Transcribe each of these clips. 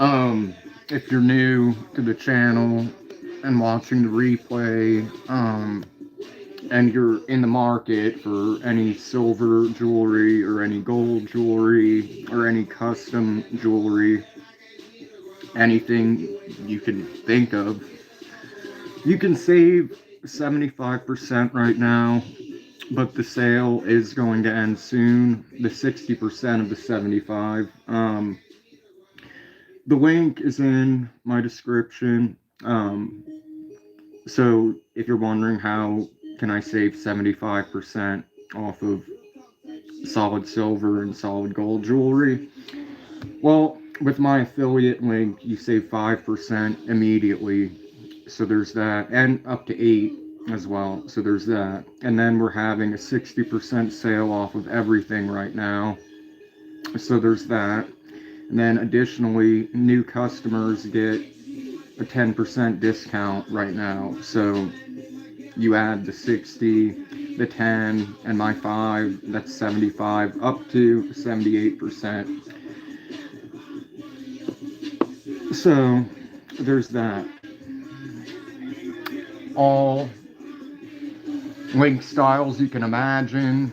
If you're new to the channel and watching the replay, and you're in the market for any silver jewelry or any gold jewelry or any custom jewelry, anything you can think of, you can save 75% right now, but the sale is going to end soon. The 60% of the 75. The link is in my description. So if you're wondering how can I save 75% off of solid silver and solid gold jewelry, well, with my affiliate link, you save 5% immediately. So there's that, and up to 8 as well. So there's that. And then we're having a 60% sale off of everything right now. So there's that. And then additionally, new customers get a 10% discount right now. So you add the 60, the 10, and my 5, that's 75, up to 78%. So there's that. All link styles you can imagine.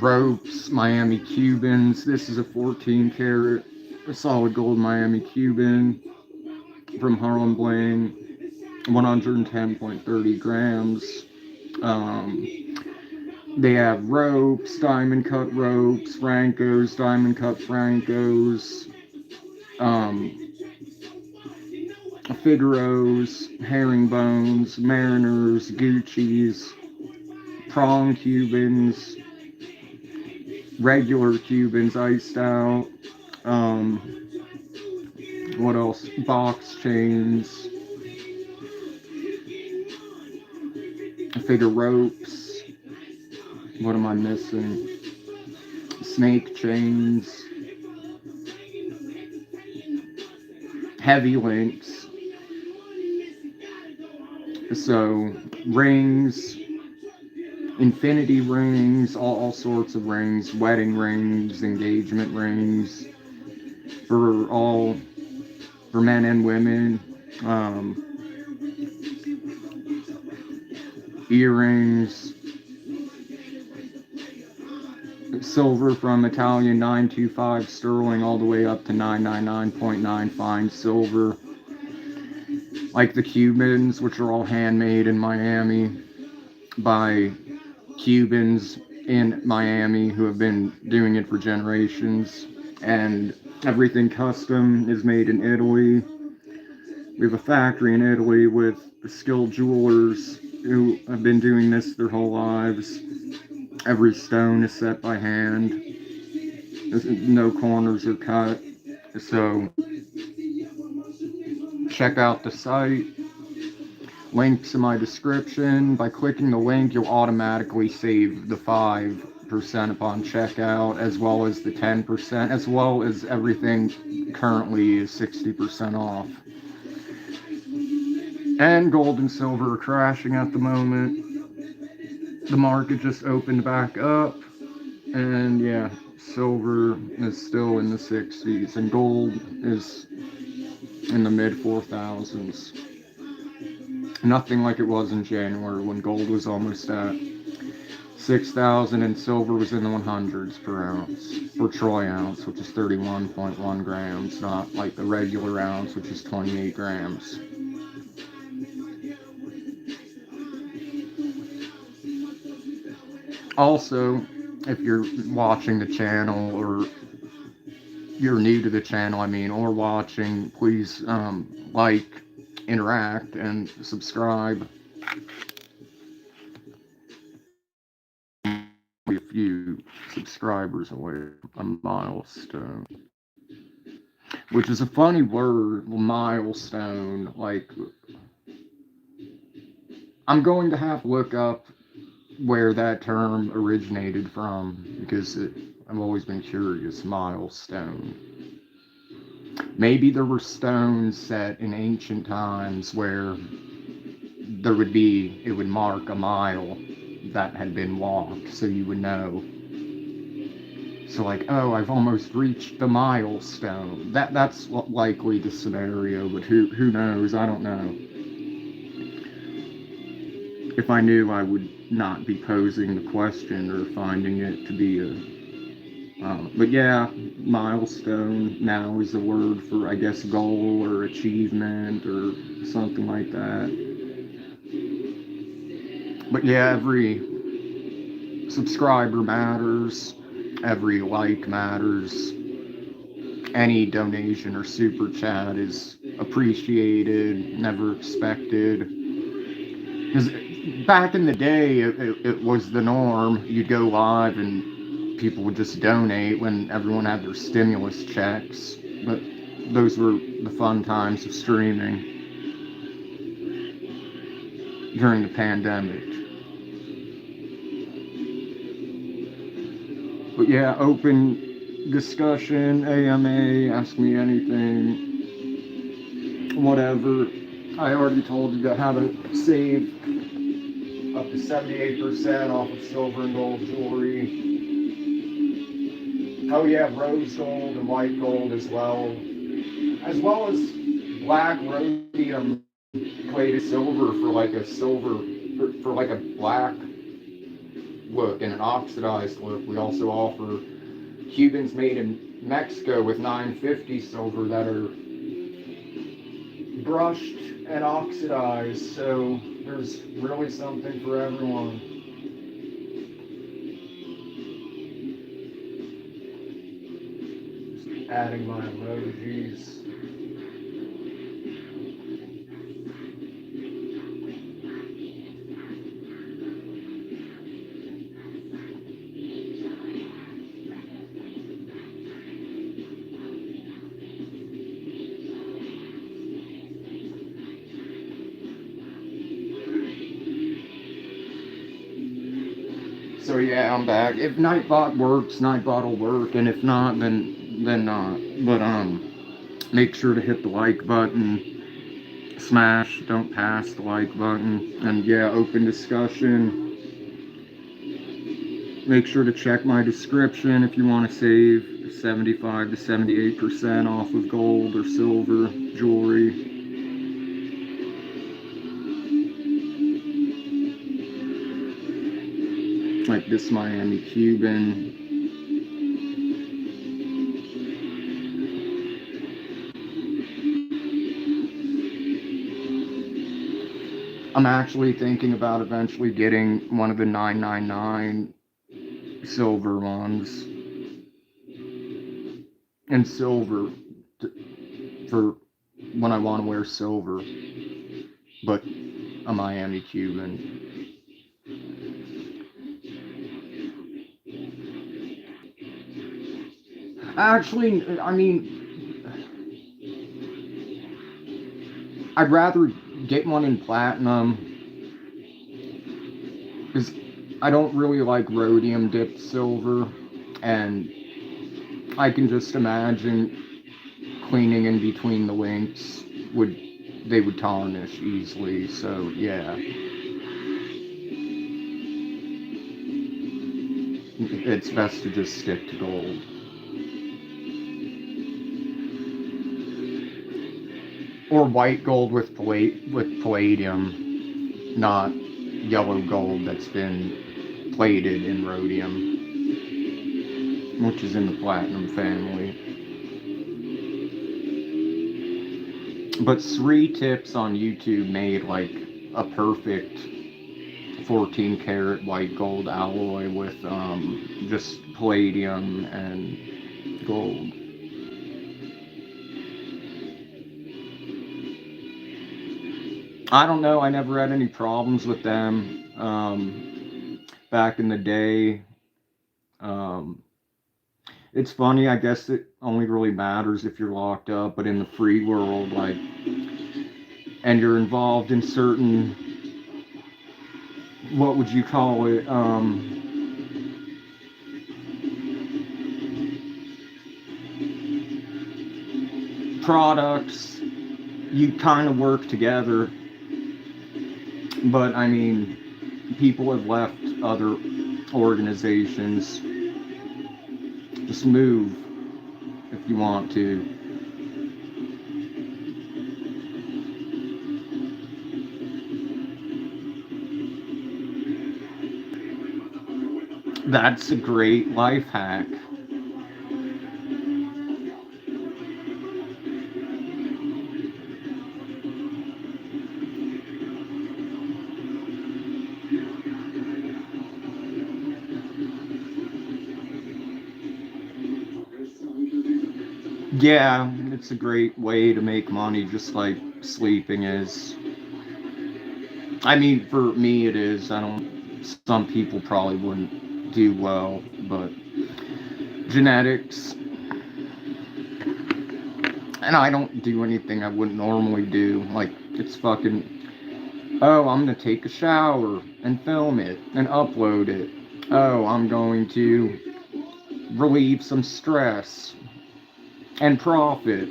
Ropes, Miami Cubans. This is a 14 karat solid gold Miami Cuban from Harlem Bling, 110.30 grams. They have ropes, diamond cut ropes, Francos, diamond cut Francos, Figaros, herringbones, Mariners, Gucci's, prong Cubans, regular Cubans iced out. What else? Box chains, figure ropes. What am I missing? Snake chains, heavy links. So rings, infinity rings, all sorts of rings, wedding rings, engagement rings, for all, for men and women, earrings, silver from Italian 925 sterling all the way up to 999.9 fine silver, like the Cubans, which are all handmade in Miami by Cubans in Miami who have been doing it for generations, and everything custom is made in Italy. We have a factory in Italy with skilled jewelers who have been doing this their whole lives. Every stone is set by hand. No corners are cut. So check out the site. Links in my description. By clicking the link, you'll automatically save the 5% upon checkout, as well as the 10%, as well as everything currently is 60% off. And gold and silver are crashing at the moment. The market just opened back up, and yeah, silver is still in the 60s, and gold is in the mid 4,000s. Nothing like it was in January when gold was almost at 6,000 and silver was in the 100s per ounce, or troy ounce, which is 31.1 grams, not like the regular ounce, which is 28 grams. Also, if you're watching the channel, or you're new to the channel, or watching, please like, interact, and subscribe. A few subscribers away from a milestone, which is a funny word, milestone. Like, I'm going to have to look up where that term originated from, because I've always been curious. Milestone. Maybe there were stones set in ancient times where it would mark a mile that had been walked, so you would know. So like, oh, I've almost reached the milestone. That's likely the scenario, but who knows? I don't know. If I knew, I would not be posing the question or finding it to be a. But yeah, milestone now is the word for, I guess, goal or achievement or something like that. But yeah, every subscriber matters, every like matters, any donation or super chat is appreciated, never expected. Because back in the day, it was the norm. You'd go live and people would just donate when everyone had their stimulus checks. But those were the fun times of streaming during the pandemic. But yeah, open discussion, AMA, ask me anything, whatever. I already told you how to save up to 78% off of silver and gold jewelry. Oh yeah, rose gold and white gold as well as black rhodium plated silver for like a for like a black look and an oxidized look. We also offer Cubans made in Mexico with 950 silver that are brushed and oxidized, so there's really something for everyone. Just adding my emojis. So yeah, I'm back. If Nightbot works, Nightbot will work, and if not, then not. But make sure to hit the like button, smash, don't pass the like button, and yeah, open discussion. Make sure to check my description if you want to save 75 to 78% off of gold or silver jewelry. Like this Miami Cuban. I'm actually thinking about eventually getting one of the 999 silver ones. And silver for when I want to wear silver, but a Miami Cuban. Actually, I mean, I'd rather get one in platinum because I don't really like rhodium dipped silver, and I can just imagine cleaning in between the links they would tarnish easily. So yeah, it's best to just stick to gold. Or white gold with palladium, not yellow gold that's been plated in rhodium, which is in the platinum family. But Sri Tips on YouTube made like a perfect 14 karat white gold alloy with just palladium and gold. I don't know, I never had any problems with them back in the day. Um, it's funny, I guess it only really matters if you're locked up, but in the free world, like, and you're involved in certain, what would you call it, products, you kind of work together. But I mean, people have left other organizations Just move if you want to. That's a great life hack. Yeah, it's a great way to make money, just like sleeping is. I mean, for me, it is. I don't. Some people probably wouldn't do well, but genetics. And I don't do anything I wouldn't normally do. Like, it's fucking. Oh, I'm gonna take a shower and film it and upload it. Oh, I'm going to relieve some stress and profit.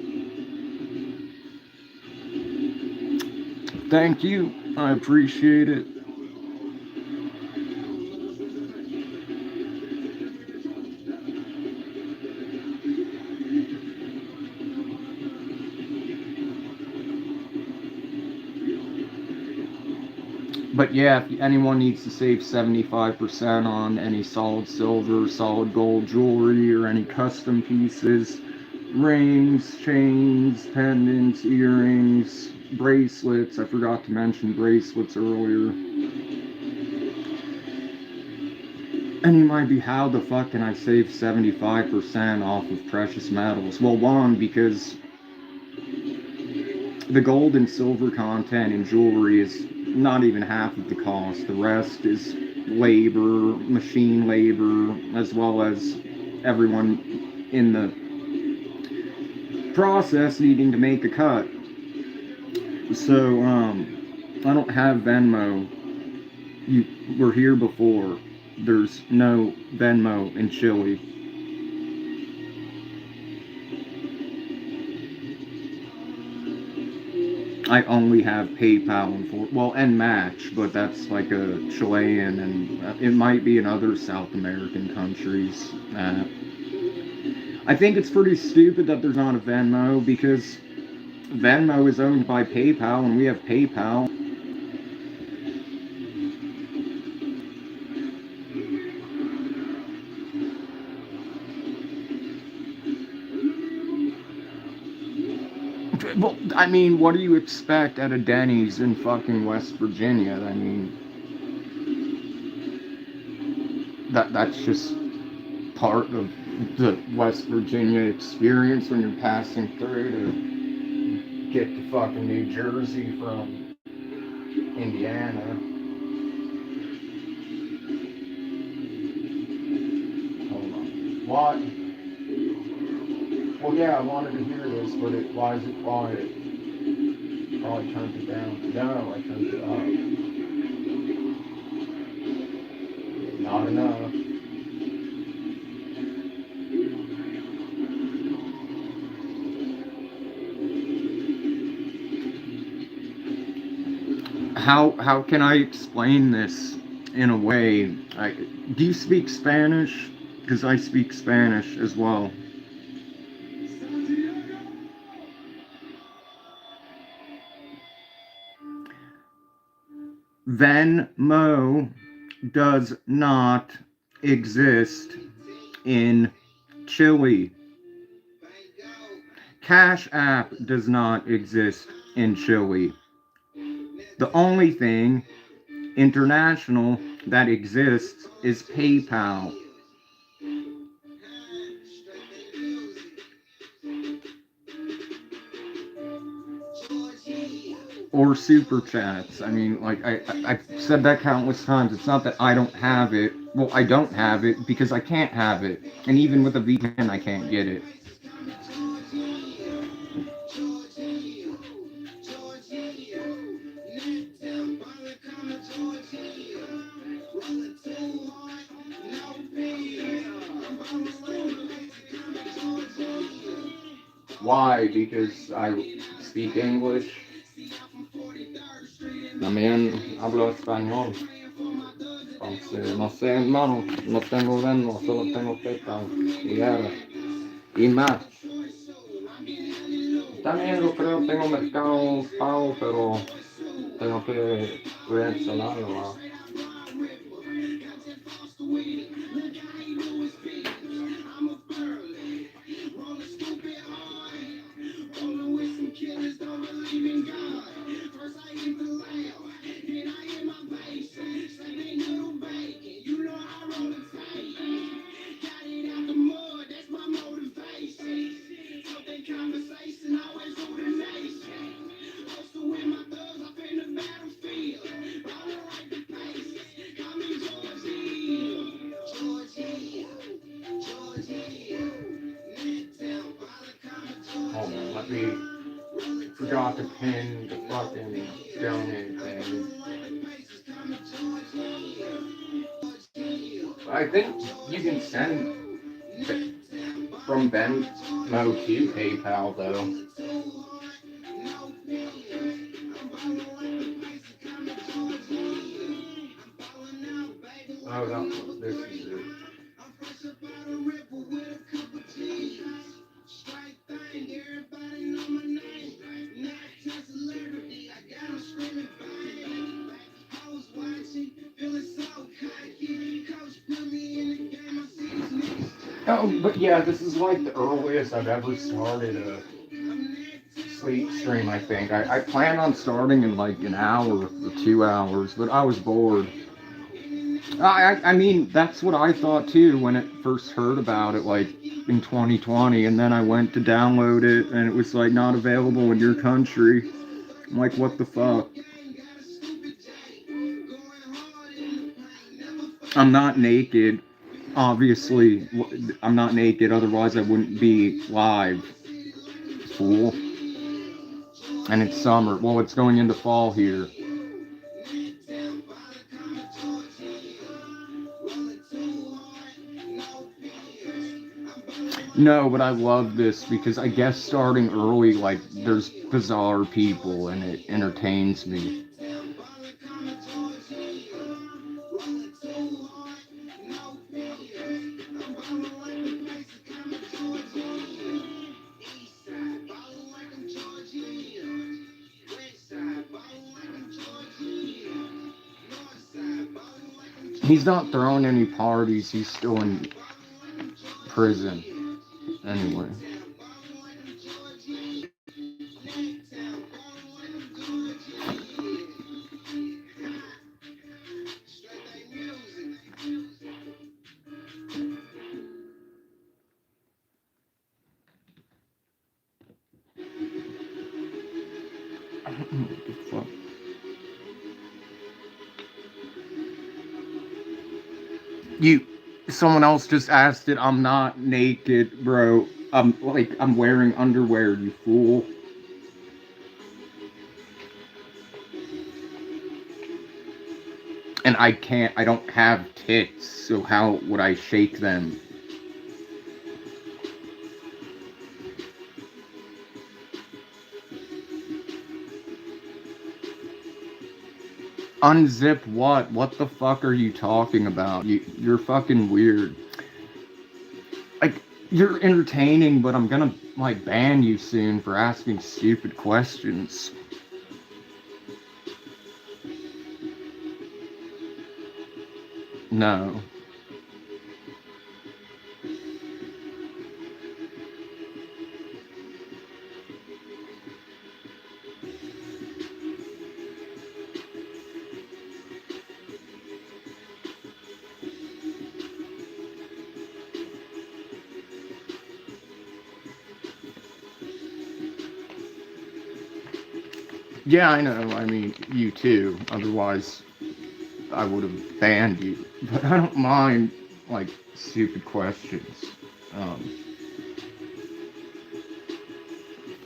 Thank you. I appreciate it. But yeah, if anyone needs to save 75% on any solid silver, solid gold jewelry, or any custom pieces, rings, chains, pendants, earrings, bracelets. I forgot to mention bracelets earlier. And you might be, how the fuck can I save 75% off of precious metals? Well, one, because the gold and silver content in jewelry is not even half of the cost. The rest is labor, machine labor, as well as everyone in the process needing to make a cut. So, I don't have Venmo. You were here before. There's no Venmo in Chile. I only have PayPal and Match, but that's like a Chilean, and it might be in other South American countries. I think it's pretty stupid that there's not a Venmo, because Venmo is owned by PayPal and we have PayPal. Well, I mean, what do you expect at a Denny's in fucking West Virginia? I mean, that's just part of the West Virginia experience when you're passing through to get to fucking New Jersey from Indiana. Hold on. What? Well, yeah, I wanted to hear this, but why is it quiet? Probably turned it down. No, I turned it up. Not enough. How can I explain this in a way? Do you speak Spanish? Because I speak Spanish as well. Venmo does not exist in Chile. Cash App does not exist in Chile. The only thing international that exists is PayPal. Or super chats. I mean, like, I've said that countless times. It's not that I don't have it. Well, I don't have it because I can't have it. And even with a VPN, I can't get it. Why? Because I speak English. También hablo español. Entonces, no sé, hermano, no tengo Venmo, solo tengo PayPal y ahora, y más. También lo creo, tengo Mercado Pago, pero tengo que reinstalarlo. ¿Va? Hold on, let me. Forgot to pin the fucking donate thing. I think you can send from Venmo to PayPal though. Oh, no, this is it. Oh, but yeah, this is like the earliest I've ever started a sleep stream, I think. I planned on starting in like an hour or 2 hours, but I was bored. I mean, that's what I thought too when it first heard about it, like in 2020, and then I went to download it, and it was like not available in your country. I'm like, what the fuck? I'm not naked. Obviously, I'm not naked, otherwise, I wouldn't be live. Fool. And it's summer. Well, it's going into fall here. No, but I love this because I guess starting early, like, there's bizarre people and it entertains me. He's not throwing any parties, he's still in prison. Anyway. I don't know what the fuck. Someone else just asked it. I'm not naked, bro. I'm wearing underwear, you fool. And I don't have tits, so how would I shake them? Unzip what? What the fuck are you talking about? You're fucking weird. Like, you're entertaining, but I'm gonna, like, ban you soon for asking stupid questions. No. Yeah, I know. I mean, you too. Otherwise, I would have banned you. But I don't mind, like, stupid questions. Um,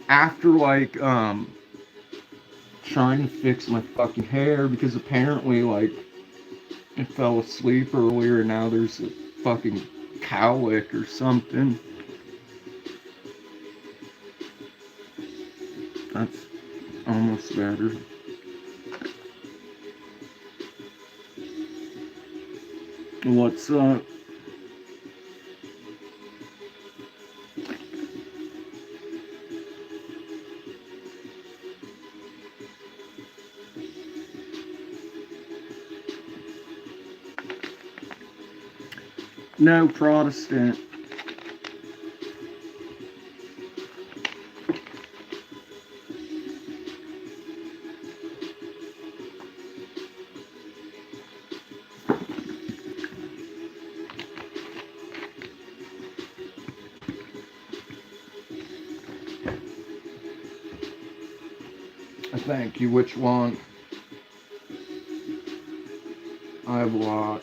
After, like, trying to fix my fucking hair because apparently, like, I fell asleep earlier and now there's a fucking cowlick or something. That's almost better. What's up? No, Protestant. Thank you. Which one? I have a lot.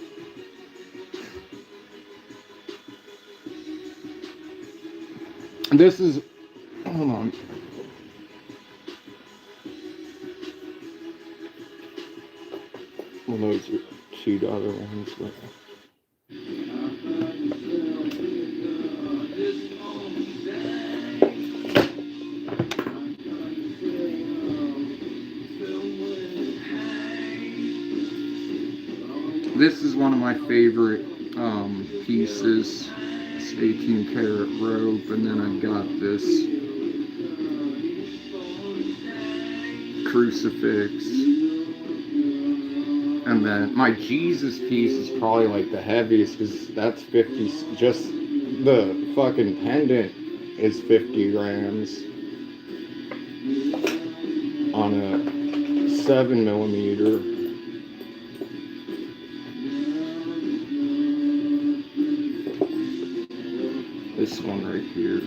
This is. Hold on. Well, those are two other ones. But... This is one of my favorite pieces. This 18 karat rope, and then I've got this crucifix. And then my Jesus piece is probably like the heaviest, because that's 50. Just the fucking pendant is 50 grams on a 7mm. This one right here.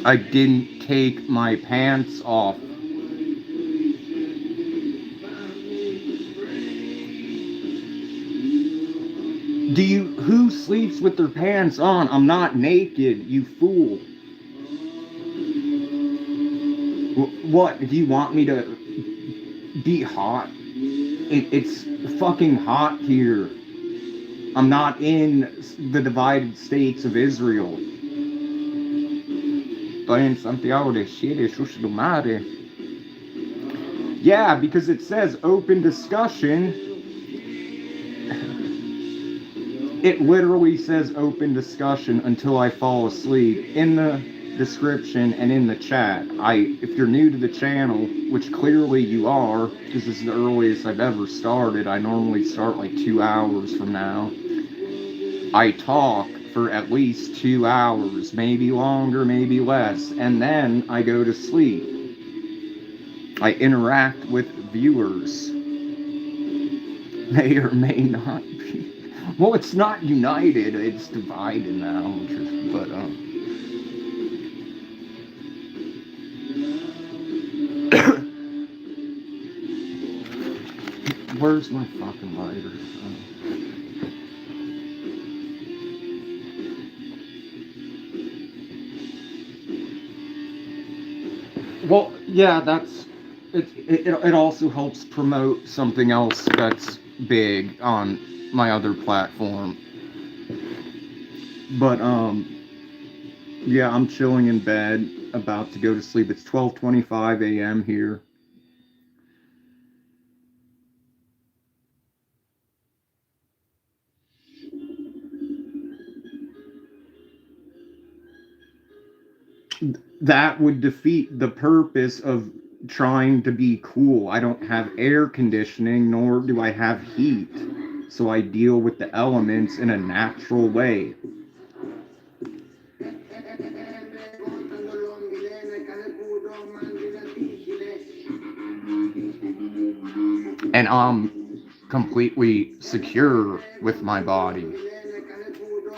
I didn't take my pants off. Who sleeps with their pants on? I'm not naked, you fool. What? Do you want me to be hot? It's fucking hot here. I'm not in the divided states of Israel. Estoy en Santiago de Chile, chucha do mare. Yeah, because it says open discussion. It literally says open discussion until I fall asleep in the description and in the chat. If you're new to the channel, which clearly you are, because this is the earliest I've ever started. I normally start like 2 hours from now. I talk for at least 2 hours, maybe longer, maybe less, and then I go to sleep. I interact with viewers. May or may not be. Well, it's not united, it's divided now, but where's my fucking lighter? Well, yeah, that's it also helps promote something else that's big on my other platform. But yeah, I'm chilling in bed, about to go to sleep. It's 12:25 a.m. here. That would defeat the purpose of trying to be cool. I don't have air conditioning, nor do I have heat. So I deal with the elements in a natural way. And I'm completely secure with my body.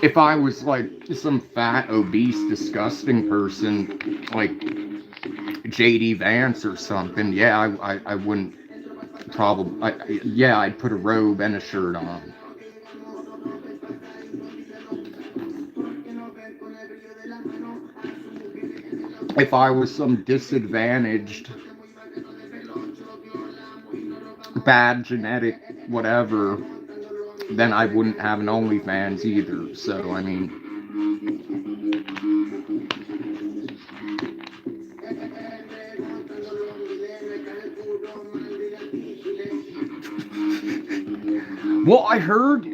If I was like some fat, obese, disgusting person, like JD Vance or something, yeah, I wouldn't probably, yeah, I'd put a robe and a shirt on. If I was some disadvantaged, bad genetic whatever, then I wouldn't have an OnlyFans either. So, I mean, well, I heard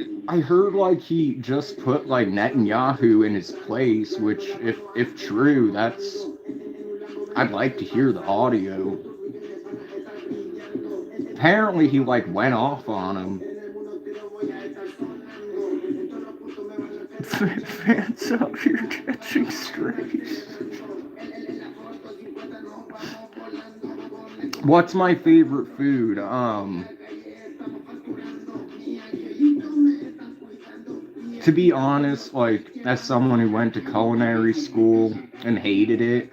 like he just put like Netanyahu in his place, which if true, that's I'd like to hear the audio. Apparently, he like went off on him. Fans out here catching strays. What's my favorite food? To be honest, like as someone who went to culinary school and hated it,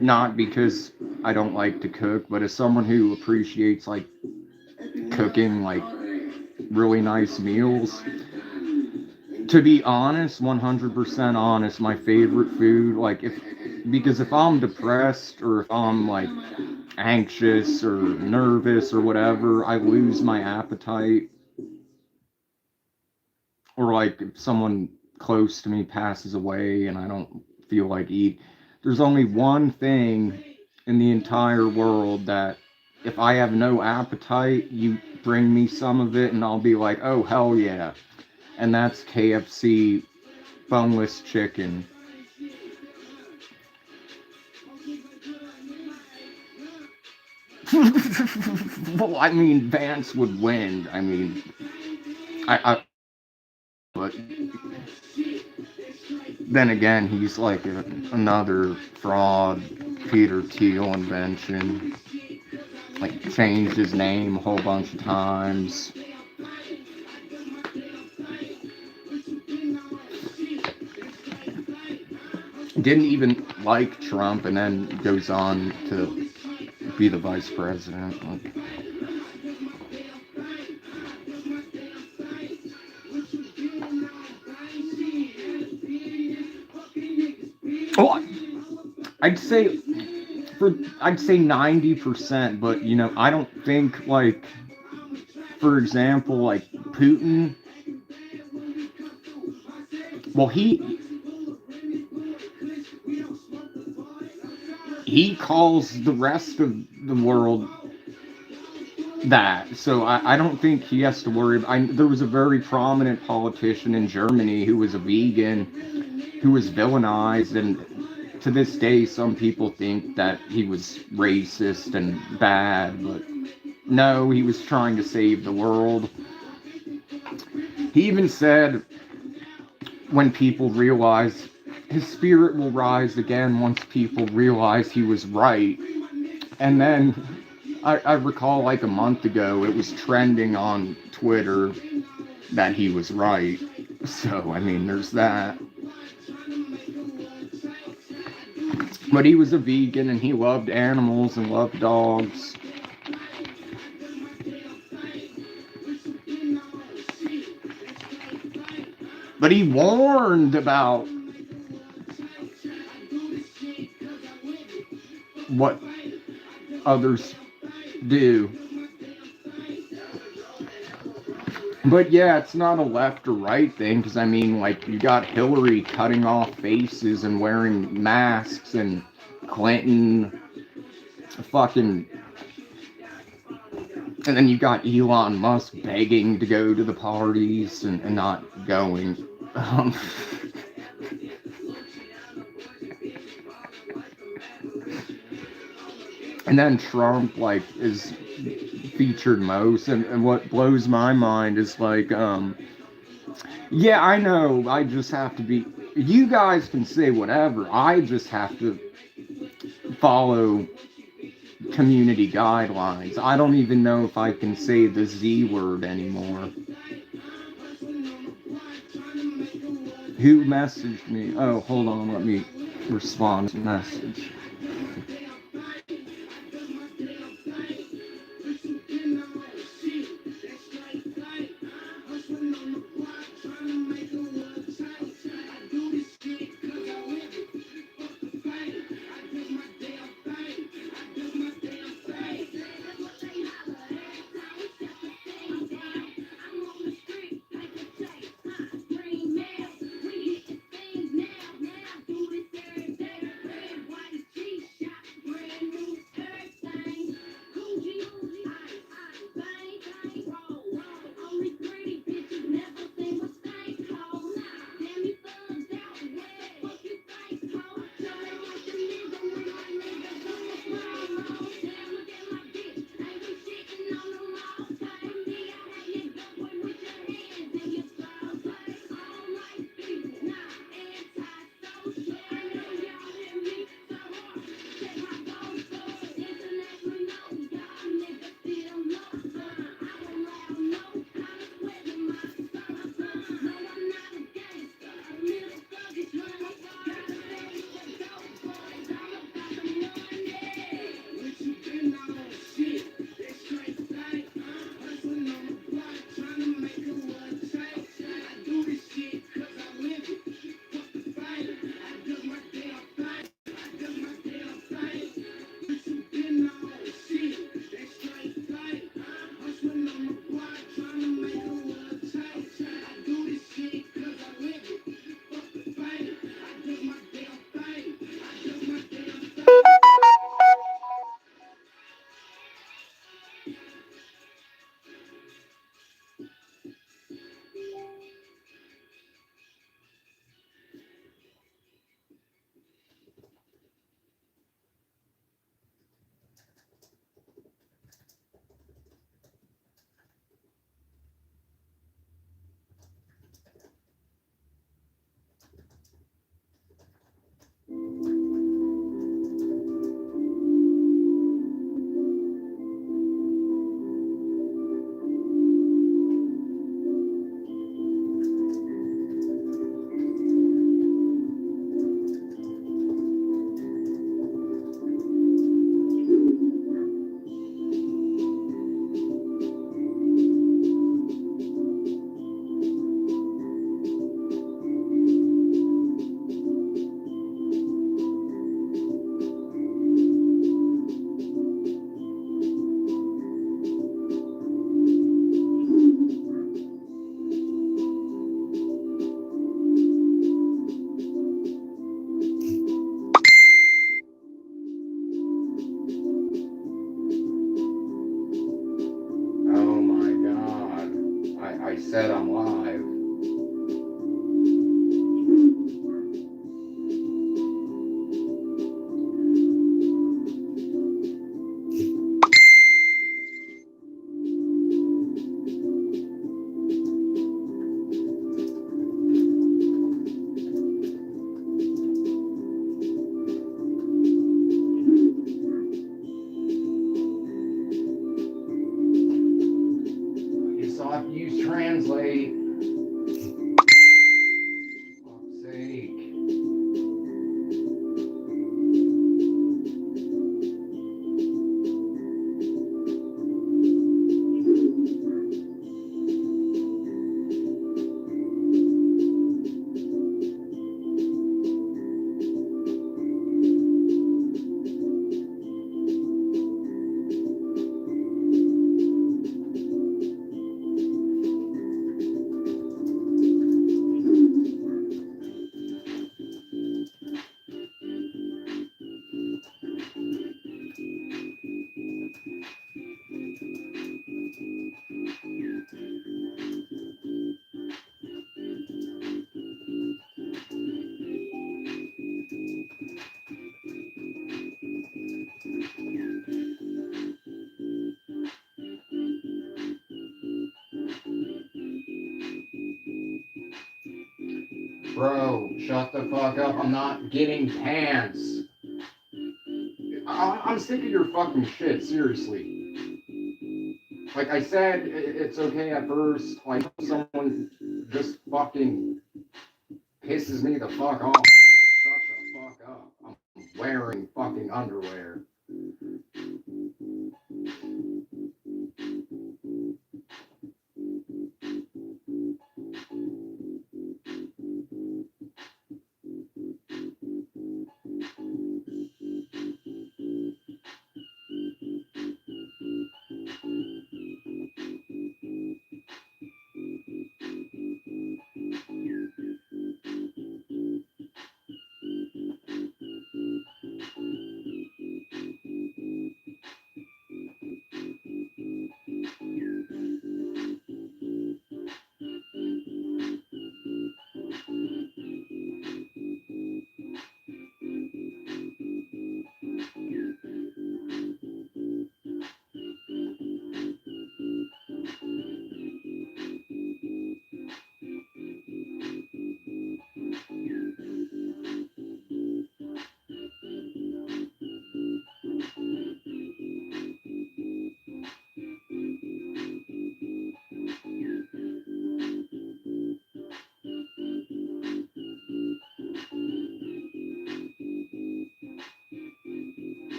not because I don't like to cook, but as someone who appreciates like cooking like really nice meals. To be honest, 100% honest, my favorite food, like if because if I'm depressed or if I'm like anxious or nervous or whatever, I lose my appetite. Or like if someone close to me passes away and I don't feel like eat. There's only one thing in the entire world that if I have no appetite, you bring me some of it and I'll be like, oh hell yeah. And that's KFC boneless chicken. Well, I mean, Vance would win. I mean, but then again, he's like another fraud, Peter Thiel invention. Like, changed his name a whole bunch of times. Didn't even like Trump, and then goes on to be the vice president. Like, oh, I'd say I'd say 90%, but you know, I don't think like, for example, like Putin. Well, he calls the rest of the world that. So I don't think he has to worry. There was a very prominent politician in Germany who was a vegan, who was villainized, and to this day, some people think that he was racist and bad, but no, he was trying to save the world. He even said when people realize his spirit will rise again once people realize he was right. And then I recall like a month ago, it was trending on Twitter that he was right. So, I mean, there's that. But he was a vegan and he loved animals and loved dogs. But he warned about what others do. But yeah, it's not a left or right thing, because I mean, like, you got Hillary cutting off faces and wearing masks, and Clinton fucking. And then you got Elon Musk begging to go to the parties and not going. Um, and then Trump, like, is featured most. And what blows my mind is, like, yeah, I know, I just have to be. You guys can say whatever. I just have to follow community guidelines. I don't even know if I can say the Z word anymore. Who messaged me? Oh, hold on, let me respond to message. Bro, shut the fuck up. I'm not getting pants. I'm sick of your fucking shit, seriously. Like I said, it's okay at first. Like, someone just fucking pisses me the fuck off. Like, shut the fuck up. I'm wearing fucking underwear.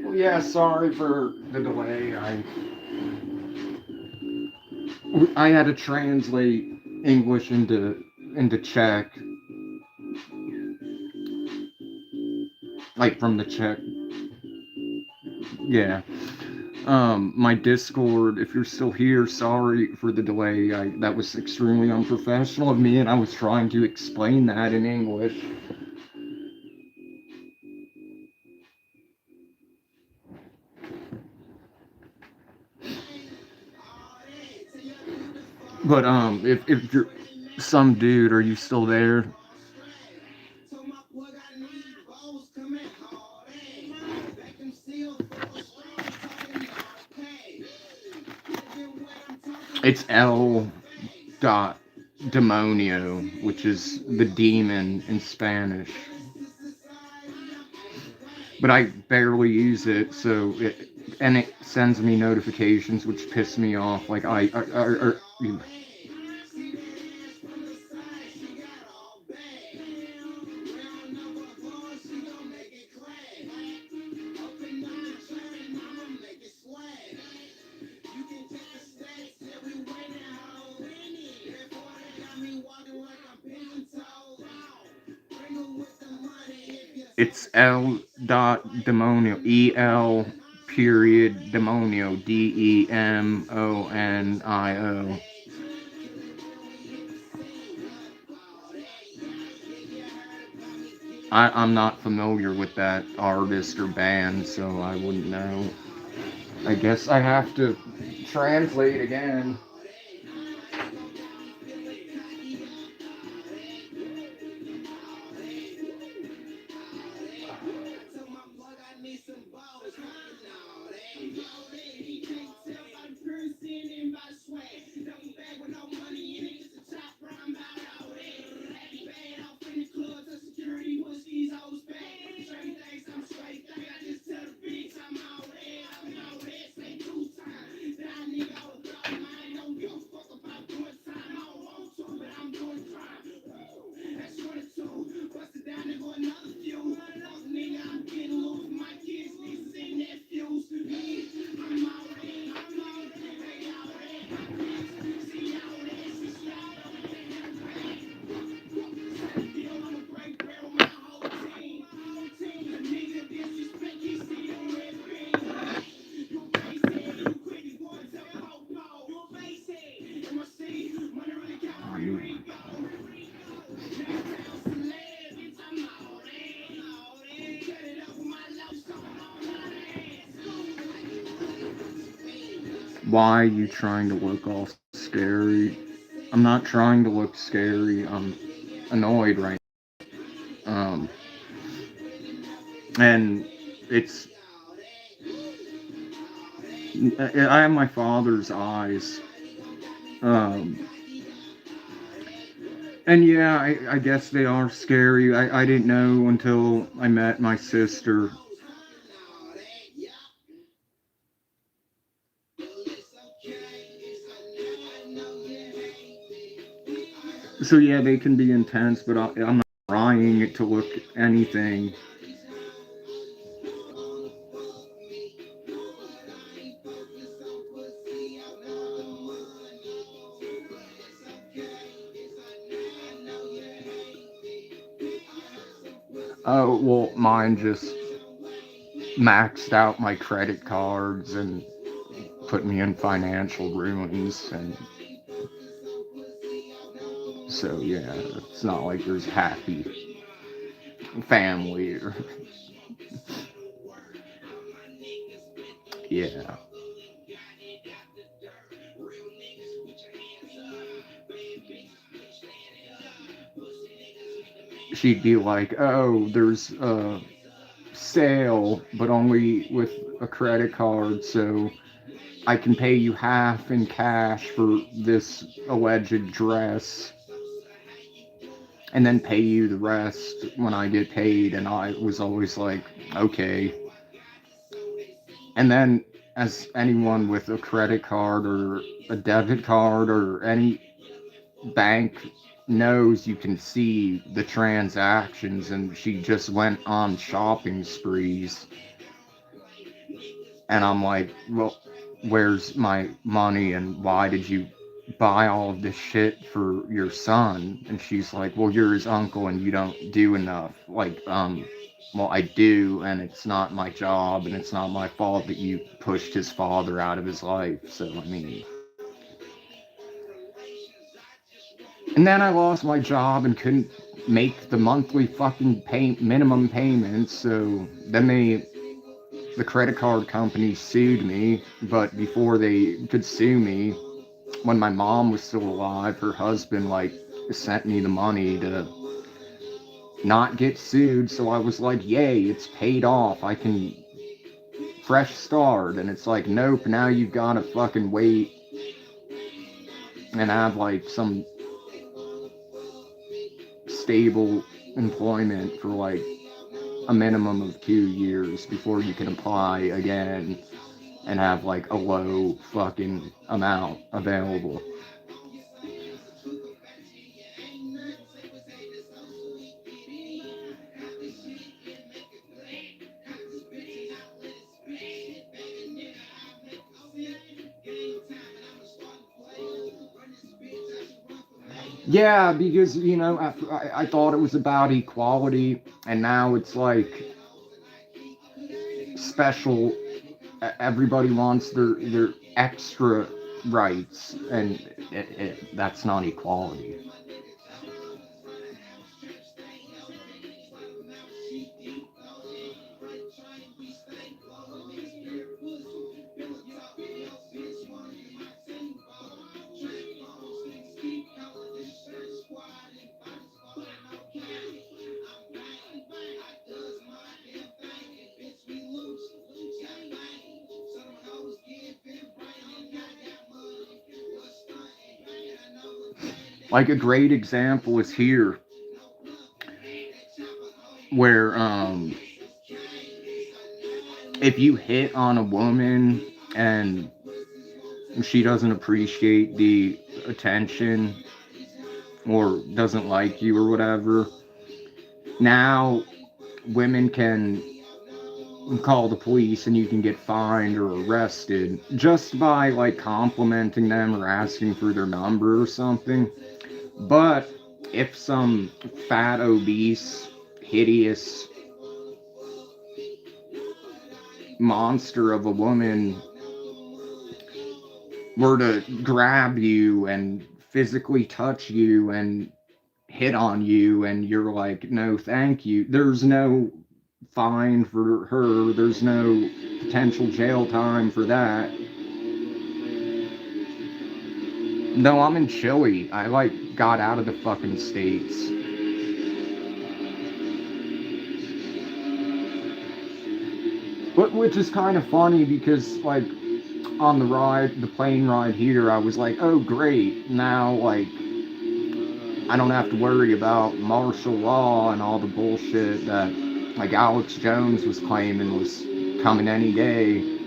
Well, yeah, sorry for the delay. I had to translate English into Czech, like from the Czech. Yeah. My Discord, if you're still here, sorry for the delay. That was extremely unprofessional of me, and I was trying to explain that in English. But if you're some dude, are you still there? It's L dot demonio, which is the demon in Spanish. But I barely use it, and it sends me notifications which piss me off. Like it's L dot demonio, EL period demonio, DEMONIO. I'm not familiar with that artist or band, so I wouldn't know. I guess I have to translate again. Why are you trying to look all scary? I'm not trying to look scary. I'm annoyed right now. And it's I have my father's eyes. Um, and yeah, I guess they are scary. I didn't know until I met my sister. So yeah, they can be intense, but I'm not trying to look anything. Oh, well, mine just maxed out my credit cards and put me in financial ruins. And so, yeah, it's not like there's happy family or, yeah. She'd be like, oh, there's a sale, but only with a credit card, so I can pay you half in cash for this alleged dress and then pay you the rest when I get paid. And I was always like, okay. And then, as anyone with a credit card or a debit card or any bank knows, you can see the transactions, and she just went on shopping sprees. And I'm like, well, where's my money and why did you buy all of this shit for your son? And she's like, well, you're his uncle and you don't do enough. Like, well, I do, and it's not my job, and it's not my fault that you pushed his father out of his life. So, I mean, and then I lost my job and couldn't make the monthly fucking minimum payments. So then the credit card company sued me, but before they could sue me, when my mom was still alive, her husband like sent me the money to not get sued. So I was like, yay, it's paid off. I can fresh start. And it's like, nope, now you've got to fucking wait and have like some stable employment for like a minimum of 2 years before you can apply again and have like a low fucking amount available. Yeah, because I thought it was about equality, and now it's like special. Everybody wants their extra rights, and that's not equality. Like a great example is here, where if you hit on a woman and she doesn't appreciate the attention or doesn't like you or whatever, now women can call the police and you can get fined or arrested just by like complimenting them or asking for their number or something. But if some fat, obese, hideous monster of a woman were to grab you and physically touch you and hit on you, and you're like, no, thank you, there's no fine for her, there's no potential jail time for that. No, I'm in Chile. I like got out of the fucking States. Which is kind of funny because like on the plane ride here, I was like, oh great, now like I don't have to worry about martial law and all the bullshit that like Alex Jones was claiming was coming any day.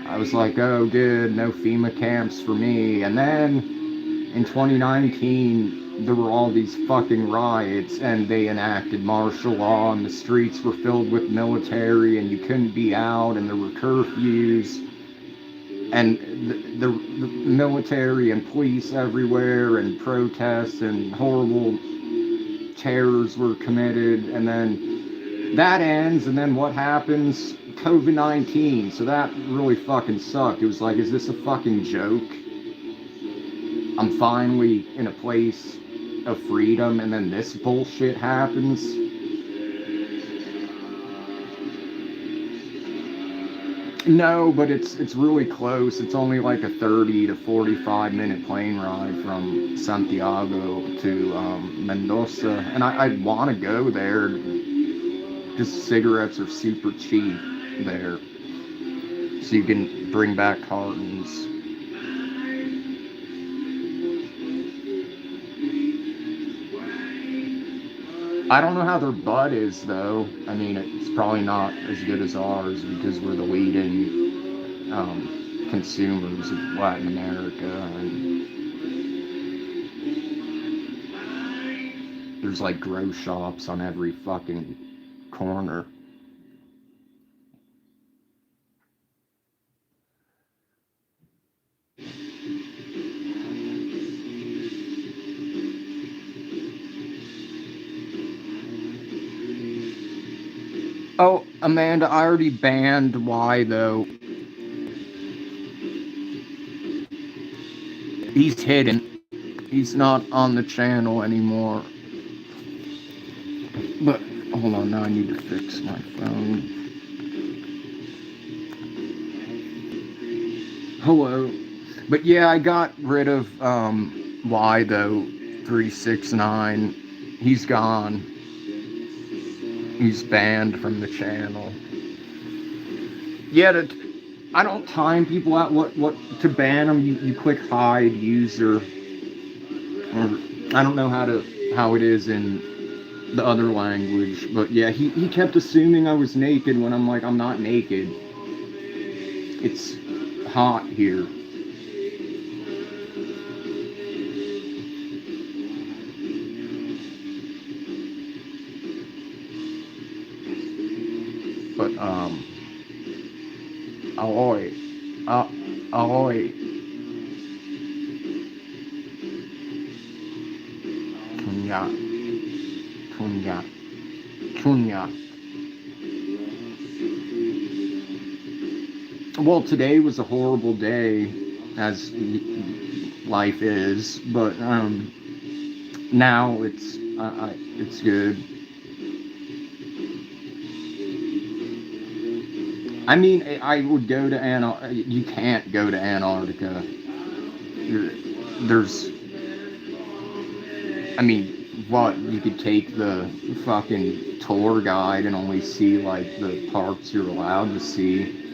I was like, oh good, no FEMA camps for me. And then in 2019, there were all these fucking riots and they enacted martial law and the streets were filled with military and you couldn't be out and there were curfews and the military and police everywhere and protests and horrible terrors were committed. And then that ends, and then what happens? COVID-19. So that really fucking sucked. It was like, is this a fucking joke? I'm finally in a place of freedom and then this bullshit happens. No, but it's really close. It's only like a 30 to 45-minute plane ride from Santiago to Mendoza, and I'd want to go there. Just cigarettes are super cheap there, so you can bring back cartons. I don't know how their bud is though. I mean, it's probably not as good as ours because we're the leading consumers of Latin America, and there's like grow shops on every fucking corner. Oh, Amanda, I already banned Y though. He's hidden. He's not on the channel anymore. But hold on, now I need to fix my phone. Hello. But yeah, I got rid of Y though. 369. He's gone. He's banned from the channel. Yeah, I don't time people out. What to ban them? You click hide user. Or I don't know how it is in the other language, but yeah, he kept assuming I was naked when I'm like, I'm not naked. It's hot here. But ahoy, ahoy, cognac, cognac, cognac. Well, today was a horrible day, as life is, but now it's good. I mean, I would go to Antarctica. You can't go to Antarctica. There's, I mean, what? You could take the fucking tour guide and only see like the parts you're allowed to see.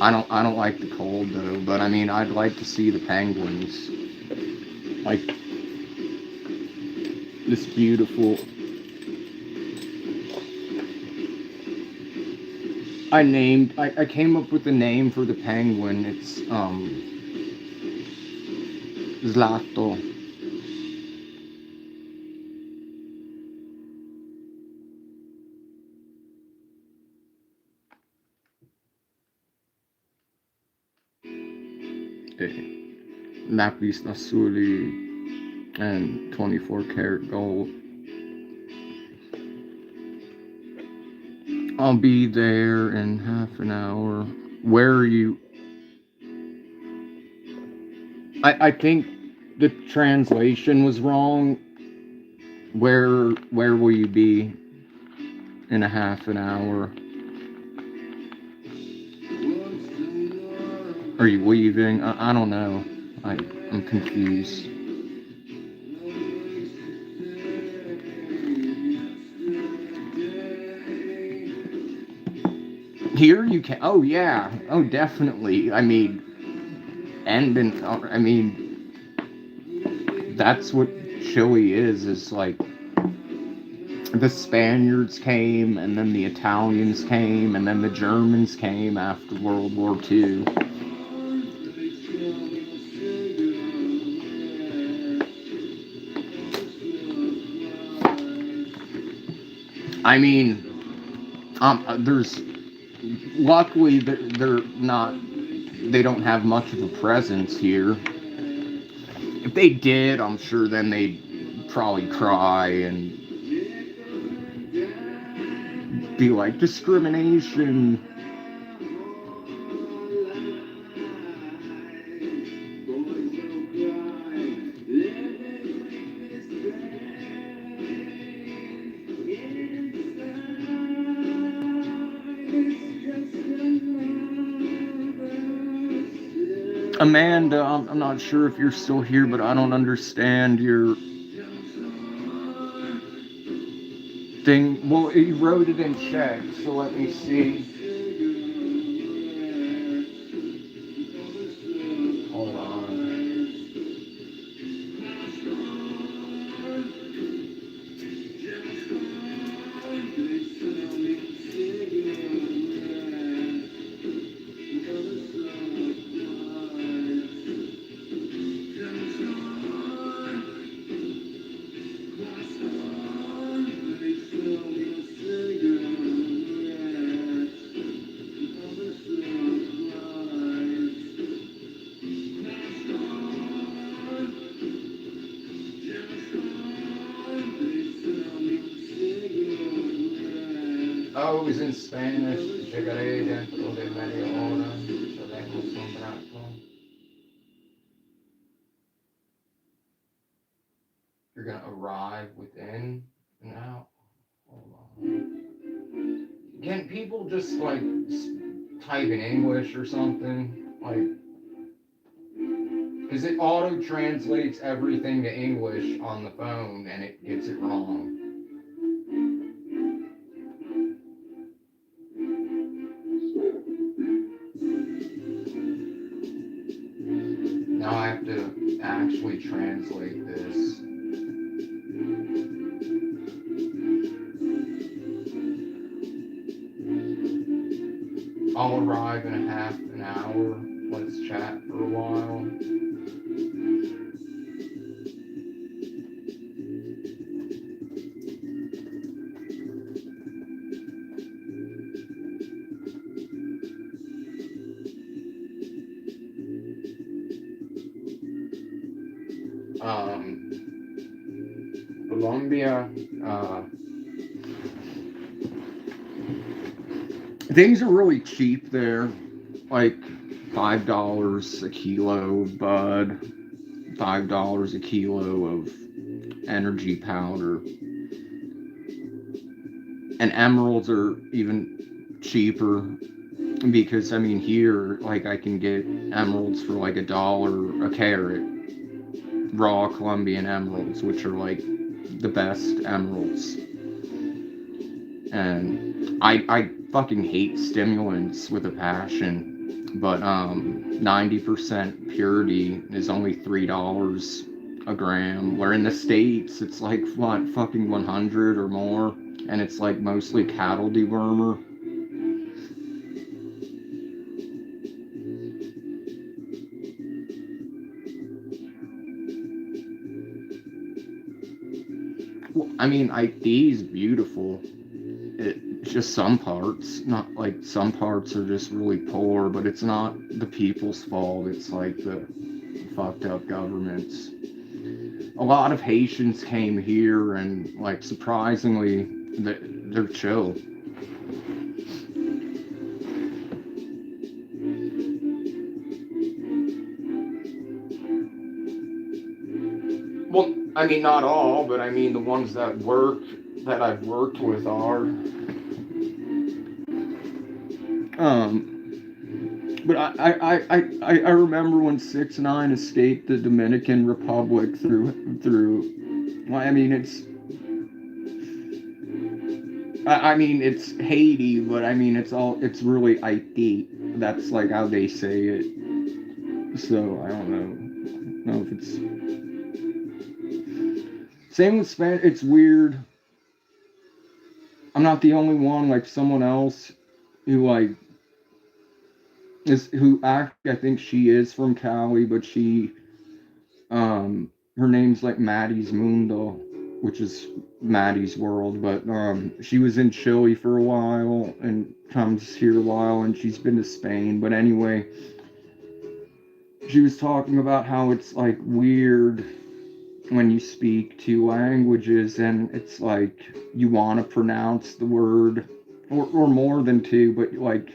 I don't like the cold though, but I mean I'd like to see the penguins. Like this beautiful. I came up with a name for the penguin. It's Zlato. Lapis lazuli and 24 karat gold. I'll be there in half an hour. Where are you? I think the translation was wrong. Where will you be in a half an hour? Are you leaving? I don't know. I'm confused. Here you can. Oh yeah. Oh definitely. I mean, I mean, that's what Chile is. Is like the Spaniards came, and then the Italians came, and then the Germans came after World War II. I mean, there's luckily they're not. They don't have much of a presence here. If they did, I'm sure then they'd probably cry and be like discrimination. Amanda, I'm not sure if you're still here, but I don't understand your thing. Well, you wrote it in Czech, so let me see. Hold on. Oh, it was in Spanish. Llegaré dentro de media hora. Tenemos un rato. You're gonna arrive within an hour. Hold on. Can people just like type in English or something? Like, because it auto translates everything to English on the phone and it gets it wrong. Now I have to actually translate this. I'll arrive in a half an hour. Let's chat for a while. Colombia, things are really cheap there. Like $5 a kilo of bud, $5 a kilo of energy powder, and emeralds are even cheaper because I mean here, like I can get emeralds for like $1 a carat, raw Colombian emeralds, which are like the best emeralds. And I fucking hate stimulants with a passion. but 90% purity is only $3 a gram, where in the States it's like what, fucking 100 or more, and it's like mostly cattle dewormer. Well, I mean, ID is beautiful. It's just some parts, not like some parts are just really poor, but it's not the people's fault. It's like the fucked up governments. A lot of Haitians came here, and like surprisingly, they're chill. Well, I mean, not all, but I mean the ones that I've worked with are. But I remember when 6ix9ine escaped the Dominican Republic through. Well, I mean it's Haiti, but I mean it's really Haiti. That's like how they say it. So I don't know if it's same with Spanish. It's weird. I'm not the only one. Like someone else who like is who act. I think she is from Cali, but her name's like Maddie's Mundo, which is Maddie's World. But she was in Chile for a while and comes here a while, and she's been to Spain. But anyway, she was talking about how it's like weird when you speak two languages, and it's like you want to pronounce the word, or more than two, but like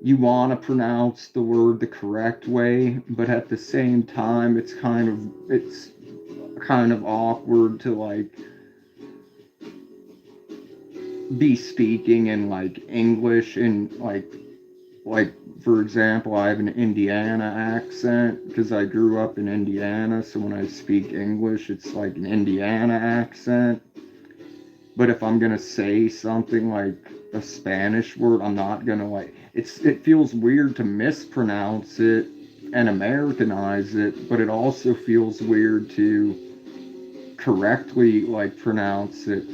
you want to pronounce the word the correct way, but at the same time it's kind of awkward to like be speaking in like English and like for example, I have an Indiana accent because I grew up in Indiana, so when I speak English it's like an Indiana accent. But if I'm gonna say something like a Spanish word, I'm not gonna like it feels weird to mispronounce it and Americanize it, but it also feels weird to correctly like pronounce it.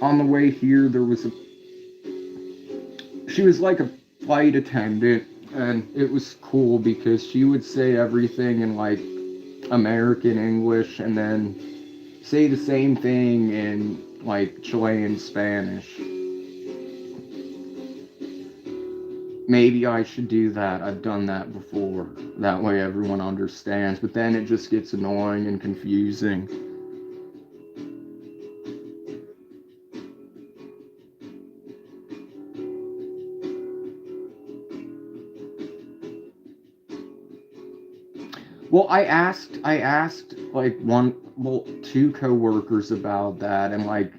On the way here there was a she was like a flight attendant, and it was cool because she would say everything in like American English and then say the same thing in like Chilean Spanish. Maybe I should do that. I've done that before. That way everyone understands, but then it just gets annoying and confusing. Well, I asked like two coworkers about that, and like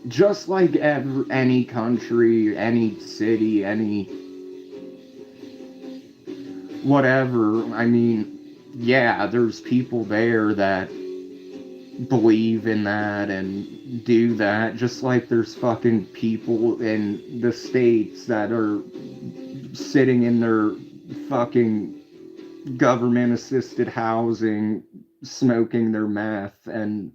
just like any country, any city, any whatever. I mean, yeah, there's people there that believe in that and do that, just like there's fucking people in the States that are sitting in their fucking government assisted housing, smoking their meth and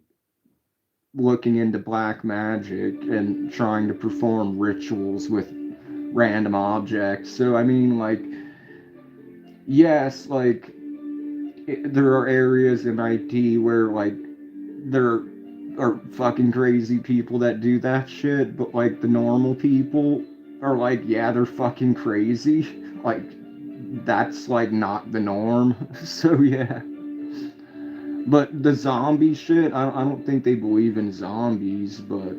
looking into black magic and trying to perform rituals with random objects. So, I mean, like, yes, like, there are areas in IT where, like, there are fucking crazy people that do that shit, but, like, the normal people are like, yeah, they're fucking crazy. Like, that's, like, not the norm. So, yeah. But the zombie shit, I don't think they believe in zombies, but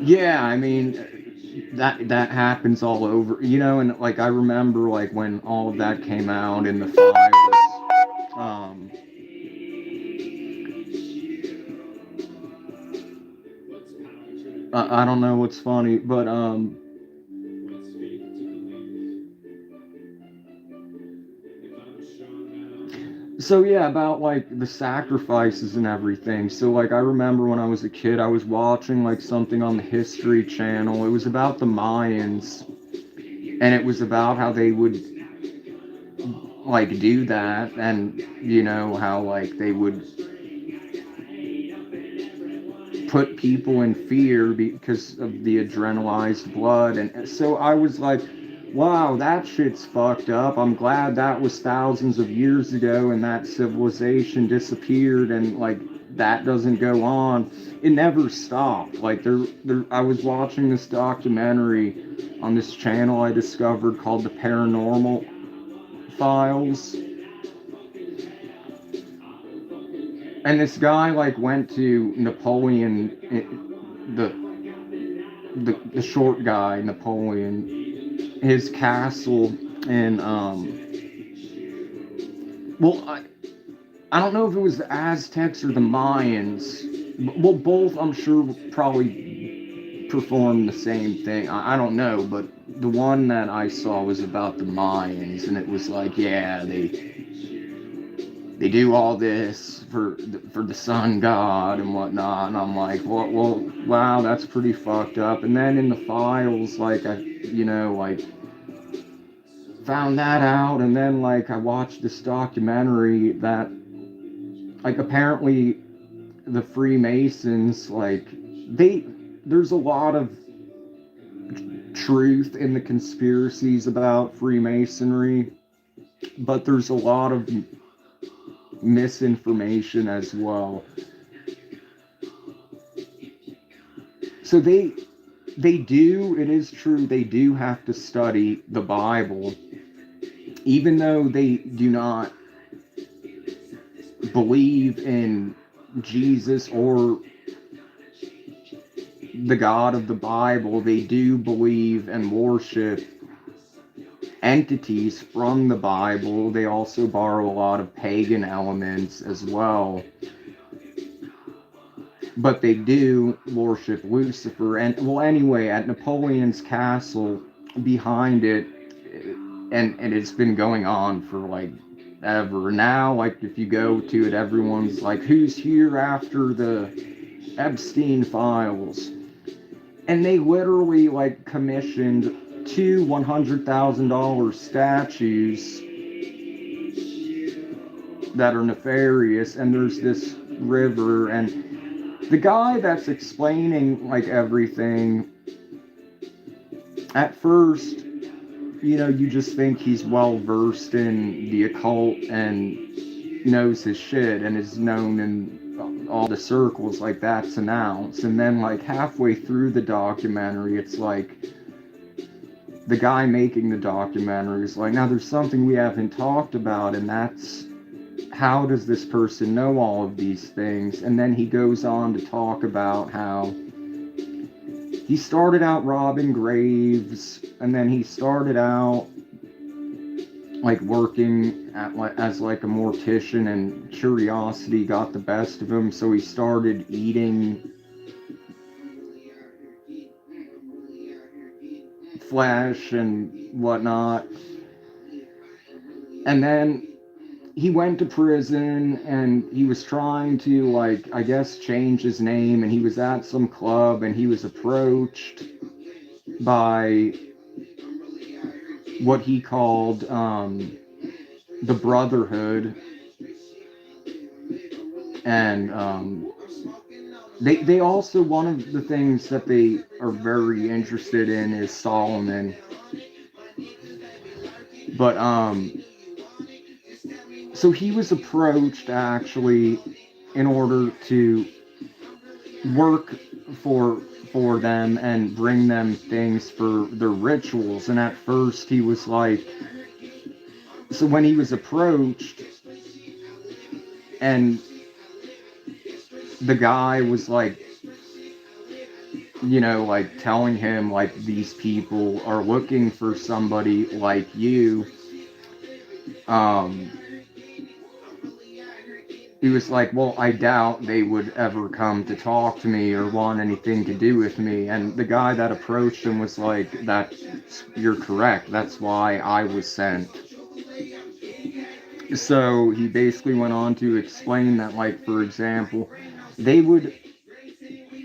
yeah, I mean that happens all over, and like I remember like when all of that came out in the files, um I don't know what's funny, but so yeah, about like the sacrifices and everything. So like I remember when I was a kid, I was watching like something on the History Channel. It was about the Mayans, and it was about how they would like do that, and you know how like they would put people in fear because of the adrenalized blood. And so I was like, wow, that shit's fucked up. I'm glad that was thousands of years ago and that civilization disappeared and like that doesn't go on. It never stopped. Like I was watching this documentary on this channel I discovered called The Paranormal Files. And this guy like went to Napoleon, the the short guy, Napoleon, his castle in well, I don't know if it was the Aztecs or the Mayans. Well, both I'm sure probably performed the same thing. I don't know, but the one that I saw was about the Mayans, and it was like, yeah, they do all this for the sun god and whatnot, and I'm like, well, wow, that's pretty fucked up. And then in the files, like like found that out, and then like I watched this documentary that like apparently the Freemasons like they there's a lot of truth in the conspiracies about Freemasonry, but there's a lot of misinformation as well. So they do, it is true, they do have to study the Bible, even though they do not believe in Jesus or the God of the Bible. They do believe and worship entities from the Bible. They also borrow a lot of pagan elements as well. But they do worship Lucifer. And, well, anyway, at Napoleon's castle, behind it, and it's been going on for like ever. Now, like, if you go to it, everyone's like, who's here after the Epstein files? And they literally like commissioned two $100,000 statues that are nefarious, and there's this river, and the guy that's explaining like everything, at first, you just think he's well versed in the occult and knows his shit and is known in all the circles, like that's announced. And then like halfway through the documentary, it's like the guy making the documentary is like, now there's something we haven't talked about, and that's how does this person know all of these things? And then he goes on to talk about how he started out robbing graves, and then he started out like working as like a mortician, and curiosity got the best of him, so he started eating flesh and whatnot. And then he went to prison, and he was trying to like I guess change his name, and he was at some club, and he was approached by what he called the Brotherhood, and they also, one of the things that they are very interested in is Solomon. But so he was approached actually in order to work for for them and bring them things for their rituals. And at first he was like, so when he was approached and the guy was like, like telling him like these people are looking for somebody like you, um he was like, well, I doubt they would ever come to talk to me or want anything to do with me. And the guy that approached him was like, that you're correct. That's why I was sent. So he basically went on to explain that, like, for example, they would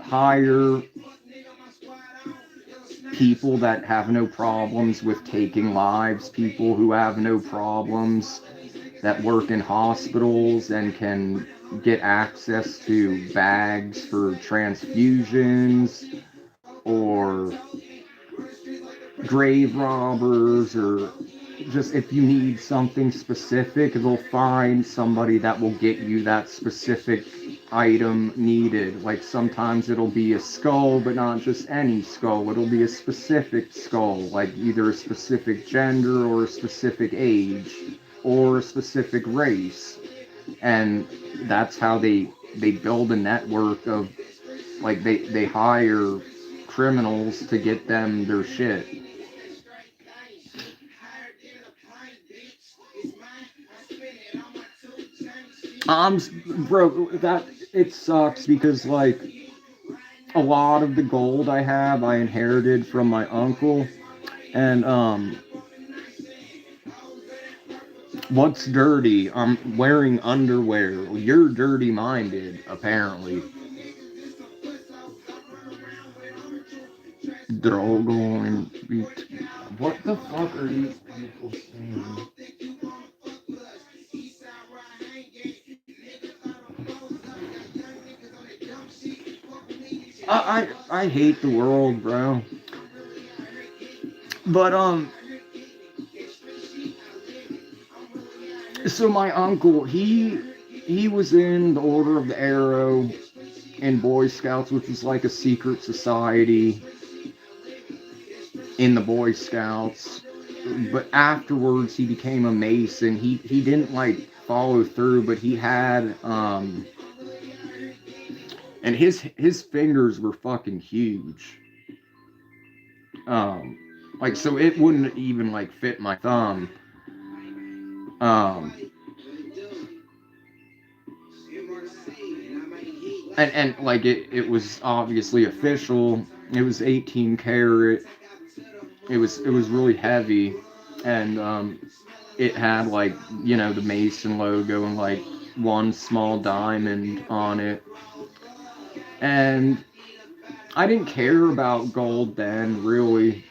hire people that have no problems with taking lives, people who have no problems, that work in hospitals and can get access to bags for transfusions, or grave robbers, or just if you need something specific, they'll find somebody that will get you that specific item needed. Like sometimes it'll be a skull, but not just any skull. It'll be a specific skull, like either a specific gender or a specific age or a specific race. And that's how they build a network of, like, they hire criminals to get them their shit. Um, bro, that it sucks because, like, a lot of the gold I have, I inherited from my uncle, and what's dirty? I'm wearing underwear. You're dirty-minded, apparently. Drogo and what the fuck are these people saying? I hate the world, bro. But so my uncle, he was in the Order of the Arrow in Boy Scouts, which is like a secret society in the Boy Scouts. But afterwards, he became a Mason. He didn't like follow through, but he had and his fingers were fucking huge. Um, like, so it wouldn't even like fit my thumb. Um, and like it was obviously official. It was 18 karat. It was really heavy, and it had, like, the Mason logo and like one small diamond on it. And I didn't care about gold then, really.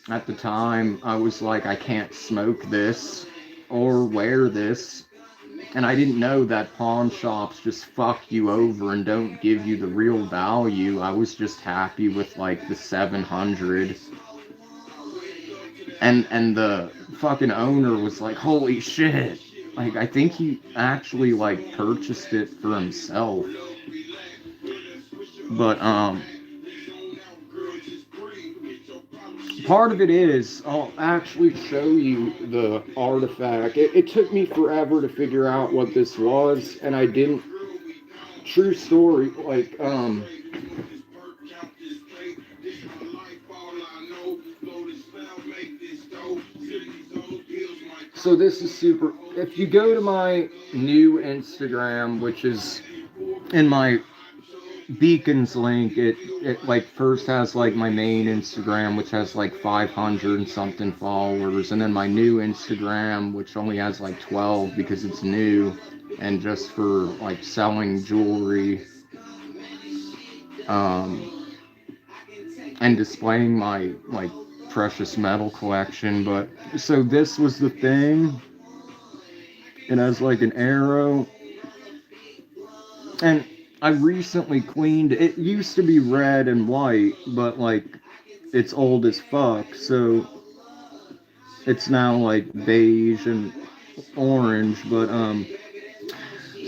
At the time, I was like, I can't smoke this or wear this. And I didn't know that pawn shops just fuck you over and don't give you the real value. I was just happy with like the 700. And the fucking owner was like, holy shit. Like, I think he actually like purchased it for himself. But part of it is, I'll actually show you the artifact. It took me forever to figure out what this was, and I didn't. True story. Like, so this is super. If you go to my new Instagram, which is in my Beacons link, it like first has like my main Instagram, which has like 500 and something followers, and then my new Instagram, which only has like 12 because it's new and just for like selling jewelry, um and displaying my like precious metal collection. But so this was the thing. It has like an arrow, and I recently cleaned it. It used to be red and white, but like it's old as fuck, so it's now like beige and orange. But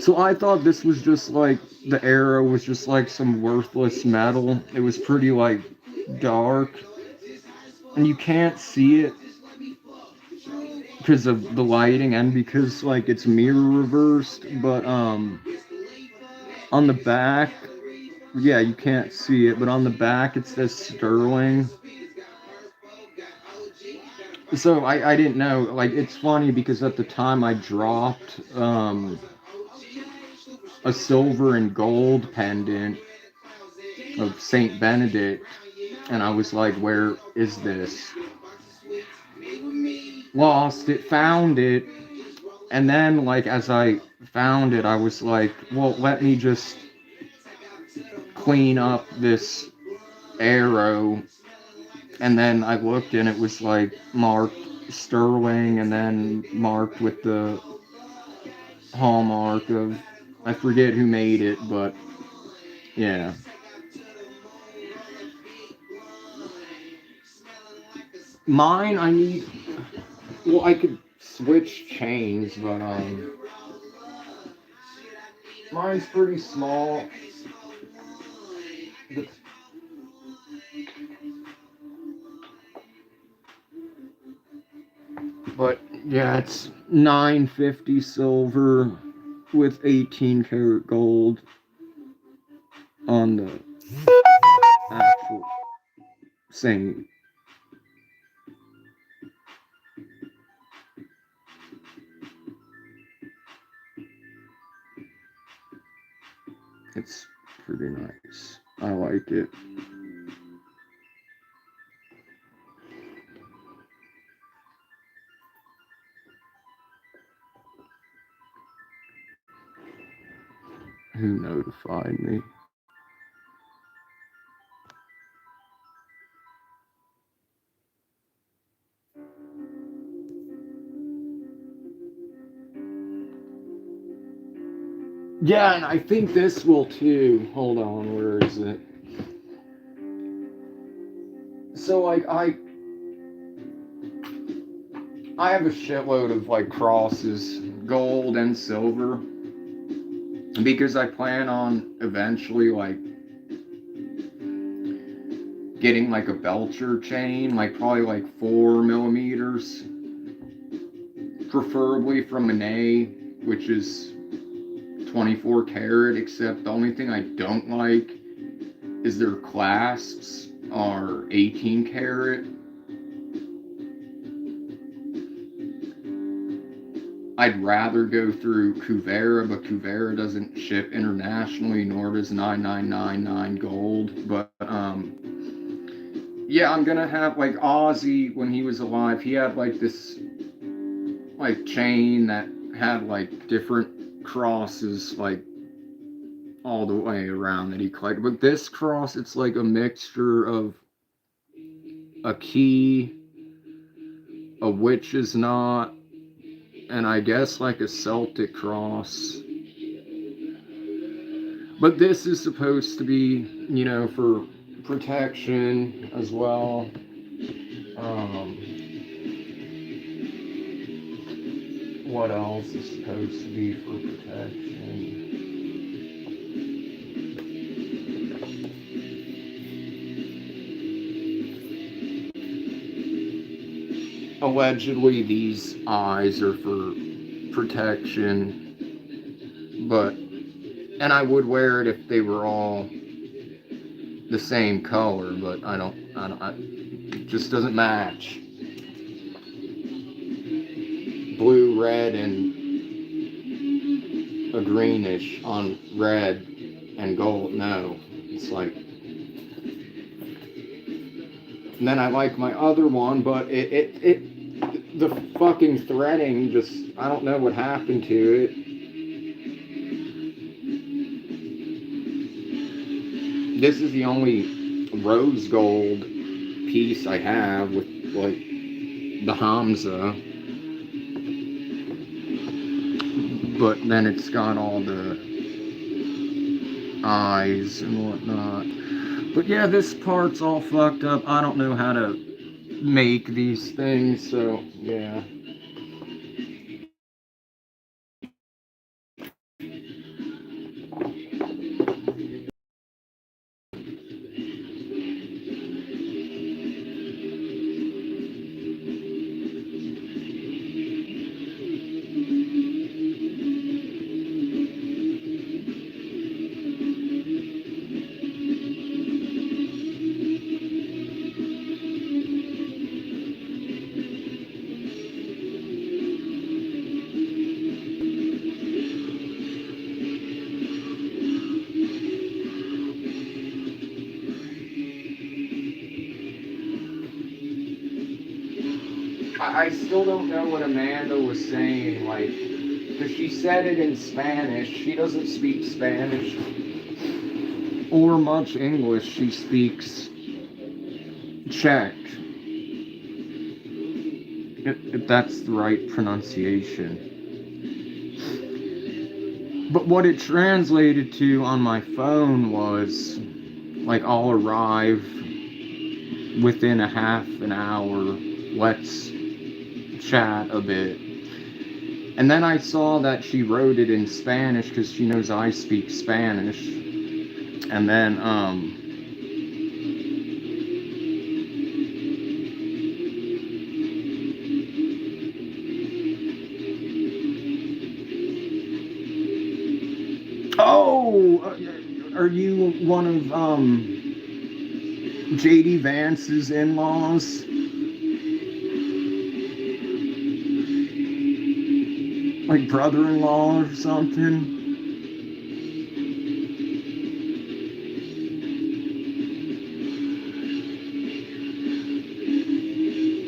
so I thought this was just like the arrow was just like some worthless metal. It was pretty like dark, and you can't see it because of the lighting and because like it's mirror reversed. But on the back, yeah, you can't see it, but on the back it says sterling. So I didn't know. Like, it's funny because at the time I dropped a silver and gold pendant of Saint Benedict, and I was like, where is this? Lost it, found it, and then like as I found it, I was like, well, let me just clean up this arrow. And then I looked and it was like marked sterling and then marked with the hallmark of, I forget who made it, but yeah. Mine, I need, well, I could switch chains, but mine's pretty small. But yeah, it's 950 silver with 18 karat gold on the actual saint. It's pretty nice. I like it. Who notified me? Yeah, and I think this will too. Hold on, where is it? So like I have a shitload of like crosses, gold and silver, because I plan on eventually like getting like a Belcher chain, like probably like 4 millimeters, preferably from an A, which is 24 karat, except the only thing I don't like is their clasps are 18 karat. I'd rather go through Kuvera, but Kuvera doesn't ship internationally, nor does 9999 gold. But yeah, I'm gonna have like Ozzy when he was alive. He had like this like chain that had like different crosses like all the way around that he collected. But this cross, it's like a mixture of a key, a witch's knot, and I guess like a Celtic cross. But this is supposed to be, you know, for protection as well. Um, what else is supposed to be for protection? Allegedly, these eyes are for protection, but and I would wear it if they were all the same color, but it just doesn't match. Blue, red, and a greenish on red and gold. No, it's like. And then I like my other one, but the fucking threading just, I don't know what happened to it. This is the only rose gold piece I have with like the Hamza, but then it's got all the eyes and whatnot. But yeah, this part's all fucked up. I don't know how to make these things, so yeah. I still don't know what Amanda was saying, like, because she said it in Spanish. She doesn't speak Spanish or much English. She speaks Czech, if that's the right pronunciation. But what it translated to on my phone was, like, I'll arrive within a half an hour. Let's chat a bit. And then I saw that she wrote it in Spanish because she knows I speak Spanish. And then, oh, are you one of, J.D. Vance's in-laws? Like brother-in-law or something?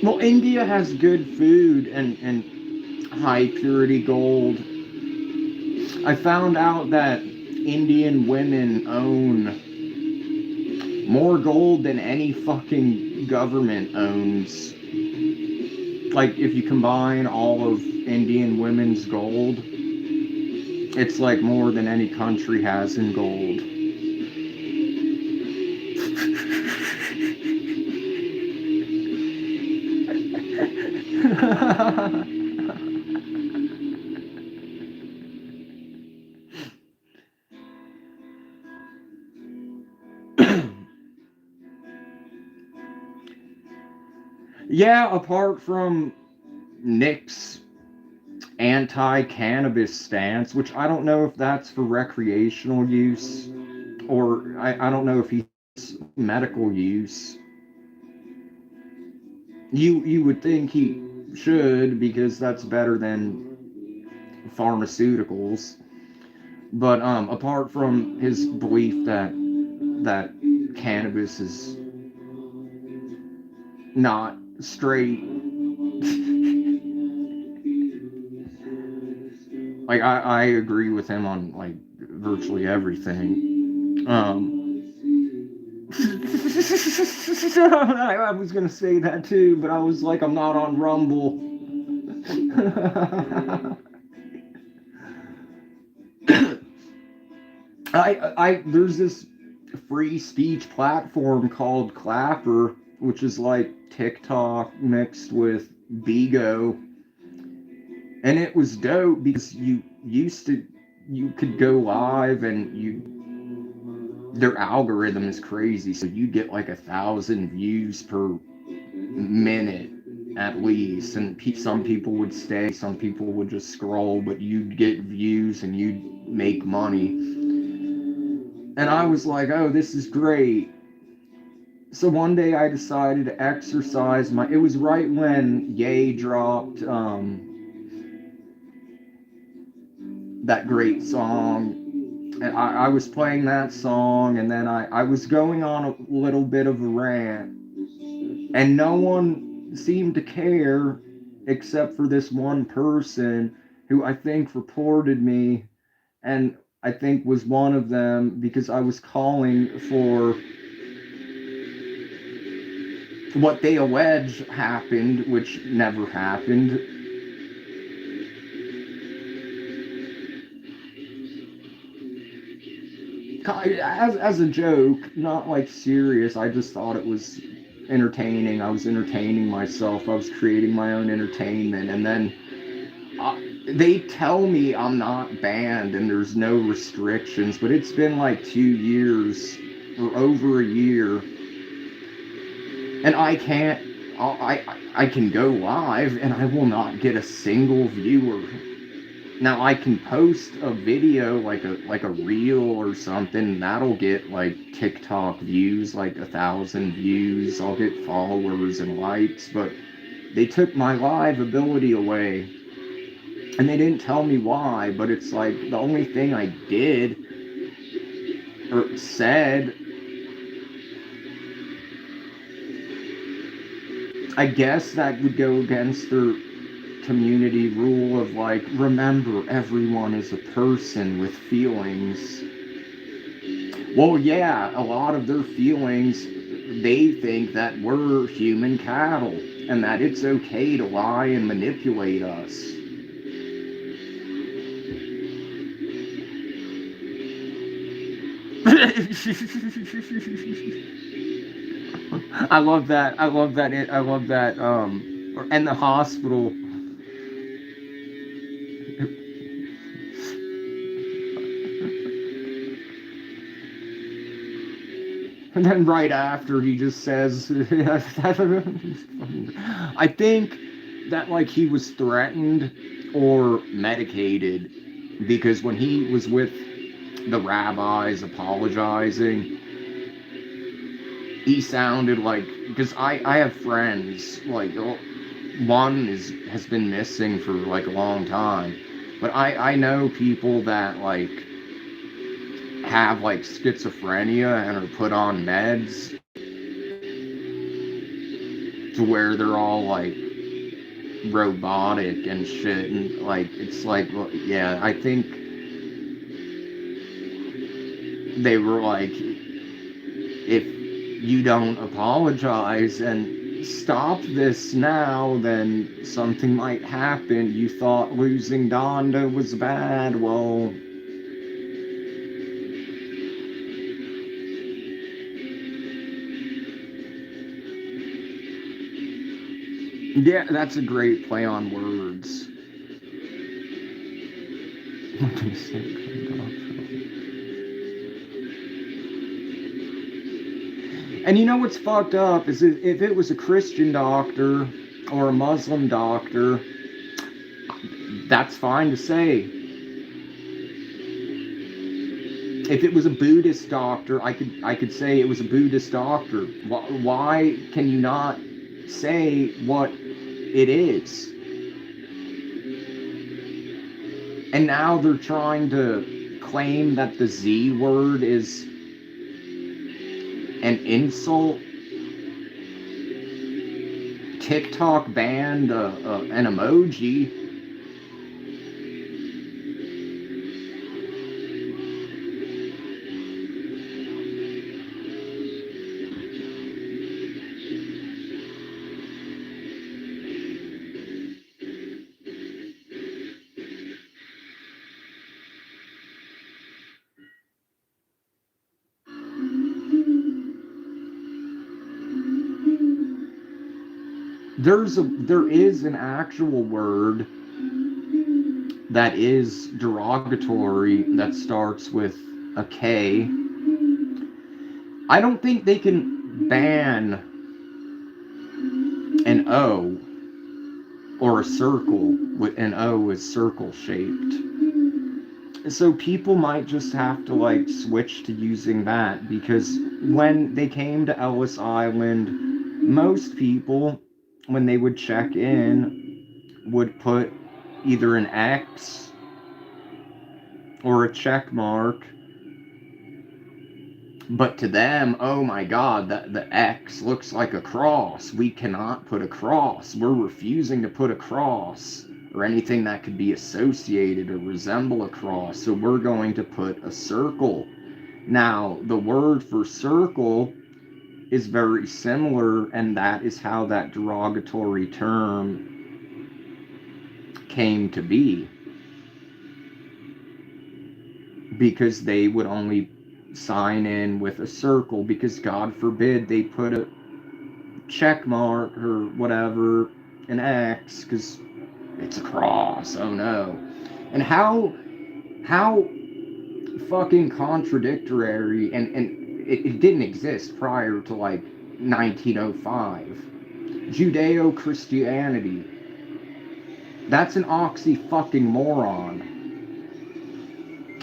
Well, India has good food and high purity gold. I found out that Indian women own more gold than any fucking government owns. Like, if you combine all of Indian women's gold, it's like more than any country has in gold. Yeah, apart from Nick's anti-cannabis stance, which I don't know if that's for recreational use, or I don't know if he's medical use. You would think he should, because that's better than pharmaceuticals. But apart from his belief that cannabis is not straight, like I agree with him on like virtually everything. I was gonna say that too, but I was like, I'm not on Rumble. There's this free speech platform called Clapper, which is like TikTok mixed with Bigo, and it was dope because you could go live, and their algorithm is crazy, so you get like 1,000 views per minute at least, and some people would stay, some people would just scroll, but you'd get views and you'd make money. And I was like, oh, this is great. So one day I decided to exercise it was right when Ye dropped that great song. And I was playing that song, and then I was going on a little bit of a rant, and no one seemed to care except for this one person who I think reported me, and I think was one of them because I was calling for what they allege happened, which never happened. As a joke, not like serious. I just thought it was entertaining. I was entertaining myself. I was creating my own entertainment. And then they tell me I'm not banned and there's no restrictions, but it's been like 2 years or over a year. And I can't, I can go live and I will not get a single viewer. Now I can post a video like a reel or something, that'll get like TikTok views, like 1,000 views. I'll get followers and likes, but they took my live ability away. And they didn't tell me why, but it's like the only thing I did or said I guess that would go against their community rule of like, remember, everyone is a person with feelings. Well, yeah, a lot of their feelings, they think that we're human cattle and that it's okay to lie and manipulate us. I love that. I love that. I love that. And the hospital. And then right after he just says, I think that like he was threatened or medicated because when he was with the rabbis apologizing, he sounded like, because I have friends like one has been missing for like a long time, but I know people that like have like schizophrenia and are put on meds to where they're all like robotic and shit, and like it's like, well, yeah, I think they were like, if you don't apologize and stop this now, then something might happen. You thought losing Donda was bad. Well, yeah, that's a great play on words. And you know what's fucked up is if it was a Christian doctor or a Muslim doctor, that's fine to say. If it was a Buddhist doctor, I could say it was a Buddhist doctor. Why can you not say what it is? And now they're trying to claim that the Z word is an insult. TikTok banned an emoji. There is an actual word that is derogatory that starts with a K. I don't think they can ban an O or a circle with an O is circle shaped. So people might just have to like switch to using that, because when they came to Ellis Island, most people, when they would check in, would put either an X or a check mark. But to them, oh my God, that the X looks like a cross. We cannot put a cross. We're refusing to put a cross or anything that could be associated or resemble a cross. So we're going to put a circle. Now, the word for circle is very similar, and that is how that derogatory term came to be. Because they would only sign in with a circle, because God forbid they put a check mark or whatever, an X, because it's a cross. Oh no. And how fucking contradictory, and it didn't exist prior to like 1905. Judeo-Christianity. That's an oxy fucking moron.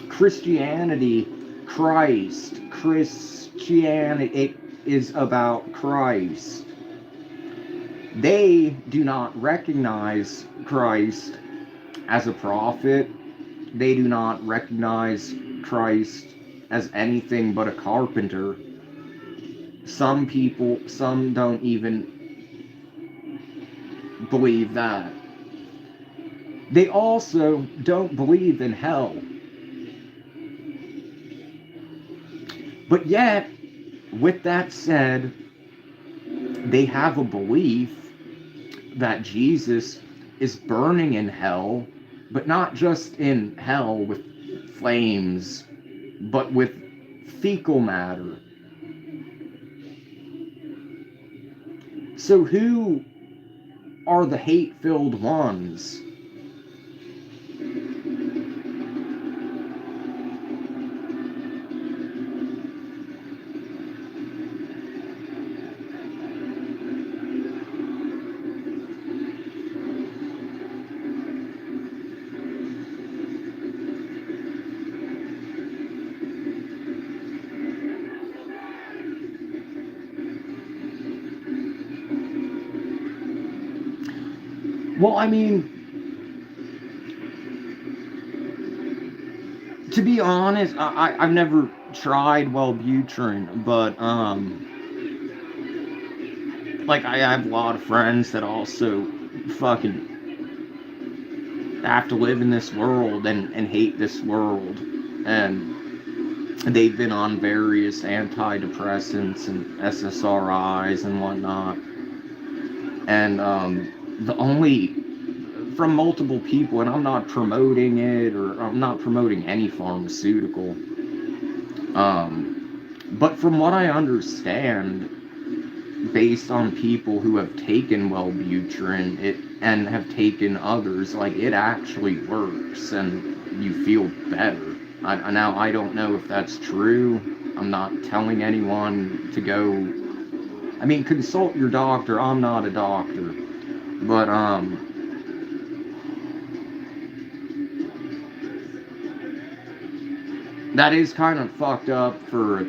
Christianity, Christ, Christianity, it is about Christ. They do not recognize Christ as a prophet. They do not recognize Christ as anything but a carpenter. Some people, some don't even believe that. They also don't believe in hell. But yet, with that said, they have a belief that Jesus is burning in hell, but not just in hell with flames, but with fecal matter. So who are the hate-filled ones? Well, I mean, to be honest, I've never tried Wellbutrin, but like I have a lot of friends that also fucking have to live in this world and hate this world, and they've been on various antidepressants and SSRIs and whatnot, and the only from multiple people, and I'm not promoting it or I'm not promoting any pharmaceutical, but from what I understand, based on people who have taken Wellbutrin it and have taken others, like it actually works and you feel better. Now I don't know if that's true. I'm not telling anyone to go. I mean, consult your doctor. I'm not a doctor, but that is kind of fucked up for a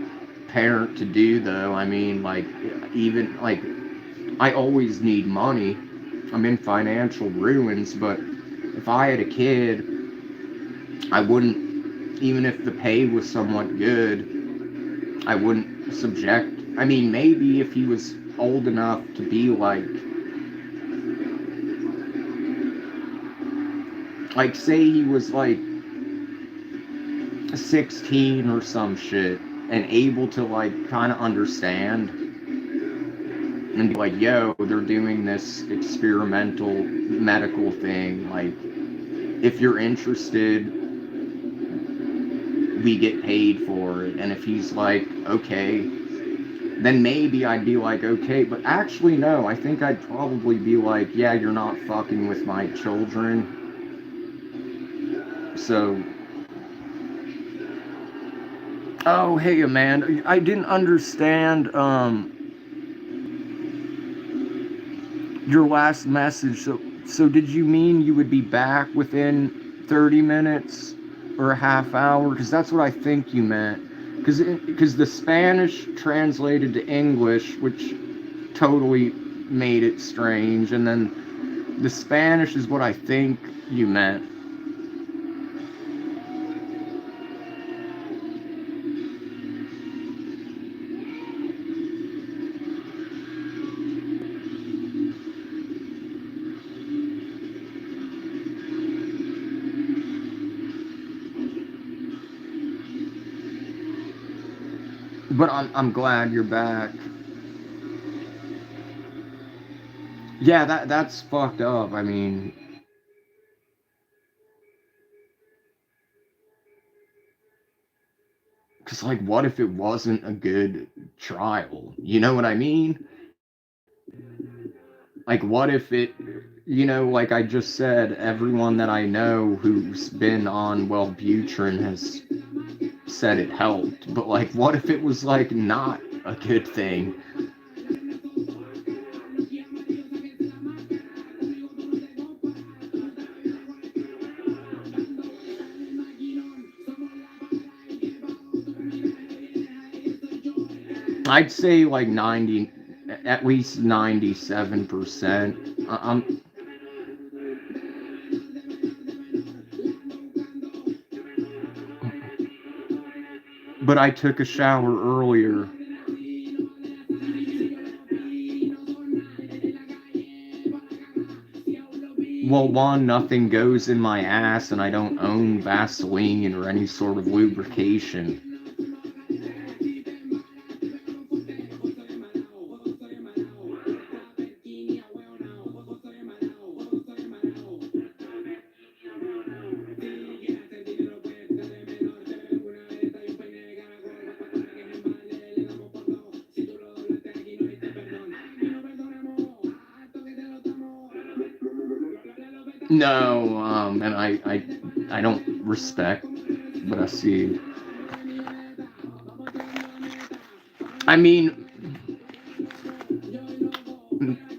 parent to do, though. I mean, like, even like I always need money. I'm in financial ruins, but if I had a kid, I wouldn't, even if the pay was somewhat good, I wouldn't subject. I mean, maybe if he was old enough to be like say he was like 16 or some shit and able to like kind of understand and be like, yo, they're doing this experimental medical thing, like if you're interested, we get paid for it. And if he's like, okay, then maybe I'd be like, okay. But actually, no, I think I'd probably be like, yeah, you're not fucking with my children. So, oh, hey, Amanda, I didn't understand your last message. So did you mean you would be back within 30 minutes or a half hour? Because that's what I think you meant. Because the Spanish translated to English, which totally made it strange, and then the Spanish is what I think you meant. But I'm glad you're back. Yeah, that's fucked up. I mean, because like, what if it wasn't a good trial? You know what I mean? Like, what if it, like I just said, everyone that I know who's been on Wellbutrin has said it helped. But like, what if it was like not a good thing? I'd say like 90, at least 97%. But I took a shower earlier. Well, one, nothing goes in my ass, and I don't own Vaseline or any sort of lubrication. No, and I don't respect what I see. I mean,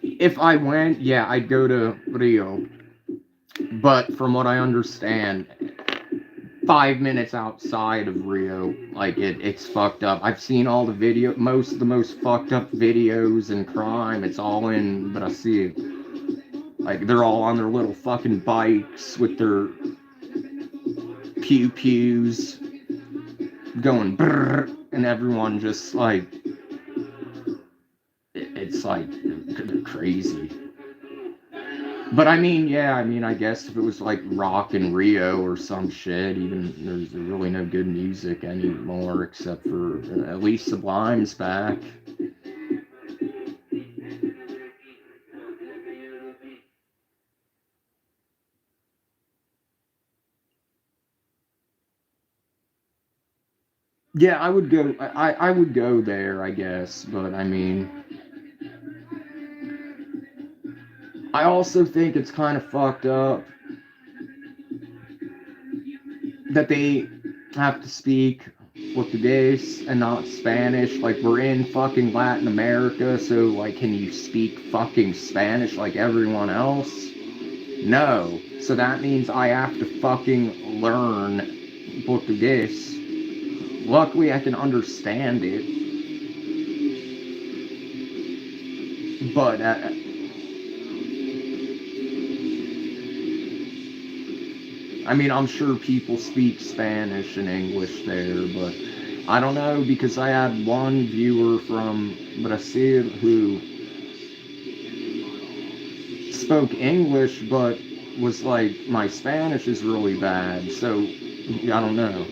if I went, yeah, I'd go to Rio. But from what I understand, 5 minutes outside of Rio, like it's fucked up. I've seen all the video, most of the most fucked up videos and crime. It's all in Brazil. Like they're all on their little fucking bikes with their pew pews going brrr, and everyone just like it's like they're crazy. But I mean, yeah, I mean, I guess if it was like Rock in Rio or some shit, even there's really no good music anymore except for at least Sublime's back. Yeah, I would go. I would go there, I guess. But I mean, I also think it's kind of fucked up that they have to speak Portuguese and not Spanish. Like we're in fucking Latin America, so like, can you speak fucking Spanish like everyone else? No. So that means I have to fucking learn Portuguese. Luckily, I can understand it, but I mean, I'm sure people speak Spanish and English there, but I don't know because I had one viewer from Brazil who spoke English, but was like, my Spanish is really bad, so I don't know.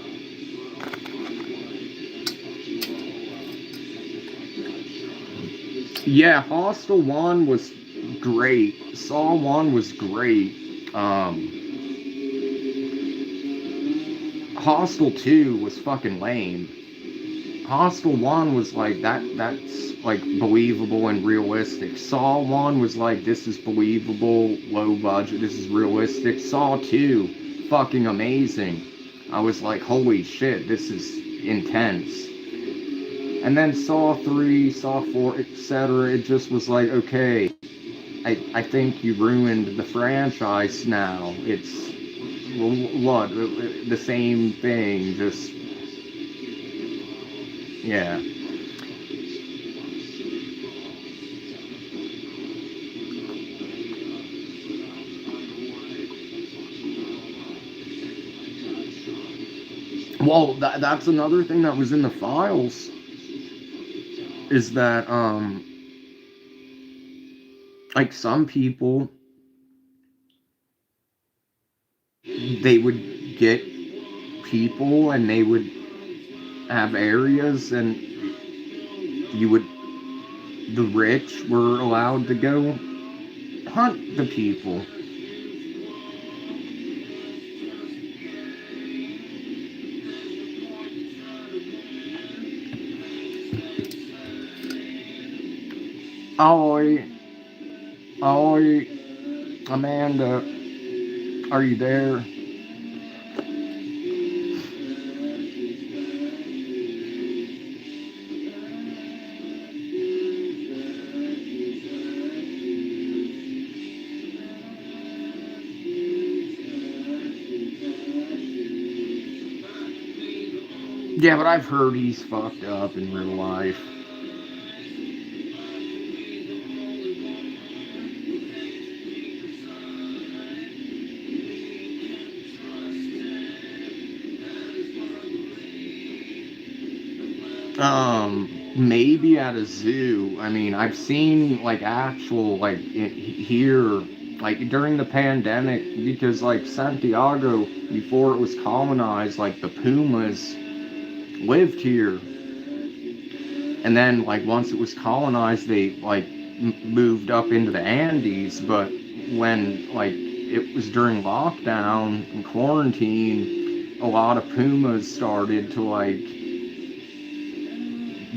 Yeah, Hostel 1 was great. Saw 1 was great. Hostel 2 was fucking lame. Hostel 1 was like, that's like believable and realistic. Saw 1 was like, this is believable, low budget, this is realistic. Saw 2, fucking amazing. I was like, holy shit, this is intense. And then Saw 3, Saw 4, etc. It just was like, okay, I think you ruined the franchise now. It's what the same thing, just yeah. Well, that's another thing that was in the files is that like some people they would get people and they would have areas and you would the rich were allowed to go hunt the people. Oi, oi, Amanda, are you there? Yeah, but I've heard he's fucked up in real life. Maybe at a zoo. I mean, I've seen like actual like here like during the pandemic, because like Santiago, before it was colonized, like the Pumas lived here, and then like once it was colonized, they like moved up into the Andes. But when like it was during lockdown and quarantine, a lot of Pumas started to like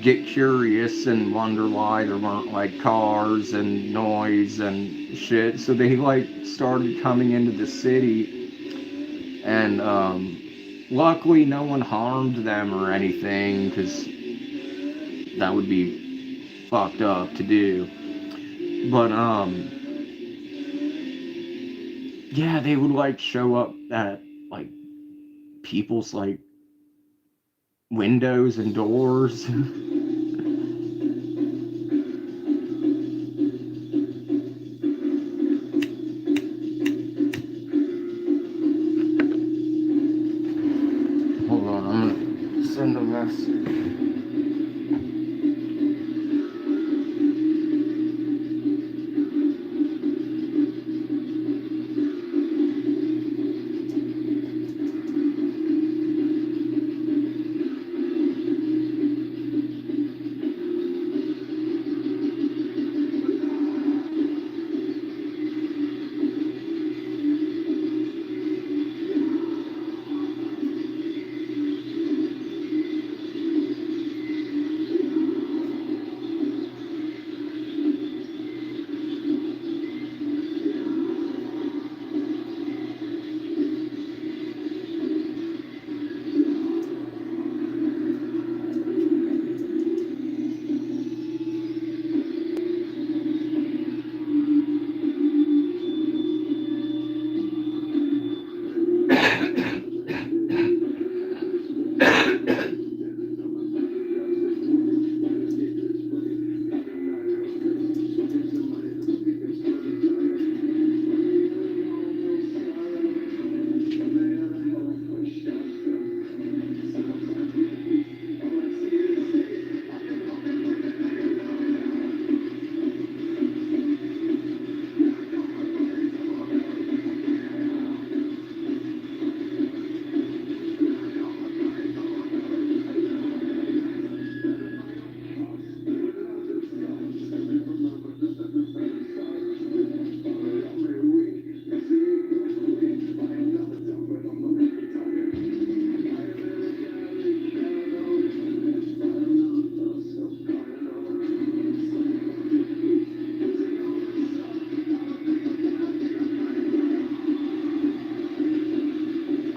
get curious and wonder why there weren't like cars and noise and shit. So they like started coming into the city, and luckily no one harmed them or anything, because that would be fucked up to do. But yeah, they would like show up at like people's like windows and doors. Hold on, I'm gonna send a message.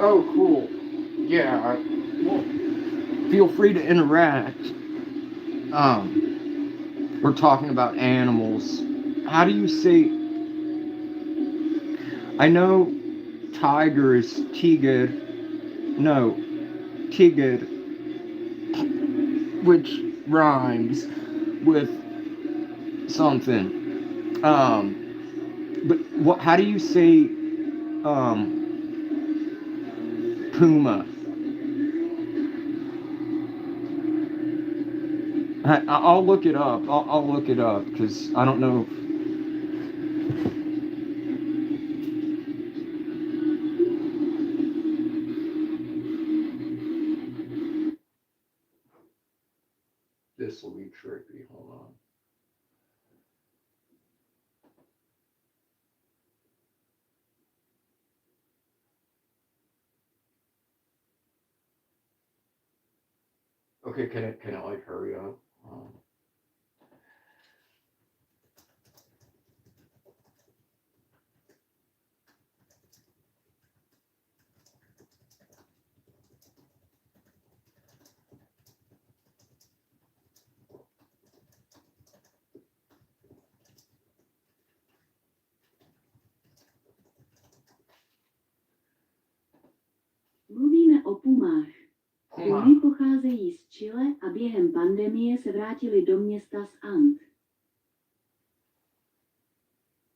Oh, cool. Yeah, well, feel free to interact. We're talking about animals. How do you say? I know tiger is tiger. No, tiger, which rhymes with something. But what? How do you say puma? I'll look it up. I'll look it up because I don't know. This will be tricky. Hold on. Okay, can I like hurry up? Mluvíme o pumách. Pumy pocházejí z Chile a během pandemie se vrátili do města z And.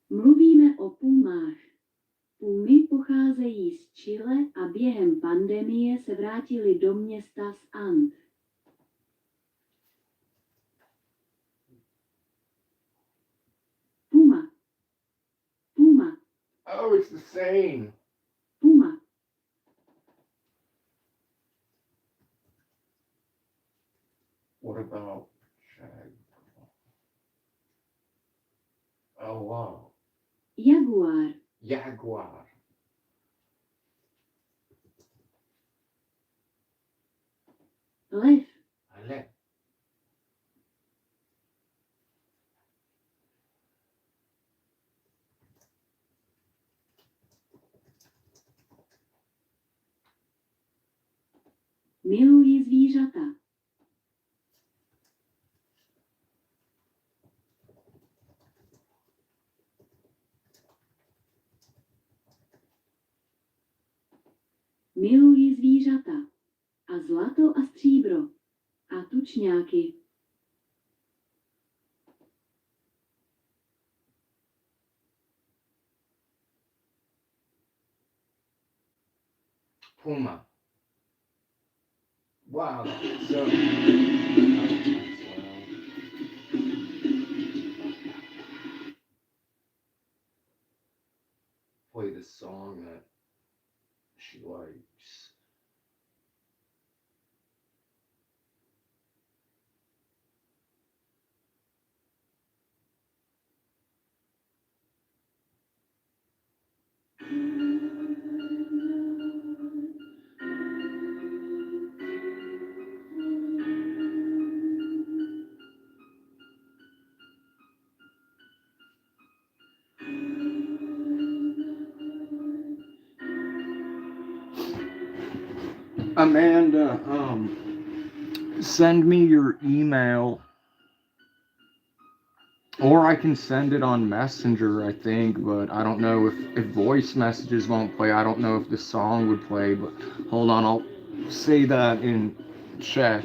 Mluvíme o pumách. Pumy pocházejí z Chile a během pandemie se vrátili do města z And. Puma. Puma. Oh, it's the same. Puma. What about shag? Oh, wow. Jaguar. Jaguar. Lev. Ale. Miluji zvířata. Miluji zvířata. A zlato a stříbro. A tučňáky. Puma. Wow, so play the song that she likes. Amanda, send me your email, or I can send it on Messenger, I think, but I don't know if voice messages won't play. I don't know if the song would play, but hold on, I'll say that in chat.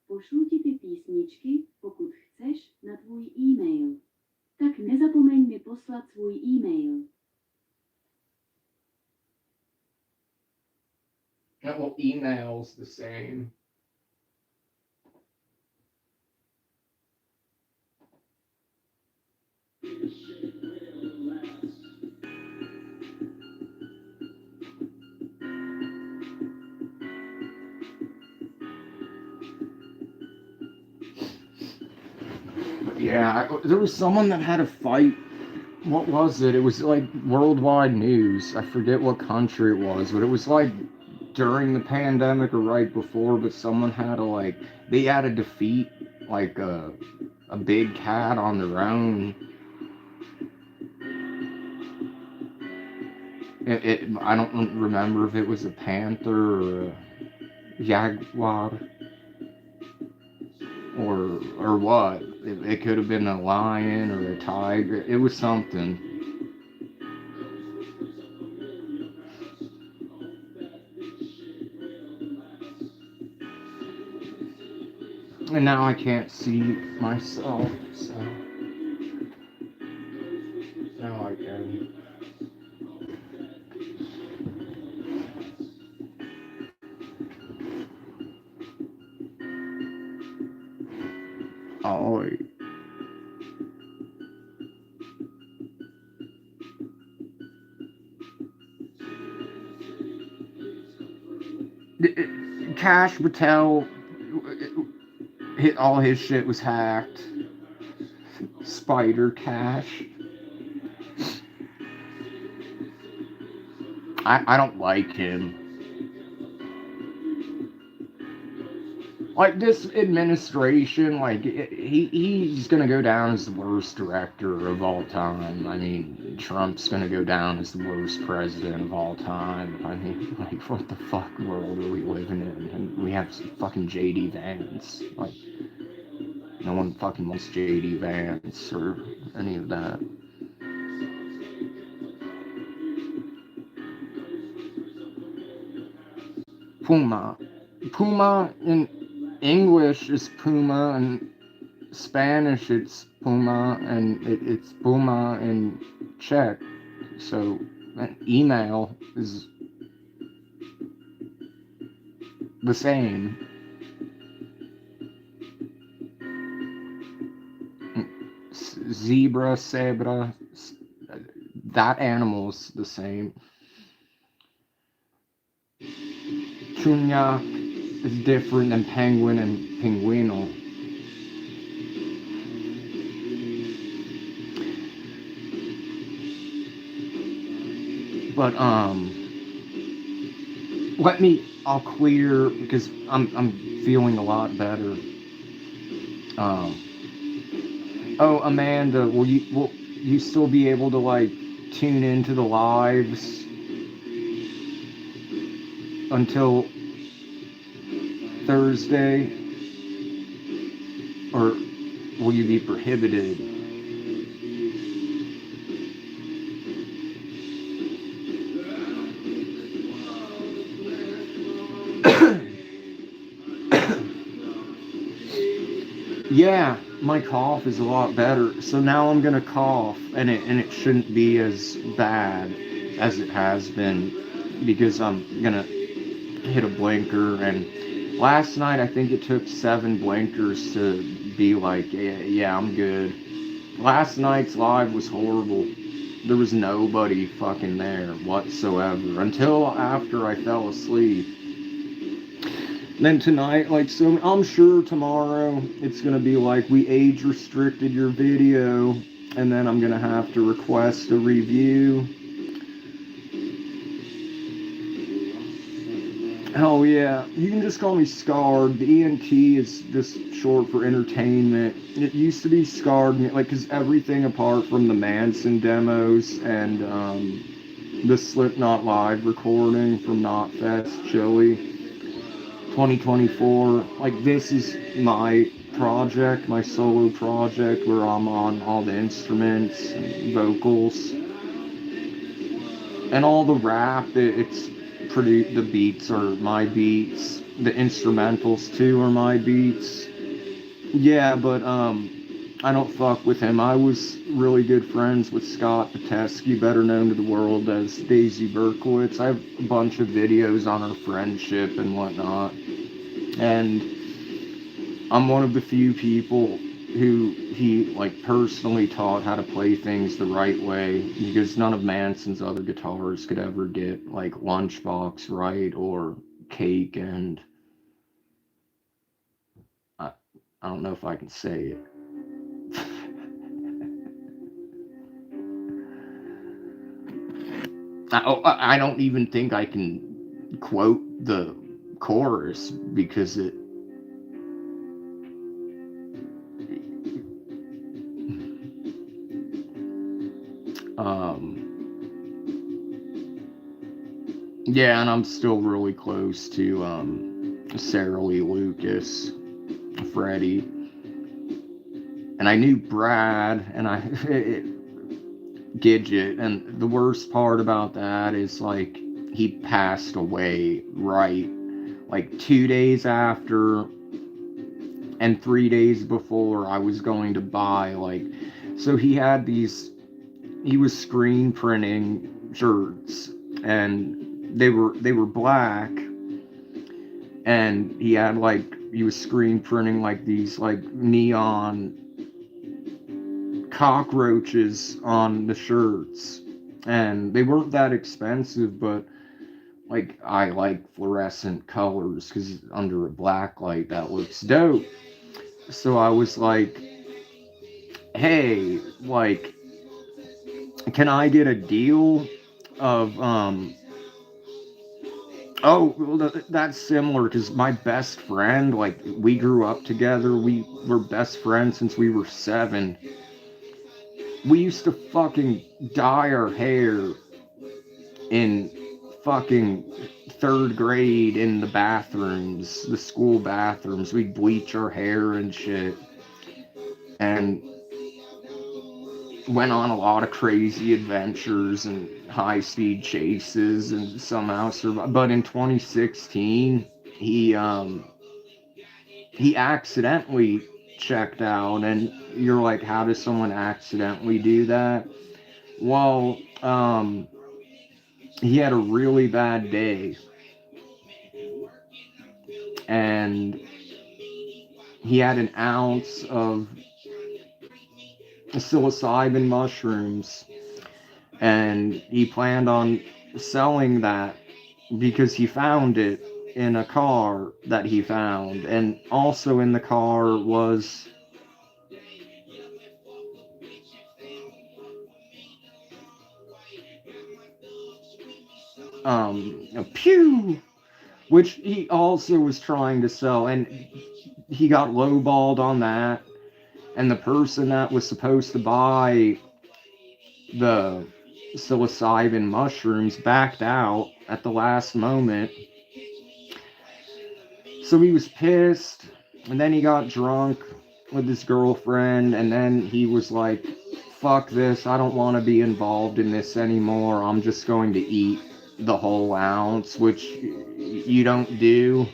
Pošlu ti ty písničky, pokud chceš, na tvůj e-mail. Tak nezapomeň mi poslat svůj e-mail. Well, email's the same. Yeah, there was someone that had a fight. What was it? It was like worldwide news. I forget what country it was, but it was like during the pandemic or right before. But someone had they had to defeat like a big cat on their own. I don't remember if it was a panther or a jaguar or what. It could have been a lion or a tiger. It was something. And now I can't see myself, so now I can. Oh, Cash Patel, all his shit was hacked. Spider Cash. I don't like him. like this administration, like he's gonna go down as the worst director of all time. I mean, Trump's gonna go down as the worst president of all time. I mean, like, what the fuck world are we living in? And we have fucking JD Vance. Like, no one fucking wants JD Vance or any of that. Puma. Puma in English is Puma, and Spanish it's Puma, and it's Puma in Czech. So email is the same. Zebra, zebra, that animal's the same. Chunyak is different than penguin and pinguino. But I'll clear because I'm feeling a lot better. Oh, Amanda, will you still be able to like tune into the lives until Thursday, or will you be prohibited? Yeah, my cough is a lot better. So now I'm gonna cough, and it shouldn't be as bad as it has been, because I'm gonna hit a blinker. And last night I think it took 7 blinkers to be like, yeah, I'm good. Last night's live was horrible. There was nobody fucking there whatsoever until after I fell asleep. Then tonight, like, so I'm sure tomorrow it's gonna be like, we age restricted your video, and then I'm gonna have to request a review. Oh yeah, you can just call me Scarred. The ENT is just short for entertainment. It used to be Scarred, like, cause everything apart from the Manson demos and the Slipknot live recording from Knotfest Chile 2024. Like, this is my project, my solo project, where I'm on all the instruments and vocals and all the rap. It's pretty, the beats are my beats, the instrumentals too are my beats. Yeah, but I don't fuck with him. I was really good friends with Scott Patesky, better known to the world as Daisy Berkowitz. I have a bunch of videos on our friendship and whatnot, and I'm one of the few people who he like personally taught how to play things the right way, because none of Manson's other guitarists could ever get like Lunchbox right, or Cake, and I, I don't know if I can say it. I don't even think I can quote the chorus because it. Um, yeah, and I'm still really close to Sarah Lee Lucas, Freddie, and I knew Brad, and Gidget, and the worst part about that is like he passed away right like 2 days after and 3 days before I was going to buy, like, so he had these, he was screen printing shirts, and they were black, and he had like, he was screen printing like these like neon cockroaches on the shirts, and they weren't that expensive, but like, I like fluorescent colors because under a black light that looks dope. So I was like, hey, like, can I get a deal of Oh, well, that's similar because my best friend, like, we grew up together. We were best friends since we were 7. We used to fucking dye our hair in fucking third grade in the bathrooms, the school bathrooms. We'd bleach our hair and shit. And went on a lot of crazy adventures and high speed chases and somehow survived. But in 2016, he accidentally checked out, and you're like, how does someone accidentally do that? Well, he had a really bad day, and he had an ounce of psilocybin mushrooms, and he planned on selling that because he found it in a car that he found, and also in the car was a pew, which he also was trying to sell, and he got lowballed on that. And the person that was supposed to buy the psilocybin mushrooms backed out at the last moment. So he was pissed, and then he got drunk with his girlfriend, and then he was like, fuck this, I don't want to be involved in this anymore. I'm just going to eat the whole ounce, which you don't do.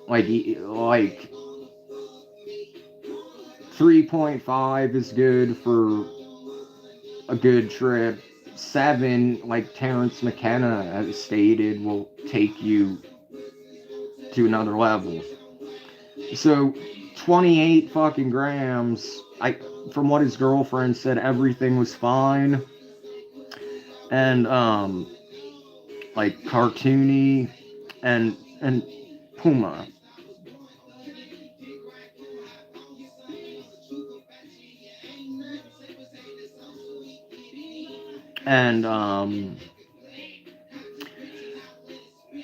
Like 3.5 is good for a good trip. 7, like Terrence McKenna has stated, will take you to another level. So 28 fucking grams. From what his girlfriend said, everything was fine. And like cartoony and Puma. And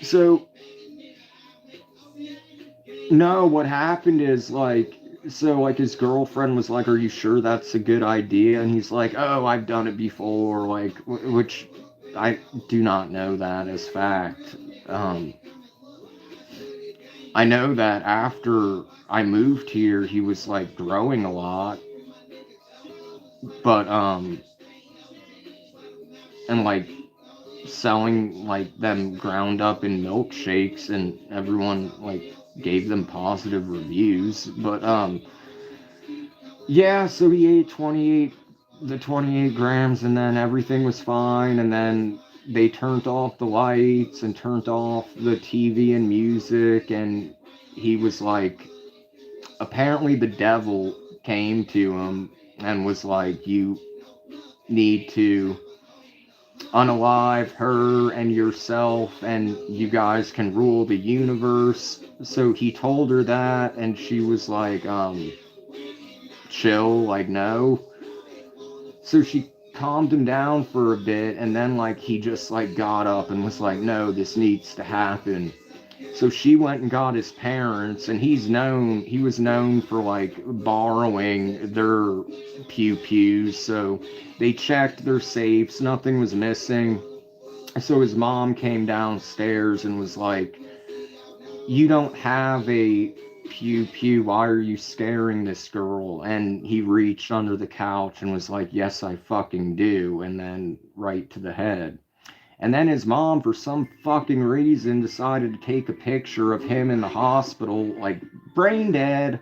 so no, what happened is like his girlfriend was like, "Are you sure that's a good idea?" And he's like, "Oh, I've done it before," like which I do not know that as fact. Um, I know that after I moved here, he was like growing a lot, but and like selling like them ground up in milkshakes, and everyone like gave them positive reviews. But yeah, so he ate 28 grams, and then everything was fine, and then they turned off the lights and turned off the TV and music, and he was like, apparently the devil came to him and was like, you need to unalive her and yourself, and you guys can rule the universe. So he told her that, and she was like, chill, like, no. So she calmed him down for a bit, and then like he just like got up and was like, no, this needs to happen. So she went and got his parents, and he was known for like borrowing their pews. So they checked their safes, nothing was missing. So his mom came downstairs and was like, you don't have a pew, why are you scaring this girl? And he reached under the couch and was like, yes, I fucking do. And then right to the head. And then his mom, for some fucking reason, decided to take a picture of him in the hospital, like brain dead,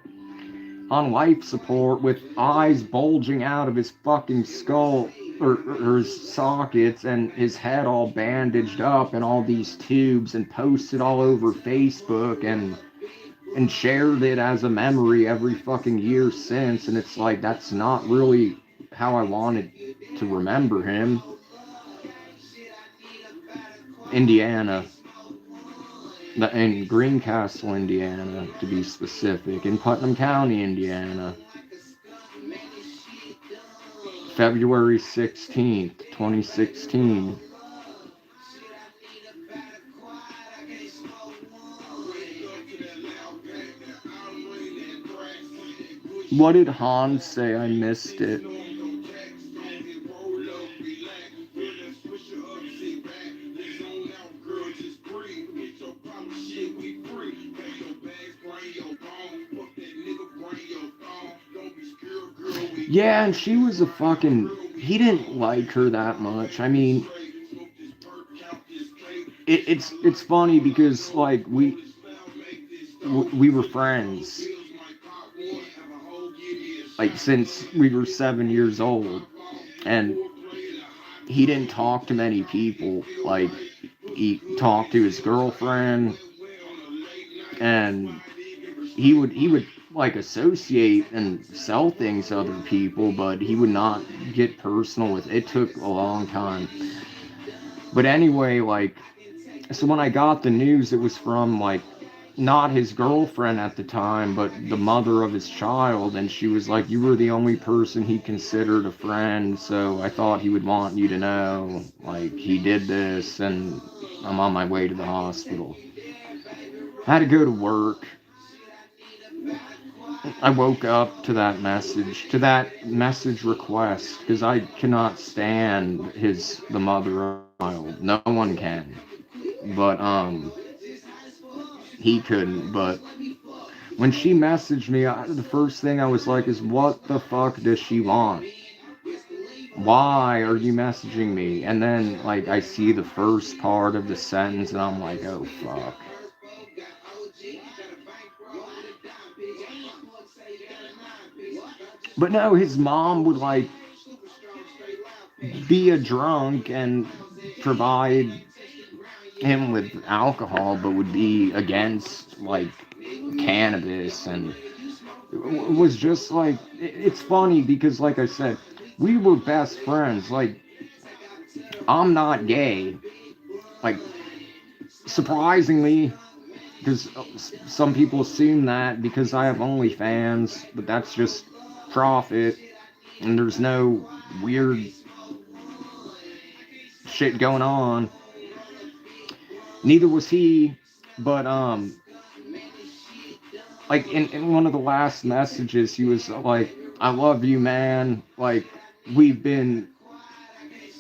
on life support, with eyes bulging out of his fucking skull, or his sockets, and his head all bandaged up and all these tubes, and posted all over Facebook, and shared it as a memory every fucking year since. And it's like, that's not really how I wanted to remember him. Indiana, in Greencastle, Indiana, to be specific, in Putnam County, Indiana, February 16th, 2016. What did Hans say? I missed it. Yeah, and she was a fucking. He didn't like her that much. I mean, it's funny because like we were friends like since we were 7 years old, and he didn't talk to many people. Like he talked to his girlfriend, and he would like associate and sell things to other people, but he would not get personal with it. It took a long time. But anyway, like, so when I got the news, it was from like not his girlfriend at the time, but the mother of his child, and she was like, "You were the only person he considered a friend, so I thought he would want you to know, like, he did this, and I'm on my way to the hospital." I had to go to work. I woke up to that message request, because I cannot stand the mother of the child. No one can. But, he couldn't. But when she messaged me, the first thing I was like is, what the fuck does she want? Why are you messaging me? And then, like, I see the first part of the sentence, and I'm like, oh, fuck. But no, his mom would, like, be a drunk and provide him with alcohol, but would be against, like, cannabis, and it was just like, it's funny because, like I said, we were best friends. Like, I'm not gay. Like, surprisingly, because some people assume that because I have OnlyFans, but that's just profit, and there's no weird shit going on. Neither was he, but like in one of the last messages, he was like, "I love you, man. Like, we've been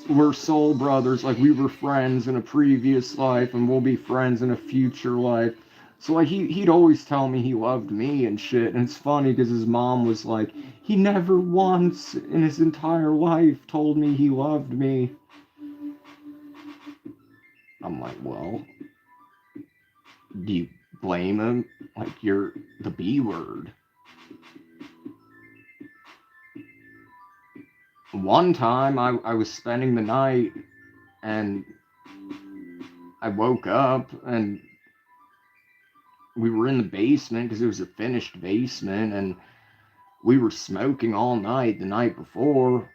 we're soul brothers, like we were friends in a previous life and we'll be friends in a future life." So like he'd always tell me he loved me and shit, and it's funny because his mom was like, he never once in his entire life told me he loved me. I'm like, well, do you blame him? Like, you're the B word. One time I was spending the night, and I woke up and we were in the basement because it was a finished basement, and we were smoking all night the night before.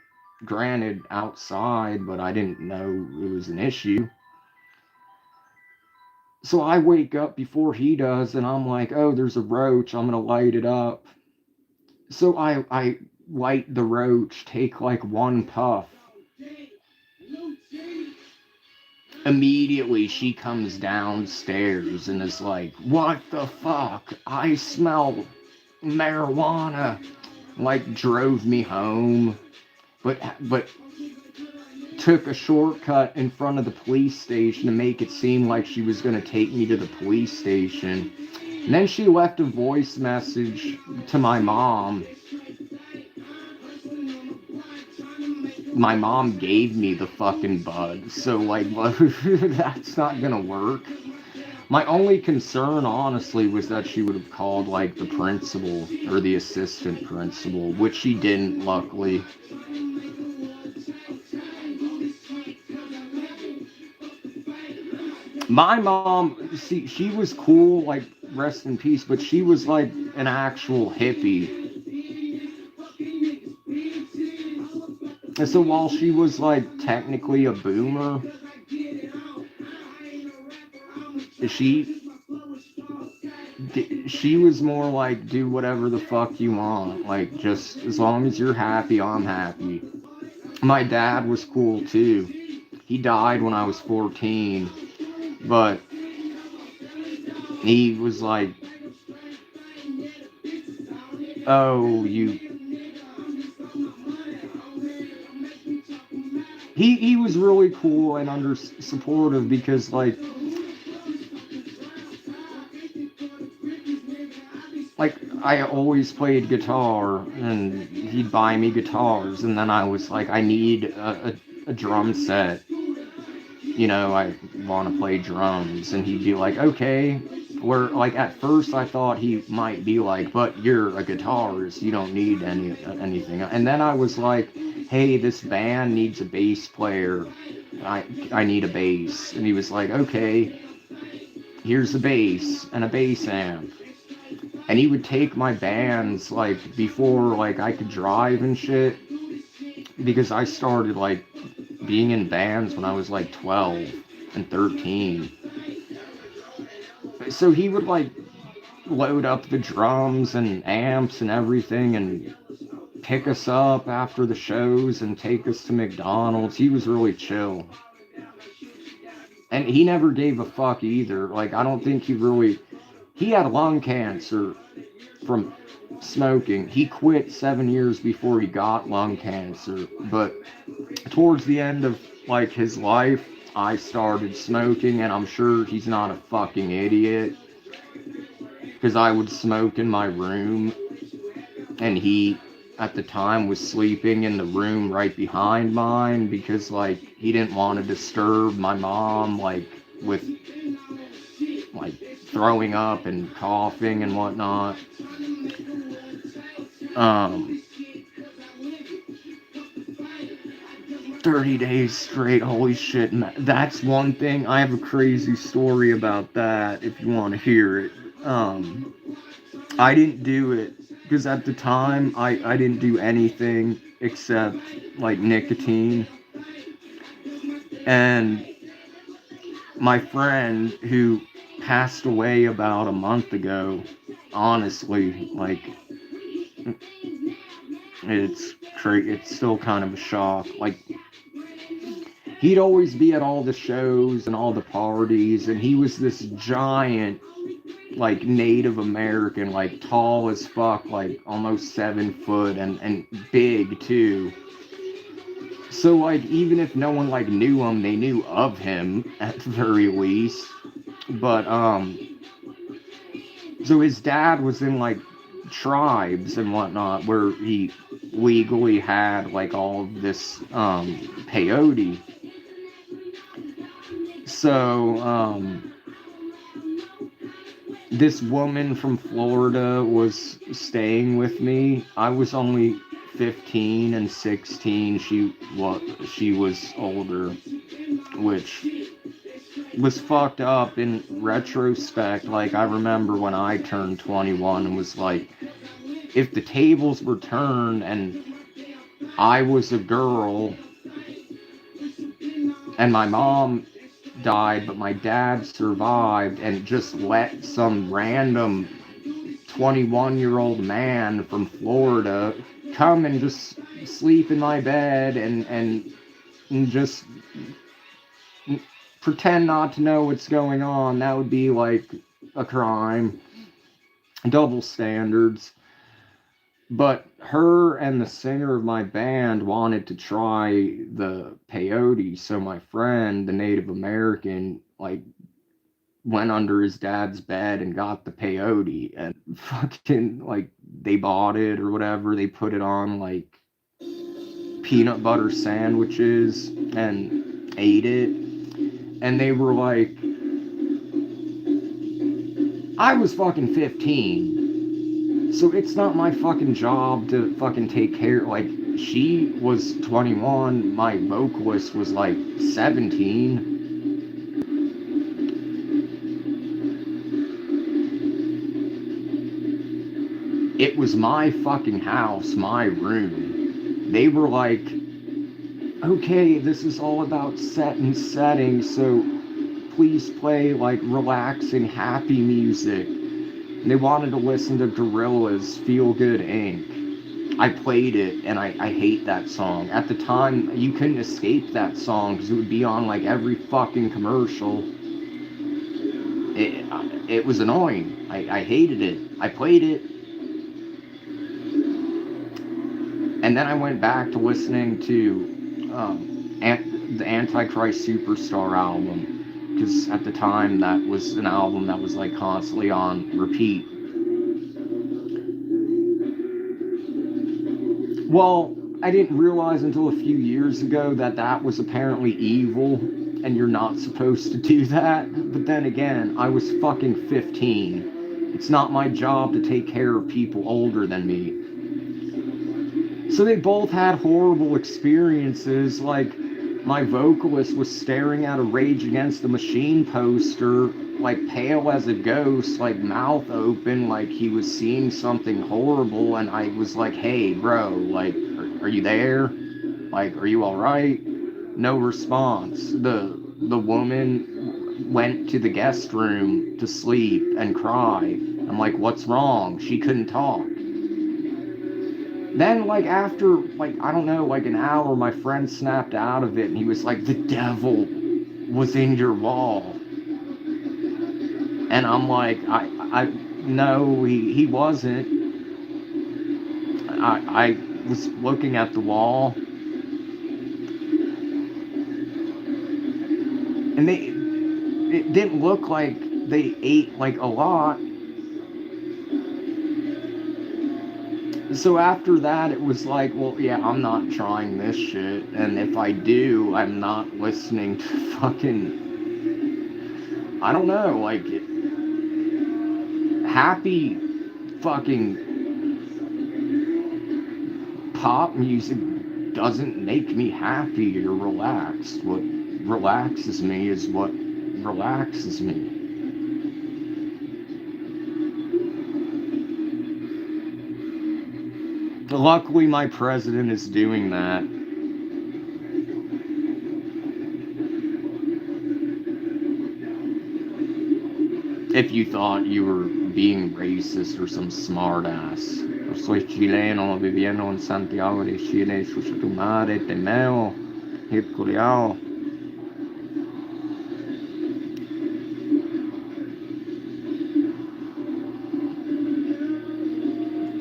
Granted, outside, but I didn't know it was an issue. So I wake up before he does, and I'm like, oh, there's a roach. I'm going to light it up. So I light the roach, take like one puff. Immediately, she comes downstairs and is like, what the fuck? I smell marijuana. Like, drove me home. But took a shortcut in front of the police station to make it seem like she was going to take me to the police station. And then she left a voice message to my mom. My mom gave me the fucking bud, so like, that's not gonna work. My only concern, honestly, was that she would have called like the principal or the assistant principal, which she didn't, luckily. My mom, see, she was cool, like, rest in peace, but she was like an actual hippie. And so while she was like technically a boomer, she she was more like, do whatever the fuck you want, like, just as long as you're happy, I'm happy. My dad was cool too. He died when I was 14, but he was like, Oh, you. He was really cool and supportive because like I always played guitar and he'd buy me guitars, and then I was like, I need a drum set. You know, I want to play drums, and he'd be like, okay. Where like at first I thought he might be like, but you're a guitarist, you don't need anything. And then I was like, hey, this band needs a bass player. I need a bass. And he was like, okay, here's a bass and a bass amp. And he would take my bands like before like I could drive and shit, because I started like being in bands when I was like 12 and 13. So he would like load up the drums and amps and everything and pick us up after the shows and take us to McDonald's. He was really chill. And he never gave a fuck either. Like, I don't think he had lung cancer from smoking. He quit 7 years before he got lung cancer. But towards the end of, like, his life, I started smoking, and I'm sure he's not a fucking idiot. Because I would smoke in my room, and he at the time was sleeping in the room right behind mine because like he didn't want to disturb my mom like with like throwing up and coughing and whatnot. um 30 days straight, holy shit. And that's one thing. I have a crazy story about that if you want to hear it. I didn't do it because at the time I didn't do anything except like nicotine. And my friend who passed away about a month ago, honestly, like it's still kind of a shock. Like he'd always be at all the shows and all the parties, and he was this giant like Native American, like tall as fuck, like almost 7 foot, and big too. So like even if no one like knew him, they knew of him at the very least. But so his dad was in like tribes and whatnot where he legally had like all of this peyote. So this woman from Florida was staying with me. I was only 15 and 16. She was older, which was fucked up in retrospect. Like I remember when I turned 21 and was like, if the tables were turned and I was a girl and my mom died but my dad survived, and just let some random 21-year-old man from Florida come and just sleep in my bed and just pretend not to know what's going on, that would be like a crime. Double standards. But her and the singer of my band wanted to try the peyote, so my friend, the Native American, like went under his dad's bed and got the peyote, and fucking like they bought it or whatever. They put it on like peanut butter sandwiches and ate it. And they were like, I was fucking 15. So it's not my fucking job to fucking take care. Like, she was 21, my vocalist was like 17. It was my fucking house, my room. They were like, okay, this is all about set and setting, so please play like relaxing, happy music. And they wanted to listen to Gorillaz' Feel Good Inc. I played it, and I hate that song. At the time, you couldn't escape that song because it would be on like every fucking commercial. It was annoying. I hated it. I played it. And then I went back to listening to the Antichrist Superstar album, because at the time that was an album that was like constantly on repeat. Well, I didn't realize until a few years ago that that was apparently evil and you're not supposed to do that. But then again, I was fucking 15. It's not my job to take care of people older than me. So they both had horrible experiences. Like, my vocalist was staring at a Rage Against the Machine poster, like pale as a ghost, like mouth open, like he was seeing something horrible. And I was like, hey, bro, like, are you there? Like, are you alright? No response. The woman went to the guest room to sleep and cry. I'm like, what's wrong? She couldn't talk. Then, like, after, like, I don't know, like an hour, my friend snapped out of it and he was like, the devil was in your wall. And I'm like, no, he wasn't. I was looking at the wall and it didn't look like they ate, like, a lot. So after that, it was like, well, yeah, I'm not trying this shit. And if I do, I'm not listening to fucking, I don't know, like, happy fucking pop music doesn't make me happy or relaxed. What relaxes me is what relaxes me. Luckily, my president is doing that. If you thought you were being racist or some smartass. Yo soy chileno, viviendo en Santiago de Chile, chucha tu madre, te meo, hip culiao.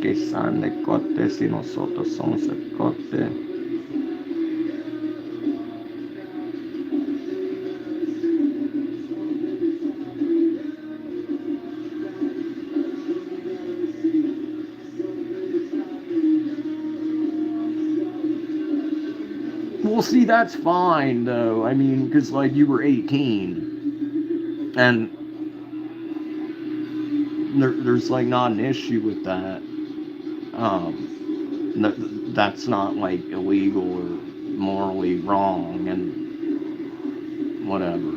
Que san de cote si nosotros somos el cote. Well, see, that's fine, though. I mean, because, like, you were 18. And there's, like, not an issue with that. That's not, like, illegal or morally wrong and whatever.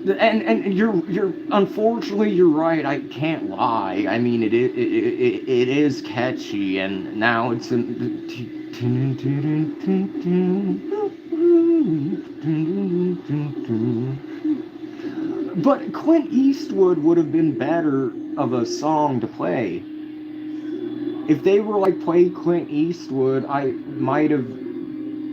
And you're unfortunately you're right. I can't lie. I mean, it is catchy, and now it's in. But Clint Eastwood would have been better of a song to play. If they were like play Clint Eastwood, I might have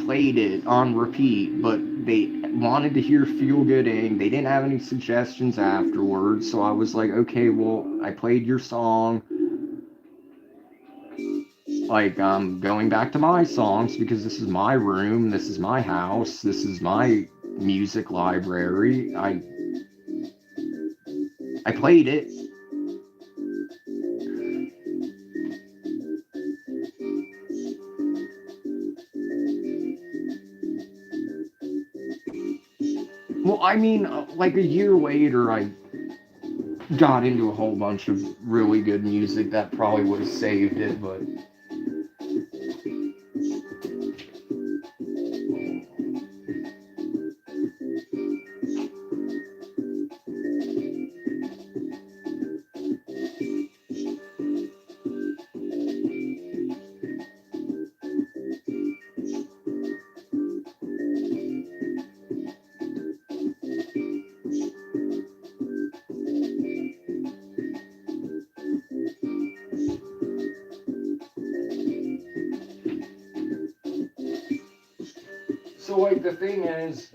played it on repeat, but they wanted to hear Feel Good Inc. They didn't have any suggestions afterwards, so I was like, okay, well, I played your song. Like, I'm going back to my songs because this is my room, this is my house, this is my music library. I played it. Well, I mean, like a year later, I got into a whole bunch of really good music that probably would have saved it, but so like the thing is,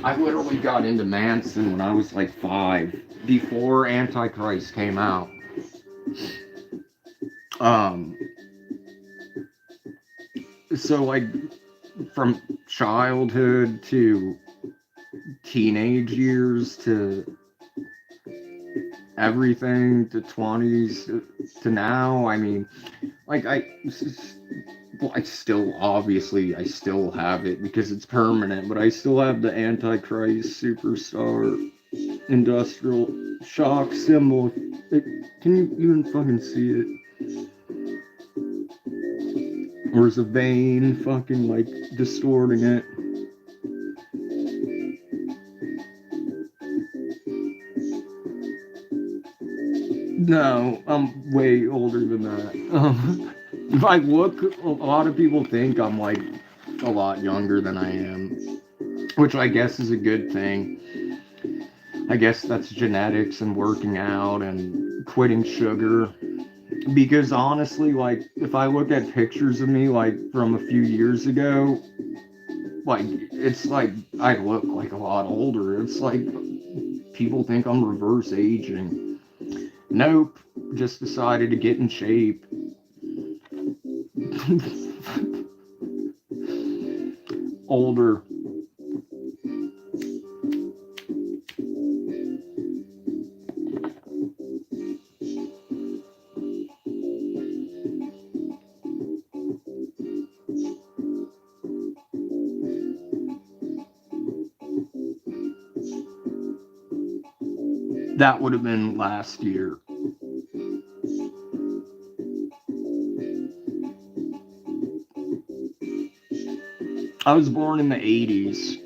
I literally got into Manson when I was like 5, before Antichrist came out. Um, so like from childhood to teenage years to everything to 20s to now, I mean, like well, I still, obviously, I still have it because it's permanent, but I still have the Antichrist Superstar Industrial Shock symbol. Can you even fucking see it? Or is a vein fucking like distorting it? No, I'm way older than that. If I look, a lot of people think I'm like a lot younger than I am, which I guess is a good thing. I guess that's genetics and working out and quitting sugar. Because honestly, like, if I look at pictures of me, like, from a few years ago, like, it's like I look like a lot older. It's like people think I'm reverse aging. Nope, just decided to get in shape. Older. That would have been last year. I was born in the 80s,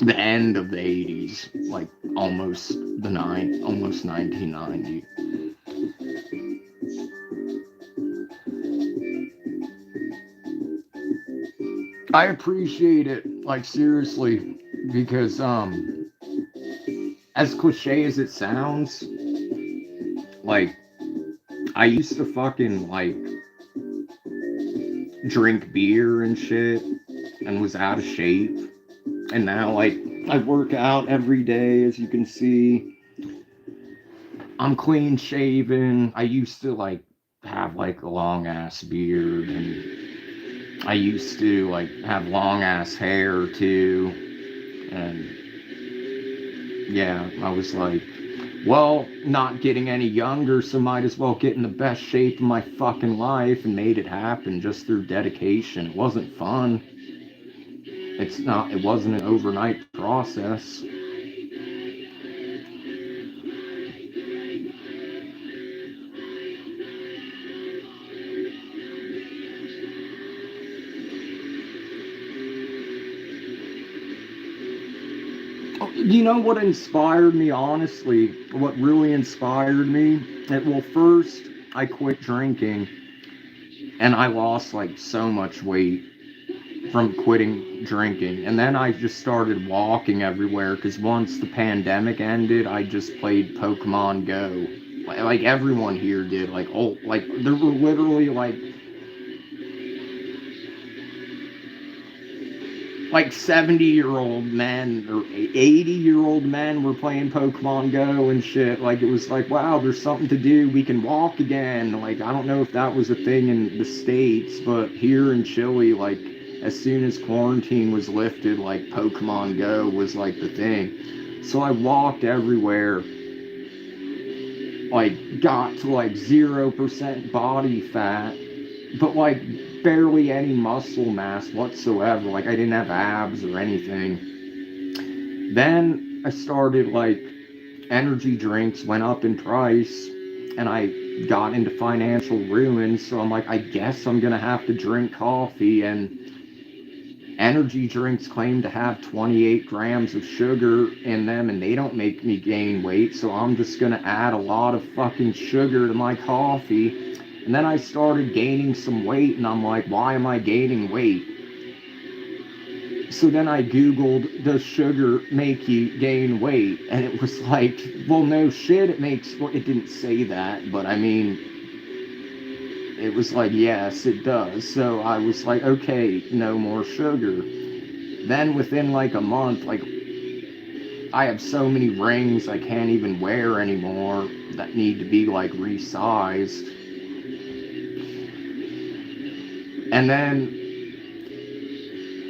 the end of the 80s, like almost 1990. I appreciate it, like, seriously, because as cliche as it sounds, like, I used to fucking like drink beer and shit and was out of shape. And now, like, I work out every day, as you can see. I'm clean shaven. I used to, like, have, like, a long ass beard. And I used to, like, have long ass hair, too. And yeah, I was like, well, not getting any younger, so might as well get in the best shape of my fucking life, and made it happen just through dedication. It wasn't fun. It wasn't an overnight process. You know what inspired me, honestly? What really inspired me? Well, first, I quit drinking, and I lost, like, so much weight from quitting drinking. And then I just started walking everywhere, because once the pandemic ended, I just played Pokemon Go. Like everyone here did. Like, oh, like, there were literally, like 70-year-old men or 80-year-old men were playing Pokemon Go and shit. Like, it was like, wow, there's something to do. We can walk again. Like, I don't know if that was a thing in the States, but here in Chile, like, as soon as quarantine was lifted, like, Pokemon Go was like the thing. So I walked everywhere, like, got to like 0% body fat, but like barely any muscle mass whatsoever. Like, I didn't have abs or anything. Then I started, like, energy drinks went up in price, and I got into financial ruin. So I'm like, I guess I'm gonna have to drink coffee. And energy drinks claim to have 28 grams of sugar in them, and they don't make me gain weight. So I'm just gonna add a lot of fucking sugar to my coffee. And then I started gaining some weight, and I'm like, why am I gaining weight? So then I Googled, does sugar make you gain weight? And it was like, well, no shit, it didn't say that, but I mean, it was like, yes, it does. So I was like, okay, no more sugar. Then within like a month, like I have so many rings I can't even wear anymore that need to be like resized. And then,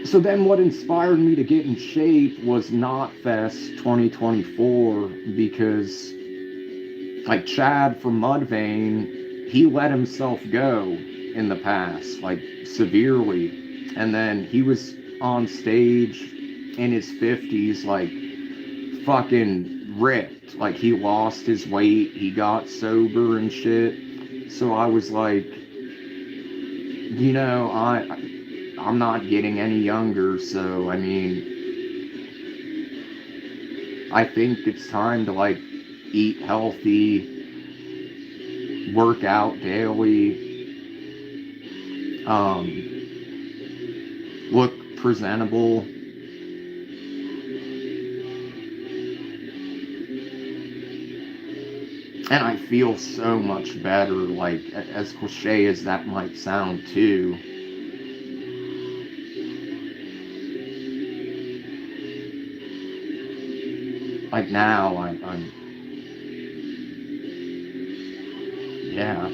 so then what inspired me to get in shape was Knotfest 2024, because like Chad from Mudvayne, he let himself go in the past, like severely. And then he was on stage in his 50s, like fucking ripped. Like he lost his weight, he got sober and shit. So I was like, you know, I'm not getting any younger, so I mean, I think it's time to like eat healthy, work out daily, look presentable. And I feel so much better, like, as cliche as that might sound too. Like now, I'm yeah,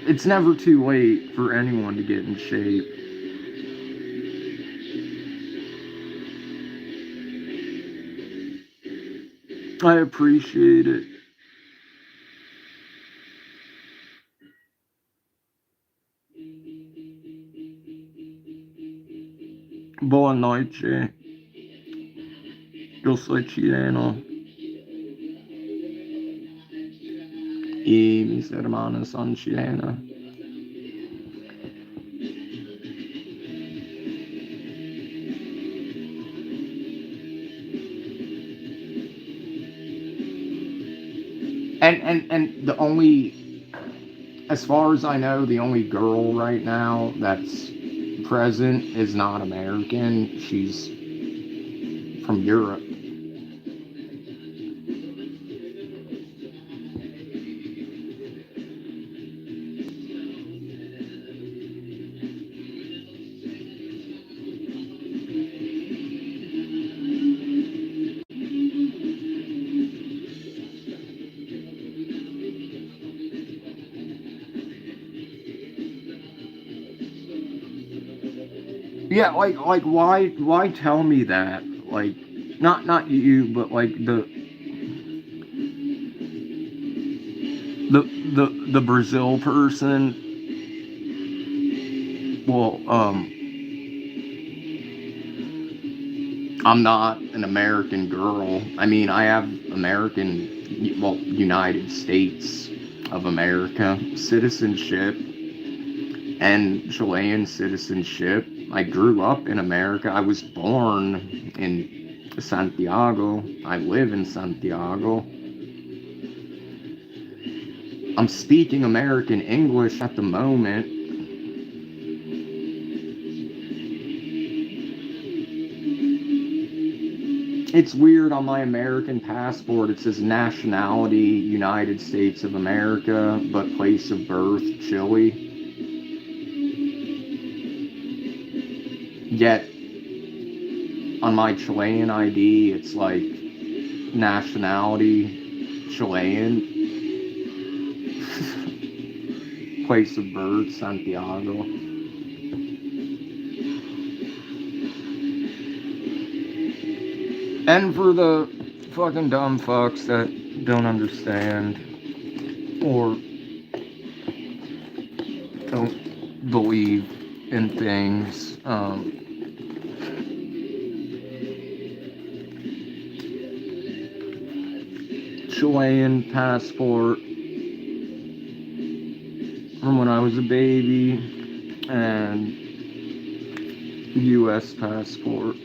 it's never too late for anyone to get in shape. I appreciate it. Boa noite. Yo soy chileno. Y mis hermanas son chilenas. And the only, as far as I know, the only girl right now that's present is not American. She's from Europe. Yeah, like why tell me that? Like not you, but like the Brazil person. Well, I'm not an American girl. I mean, I have American, well, United States of America citizenship and Chilean citizenship. I grew up in America. I was born in Santiago. I live in Santiago. I'm speaking American English at the moment. It's weird, on my American passport it says nationality United States of America, but place of birth Chile. Yet on my Chilean ID it's like nationality Chilean, place of birth Santiago. And for the fucking dumb fucks that don't understand or don't believe in things, Chilean passport from when I was a baby, and US passport.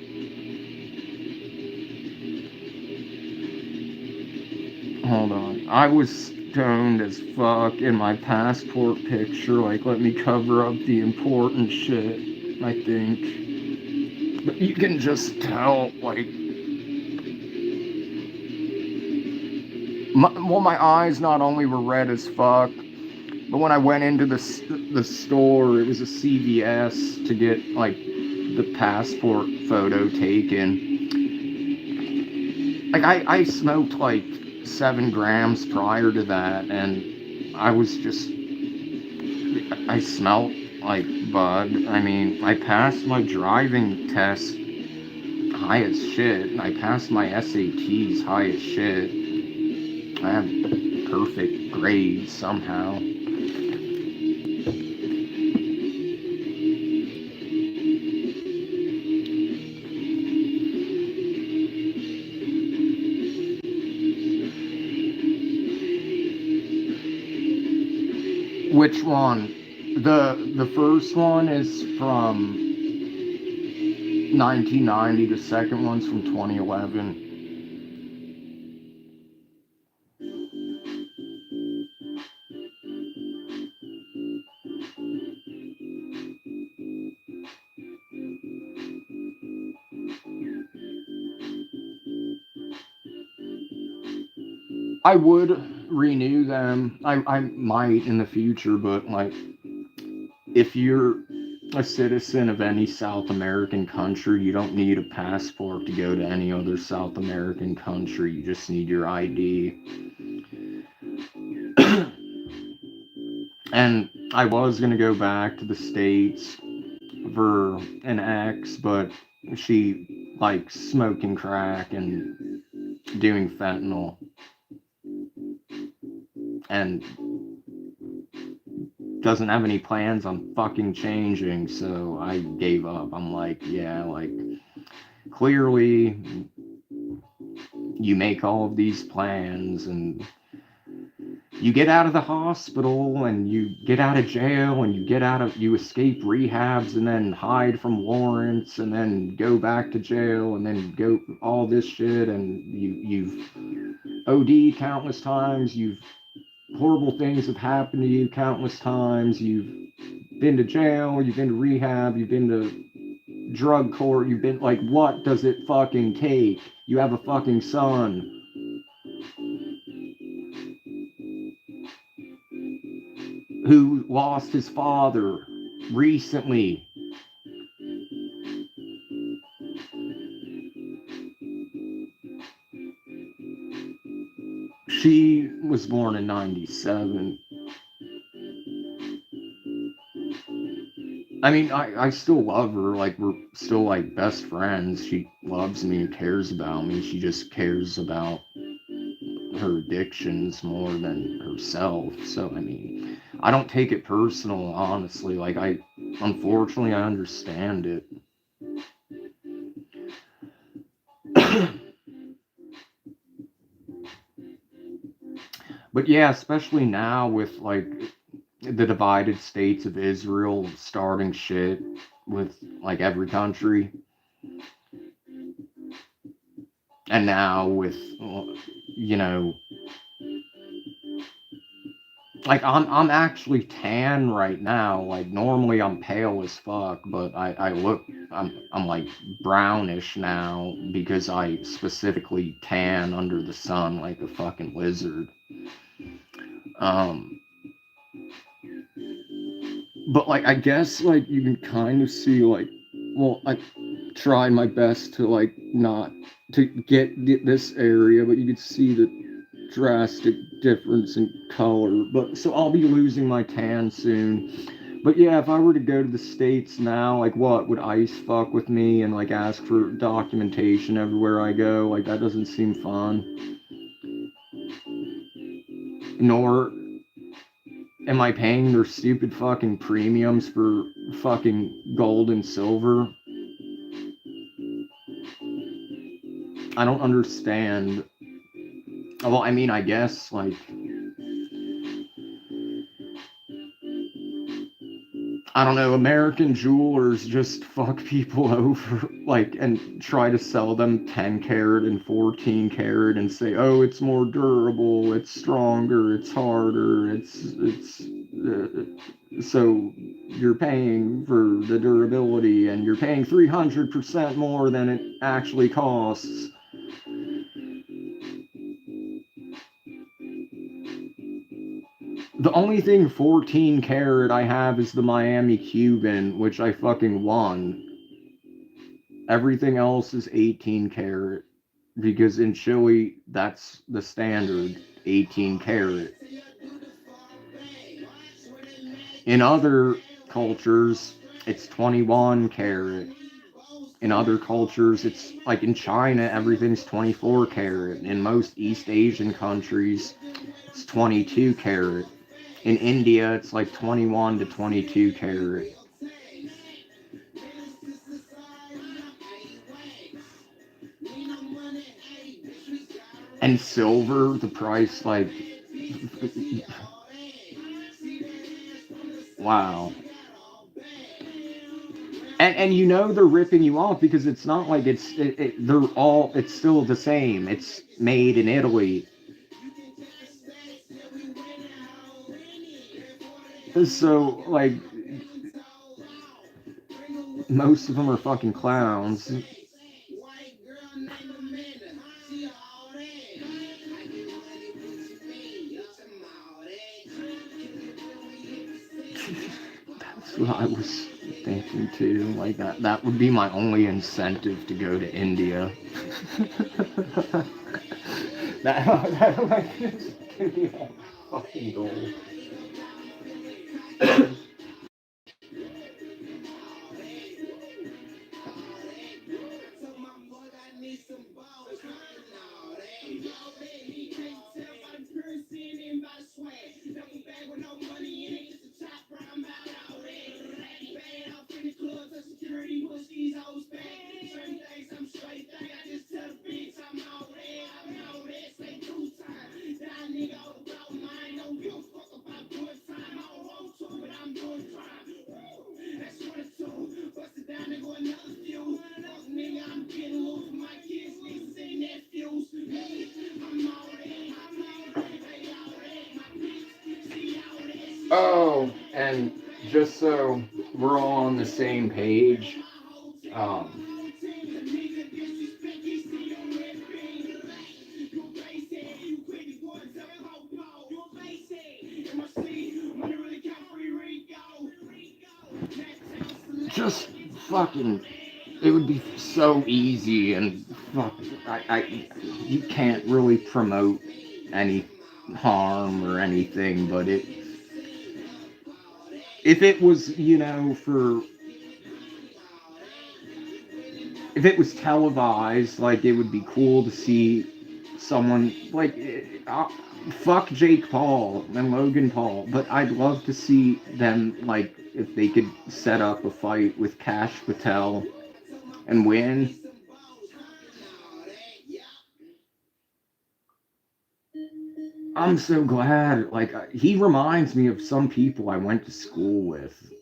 Hold on. I was stoned as fuck in my passport picture. Like, let me cover up the important shit, I think. But you can just tell, like, my eyes not only were red as fuck, but when I went into the store, it was a CVS, to get, like, the passport photo taken. like I smoked like 7 grams prior to that, and I was just I smelled like bud. I mean, I passed my driving test high as shit. I passed my SATs high as shit. I have perfect grades somehow. Which one? The first one is from 1990. The second one's from 2011. I would renew them. I might in the future, but like if you're a citizen of any South American country, you don't need a passport to go to any other South American country. You just need your ID. And I was gonna go back to the States for an ex, but she likes smoking crack and doing fentanyl. And doesn't have any plans on fucking changing, so I gave up. I'm like, yeah, like, clearly you make all of these plans and you get out of the hospital and you get out of jail and you escape rehabs and then hide from warrants and then go back to jail and then go all this shit, and you've OD'd countless times, horrible things have happened to you countless times, you've been to jail, you've been to rehab, you've been to drug court, you've been like, what does it fucking take? You have a fucking son who lost his father recently. She was born in 97. I mean, I still love her. Like, we're still like best friends. She loves me and cares about me. She just cares about her addictions more than herself. So, I mean, I don't take it personal, honestly. Like, unfortunately, I understand it. But yeah, especially now with like the divided states of Israel starting shit with like every country. And now with, you know, like I'm actually tan right now. Like normally I'm pale as fuck, but I'm like brownish now because I specifically tan under the sun like a fucking lizard. Um but like I guess like you can kind of see like, well, I tried my best to like not to get this area, but you could see the drastic difference in color. But so I'll be losing my tan soon. But yeah, if I were to go to the States now, like what would ICE fuck with me and like ask for documentation everywhere I go? Like that doesn't seem fun. Nor am I paying their stupid fucking premiums for fucking gold and silver. I don't understand. Well, I mean, I guess like I don't know, American jewelers just fuck people over, like, and try to sell them 10 karat and 14 karat and say, oh, it's more durable, it's stronger, it's harder, so you're paying for the durability and you're paying 300% more than it actually costs. The only thing 14 karat I have is the Miami Cuban, which I fucking won. Everything else is 18 karat. because in Chile that's the standard, 18 karat. In other cultures, it's 21 karat. In other cultures, it's like in China, everything's 24 karat. In most East Asian countries, it's 22 karat. In India, it's like 21 to 22 karat. And silver, the price, like, wow. And you know they're ripping you off because it's not like they're all, it's still the same. It's made in Italy. So like most of them are fucking clowns. That's what I was thinking too. Like that would be my only incentive to go to India. that like give me a fucking goal. Oh, and just so we're all on the same page, um, just fucking, it would be so easy and fuck, you can't really promote any harm or anything, but if it was, if it was televised, like it would be cool to see someone like fuck Jake Paul and Logan Paul, but I'd love to see them like if they could set up a fight with Cash Patel and win. I'm so glad. Like he reminds me of some people I went to school with.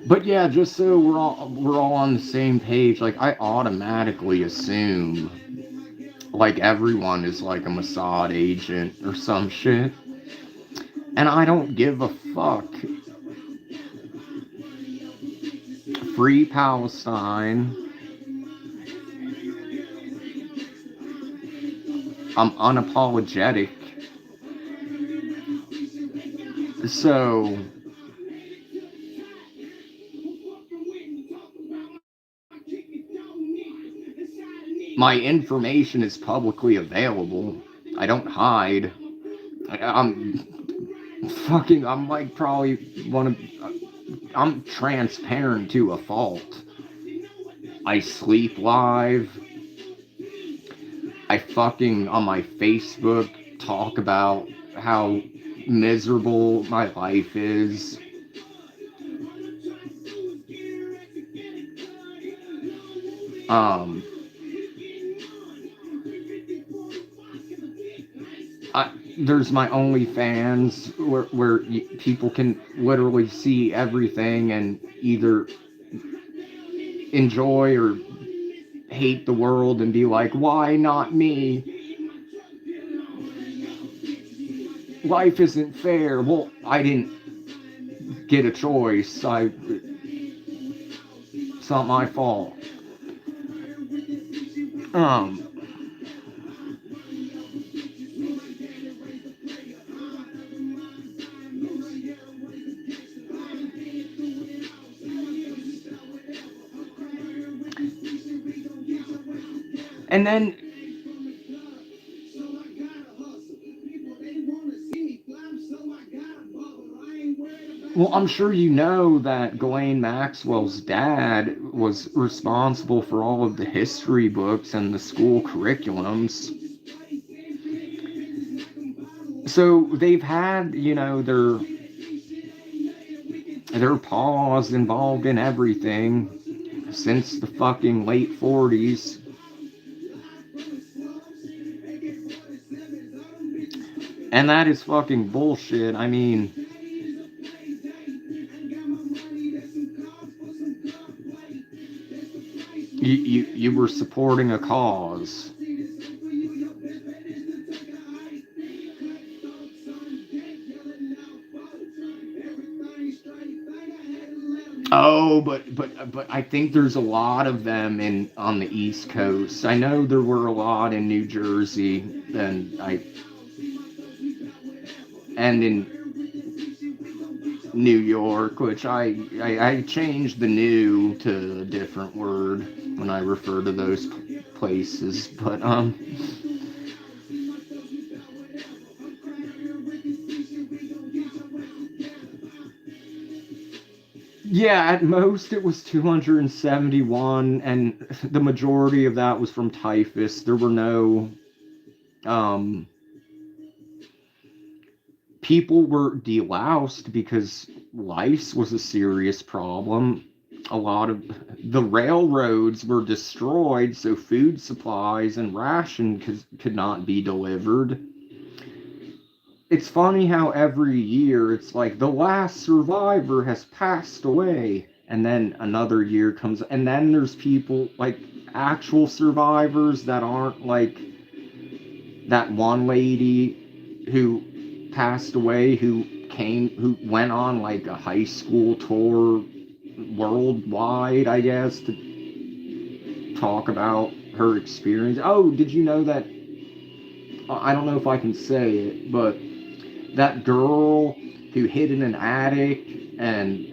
But yeah, just so we're all on the same page. Like I automatically assume like everyone is like a Mossad agent or some shit, and I don't give a fuck. Free Palestine. I'm unapologetic. So my information is publicly available. I don't hide. I'm like probably one of, I'm transparent to a fault. I sleep live. I fucking on my Facebook talk about how miserable my life is. Um, there's my OnlyFans where people can literally see everything and either enjoy or hate the world and be like, why not me? Life isn't fair. Well, I didn't get a choice. It's not my fault. Um, and then, well, I'm sure you know that Ghislaine Maxwell's dad was responsible for all of the history books and the school curriculums. So they've had, their paws involved in everything since the fucking late 40s. And that is fucking bullshit. I mean, you were supporting a cause. Oh, but I think there's a lot of them on the East Coast. I know there were a lot in New Jersey, and in New York, which I changed the new to a different word when I refer to those places. But yeah, at most it was 271, and the majority of that was from typhus. There were no people were deloused because lice was a serious problem. A lot of the railroads were destroyed, so food supplies and ration could not be delivered. It's funny how every year it's like the last survivor has passed away, and then another year comes, and then there's people like actual survivors that aren't like that one lady who passed away who went on like a high school tour worldwide, I guess, to talk about her experience. Oh, did you know that? I don't know if I can say it, but that girl who hid in an attic and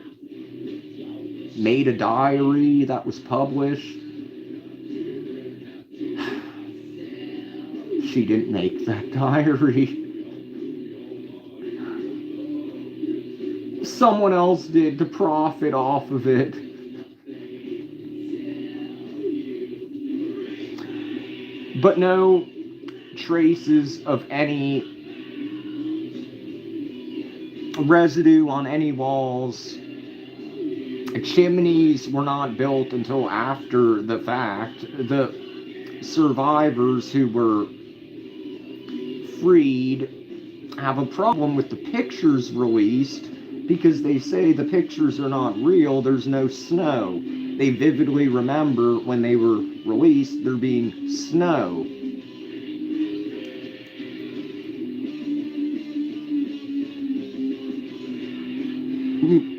made a diary that was published, she didn't make that diary. Someone else did to profit off of it. But no traces of any residue on any walls. Chimneys were not built until after the fact. The survivors who were freed have a problem with the pictures released because they say the pictures are not real, there's no snow. They vividly remember when they were released there being snow.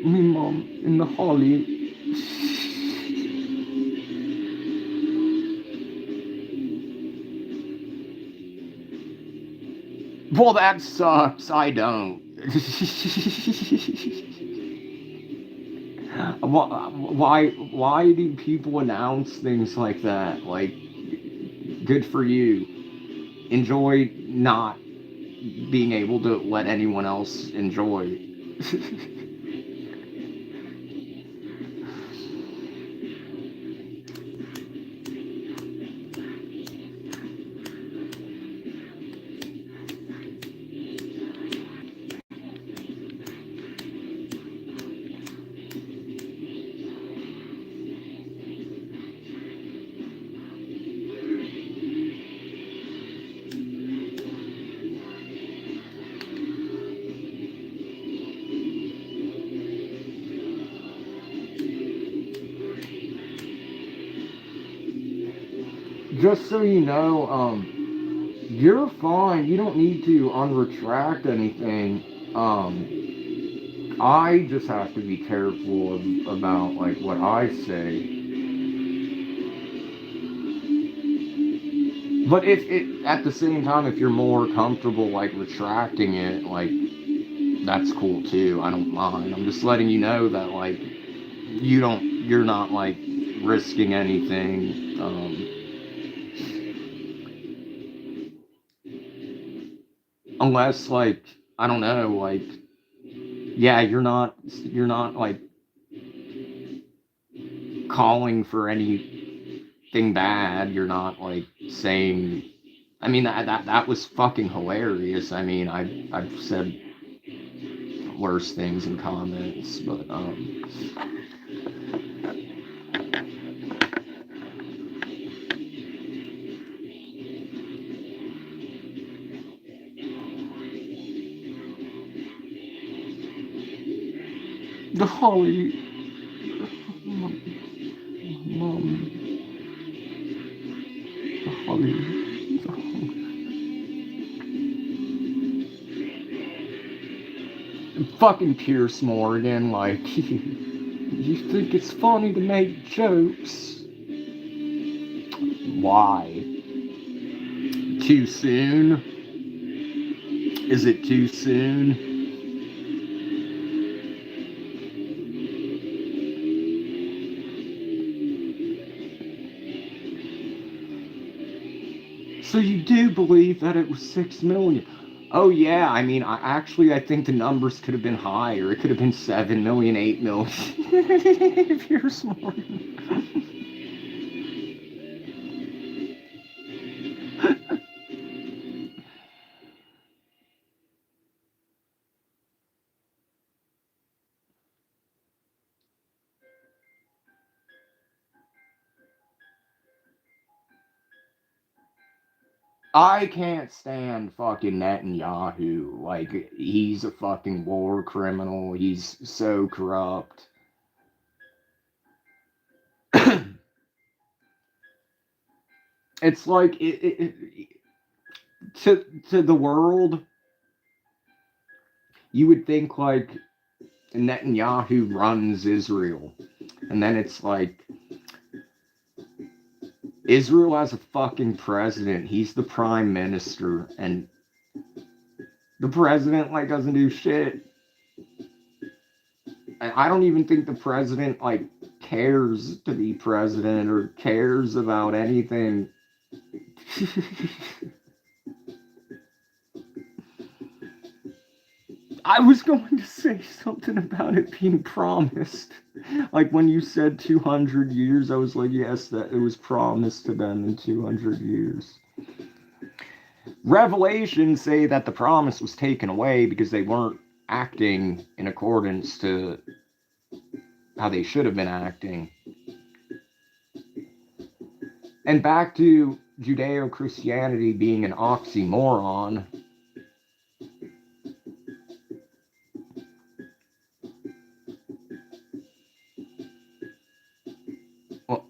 Me mom in the holly. Well, that sucks. I don't. Why do people announce things like that? Like, good for you. Enjoy not being able to let anyone else enjoy. Just so you know, you're fine. You don't need to unretract anything. I just have to be careful about like what I say. But if it at the same time, if you're more comfortable like retracting it, like that's cool too. I don't mind. I'm just letting you know that like you're not like risking anything. Unless like I don't know, like yeah, you're not like calling for anything bad. You're not like saying. I mean that was fucking hilarious. I mean I've said worse things in comments, but the Holly, mom, the Holly, the Holly. Fucking Pierce Morgan, like you think it's funny to make jokes? Why? Too soon? Is it too soon? So you do believe that it was 6 million? Oh yeah, I mean, I think the numbers could have been higher. It could have been 7 million, 8 million. If you're smart. I can't stand fucking Netanyahu. Like, he's a fucking war criminal. He's so corrupt. It's like to the world, you would think like Netanyahu runs Israel, and then it's like Israel has a fucking president. He's the prime minister, and the president like doesn't do shit. I don't even think the president like cares to be president or cares about anything. I was going to say something about it being promised. Like when you said 200 years, I was like, yes, that it was promised to them in 200 years. Revelations say that the promise was taken away because they weren't acting in accordance to how they should have been acting. And back to Judeo Christianity being an oxymoron. Well,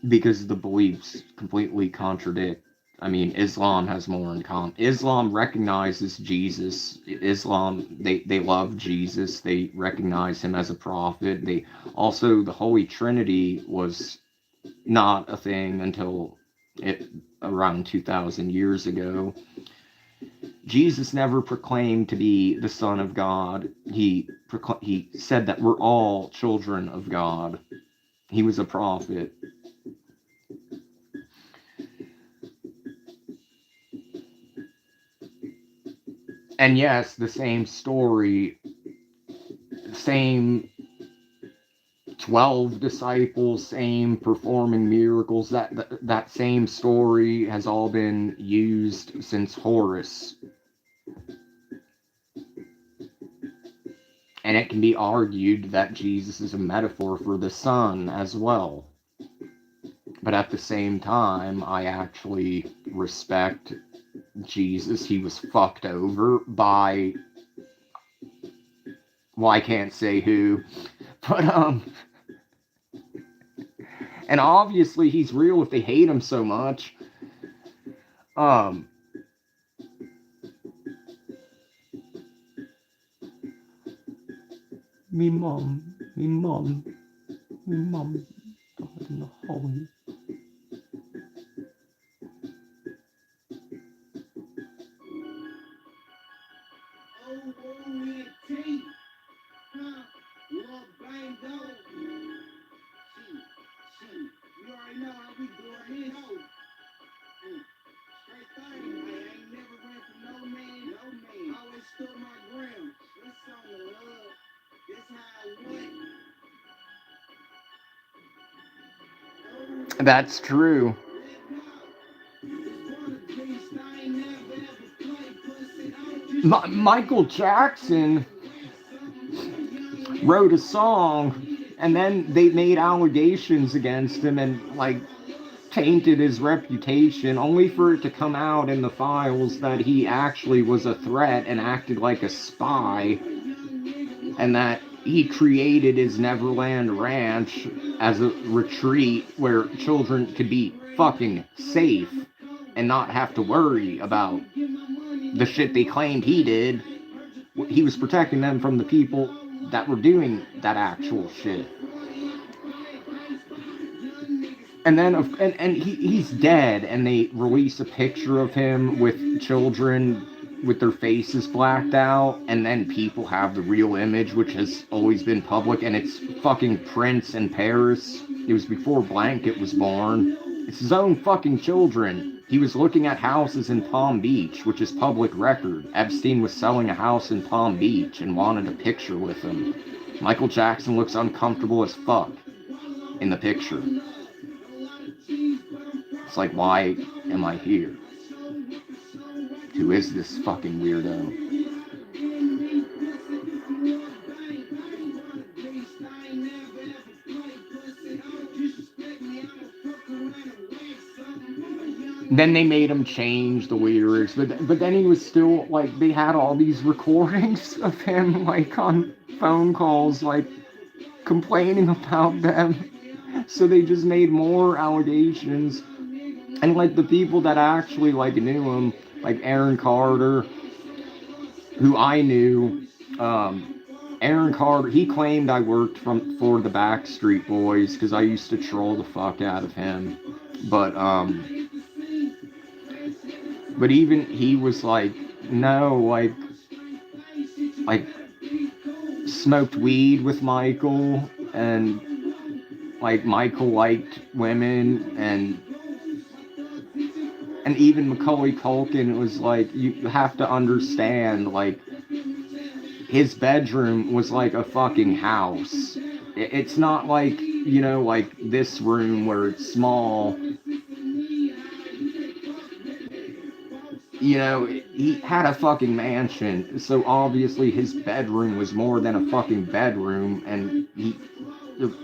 because the beliefs completely contradict. I mean, Islam has more in common. Islam recognizes Jesus. Islam, they love Jesus. They recognize him as a prophet. They also, the Holy Trinity was not a thing until it around 2,000 years ago. Jesus never proclaimed to be the Son of God. He said that we're all children of God. He was a prophet. And yes, the same story, same 12 disciples, same performing miracles. That same story has all been used since Horus. And it can be argued that Jesus is a metaphor for the Son as well. But at the same time, I actually respect Jesus. He was fucked over by, well, I can't say who, but and obviously he's real if they hate him so much. Um, me mom, me mom, me mom. in the hallway. That's true. Michael Jackson wrote a song, and then they made allegations against him and like tainted his reputation, only for it to come out in the files that he actually was a threat and acted like a spy, and that he created his Neverland Ranch as a retreat where children could be fucking safe and not have to worry about the shit they claimed he did. He was protecting them from the people that were doing that actual shit. And then, he's dead, and they release a picture of him with children with their faces blacked out, and then people have the real image, which has always been public, and it's fucking Prince in Paris. It was before Blanket was born. It's his own fucking children. He was looking at houses in Palm Beach, which is public record. Epstein was selling a house in Palm Beach and wanted a picture with him. Michael Jackson looks uncomfortable as fuck in the picture. It's like, why am I here? Who is this fucking weirdo? Then they made him change the lyrics, but then he was still, like, they had all these recordings of him, like, on phone calls, like, complaining about them. So they just made more allegations. And, like, the people that actually, like, knew him, like Aaron Carter, who I knew, Aaron Carter, he claimed I worked for the Backstreet Boys, because I used to troll the fuck out of him. But even he was like, no, like, smoked weed with Michael, and, like, Michael liked women, and even Macaulay Culkin was like, you have to understand, like, his bedroom was like a fucking house. It's not like, you know, like this room where it's small. You know, he had a fucking mansion, so obviously his bedroom was more than a fucking bedroom, and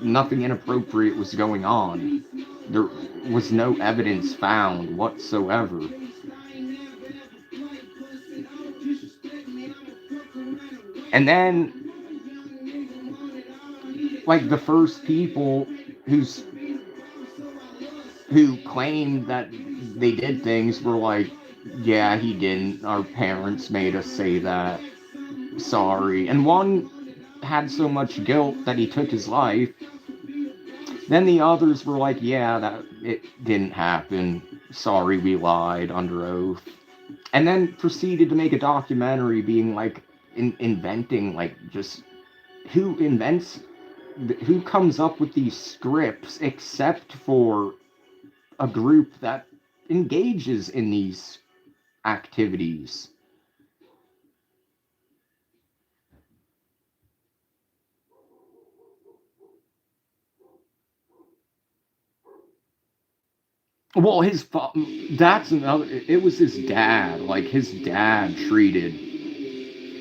nothing inappropriate was going on. There was no evidence found whatsoever. And then, like, the first people who claimed that they did things were like, yeah, he didn't. Our parents made us say that. Sorry. And one had so much guilt that he took his life. Then the others were like, yeah, that it didn't happen. Sorry, we lied under oath. And then proceeded to make a documentary being like, inventing, like, just who comes up with these scripts except for a group that engages in these activities. Well, that's another, it was his dad. Like, his dad treated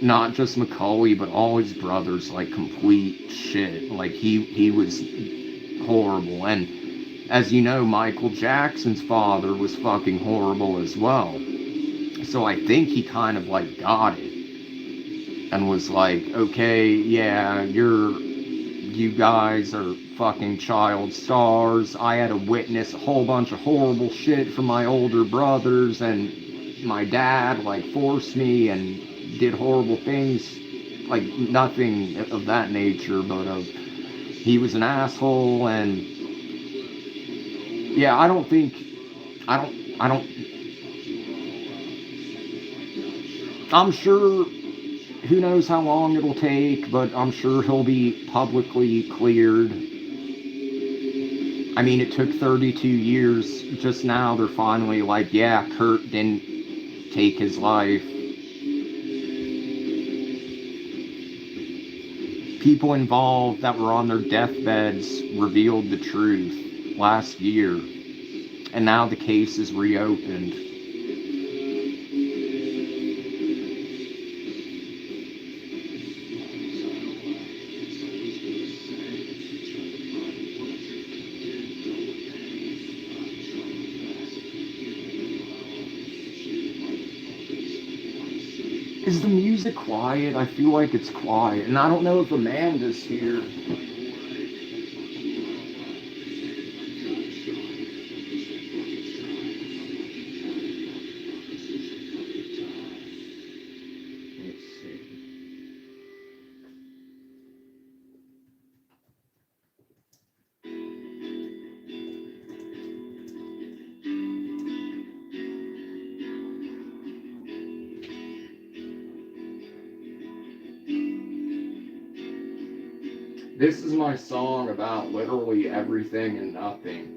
not just Macaulay, but all his brothers like complete shit. Like, he was horrible. And as you know, Michael Jackson's father was fucking horrible as well. So I think he kind of like got it and was like, okay, yeah, you guys are fucking child stars. I had to witness a whole bunch of horrible shit from my older brothers, and my dad, like, forced me and did horrible things. Like, nothing of that nature, but he was an asshole, and Yeah, I don't think, I don't, I'm sure, who knows how long it'll take, but I'm sure he'll be publicly cleared. I mean, it took 32 years. Just now they're finally like, yeah, Kurt didn't take his life. People involved that were on their deathbeds revealed the truth last year, and now the case is reopened. Is the music quiet? I feel like it's quiet, and I don't know if Amanda's here. Let's see. This is my song about literally everything and nothing.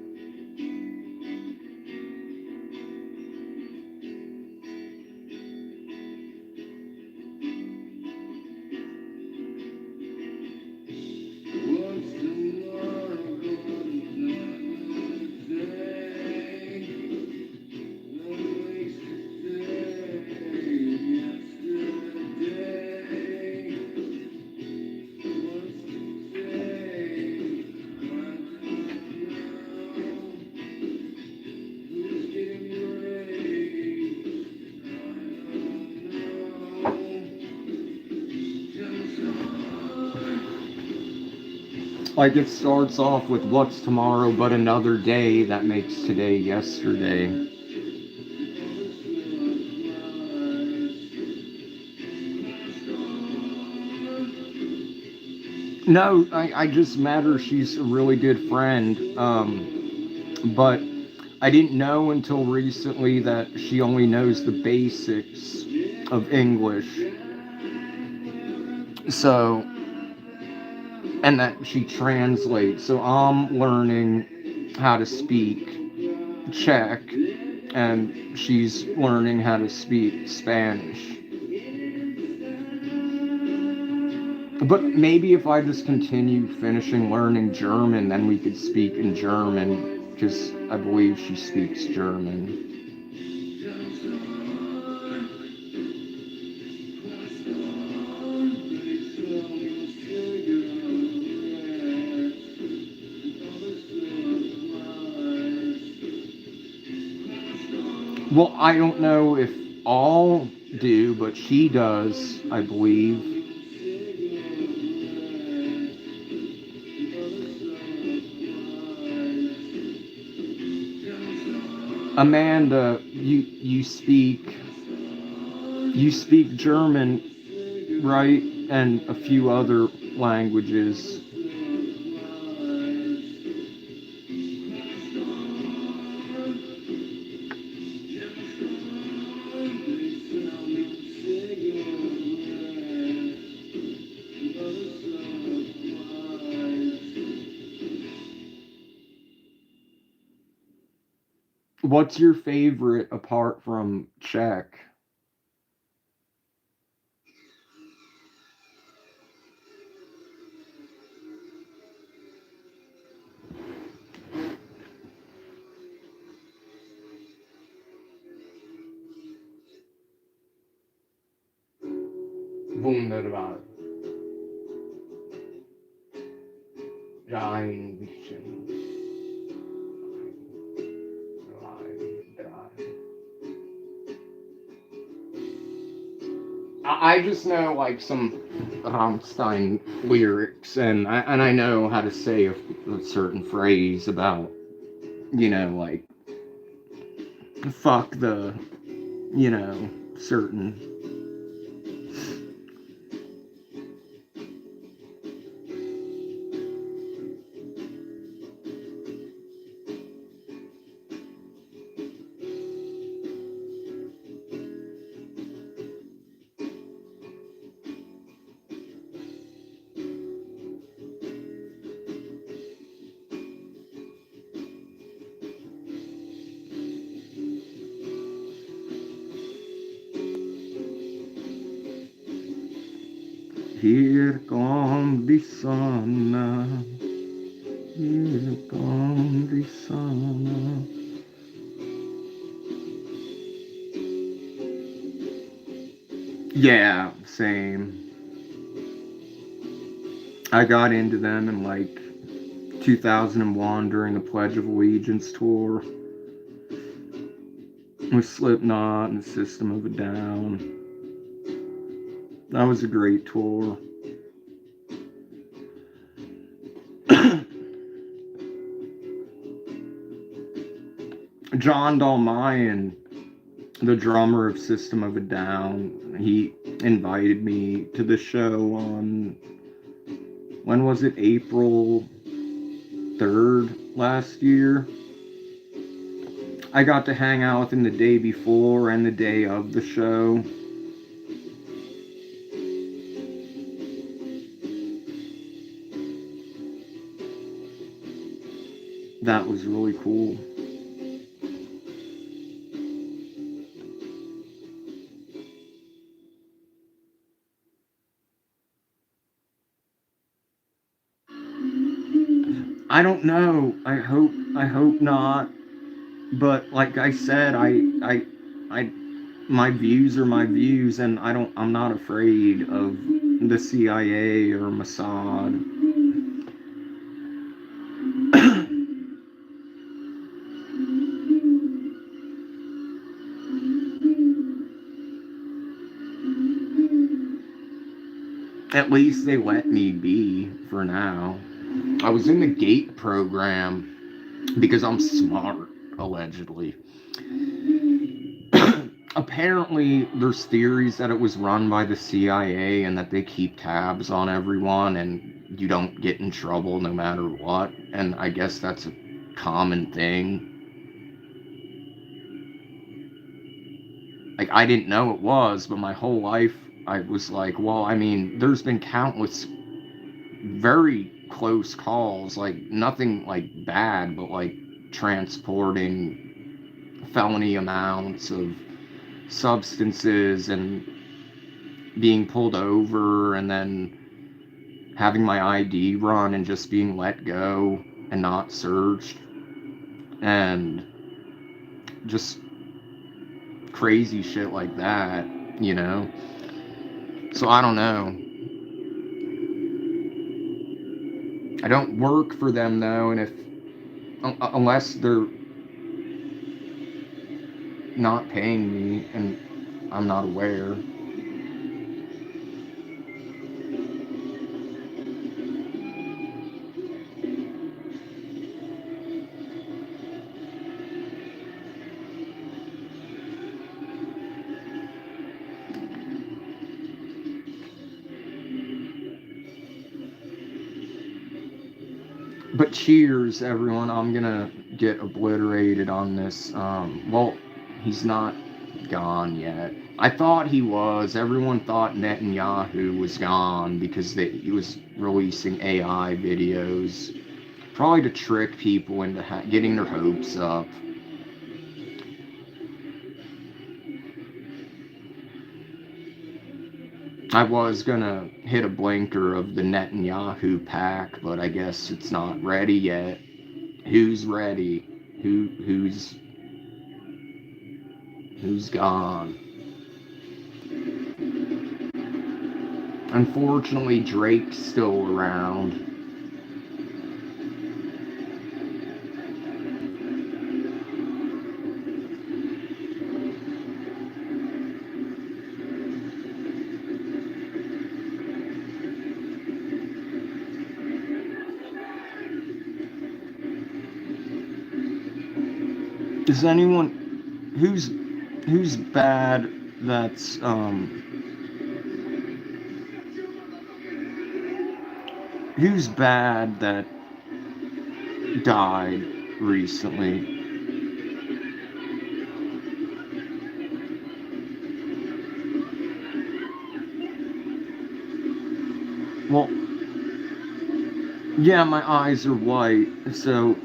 Like it starts off with what's tomorrow but another day that makes today yesterday. No, I just met her. She's a really good friend. But I didn't know until recently that she only knows the basics of English. So, and that she translates. So I'm learning how to speak Czech, and she's learning how to speak Spanish. But maybe if I just continue finishing learning German, then we could speak in German, because I believe she speaks German. Well, I don't know if all do, but she does, I believe. Amanda, you speak German, right? And a few other languages. What's your favorite apart from Czech? Wunderbar. Rein. I just know like some Rammstein lyrics, and I know how to say a certain phrase about, like fuck the, certain. Here comes the sun now. Here comes the sun now. Yeah, same. I got into them in like 2001 during the Pledge of Allegiance tour with Slipknot and System of a Down. That was a great tour. John Dalmayan, the drummer of System of a Down, he invited me to the show on, when was it, April 3rd last year. I got to hang out with him the day before and the day of the show. That was really cool. I don't know. I hope not. But like I said, I my views are my views, and I'm not afraid of the CIA or Mossad. At least they let me be for now. I was in the GATE program because I'm smart, allegedly. Apparently, there's theories that it was run by the CIA and that they keep tabs on everyone and you don't get in trouble no matter what. And I guess that's a common thing. Like, I didn't know it was, but my whole life I was like, well, I mean, there's been countless very close calls, like nothing like bad, but like transporting felony amounts of substances and being pulled over and then having my ID run and just being let go and not searched, and just crazy shit like that, you know? So I don't know. I don't work for them though, and if unless they're not paying me and I'm not aware. But cheers, everyone. I'm gonna get obliterated on this. Well, he's not gone yet. I thought he was. Everyone thought Netanyahu was gone because he was releasing AI videos, probably to trick people into getting their hopes up. I was gonna hit a blinker of the Netanyahu pack, but I guess it's not ready yet. Who's ready? Who's gone? Unfortunately, Drake's still around. Is anyone who's bad that's who's bad that died recently? Well, yeah, my eyes are white, so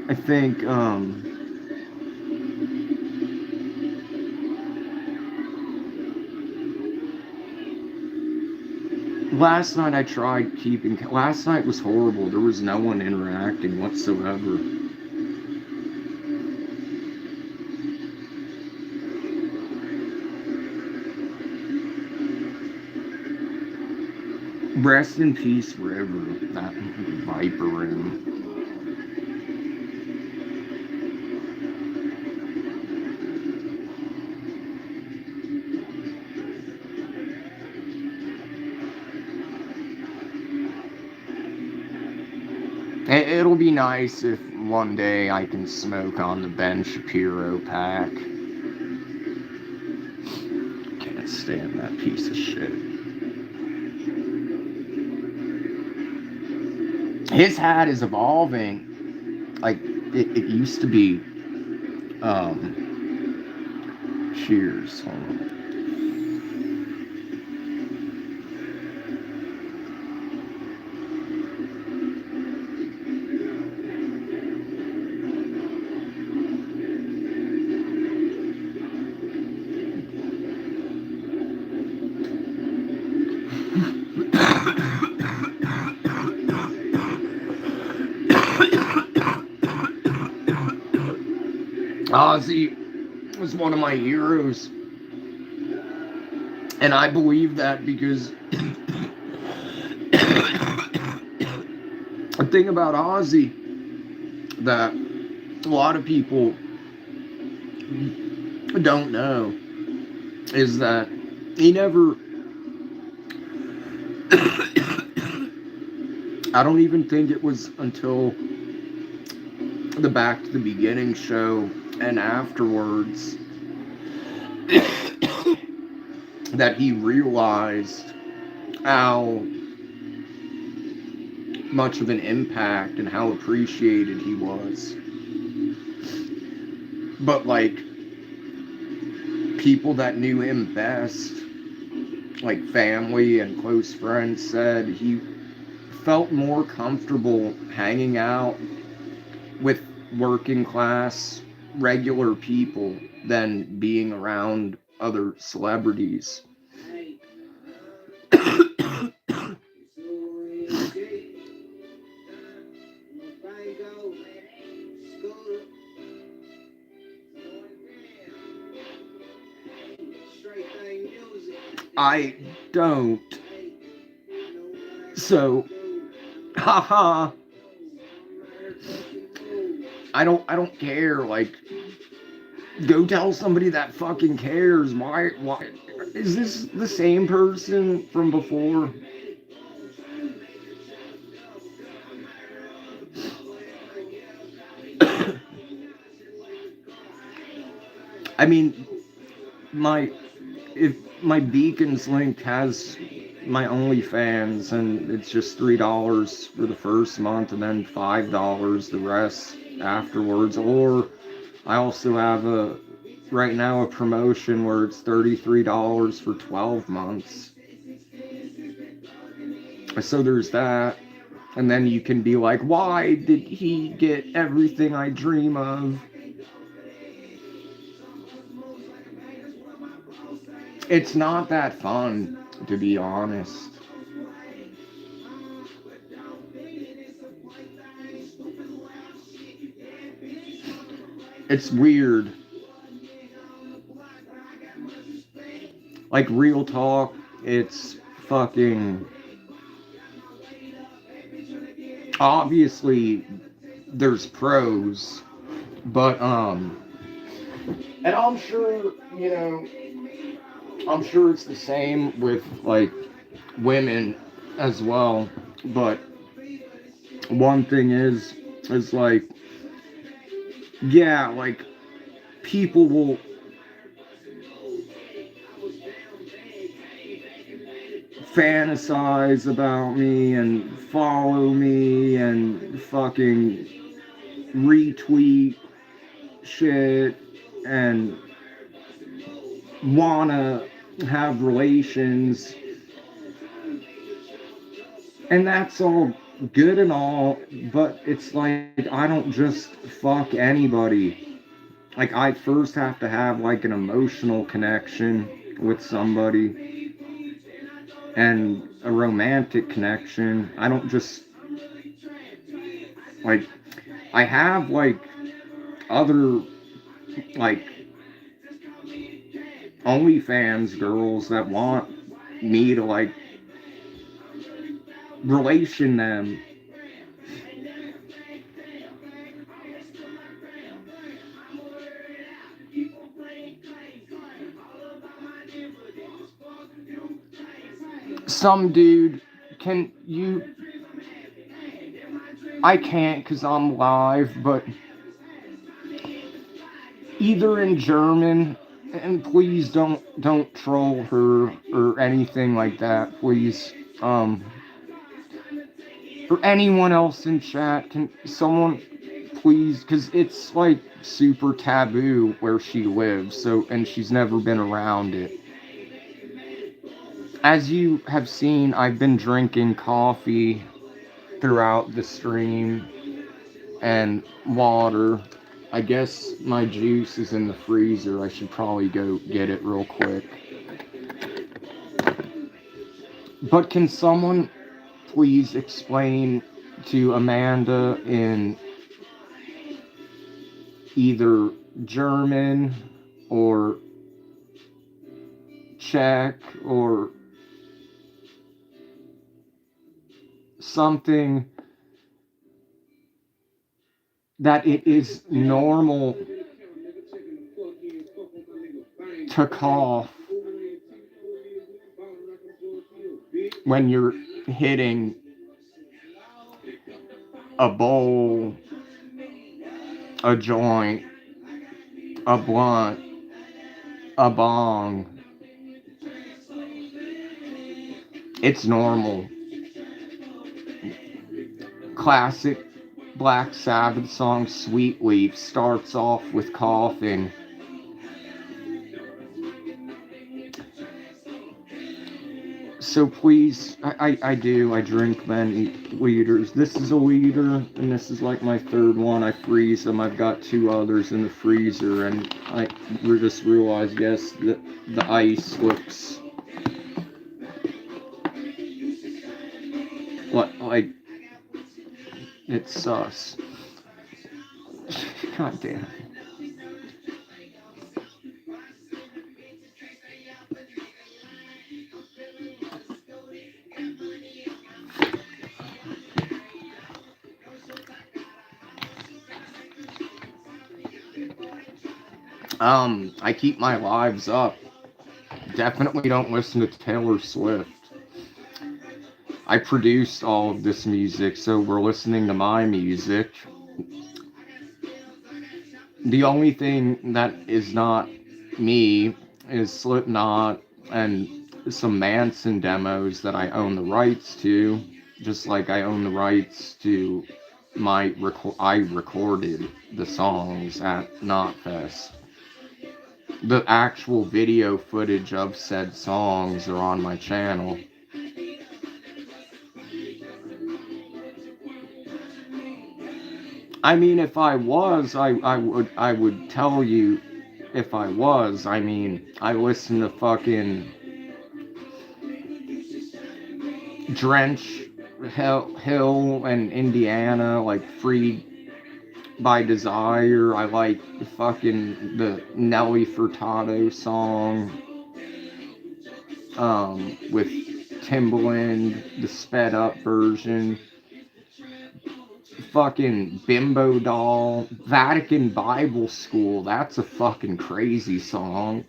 I think Last night I tried keeping. Last night was horrible. There was no one interacting whatsoever. Rest in peace, River. That Viper room. It'll be nice if one day I can smoke on the Ben Shapiro pack. Can't stand that piece of shit. His hat is evolving. Like, it used to be, cheers. Hold on. Ozzy was one of my heroes. And I believe that because the thing about Ozzy that a lot of people don't know is that he never I don't even think it was until the Back to the Beginning show and afterwards that he realized how much of an impact and how appreciated he was. But like people that knew him best, like family and close friends, said he felt more comfortable hanging out with working class regular people than being around other celebrities. I don't. So, haha. I don't care. Like, go tell somebody that fucking cares. Why is this the same person from before? I mean, if my Beacons link has my OnlyFans, and it's just $3 for the first month and then $5 the rest afterwards. Or I also have right now a promotion where it's $33 for 12 months. So there's that. And then you can be like, why did he get everything I dream of? It's not that fun, to be honest. It's weird. Like, real talk, it's fucking... Obviously, there's pros, but, and I'm sure, I'm sure it's the same with, like, women as well, but one thing is like, yeah, like, people will fantasize about me and follow me and fucking retweet shit and wanna have relations, and that's all good and all, but it's like, I don't just fuck anybody. Like, I first have to have like an emotional connection with somebody. and a romantic connection. I don't just like I have like other like OnlyFans girls that want me to like relation them. Some dude, can you? I can't because I'm live, but either in German, and please don't troll her or anything like that, please. Or anyone else in chat, can someone please, because it's like super taboo where she lives, so, and she's never been around it. As you have seen, I've been drinking coffee throughout the stream and water. I guess my juice is in the freezer. I should probably go get it real quick. But can someone please explain to Amanda in either German or Czech or something that it is normal to cough when you're hitting a bowl, a joint, a blunt, a bong. It's normal. Classic Black Sabbath song Sweet Leaf starts off with coughing. So please, I do. I drink many liters. This is a liter, and this is like my third one. I freeze them. I've got 2 others in the freezer, and we just realized, yes, that the ice looks like it's sus. God damn. I keep my lives up. Definitely don't listen to Taylor Swift. I produced all of this music, so we're listening to my music. The only thing that is not me is Slipknot and some Manson demos that I own the rights to, just like I own the rights to I recorded the songs at Knotfest. The actual video footage of said songs are on my channel. I mean, if I was, I would tell you. If I was, I mean, I listen to fucking Drench Hill and Indiana, like Free by Desire. I like fucking the Nelly Furtado song with Timbaland, the sped up version. Fucking Bimbo Doll, Vatican Bible School, that's a fucking crazy song.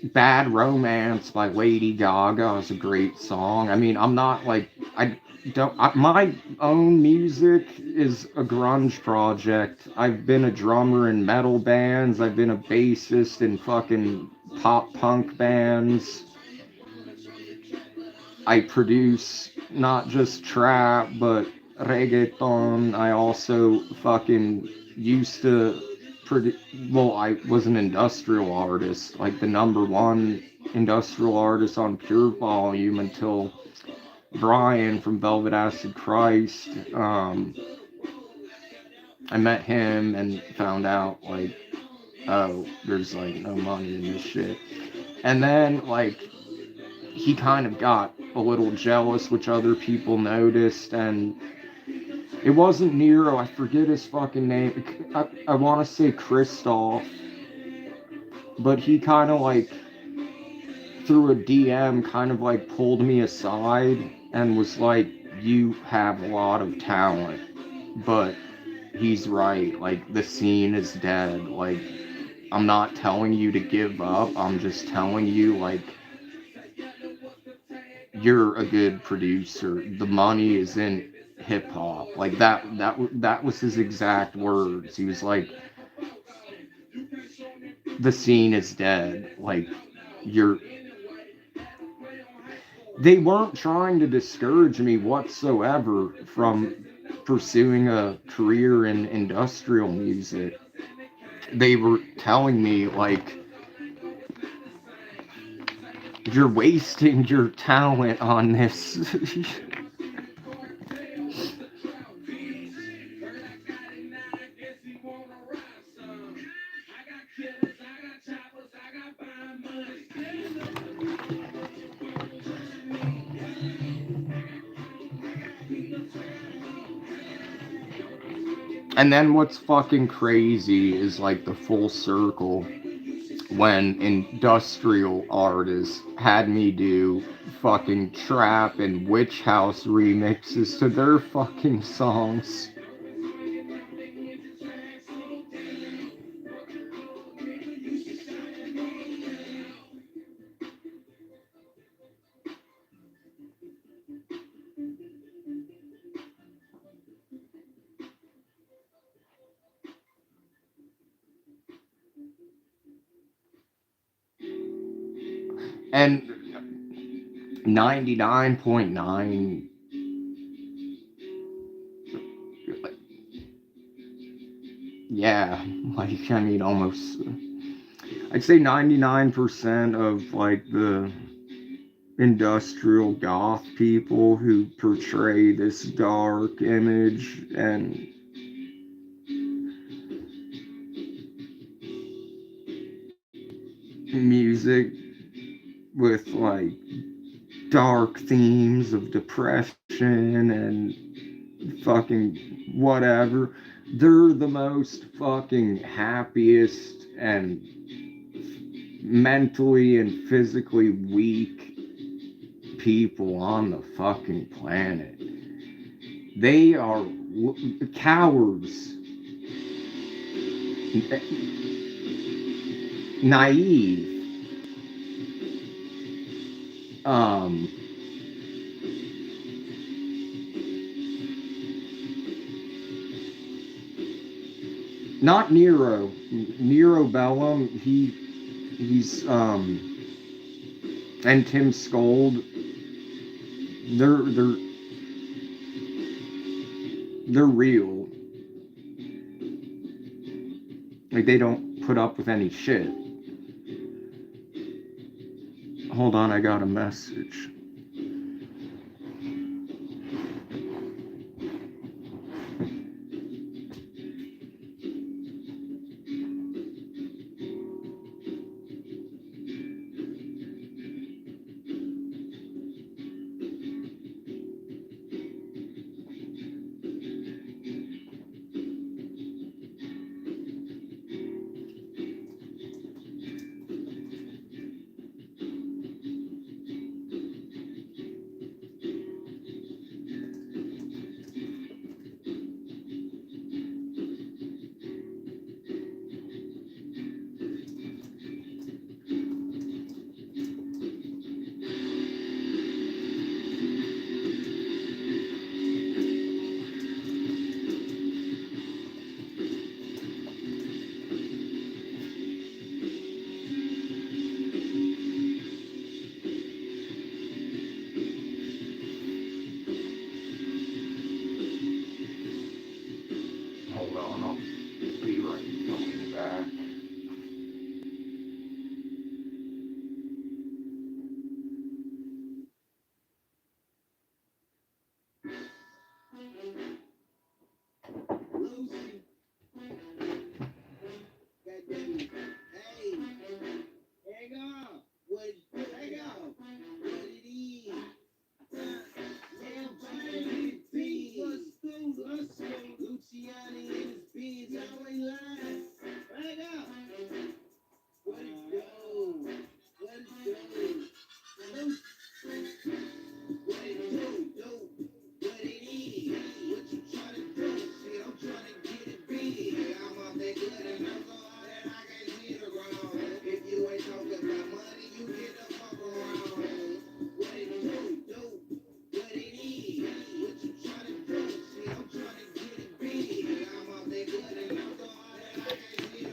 Bad Romance by Lady Gaga is a great song. I mean, I'm not like, my own music is a grunge project. I've been a drummer in metal bands, I've been a bassist in fucking pop punk bands. I produce not just trap, but reggaeton. I also fucking used to produce, well, I was an industrial artist, like the #1 industrial artist on Pure Volume until Brian from Velvet Acid Christ. I met him and found out, like, oh, there's like no money in this shit. And then, like, he kind of got a little jealous, which other people noticed, and it wasn't Nero, I forget his fucking name. I want to say Christoph, but he kind of like, through a DM, kind of like pulled me aside and was like, you have a lot of talent, but he's right. Like, the scene is dead. Like, I'm not telling you to give up. I'm just telling you, like, you're a good producer. The money is in hip hop. Like, that was his exact words. He was like, the scene is dead. Like, you're they weren't trying to discourage me whatsoever from pursuing a career in industrial music. They were telling me, like, you're wasting your talent on this. And then what's fucking crazy is, like, the full circle when industrial artists had me do fucking trap and witch house remixes to their fucking songs. And 99.9, yeah, like, I mean, almost, I'd say 99% of, like, the industrial goth people who portray this dark image and music with, like, dark themes of depression and fucking whatever, they're the most fucking happiest and mentally and physically weak people on the fucking planet. They are cowards, naive, um, not Nero. Nero Bellum, he's and Tim Scold, they're they're they're real. Like, they don't put up with any shit. Hold on, I got a message.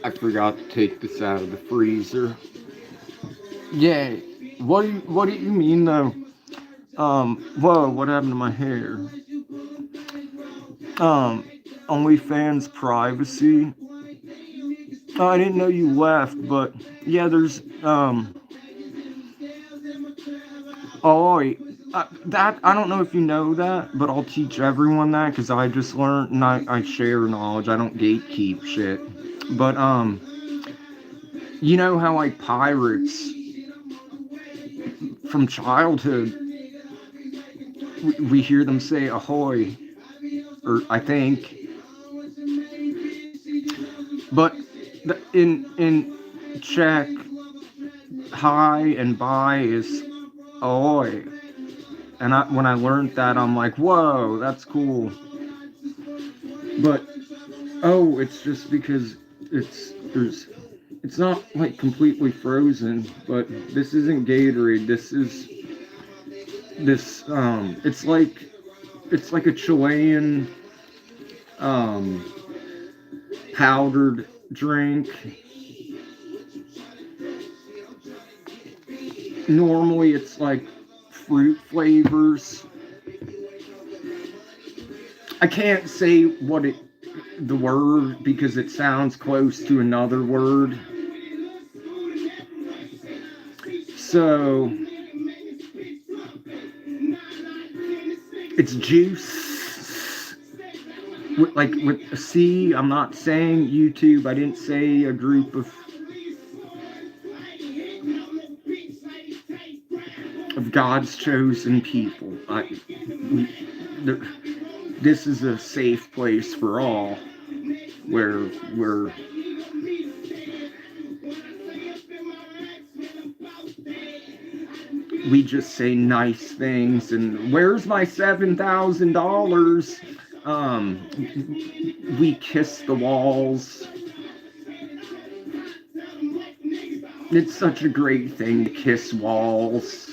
I forgot to take this out of the freezer. Yeah. What do you mean though? Whoa, what happened to my hair? Um, OnlyFans privacy. Oh, I didn't know you left, but yeah, there's oh, that I don't know if you know that, but I'll teach everyone that because I just learned and I share knowledge. I don't gatekeep shit. But you know how like pirates from childhood we hear them say ahoy, or I think, but in Czech, hi and bye is ahoy. And when I learned that, I'm like, whoa, that's cool. But oh, it's just because it's not like completely frozen. But this isn't Gatorade. It's like a Chilean um powdered drink. Normally, it's like fruit flavors. I can't say the word because it sounds close to another word. So it's juice. Like with a C, I'm not saying YouTube. I didn't say a group of God's chosen people. This is a safe place for all, where we just say nice things and where's my $7,000? We kiss the walls. It's such a great thing to kiss walls.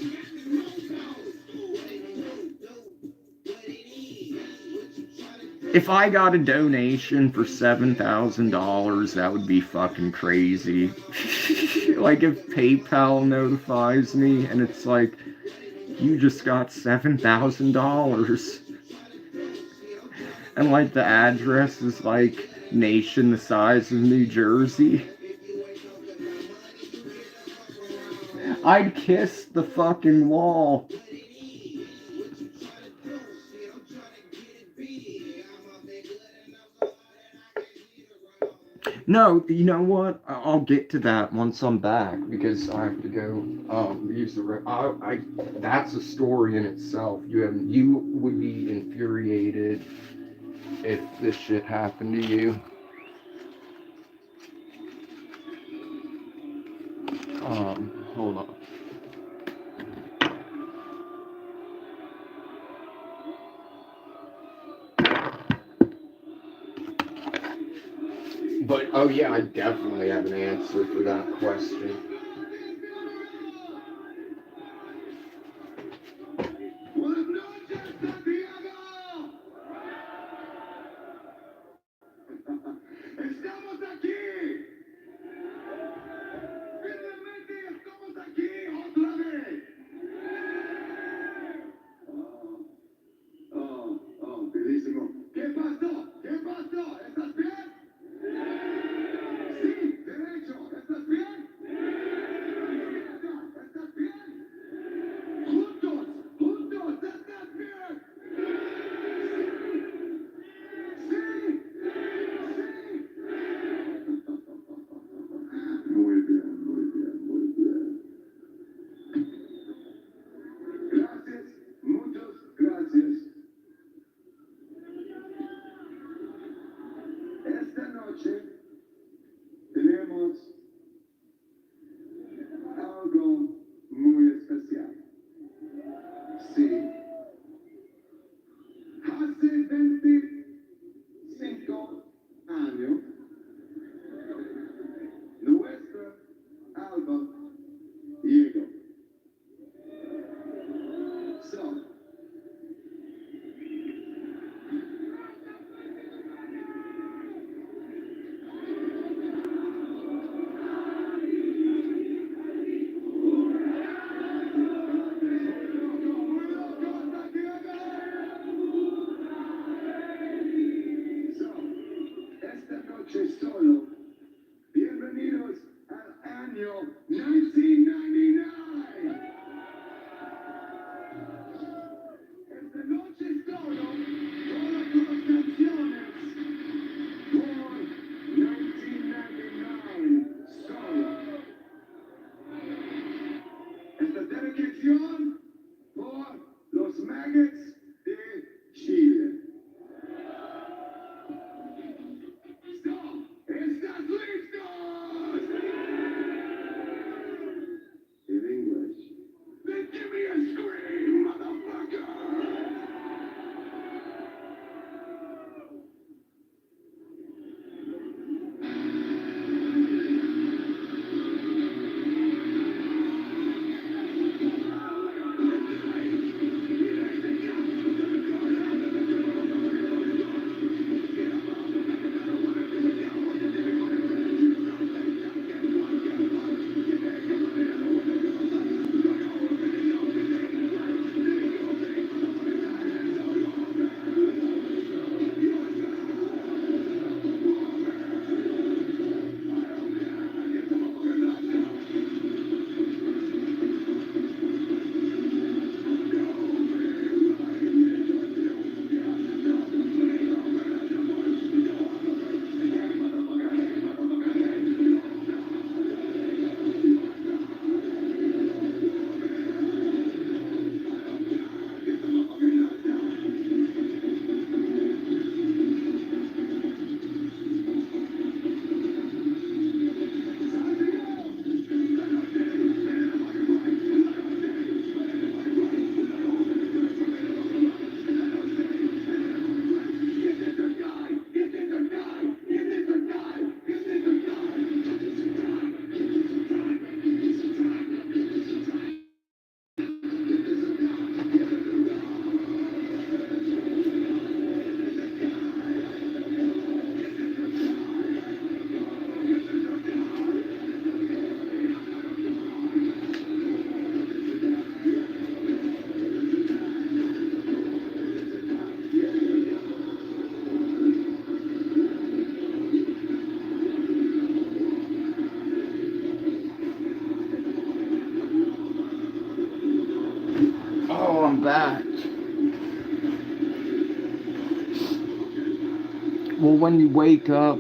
If I got a donation for $7,000, that would be fucking crazy. Like if PayPal notifies me and it's like, you just got $7,000. And like the address is like nation the size of New Jersey. I'd kiss the fucking wall. No, you know what? I'll get to that once I'm back because I have to go use the. That's a story in itself. You would be infuriated if this shit happened to you. Hold on. But oh yeah, I definitely have an answer for that question. Well, when you wake up,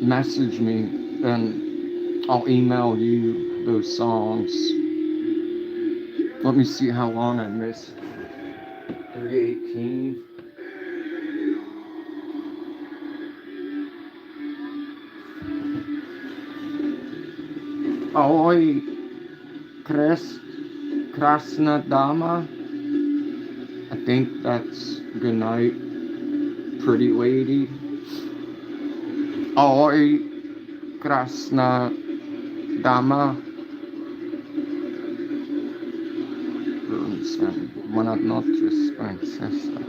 message me and I'll email you those songs. Let me see how long I missed. 318. Oi, Krasna Dama. I think that's good night, pretty lady. Oi, Krasna Dama. Buenas noches, princesa.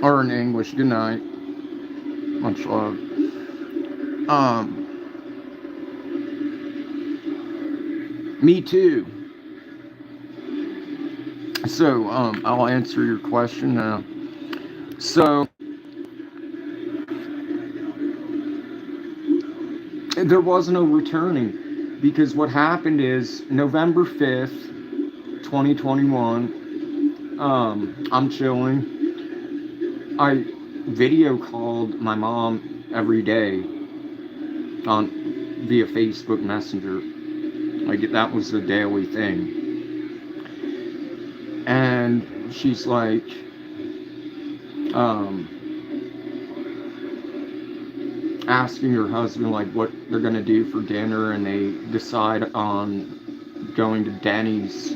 Or in English, good night. Much love. Me too. So, I'll answer your question now. So, there was no returning because what happened is November 5th, 2021, I'm chilling. I video called my mom every day on via Facebook Messenger. Like, that was a daily thing. And she's like, asking her husband like what they're gonna do for dinner, and they decide on going to Denny's.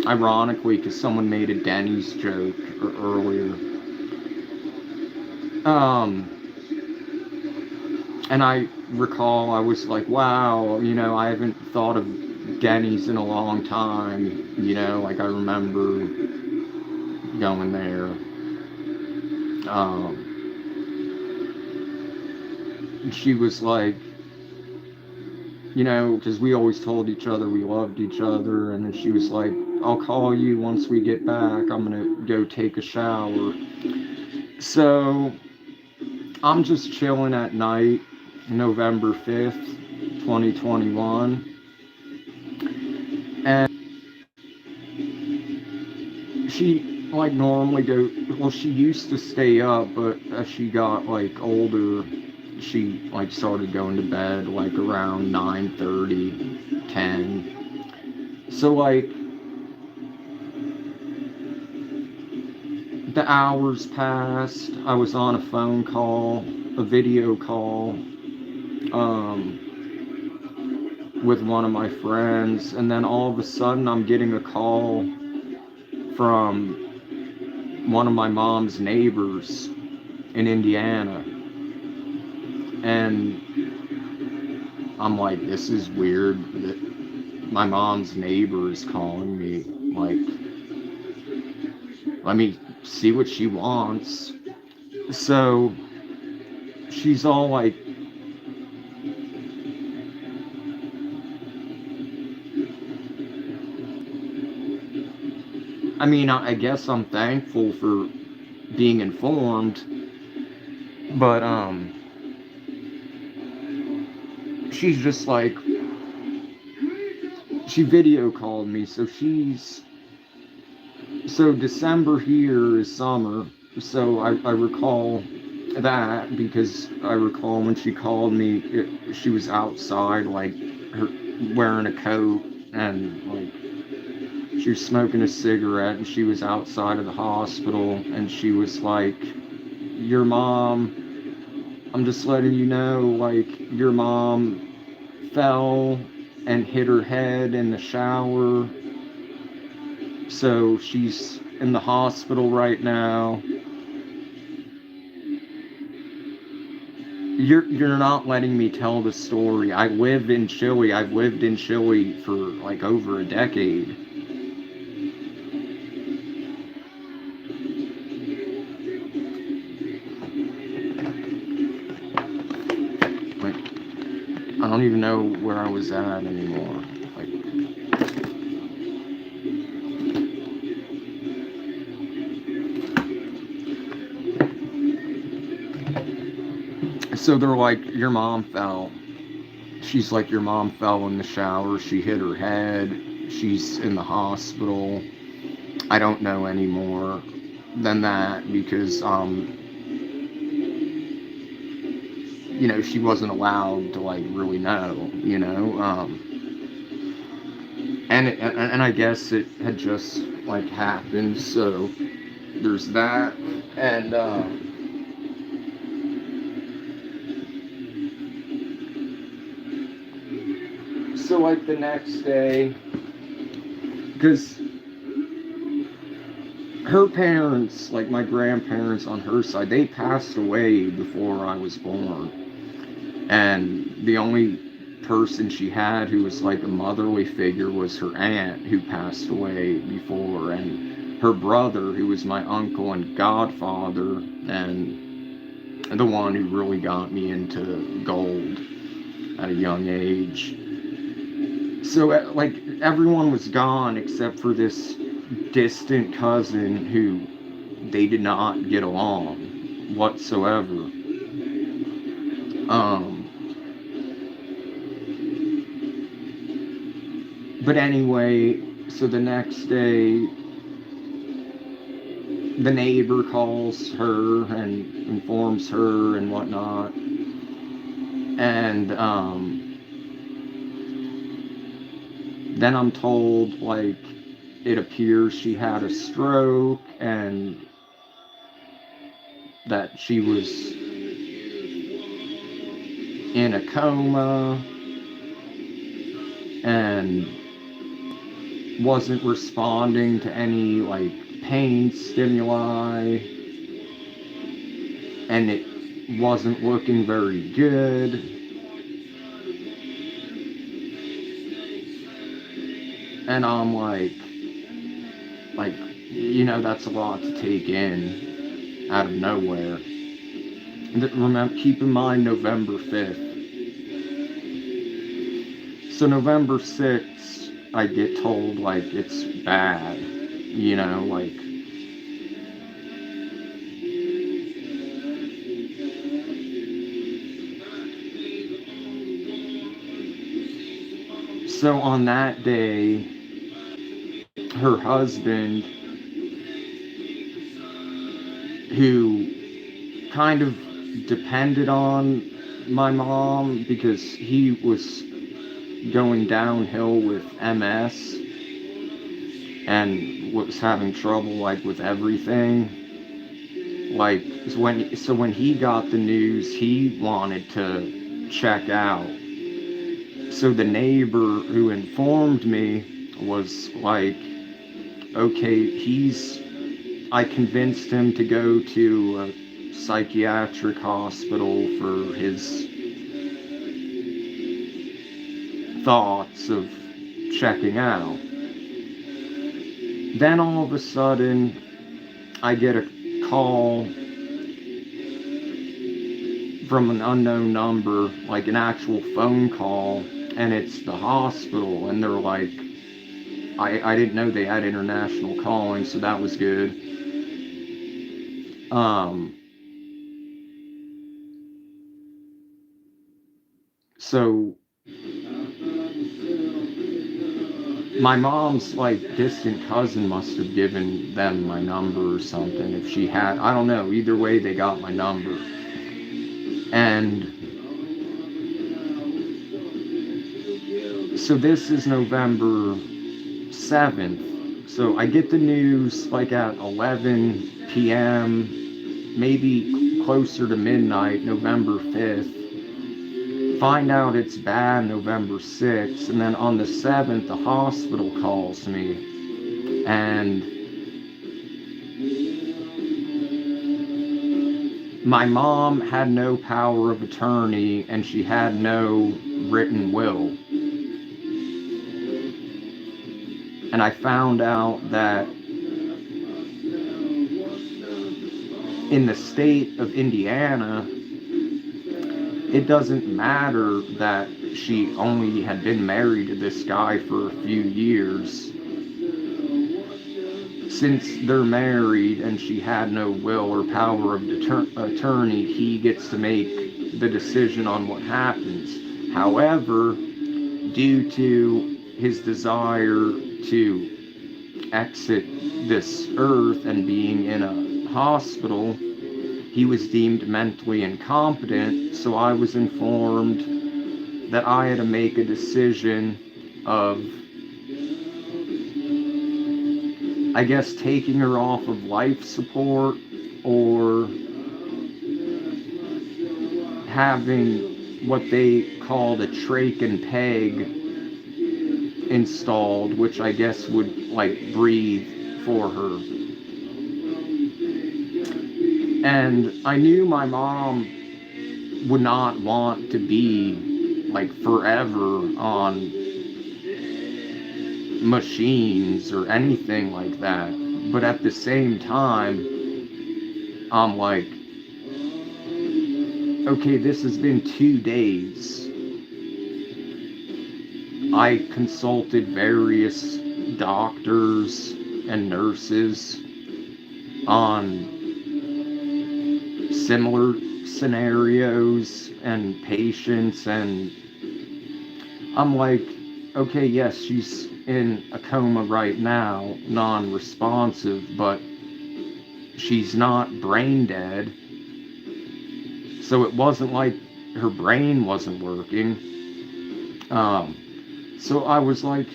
Ironically, because someone made a Denny's joke earlier. And I recall I was like, wow, I haven't thought of Denny's in a long time. Like I remember going there. She was like, because we always told each other we loved each other, and then she was like, I'll call you once we get back. I'm gonna go take a shower. So I'm just chilling at night, November 5th, 2021. And she like normally she used to stay up, but as she got like older, she like started going to bed like around 9:30, 10. So like the hours passed. I was on a phone call, a video call, with one of my friends, and then all of a sudden I'm getting a call from one of my mom's neighbors in Indiana. And I'm like, this is weird that my mom's neighbor is calling me. Like, let me see what she wants. So she's all like, I mean, I guess I'm thankful for being informed, but she's just like, she video called me. So December here is summer. So I recall that because I recall when she called me, she was outside, like wearing a coat, and like she was smoking a cigarette, and she was outside of the hospital, and she was like, your mom, I'm just letting you know, like, your mom fell and hit her head in the shower, so she's in the hospital right now. You're not letting me tell the story. I live in Chile. I've lived in Chile for like over a decade. Like, I don't even know where I was at anymore. Like, so they're like, your mom fell. She's like, your mom fell in the shower. She hit her head. She's in the hospital. I don't know any more than that because she wasn't allowed to like really know, and I guess it had just like happened, so there's that. And so like the next day, because her parents, like my grandparents on her side, they passed away before I was born. And the only person she had who was like a motherly figure was her aunt, who passed away before, and her brother, who was my uncle and godfather, and the one who really got me into gold at a young age. So like everyone was gone except for this distant cousin who they did not get along whatsoever. But anyway, so the next day, the neighbor calls her and informs her and whatnot. And then I'm told, like, it appears she had a stroke and that she was in a coma and wasn't responding to any like pain stimuli, and it wasn't looking very good. And I'm like that's a lot to take in out of nowhere. Remember, keep in mind November 5th. So November 6th, I get told like it's bad, like so on that day, her husband, who kind of depended on my mom because he was going downhill with MS and was having trouble like with everything. Like when he got the news, he wanted to check out. So the neighbor who informed me was like, okay, I convinced him to go to a psychiatric hospital for his thoughts of checking out. Then all of a sudden, I get a call from an unknown number, like an actual phone call, and it's the hospital, and they're like, I didn't know they had international calling, so that was good. So my mom's like distant cousin must have given them my number or something. If she had, I don't know. Either way, they got my number. And so this is November 7th. So I get the news like at 11 p.m., maybe closer to midnight, November 5th. Find out it's bad November 6th, and then on the 7th, the hospital calls me, and my mom had no power of attorney, and she had no written will. And I found out that in the state of Indiana, it doesn't matter that she only had been married to this guy for a few years. Since they're married and she had no will or power of attorney, he gets to make the decision on what happens. However, due to his desire to exit this earth and being in a hospital, he was deemed mentally incompetent, so I was informed that I had to make a decision of, I guess, taking her off of life support or having what they called a trach and peg installed, which I guess would like breathe for her. And I knew my mom would not want to be like forever on machines or anything like that. But at the same time, I'm like, okay, this has been 2 days. I consulted various doctors and nurses on similar scenarios and patients, and I'm like, okay, yes, she's in a coma right now, non-responsive, but she's not brain dead. So it wasn't like her brain wasn't working. So I was like,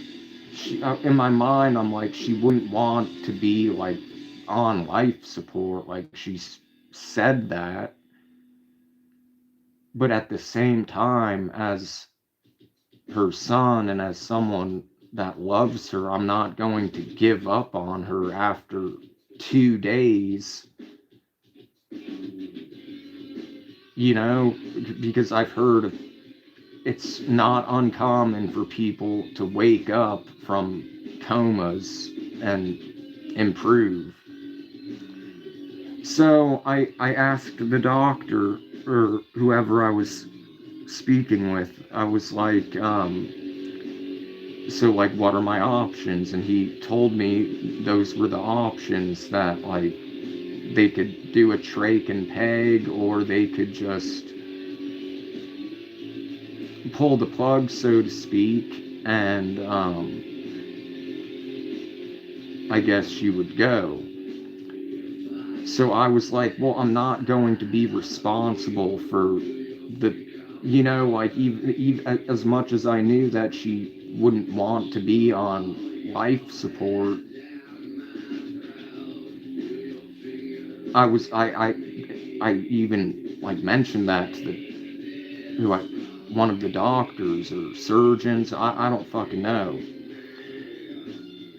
in my mind, I'm like, she wouldn't want to be like on life support. Like she's said that. But at the same time, as her son and as someone that loves her, I'm not going to give up on her after 2 days, you know, because I've heard of, it's not uncommon for people to wake up from comas and improve. So I asked the doctor or whoever I was speaking with, I was like, so like, what are my options? And he told me those were the options, that like they could do a trach and peg, or they could just pull the plug, so to speak, and I guess she would go. So I was like, well, I'm not going to be responsible for the, you know, like even as much as I knew that she wouldn't want to be on life support, I even like mentioned that to one of the doctors or surgeons. I don't fucking know.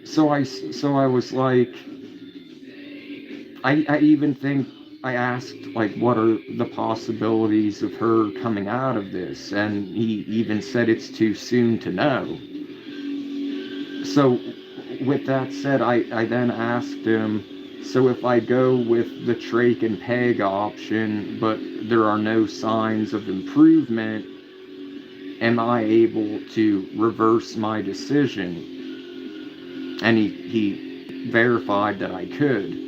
So I was like, I even think I asked, like, what are the possibilities of her coming out of this? And he even said it's too soon to know. So, with that said, I then asked him, so if I go with the trach and peg option, but there are no signs of improvement, am I able to reverse my decision? And he verified that I could.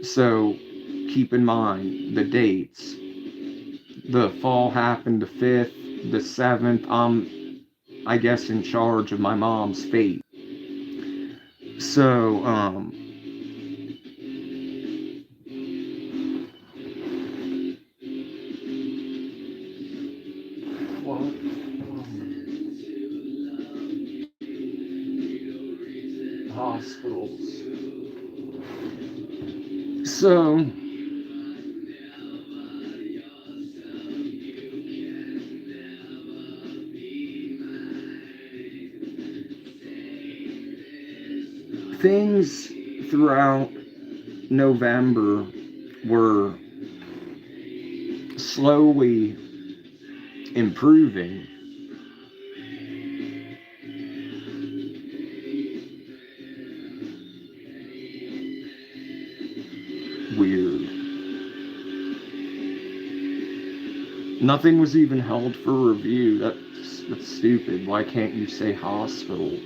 So keep in mind the dates. The fall happened the 5th, the 7th. I guess, in charge of my mom's fate. So, well, hospitals. So, things throughout November were slowly improving. Weird. Nothing was even held for review. That's stupid. Why can't you say hospital?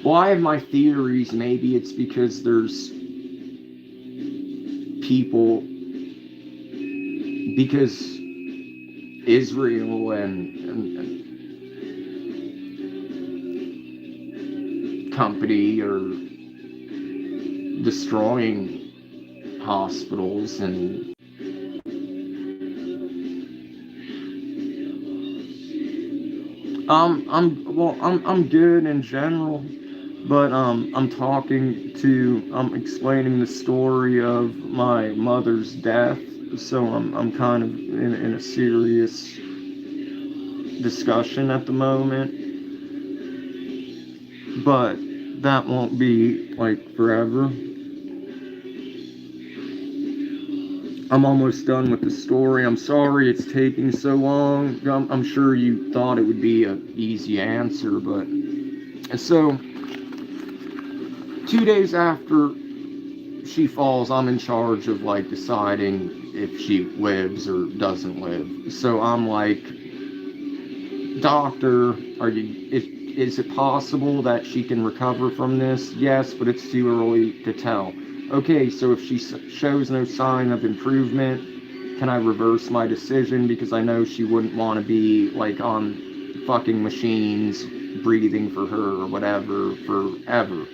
Well, I have my theories. Maybe it's because there's people, because Israel and company or destroying hospitals. And I'm good in general, but I'm explaining the story of my mother's death, so I'm kind of in a serious discussion at the moment, but that won't be like forever. I'm almost done with the story. I'm sorry it's taking so long. I'm sure you thought it would be an easy answer, but so 2 days after she falls, I'm in charge of like deciding if she lives or doesn't live. So I'm like, doctor, is it possible that she can recover from this? Yes, but it's too early to tell. Okay, so if she shows no sign of improvement, can I reverse my decision? Because I know she wouldn't want to be like on fucking machines breathing for her or whatever forever,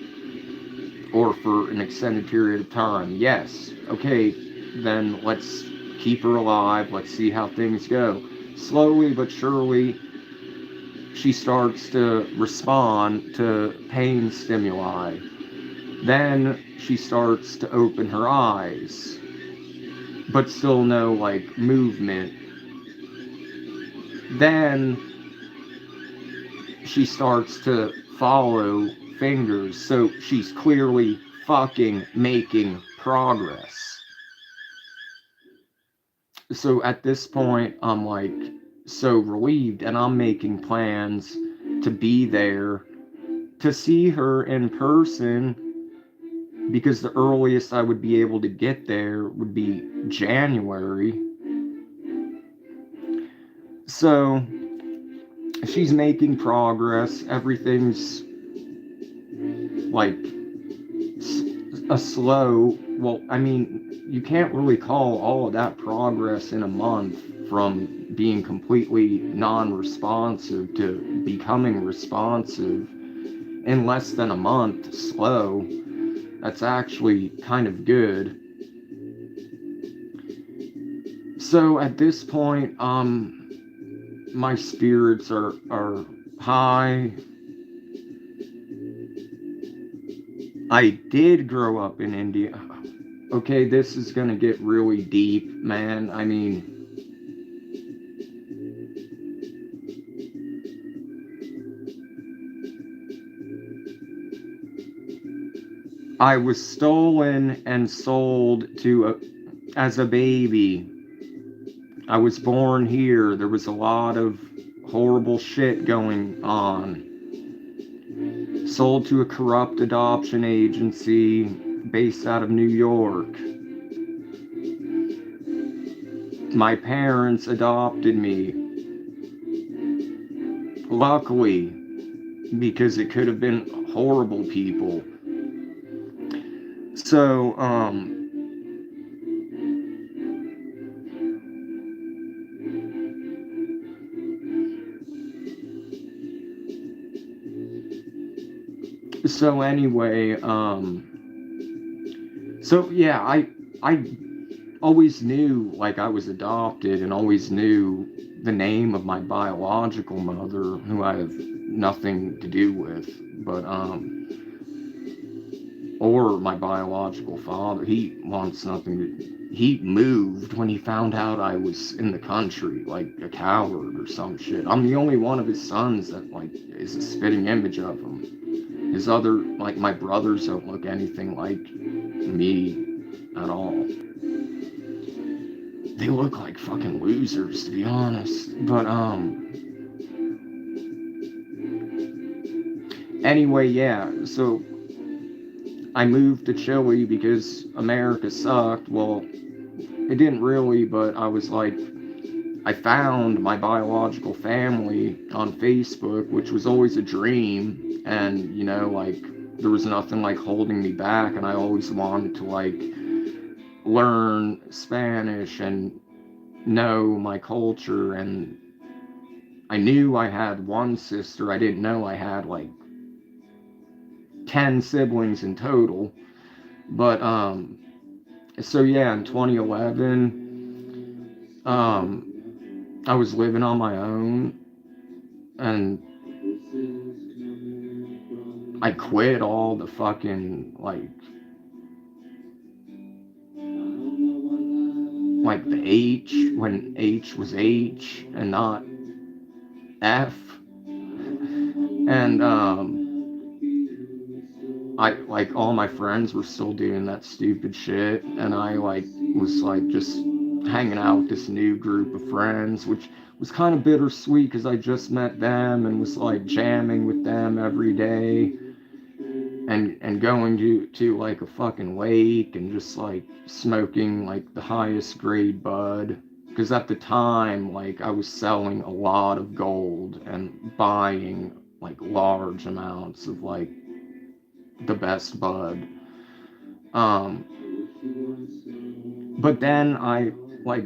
or for an extended period of time. Yes. Okay, then let's keep her alive. Let's see how things go. Slowly but surely, she starts to respond to pain stimuli. Then she starts to open her eyes, but still no like movement. Then she starts to follow fingers, so she's clearly fucking making progress. So at this point, I'm like so relieved, and I'm making plans to be there to see her in person, because the earliest I would be able to get there would be January. So she's making progress. Everything's like a slow, well, I mean, you can't really call all of that progress in a month from being completely non-responsive to becoming responsive in less than a month. Slow. That's actually kind of good. So at this point, my spirits are high. I did grow up in India. Okay, this is gonna get really deep, man. I mean, I was stolen and sold as a baby. I was born here. There was a lot of horrible shit going on. Sold to a corrupt adoption agency based out of New York. My parents adopted me. Luckily, because it could have been horrible people. So, so anyway, so yeah, I always knew like I was adopted, and always knew the name of my biological mother, who I have nothing to do with, but or my biological father. He wants nothing to. He moved when he found out I was in the country, like a coward or some shit. I'm the only one of his sons that like is a spitting image of him. His other, like my brothers, don't look anything like me at all. They look like fucking losers, to be honest. But anyway, yeah. So I moved to Chile because America sucked. Well, it didn't really, but I was like, I found my biological family on Facebook, which was always a dream. And, you know, like, there was nothing like holding me back. And I always wanted to, like, learn Spanish and know my culture. And I knew I had one sister. I didn't know I had, like, 10 siblings in total. But so yeah, in 2011, I was living on my own, and I quit all the fucking like the H when H was H and not F. And I like all my friends were still doing that stupid shit, and I like was like just hanging out with this new group of friends, which was kind of bittersweet because I just met them and was like jamming with them every day, and going to like a fucking lake and just like smoking like the highest grade bud, because at the time like I was selling a lot of gold and buying like large amounts of like the best bud. um but then I like,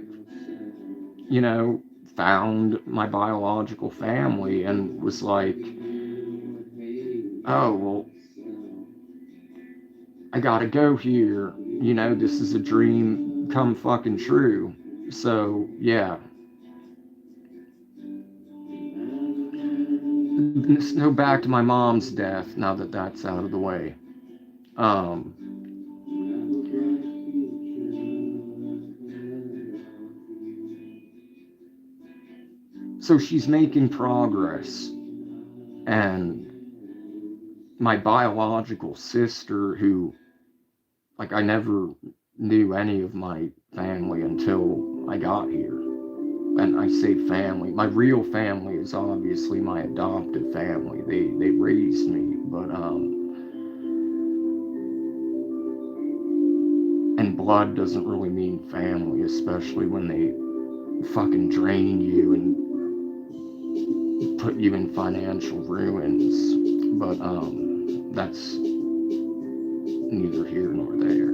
you know, found my biological family and was like, oh well, I gotta go here. You know, this is a dream come fucking true. So, yeah. Let's go back to my mom's death now that that's out of the way. Um, so she's making progress. And my biological sister, who, like, I never knew any of my family until I got here. And I say family. My real family is obviously my adoptive family. They raised me, but and blood doesn't really mean family, especially when they fucking drain you and put you in financial ruins. But that's neither here nor there.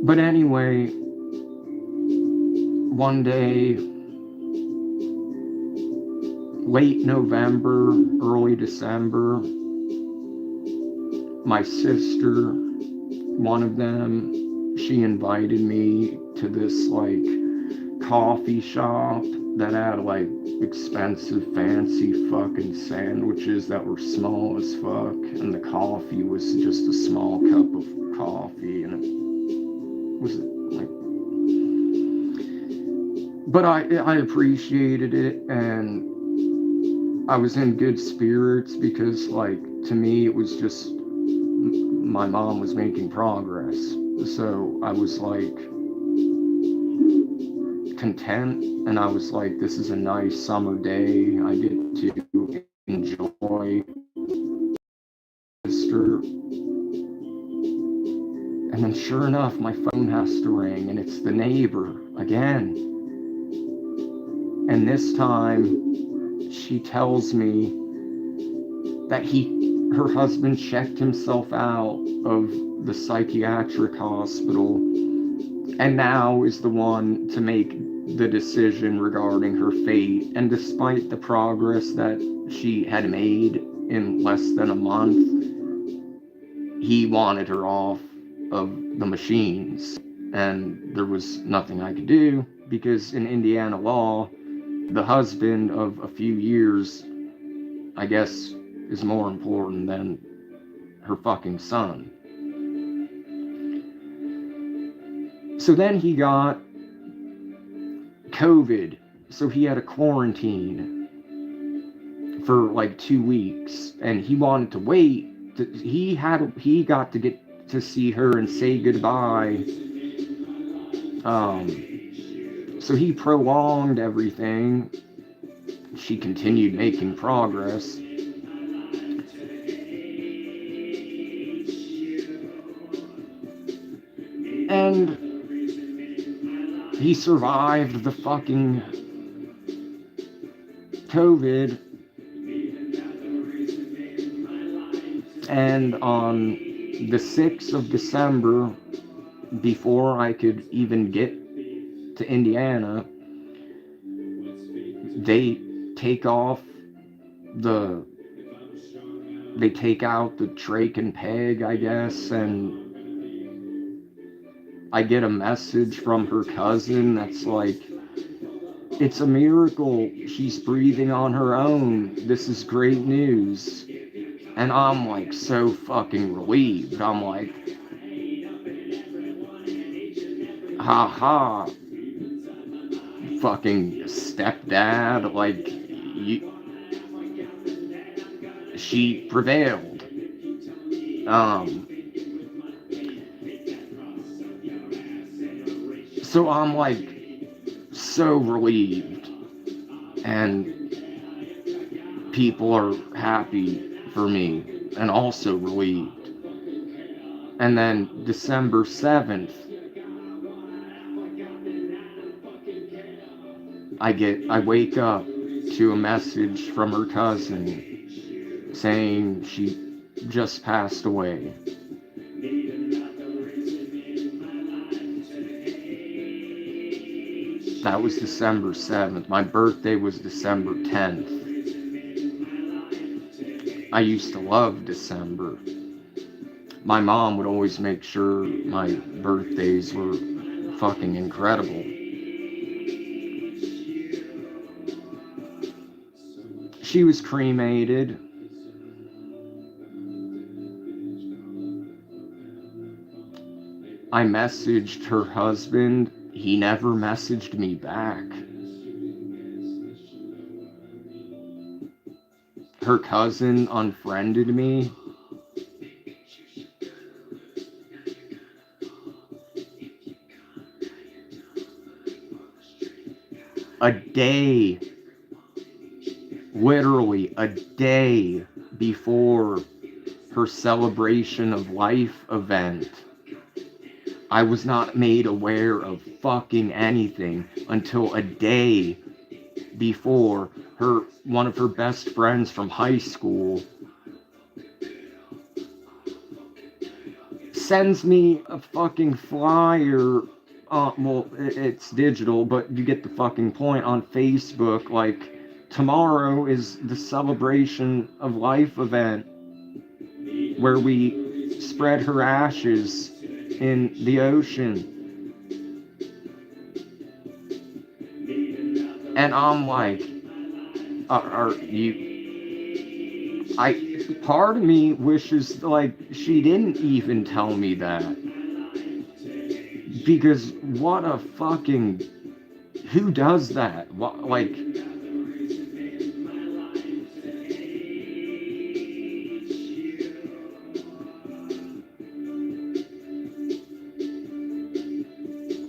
But anyway, one day, late November, early December, my sister, one of them, she invited me to this like coffee shop that had like expensive fancy fucking sandwiches that were small as fuck, and the coffee was just a small cup of coffee, and it was like, but I appreciated it, and I was in good spirits because like to me it was just my mom was making progress. So I was like content, and I was like, this is a nice summer day. I get to enjoy sister. And then sure enough, my phone has to ring, and it's the neighbor again. And this time she tells me that her husband checked himself out of the psychiatric hospital and now is the one to make the decision regarding her fate. And despite the progress that she had made in less than a month, he wanted her off of the machines. And there was nothing I could do because in Indiana law, the husband of a few years, I guess, is more important than her fucking son. So then he got COVID, so he had a quarantine for like 2 weeks, and he wanted to wait. He got to get to see her and say goodbye. So he prolonged everything. She continued making progress. And he survived the fucking COVID. And on the 6th of December, before I could even get to Indiana, they take off the they take out the trach and peg, I guess, and I get a message from her cousin that's like, it's a miracle. She's breathing on her own. This is great news. And I'm like so fucking relieved. I'm like, ha ha, fucking stepdad. Like, she prevailed. So I'm like so relieved. And people are happy for me and also relieved. And then December 7th, I wake up to a message from her cousin saying she just passed away. That was December 7th. My birthday was December 10th. I used to love December. My mom would always make sure my birthdays were fucking incredible. She was cremated. I messaged her husband. He never messaged me back. Her cousin unfriended me. A day, literally a day before her celebration of life event, I was not made aware of fucking anything until a day before one of her best friends from high school sends me a fucking flyer. Well, it's digital, but you get the fucking point, on Facebook. Like, tomorrow is the celebration of life event where we spread her ashes in the ocean. And I'm like, are you... Part of me wishes, like, she didn't even tell me that. Because what a fucking... Who does that? What, like...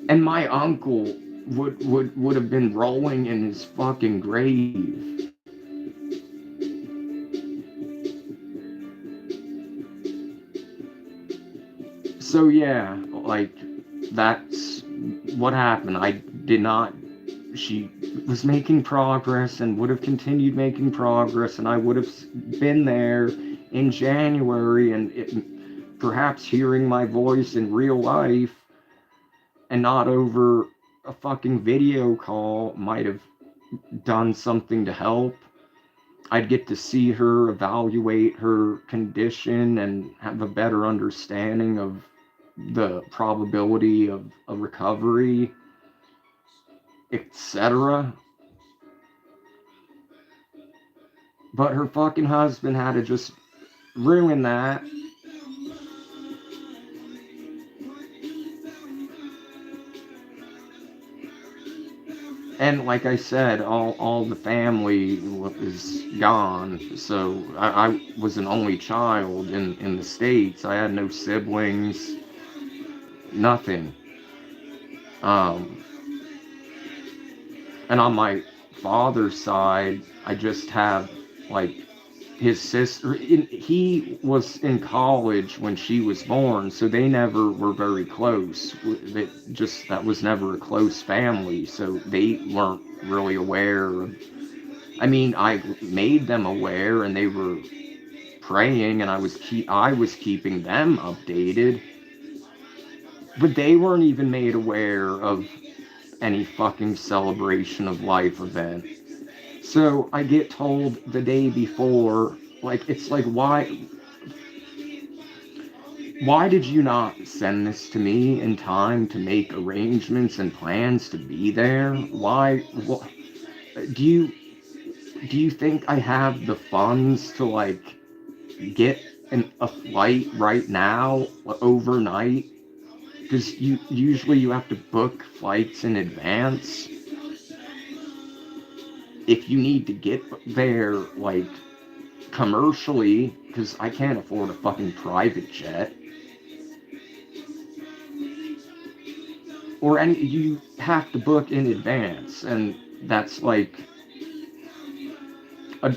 And my uncle would have been rolling in his fucking grave. So yeah, like, that's what happened. She was making progress and would have continued making progress, and I would have been there in January, and perhaps hearing my voice in real life and not over a fucking video call might have done something to help. I'd get to see her, evaluate her condition, and have a better understanding of the probability of a recovery, etc. But her fucking husband had to just ruin that. And like I said, all the family is gone. So I was an only child in the States. I had no siblings, nothing. And on my father's side, I just have, like, his sister. He was in college when she was born, so they never were very close. That was never a close family, so they weren't really aware of... I mean, I made them aware, and they were praying, and I was keeping them updated, but they weren't even made aware of any fucking celebration of life event. So I get told the day before Like, it's like, why did you not send this to me in time to make arrangements and plans to be there? Why, do you, do you think I have the funds to, like, get a flight right now, overnight? Because usually you have to book flights in advance if you need to get there, like, commercially, because I can't afford a fucking private jet. Or you have to book in advance, and that's like a,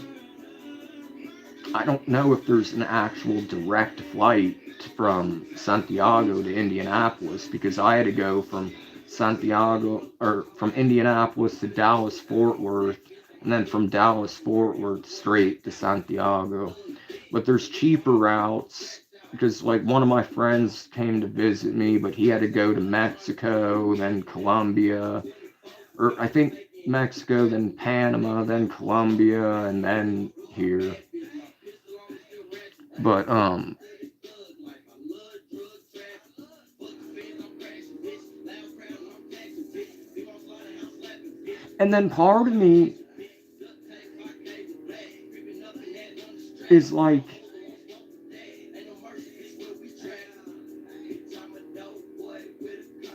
I don't know if there's an actual direct flight from Santiago to Indianapolis, because I had to go from Indianapolis to Dallas Fort Worth, and then from Dallas Fort Worth straight to Santiago. But there's cheaper routes, because like one of my friends came to visit me, but he had to go to Mexico, then Colombia, or I think Mexico, then Panama, then Colombia, and then here. But and then part of me is like,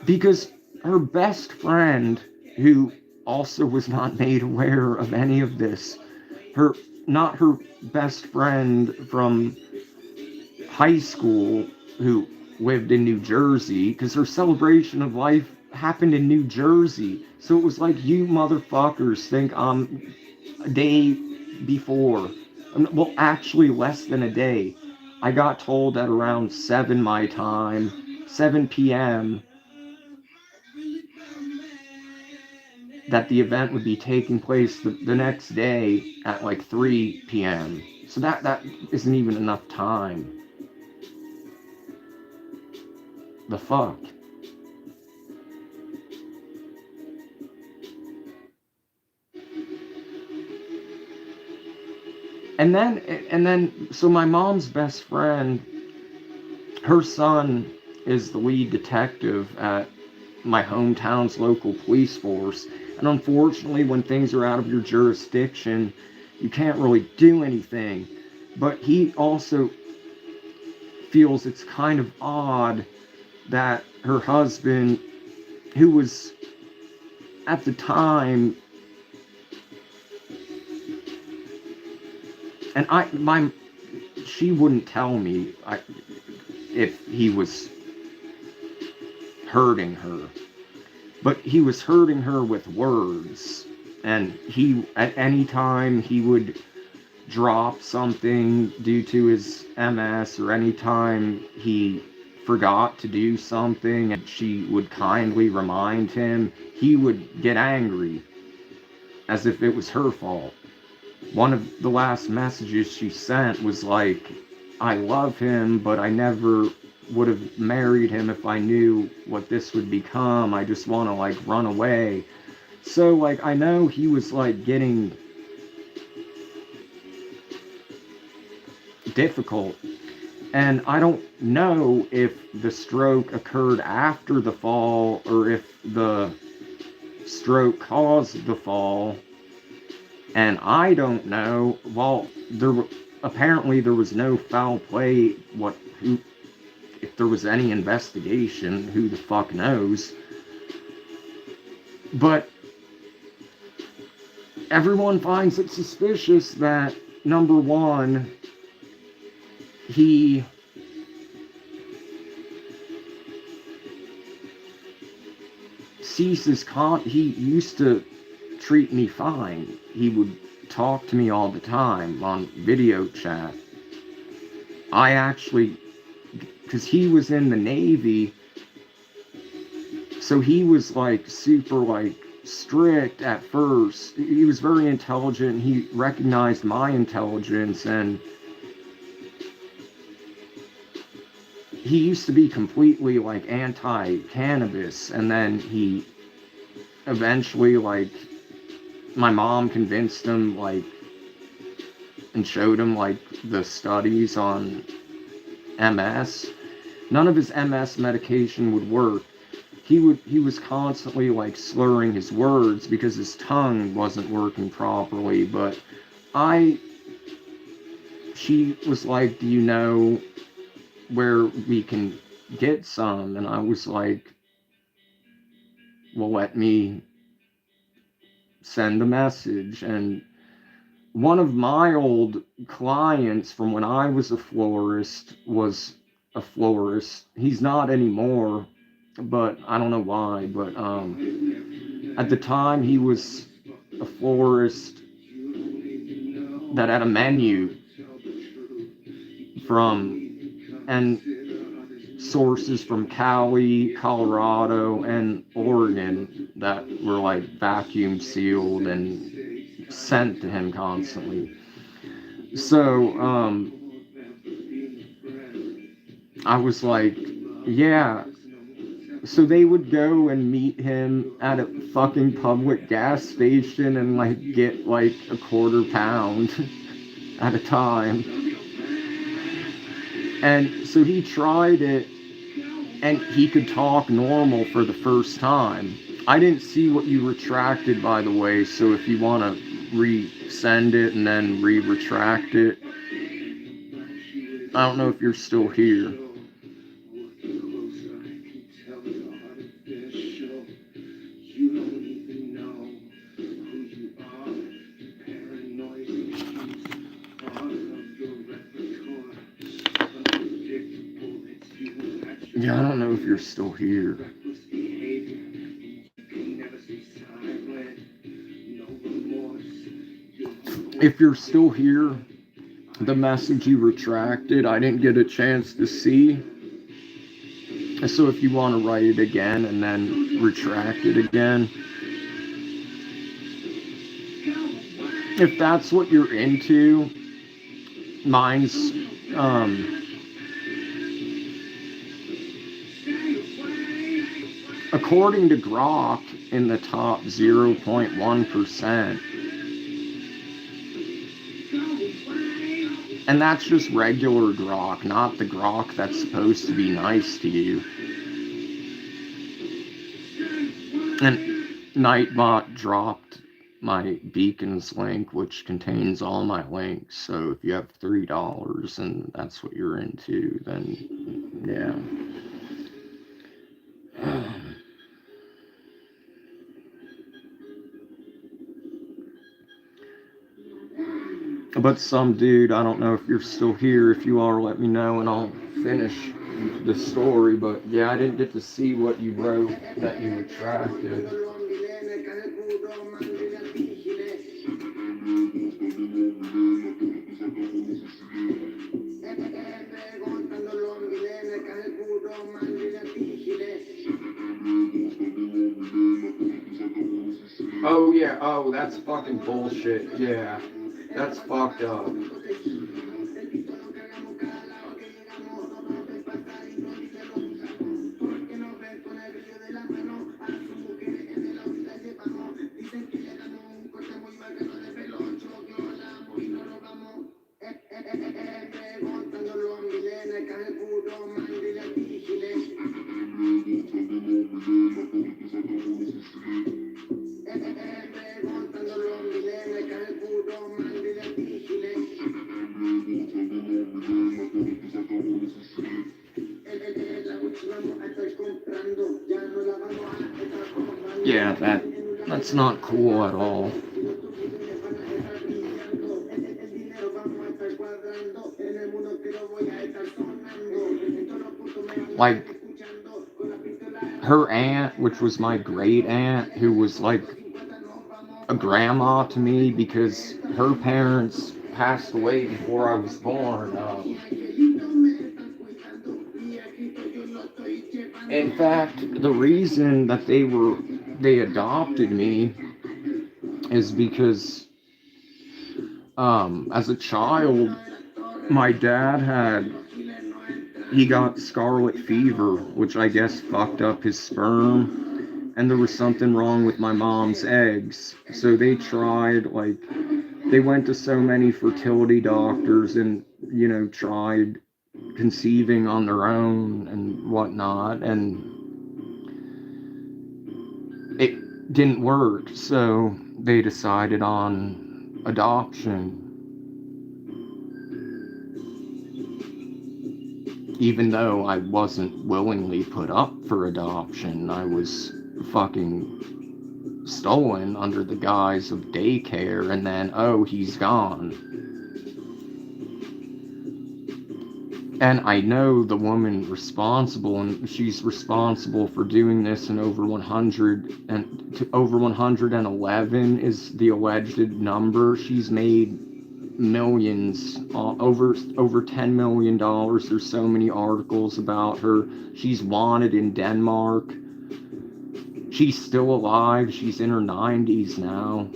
because her best friend, who also was not made aware of any of this, her not her best friend from high school, who lived in New Jersey, because her celebration of life happened in New Jersey. So it was like, you motherfuckers think I'm a day before. Well, actually, less than a day. I got told at around 7 my time, 7 p.m., that the event would be taking place the next day at like 3 p.m. So that isn't even enough time. The fuck? So my mom's best friend, her son is the lead detective at my hometown's local police force. And unfortunately, when things are out of your jurisdiction, you can't really do anything. But he also feels it's kind of odd that her husband, who was at the time, and she wouldn't tell me if he was hurting her, but he was hurting her with words. And he, at any time he would drop something due to his MS, or anytime he forgot to do something and she would kindly remind him, he would get angry as if it was her fault. One of the last messages she sent was like, I love him, but I never would have married him if I knew what this would become. I just want to like run away. So like, I know he was like getting difficult, and I don't know if the stroke occurred after the fall or if the stroke caused the fall. And I don't know. Well, apparently there was no foul play. If there was any investigation, who the fuck knows? But everyone finds it suspicious that, number one, he he used to treat me fine. He would talk to me all the time on video chat. I actually, because he was in the Navy, so he was like super like strict at first. He was very intelligent. He recognized my intelligence, and he used to be completely like anti-cannabis, and then he eventually, like, my mom convinced him, like, and showed him like the studies on MS, none of his MS medication would work. He was constantly like slurring his words because his tongue wasn't working properly. But I she was like, "Do you know where we can get some?" And I was like, "Well, let me send a message." And one of my old clients from when I was a florist was a florist. He's not anymore, but I don't know why. But at the time, he was a florist that had a menu from and sources from Cali, Colorado, and Oregon that were like vacuum sealed and sent to him constantly. So I was like, yeah. So they would go and meet him at a fucking public gas station and like get like a quarter pound at a time. And so he tried it and he could talk normal for the first time. I didn't see what you retracted, by the way, so if you want to resend it and then re-retract it, I don't know if you're still here. Yeah, I don't know if you're still here. If you're still here, the message you retracted, I didn't get a chance to see. So if you want to write it again and then retract it again, if that's what you're into, mine's according to Grok in the top 0.1%. And that's just regular Grok, not the Grok that's supposed to be nice to you. And Nightbot dropped my Beacons link, which contains all my links. So if you have $3 and that's what you're into, then yeah. But some dude, I don't know if you're still here. If you are, let me know and I'll finish the story. But yeah, I didn't get to see what you wrote that you retracted. Oh yeah, oh that's fucking bullshit. Yeah, that's fucked up. Yeah, that's not cool at all. Like her aunt, which was my great aunt, who was like a grandma to me because her parents passed away before I was born. In fact, the reason that they adopted me is because as a child, my dad he got scarlet fever, which I guess fucked up his sperm, and there was something wrong with my mom's eggs. So they tried like they went to so many fertility doctors and, tried conceiving on their own and whatnot, and it didn't work, so they decided on adoption. Even though I wasn't willingly put up for adoption, I was fucking stolen under the guise of daycare, and then, oh, he's gone. And I know the woman responsible, and she's responsible for doing this, and over 111 is the alleged number. She's made millions, over $10 million. There's so many articles about her. She's wanted in Denmark. She's still alive. She's in her 90s now.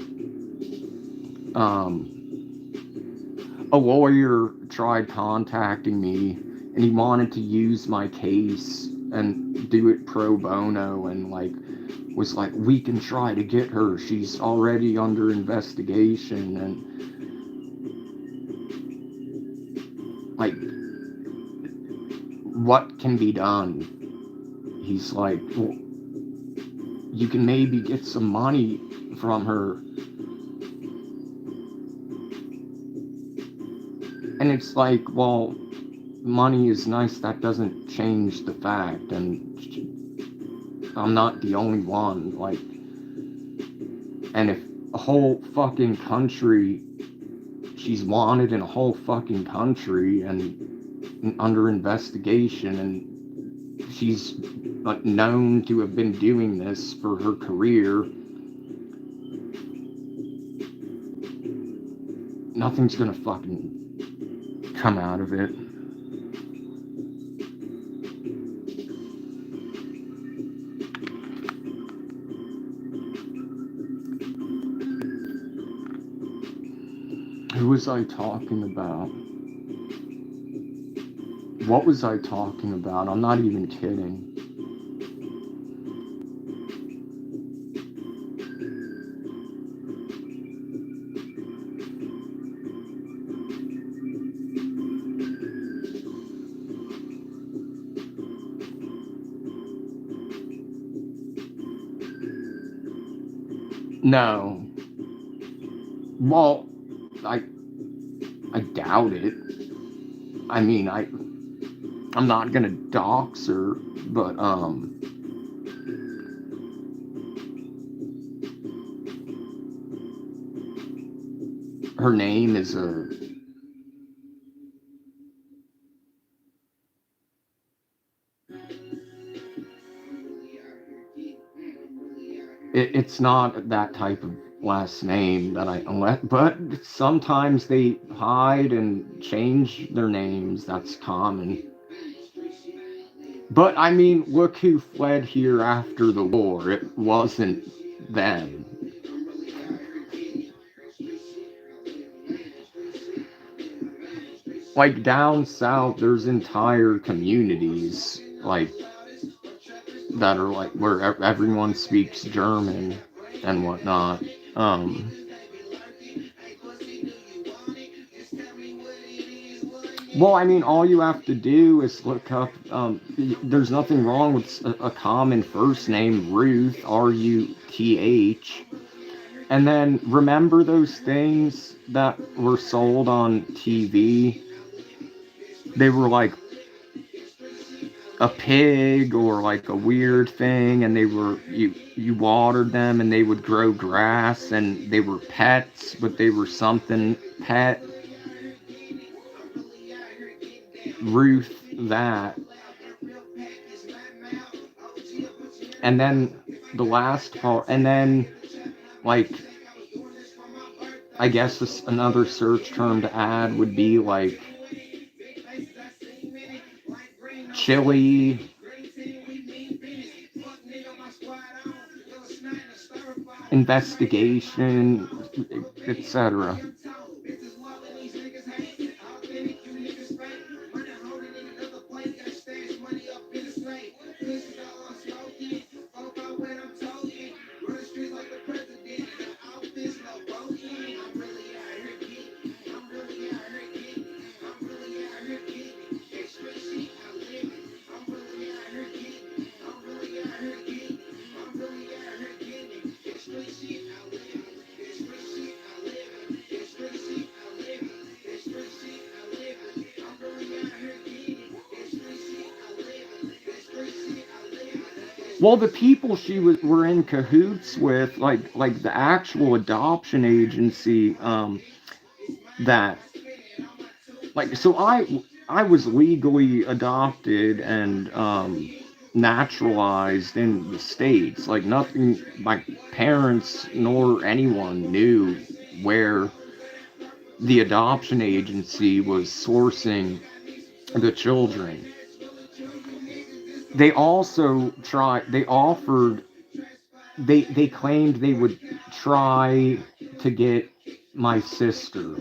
A lawyer tried contacting me, and he wanted to use my case and do it pro bono, and was like, we can try to get her, she's already under investigation, and like, what can be done? He's like, well, you can maybe get some money from her. And it's like, well, money is nice, that doesn't change the fact, and I'm not the only one. And if a whole fucking country, she's wanted in a whole fucking country and under investigation, and she's known to have been doing this for her career, nothing's gonna fucking come out of it. Who was I talking about? What was I talking about? I'm not even kidding. No. Well, I doubt it. I mean, I'm not gonna dox her, but her name is it's not that type of last name that but sometimes they hide and change their names. That's common. But I mean, look who fled here after the war. It wasn't them. Like down south, there's entire communities that are where everyone speaks German and whatnot. Well, I mean, all you have to do is look up. There's nothing wrong with a common first name, Ruth, Ruth, and then remember those things that were sold on TV. They were like a pig or like a weird thing, and you watered them and they would grow grass, and they were pets, but they were something pet. Ruth that. And then the last part, and then like, I guess another search term to add would be like Chile, investigation, etc. Well, the people she was were in cahoots with, like the actual adoption agency, that so I was legally adopted and naturalized in the States. Like nothing, my parents nor anyone knew where the adoption agency was sourcing the children. They also they offered, they claimed they would try to get my sister.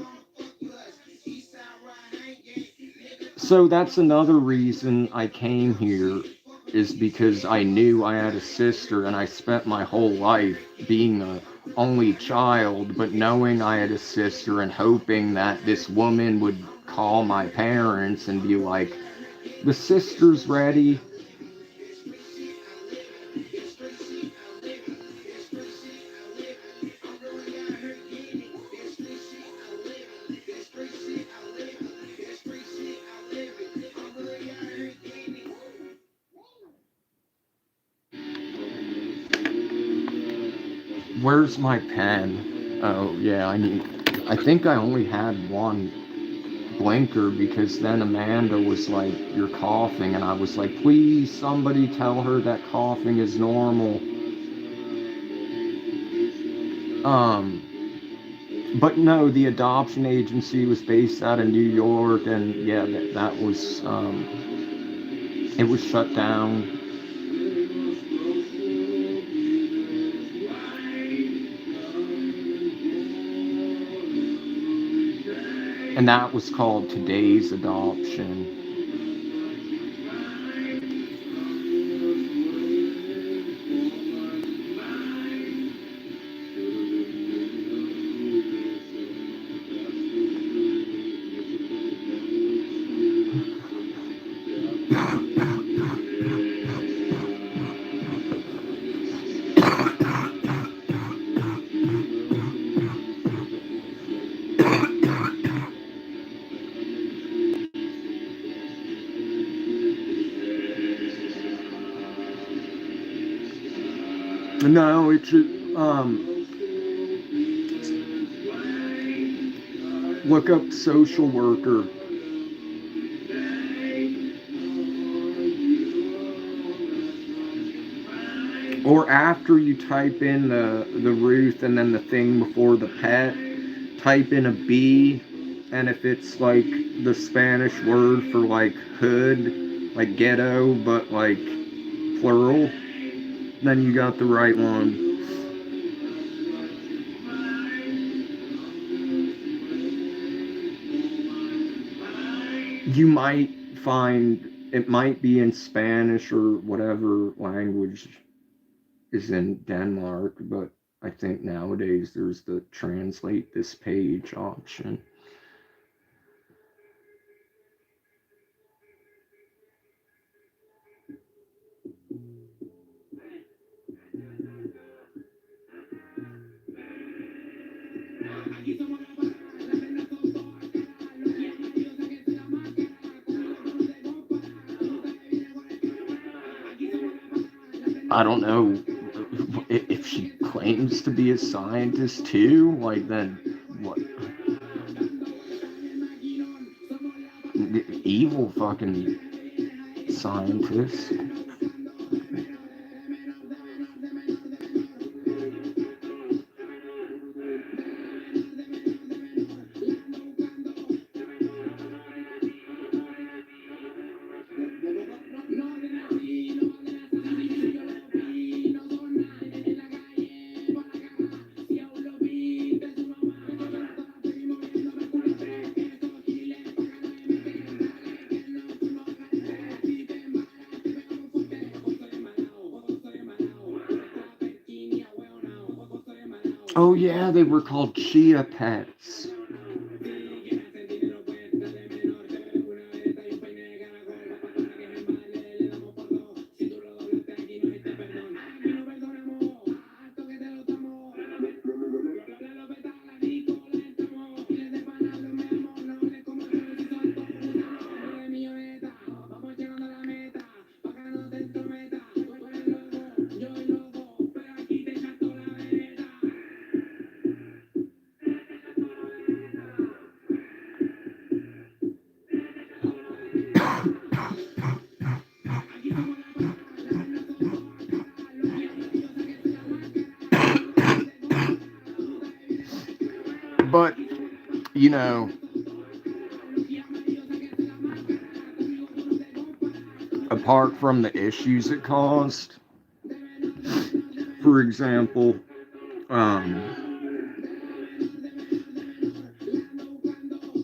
So that's another reason I came here, is because I knew I had a sister, and I spent my whole life being a only child, but knowing I had a sister and hoping that this woman would call my parents and be like, the sister's ready. Where's my pen? Oh yeah, I think I only had one blinker, because then Amanda was like, you're coughing, and I was like, please somebody tell her that coughing is normal. Um, but no, the adoption agency was based out of New York, and yeah, that was it was shut down. And that was called Today's Adoption. No, it should look up social worker. Or after you type in the Ruth and then the thing before the pet, type in a B, and if it's like the Spanish word for like hood, like ghetto, but like plural, then you got the right one. You might find it might be in Spanish or whatever language is in Denmark, but I think nowadays there's the translate this page option. I don't know if she claims to be a scientist too. Like, then what? Evil fucking scientist. Oh yeah, they were called chia pets. But, you know, apart from the issues it caused, for example,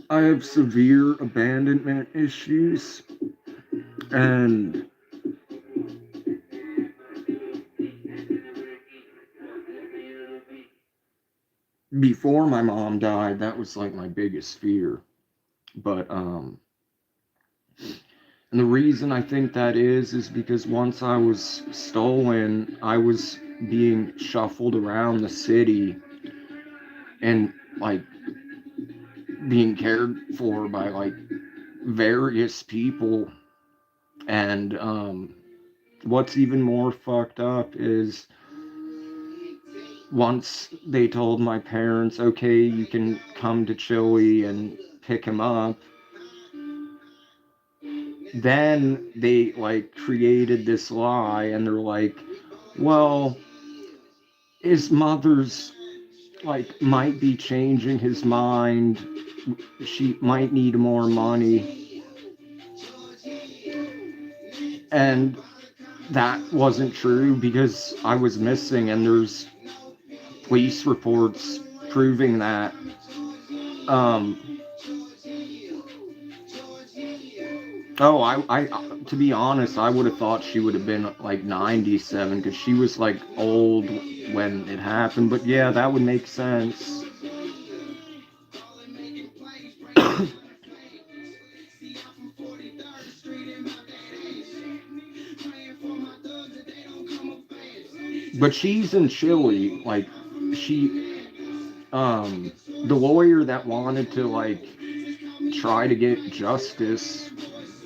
I have severe abandonment issues, and before my mom died, that was like my biggest fear. But and the reason I think that is because once I was stolen, I was being shuffled around the city and like being cared for by like various people. And what's even more fucked up is once they told my parents, okay, you can come to Chile and pick him up, then they like created this lie and they're like, well, his mother's like might be changing his mind. She might need more money. And that wasn't true because I was missing and there's police reports proving that. Um, oh, to be honest, I would have thought she would have been like 97 because she was like old when it happened. But yeah, that would make sense. But she's in Chile. Like, she, the lawyer that wanted to like try to get justice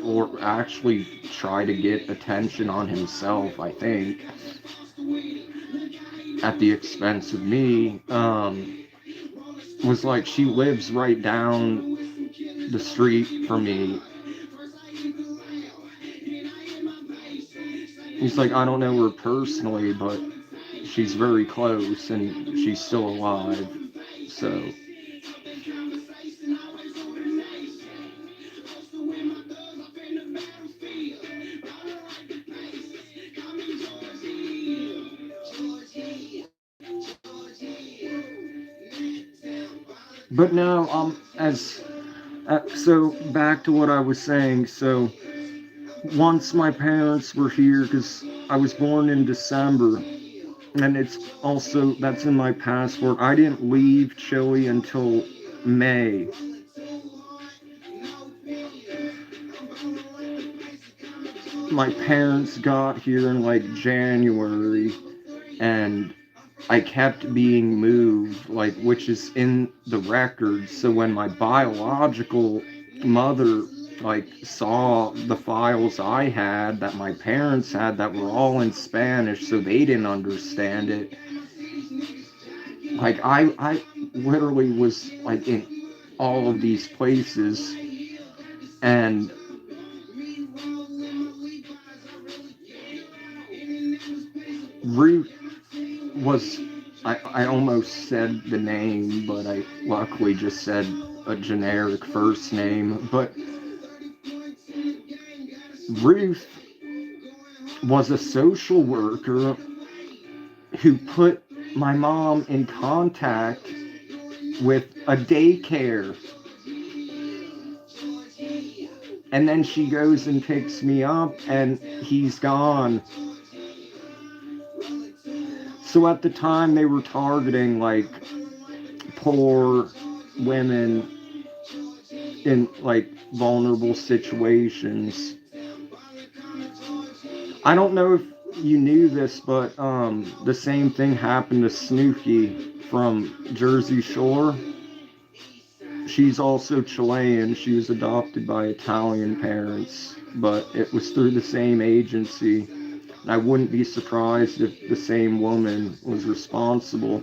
or actually try to get attention on himself, I think, at the expense of me, was like, she lives right down the street from me. He's like, I don't know her personally, but she's very close and she's still alive. So, but no, as so back to what I was saying. So once my parents were here, because I was born in December, and it's also that's in my passport. I didn't leave Chile until May. My parents got here in like January, and I kept being moved, like, which is in the records. So when my biological mother like saw the files I had that my parents had that were all in Spanish, so they didn't understand it. Like, I literally was like in all of these places, and Ruth was, I almost said the name, but I luckily just said a generic first name. But Ruth was a social worker who put my mom in contact with a daycare. And then she goes and picks me up, and he's gone. So at the time, they were targeting like poor women in like vulnerable situations. I don't know if you knew this, but the same thing happened to Snooki from Jersey Shore. She's also Chilean. She was adopted by Italian parents, but it was through the same agency. And I wouldn't be surprised if the same woman was responsible.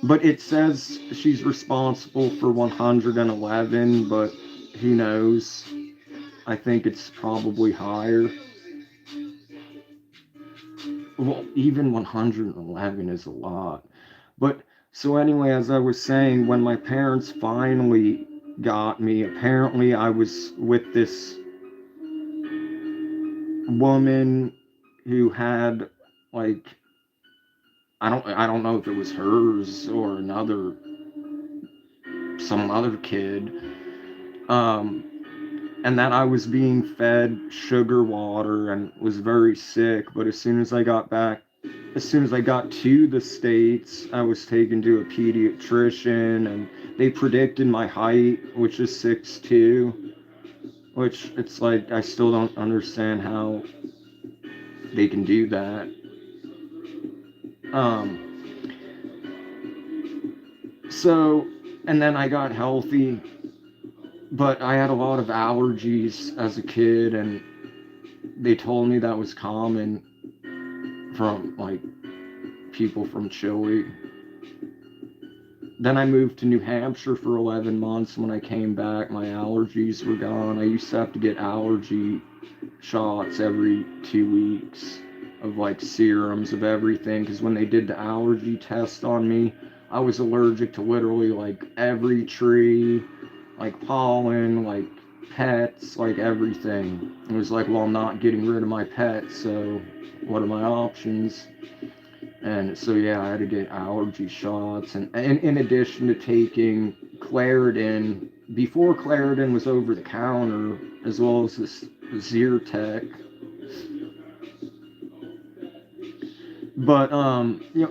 But it says she's responsible for 111, but who knows? I think it's probably higher. Well, even 111 is a lot. But So anyway, as I was saying, when my parents finally got me, apparently I was with this woman who had, like, I don't know if it was hers or some other kid. Um, and that I was being fed sugar water and was very sick. But as soon as I got to the States, I was taken to a pediatrician, and they predicted my height, which is 6'2", which it's like I still don't understand how they can do that. Um, so, and then I got healthy, but I had a lot of allergies as a kid, and they told me that was common from like people from Chile. Then I moved to New Hampshire for 11 months. When I came back, my allergies were gone. I used to have to get allergy shots every 2 weeks of like serums of everything, because when they did the allergy test on me, I was allergic to literally like every tree, like pollen, like pets, like everything. It was like, well, I'm not getting rid of my pets, so what are my options? And so yeah, I had to get allergy shots, and in addition to taking Claritin, before Claritin was over the counter, as well as this Zyrtec. But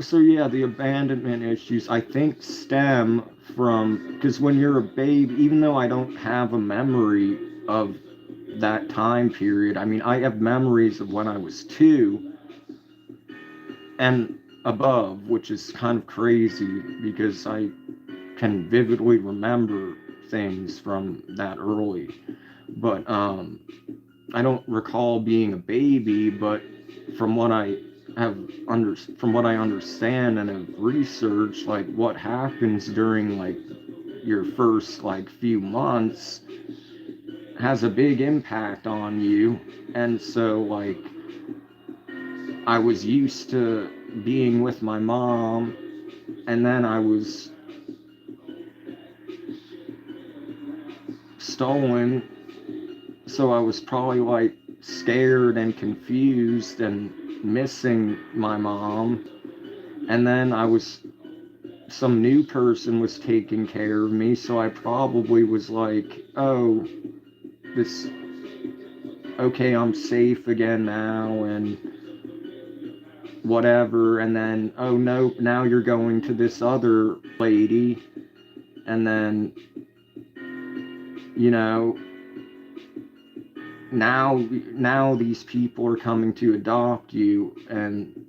so yeah, the abandonment issues I think stem from, because when you're a babe, even though I don't have a memory of that time period, I mean, I have memories of when I was 2 and above, which is kind of crazy because I can vividly remember things from that early. But I don't recall being a baby, but from what I from what I understand and have researched, like what happens during like your first like few months has a big impact on you. And so like I was used to being with my mom, and then I was stolen, so I was probably like scared and confused and missing my mom. And then some new person was taking care of me, so I probably was like, oh, this, okay, I'm safe again now, and whatever. And then, oh no, now you're going to this other lady, and then, you know, now these people are coming to adopt you. And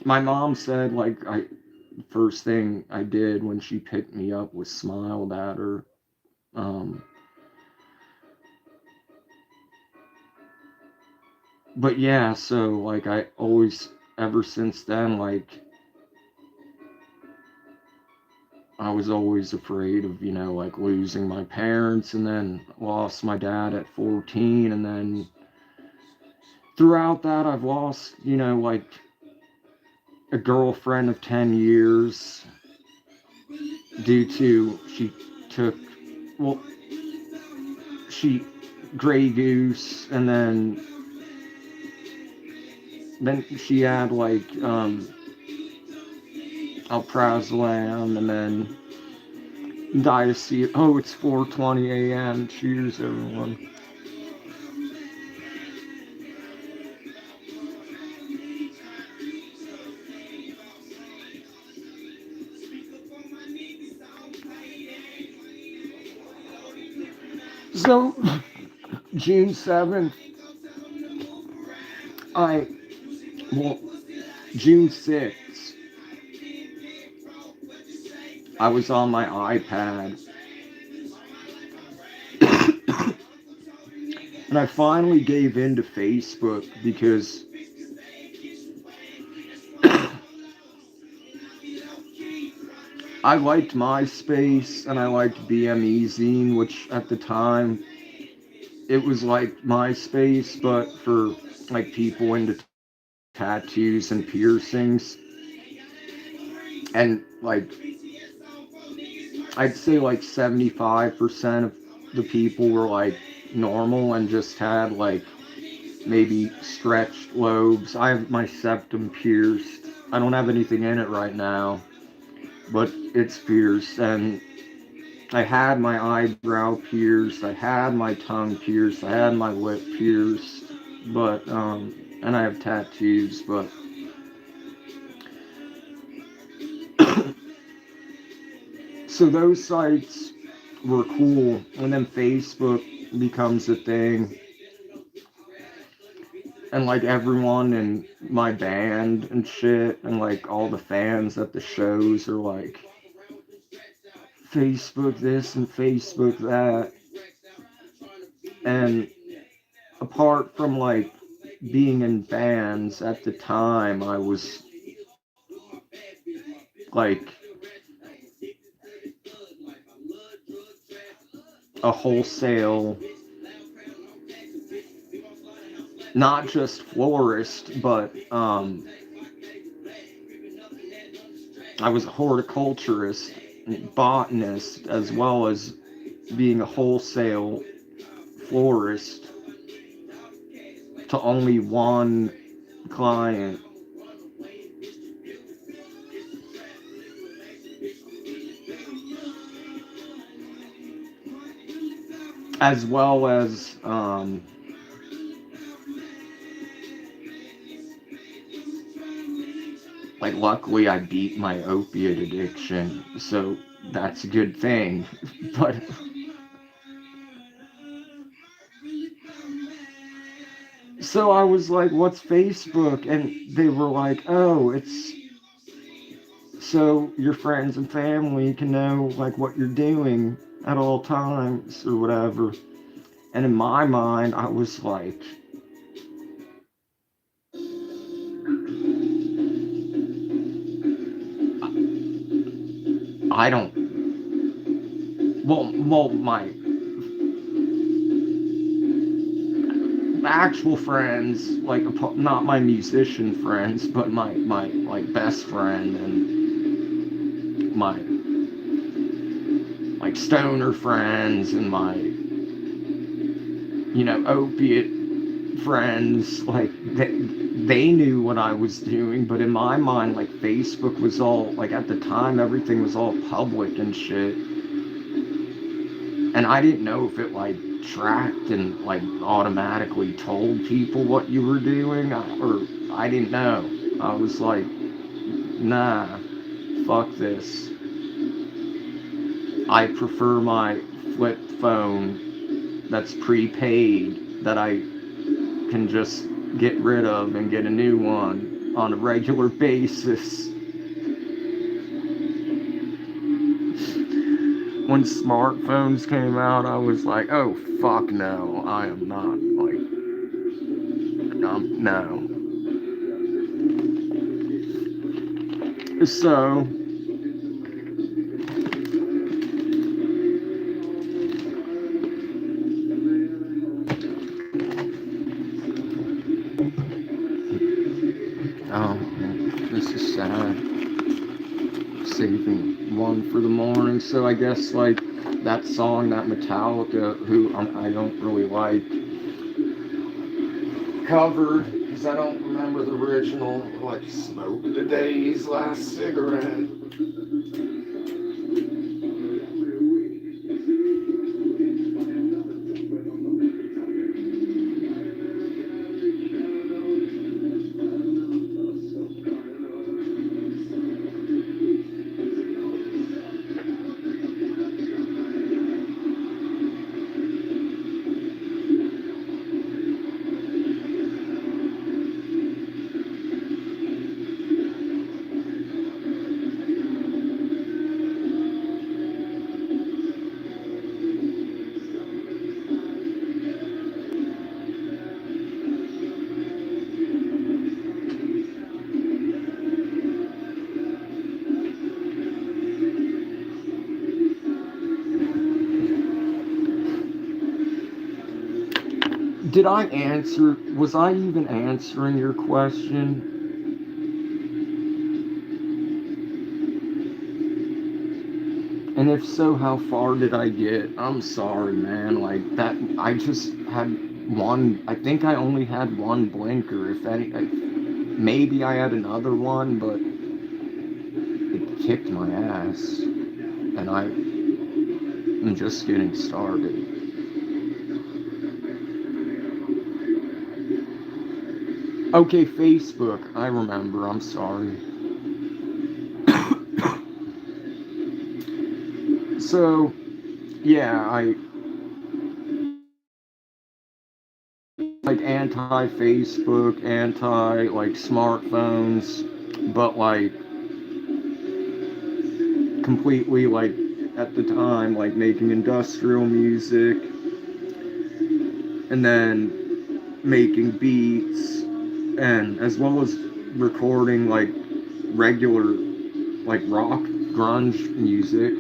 my mom said, like, first thing I did when she picked me up was smiled at her. um but yeah, so like I always, ever since then, like I was always afraid of, like losing my parents, and then lost my dad at 14. And then throughout that, I've lost, like a girlfriend of 10 years due to, took, well, she Grey Goose, and then she had like alprazolam, and then diacetyl. Oh, it's 4:20 a.m. Cheers, everyone. So, June 7th, I, well, June 6th, I was on my iPad, and I finally gave in to Facebook because I liked MySpace and I liked BME Zine, which at the time it was like MySpace, but for like people into tattoos and piercings. And like, I'd say like 75% of the people were like normal and just had like maybe stretched lobes. I have my septum pierced. I don't have anything in it right now, but it's pierced. And I had my eyebrow pierced. I had my tongue pierced. I had my lip pierced. But, and I have tattoos, but so those sites were cool. And then Facebook becomes a thing. And like everyone in my band and shit, and like all the fans at the shows are like, Facebook this and Facebook that. And apart from like being in bands at the time, I was like a wholesale, not just florist, but I was a horticulturist, botanist, as well as being a wholesale florist to only one client. As well as like luckily I beat my opiate addiction, so that's a good thing. But so I was like, what's Facebook? And they were like, oh, it's so your friends and family can know like what you're doing at all times or whatever. And in my mind I was like, I don't, well my actual friends, like not my musician friends, but my like best friend and my like stoner friends and my opiate friends, like they knew what I was doing, but in my mind, like Facebook was all like at the time everything was all public and shit, and I didn't know if it like tracked and like automatically told people what you were doing, or I didn't know. I was like, nah, fuck this. I prefer my flip phone that's prepaid that I can just get rid of and get a new one on a regular basis. When smartphones came out, I was like, oh fuck no, I am not like, no. So, oh, this is sad. Saving one for the morning. So I guess like that song, that Metallica, who I don't really like, covered because I don't remember the original. Like smoke the day's last cigarette. Did I answer? Was I even answering your question? And if so, how far did I get? I'm sorry, man. Like that, I just had one. I think I only had one blinker. If any, maybe I had another one, but it kicked my ass, and I'm just getting started. Okay, Facebook. I remember. I'm sorry. So, yeah, I like anti-Facebook, anti like smartphones, but like completely like at the time like making industrial music and then making beats and as well as recording like regular like rock grunge music.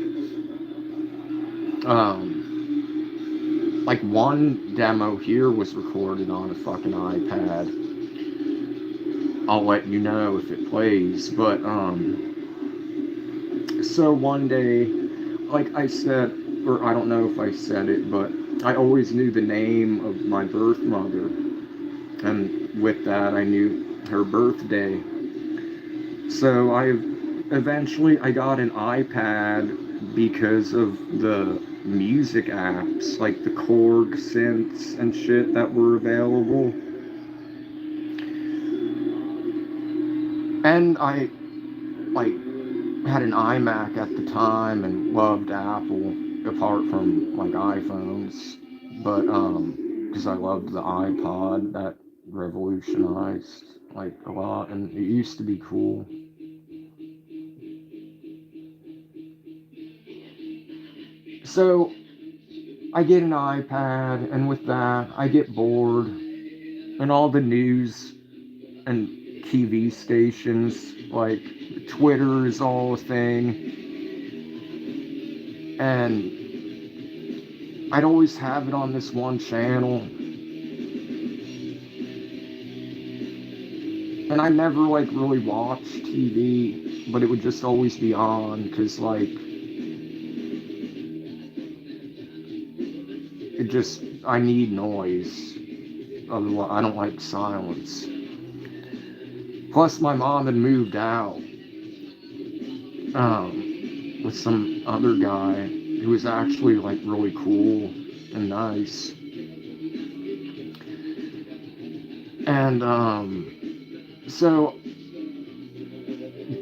Like one demo here was recorded on a fucking iPad. I'll let you know if it plays, but so one day, like I said, or I don't know if I said it, but I always knew the name of my birth mother, and with that I knew her birthday. So I got an iPad because of the music apps, like the Korg synths and shit that were available. And I like had an iMac at the time and loved Apple apart from like iPhones. But because I loved the iPod that revolutionized like a lot and it used to be cool. So I get an iPad, and with that, I get bored, and all the news and TV stations, like Twitter is all a thing, and I'd always have it on this one channel, and I never like really watched TV, but it would just always be on, because like, it just, I need noise, otherwise I don't like silence. Plus my mom had moved out, with some other guy who was actually like really cool and nice. And so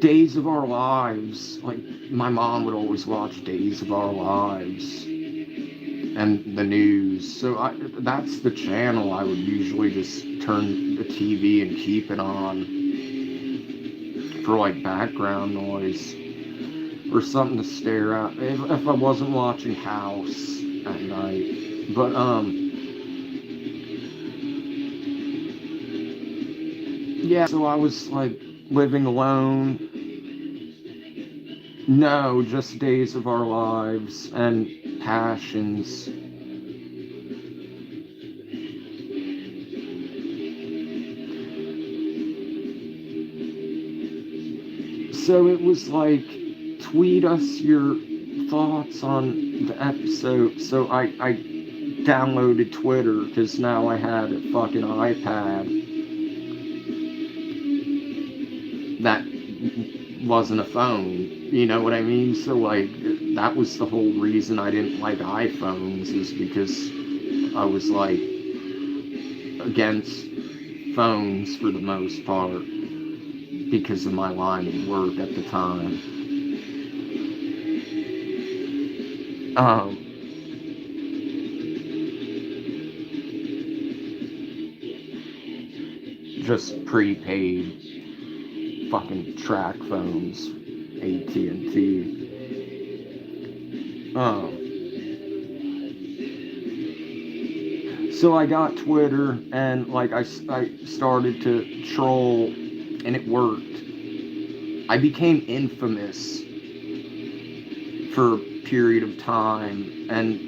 Days of Our Lives, like my mom would always watch Days of Our Lives and the news. So that's the channel I would usually just turn the TV and keep it on for like background noise or something to stare at if I wasn't watching House at night. But yeah, so I was like living alone. No, just Days of Our Lives and Passions. So it was like, tweet us your thoughts on the episode. So I downloaded Twitter because now I had a fucking iPad that wasn't a phone. You know what I mean? So like that was the whole reason I didn't like iPhones, is because I was like against phones for the most part because of my line of work at the time. Um, just prepaid fucking track phones, AT&T. So I got Twitter and like I started to troll and it worked. I became infamous for a period of time, and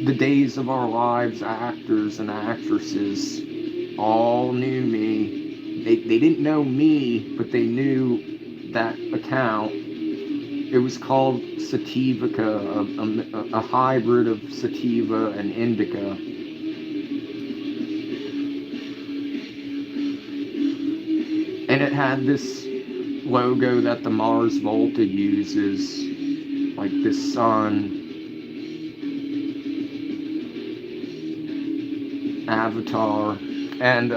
the Days of Our Lives actors and actresses all knew me. They didn't know me, but they knew that account. It was called Sativica, a hybrid of sativa and indica. And it had this logo that the Mars Volta uses, like this sun avatar. And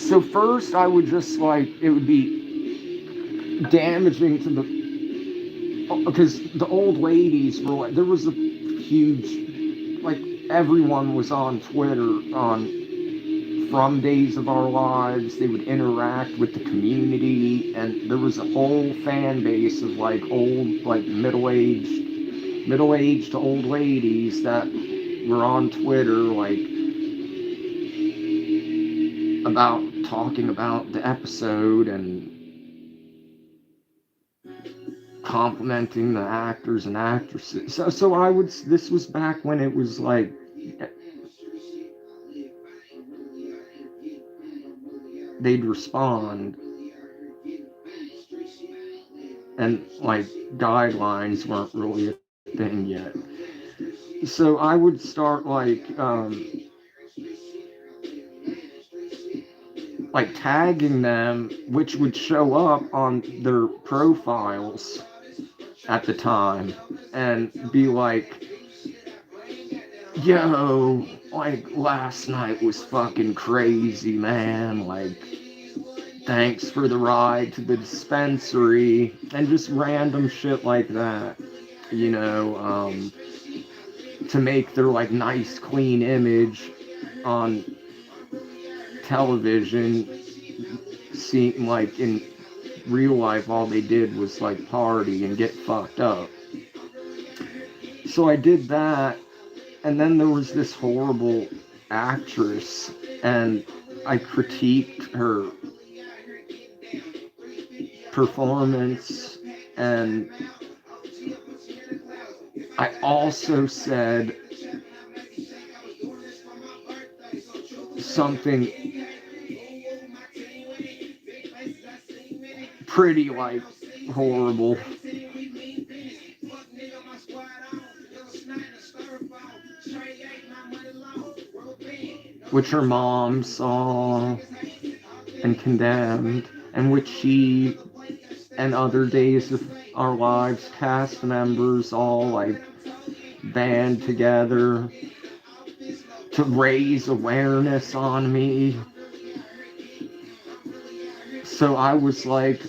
so first I would just like, it would be damaging to the, because the old ladies were like, there was a huge, like everyone was on Twitter on from Days of Our Lives. They would interact with the community, and there was a whole fan base of like old, like middle-aged to old ladies that were on Twitter, like about talking about the episode and complimenting the actors and actresses. So I would. This was back when it was like they'd respond, and like guidelines weren't really a thing yet. So I would start like tagging them, which would show up on their profiles at the time, and be like, yo, like last night was fucking crazy, man. Like, thanks for the ride to the dispensary, and just random shit like that, you know, to make their like nice, clean image on television seem like in real life all they did was like party and get fucked up. So I did that, and then there was this horrible actress, and I critiqued her performance, and I also said something pretty like horrible, which her mom saw and condemned, and which she and other Days of Our Lives cast members all like band together to raise awareness on me. So I was like,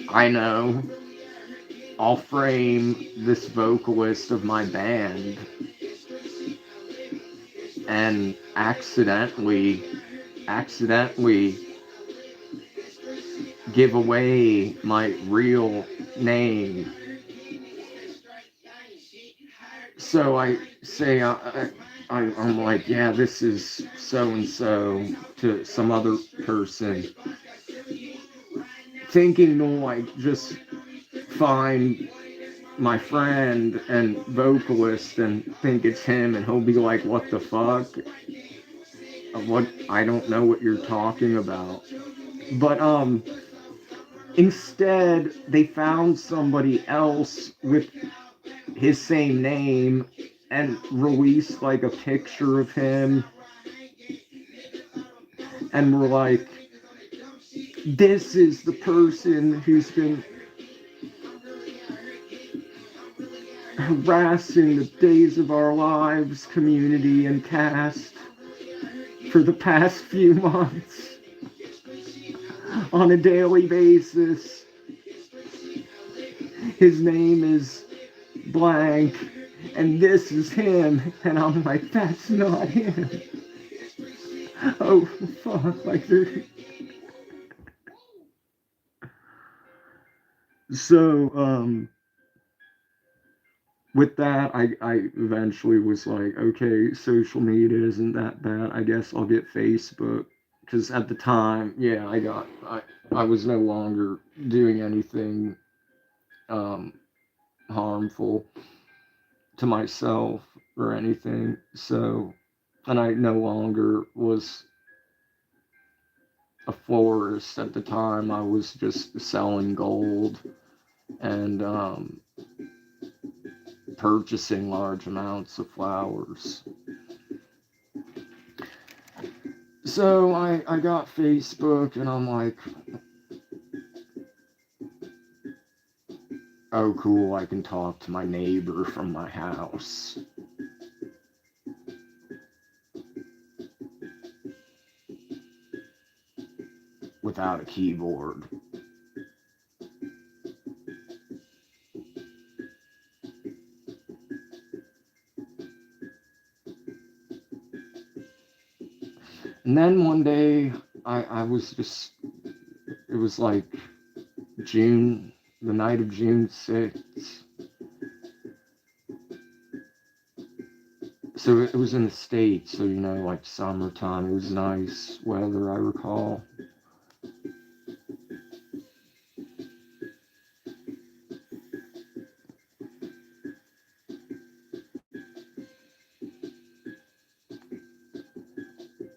I know, I'll frame this vocalist of my band and accidentally give away my real name. So I say, I'm like, yeah, this is so and so to some other person, thinking to like just find my friend and vocalist and think it's him, and he'll be like, what the fuck? What? I don't know what you're talking about. But instead they found somebody else with his same name and released like a picture of him, and were like, this is the person who's been harassing the Days of Our Lives community and cast for the past few months on a daily basis. His name is blank, and this is him. And I'm like, that's not him. Oh, fuck. Like, so, with that, I eventually was like, okay, social media isn't that bad. I guess I'll get Facebook. because at the time, yeah, I was no longer doing anything um, harmful to myself or anything. So, and I no longer was a florist at the time. I was just selling gold and purchasing large amounts of flowers. So I got Facebook and I'm like, oh, cool, I can talk to my neighbor from my house without a keyboard. And then one day, I was just, it was like June, the night of June 6th. So it was in the States, so like summertime. It was nice weather, I recall.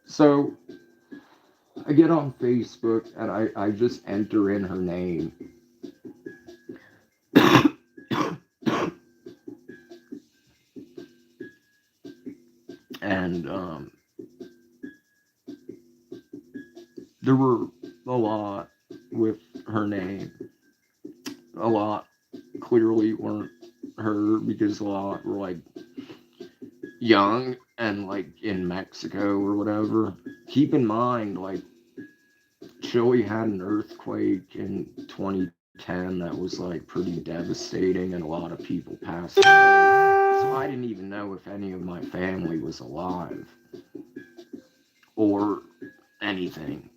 So I get on Facebook and I just enter in her name. And there were a lot with her name. A lot clearly weren't her because a lot were like young and like in Mexico or whatever. Keep in mind, like Chile had an earthquake in 2010 that was like pretty devastating and a lot of people passed away. So I didn't even know if any of my family was alive or anything.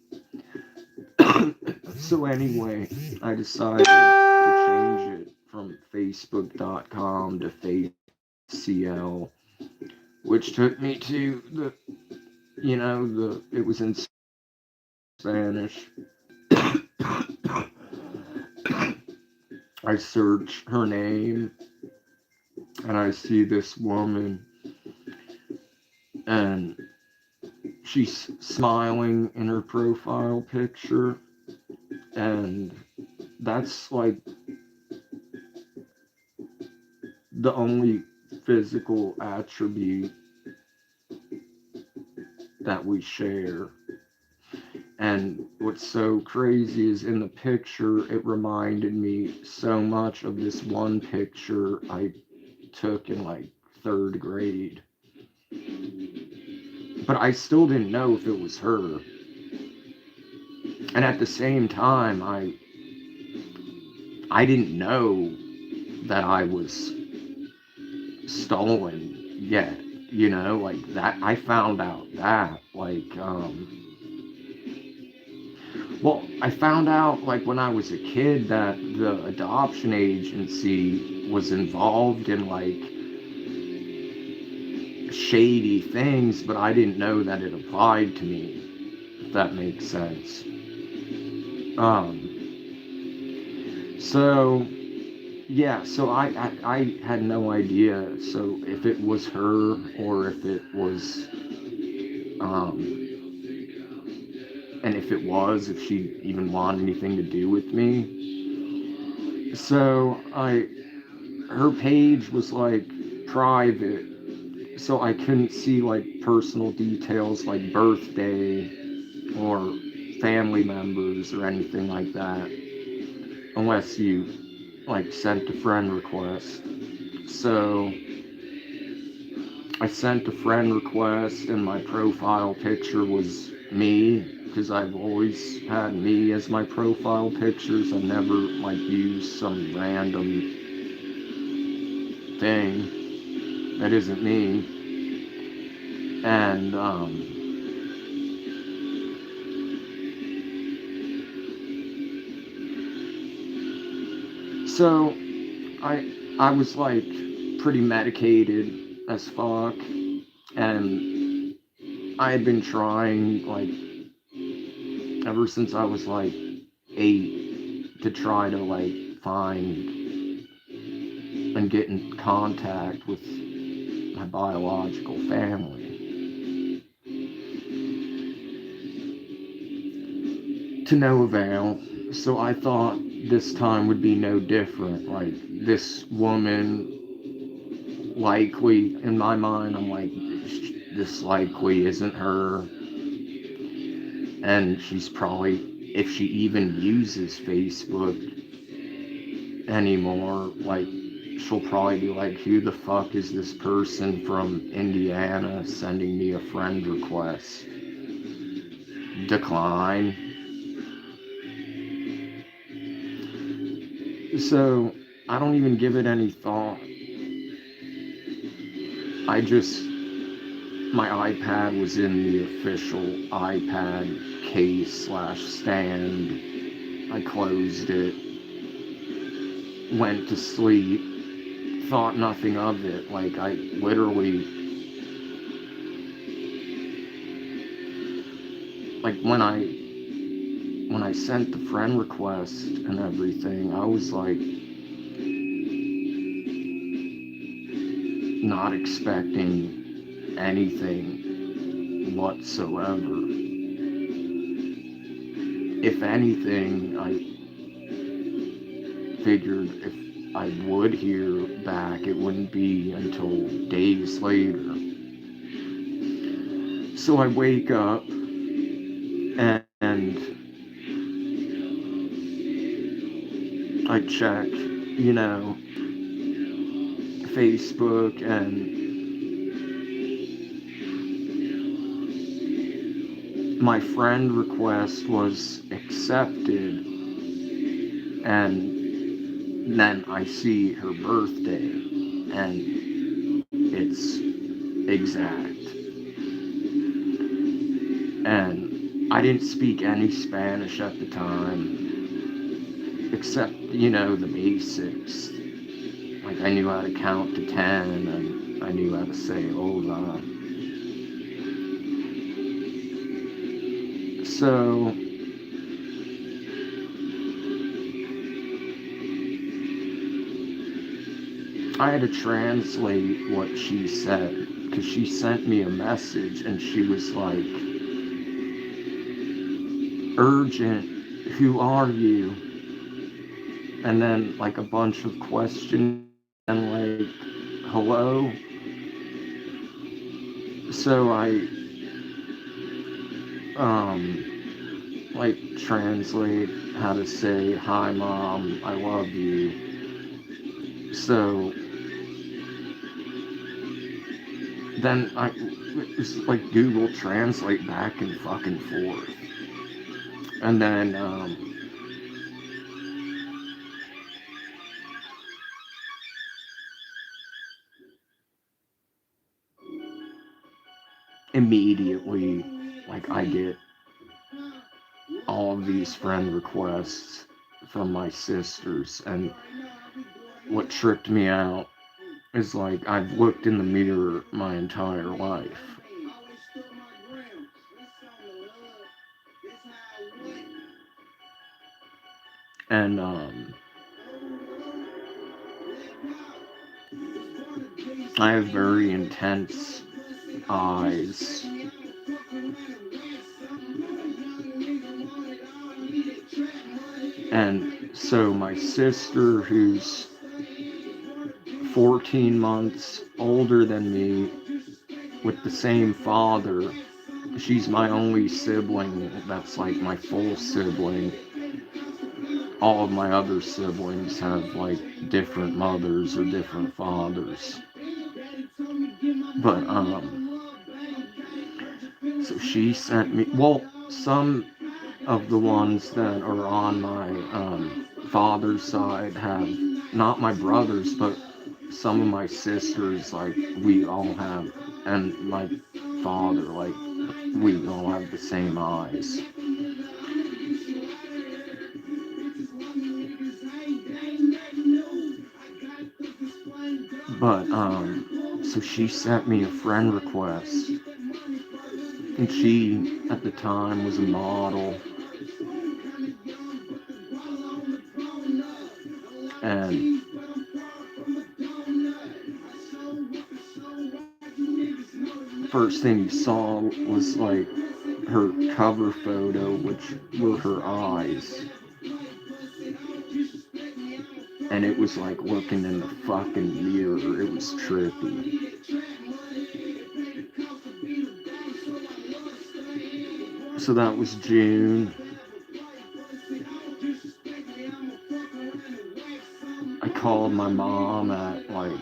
So anyway, I decided to change it from facebook.com to FaceCL, which took me to it was in Spanish. I search her name and I see this woman and she's smiling in her profile picture, and that's like the only physical attribute that we share. And what's so crazy is in the picture, it reminded me so much of this one picture I took in like third grade. But I still didn't know if it was her. And at the same time, I didn't know that I was stolen yet. Like that I found out that well, I found out like when I was a kid that the adoption agency was involved in like shady things, but I didn't know that it applied to me, if that makes sense. So yeah, so I had no idea. So if it was her or if it was, and if it was, if she even wanted anything to do with me. So her page was like private, so I couldn't see like personal details like birthday or family members or anything like that, unless you like sent a friend request. So I sent a friend request and my profile picture was me because I've always had me as my profile pictures. I've never like used some random thing that isn't me. And so I was like pretty medicated as fuck, and I had been trying like ever since I was like 8 to try to like find and get in contact with my biological family. To no avail. So I thought this time would be no different. Like, this woman, likely, in my mind, I'm like, this likely isn't her. And she's probably, if she even uses Facebook anymore, like, she'll probably be like, who the fuck is this person from Indiana sending me a friend request? Decline. So I don't even give it any thought. I just, my iPad was in the official iPad case slash stand. I closed it, went to sleep, thought nothing of it. Like, I literally, like, when I sent the friend request and everything, I was like not expecting anything whatsoever. If anything, I figured if I would hear back, it wouldn't be until days later. So I wake up and I check, Facebook, and my friend request was accepted, and then I see her birthday, and it's exact. And I didn't speak any Spanish at the time, except, the basics. Like, I knew how to count to 10, and I knew how to say hola. So I had to translate what she said, because she sent me a message and she was like, urgent, who are you? And then like a bunch of questions and like, hello? So I like translate how to say, hi mom, I love you. So then I was like Google Translate back and fucking forth. And then immediately, like, I get all of these friend requests from my sisters. And what tripped me out is, like, I've looked in the mirror my entire life. And I have very intense eyes. And so my sister, who's 14 months older than me, with the same father, she's my only sibling that's like my full sibling. All of my other siblings have like different mothers or different fathers. But so she sent me, well, some of the ones that are on my father's side have, not my brothers, but some of my sisters, like, we all have, and my father, like, we all have the same eyes. But so she sent me a friend request, and she at the time was a model, And first thing you saw was like her cover photo, which were her eyes. And it was like looking in the fucking mirror. It was trippy. So that was June. I called my mom at like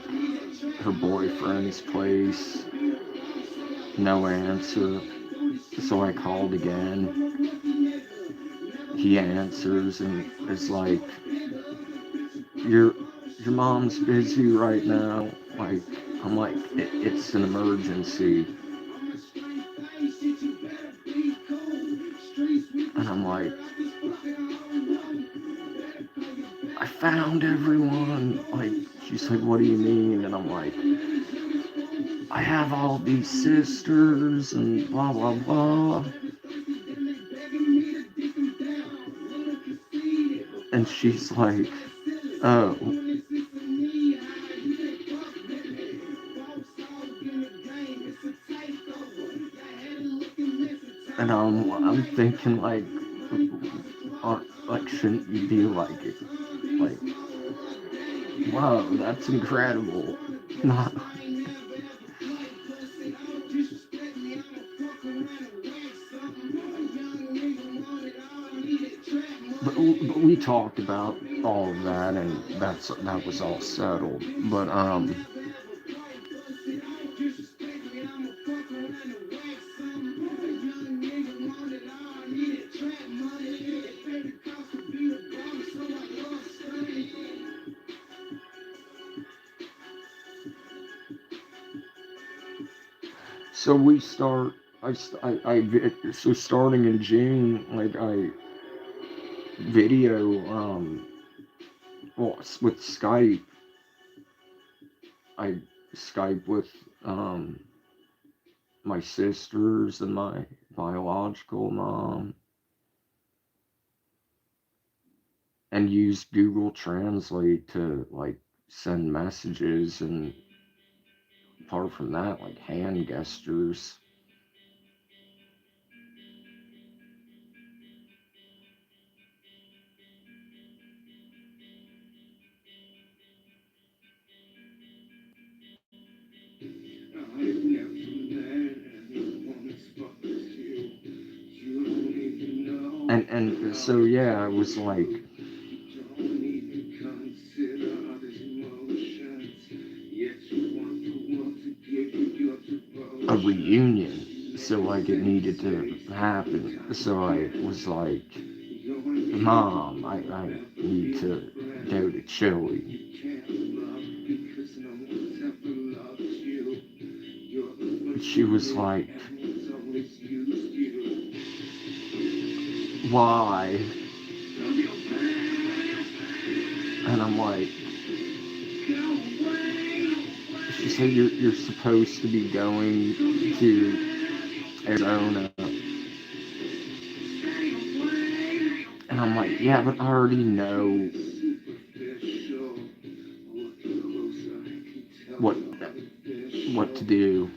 her boyfriend's place. No answer. So I called again. He answers and is like, your mom's busy right now. Like, I'm like, it's an emergency. And I'm like, I found everyone. Like, she's like, what do you mean? And I'm like, I have all these sisters and blah, blah, blah. And she's like, oh. And I'm thinking like, shouldn't you be like, wow, that's incredible. Not. But we talked about all of that, and that was all settled. But so we start. So starting in June, like I video well with Skype. I Skype with um my sisters and my biological mom, and use Google Translate to like send messages, and apart from that, like hand gestures. And so yeah, it was like a reunion. So like it needed to happen. So I was like, Mom, I need to go to Chile. She was like, why? And I'm like, she said, you're supposed to be going to Arizona. And I'm like, yeah, but I already know what what to do.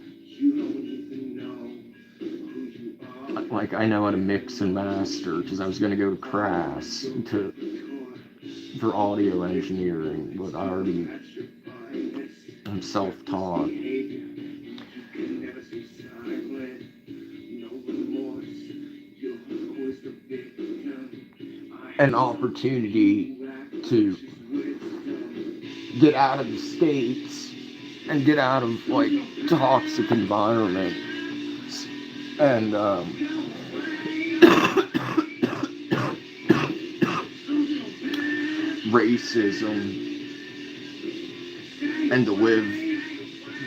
Like I know how to mix and master because I was going to go to class for audio engineering, but I already am self-taught. An opportunity to get out of the States and get out of like toxic environments and racism, and to live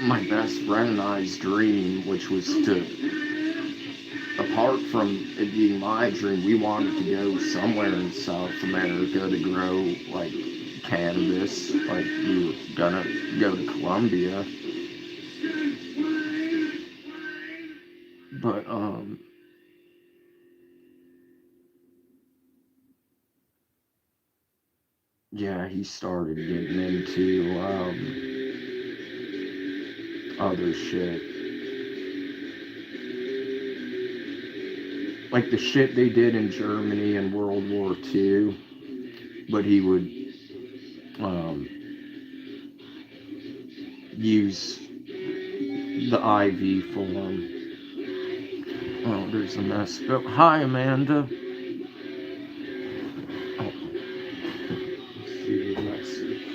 my best friend and I's dream, which was to, apart from it being my dream, we wanted to go somewhere in South America to grow like cannabis. Like we were gonna go to Colombia, but yeah, he started getting into other shit. Like the shit they did in Germany in World War II, but he would um, use the IV form. Oh, there's a mess. Oh, hi, Amanda. Oh, let's see the message.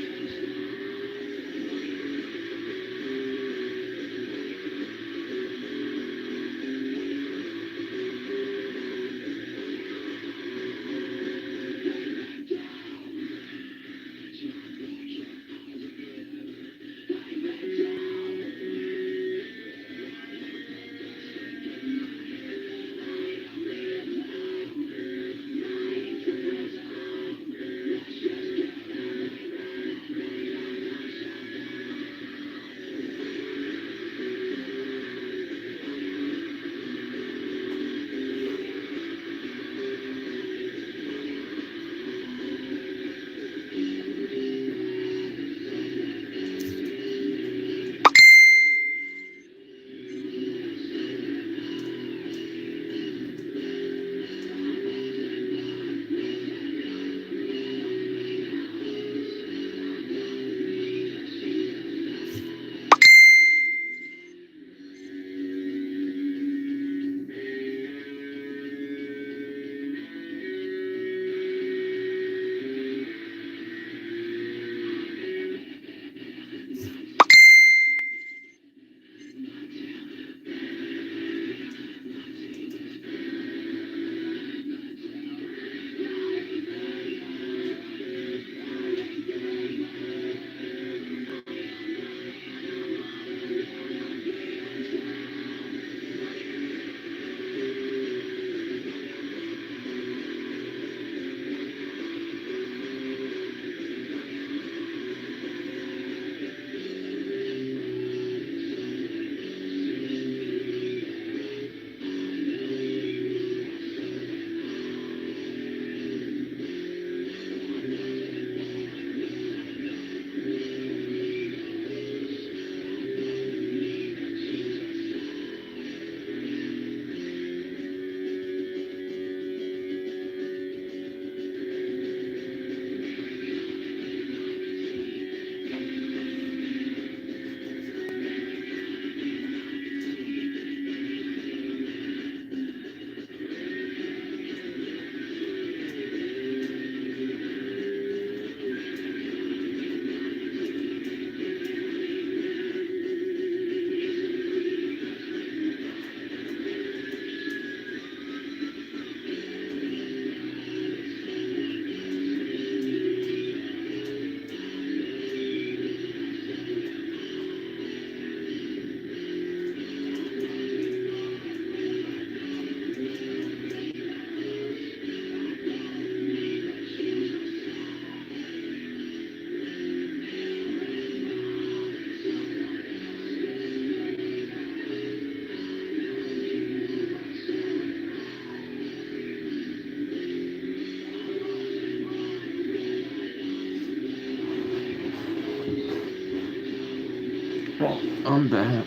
Well, I'm back.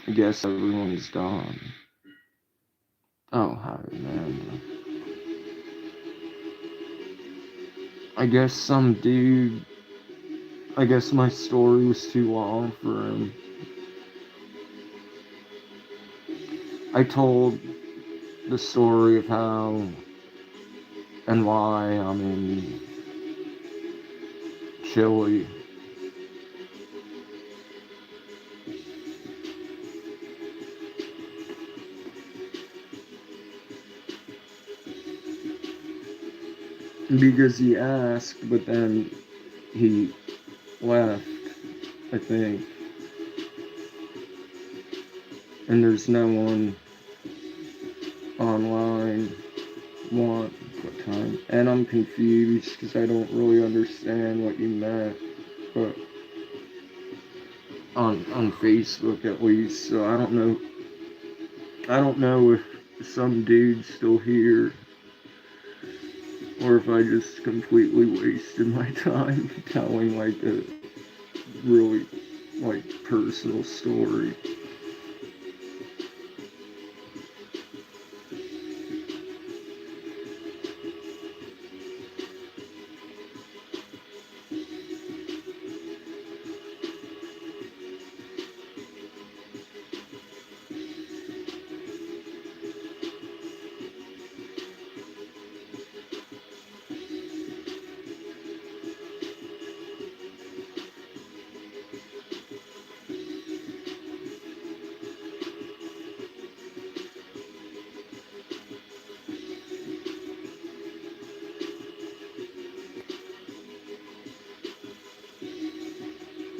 I guess everyone's gone. Oh, hi, Amanda. I guess some dude. I guess my story was too long for him. I told the story of how and why I'm in Chile. Because he asked, but then he left, I think. And there's no one online. What time? And I'm confused because I don't really understand what you meant. But on Facebook at least, so I don't know. I don't know if some dude's still here, or if I just completely wasted my time telling like a really like personal story.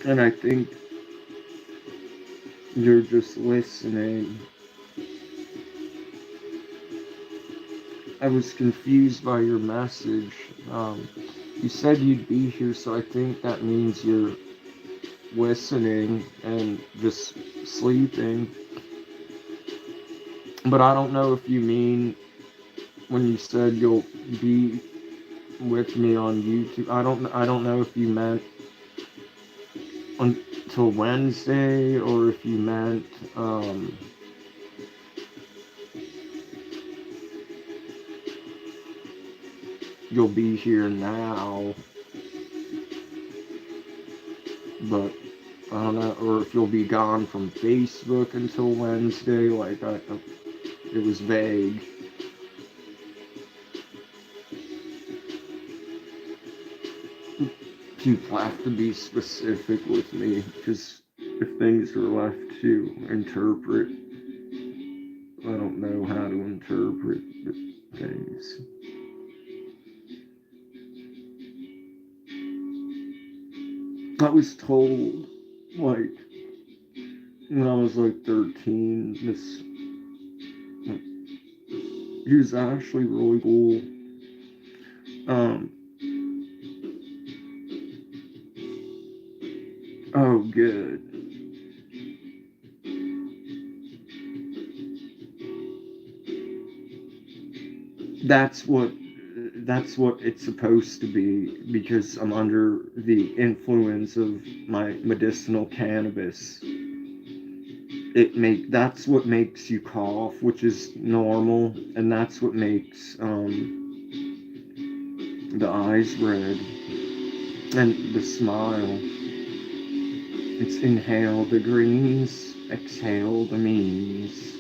And I think you're just listening. I was confused by your message. You said you'd be here, so I think that means you're listening and just sleeping. But I don't know if you mean when you said you'll be with me on YouTube. I don't know if you meant until Wednesday or if you meant you'll be here now. But I don't know, or if you'll be gone from Facebook until Wednesday. It was vague. You have to be specific with me, because if things are left to interpret, I don't know how to interpret things. I was told, like, when I was like 13, he was actually really cool. Um, oh, good. That's what that's what it's supposed to be, because I'm under the influence of my medicinal cannabis. That's what makes you cough, which is normal, and that's what makes the eyes red and the smile. It's inhale the greens, exhale the means.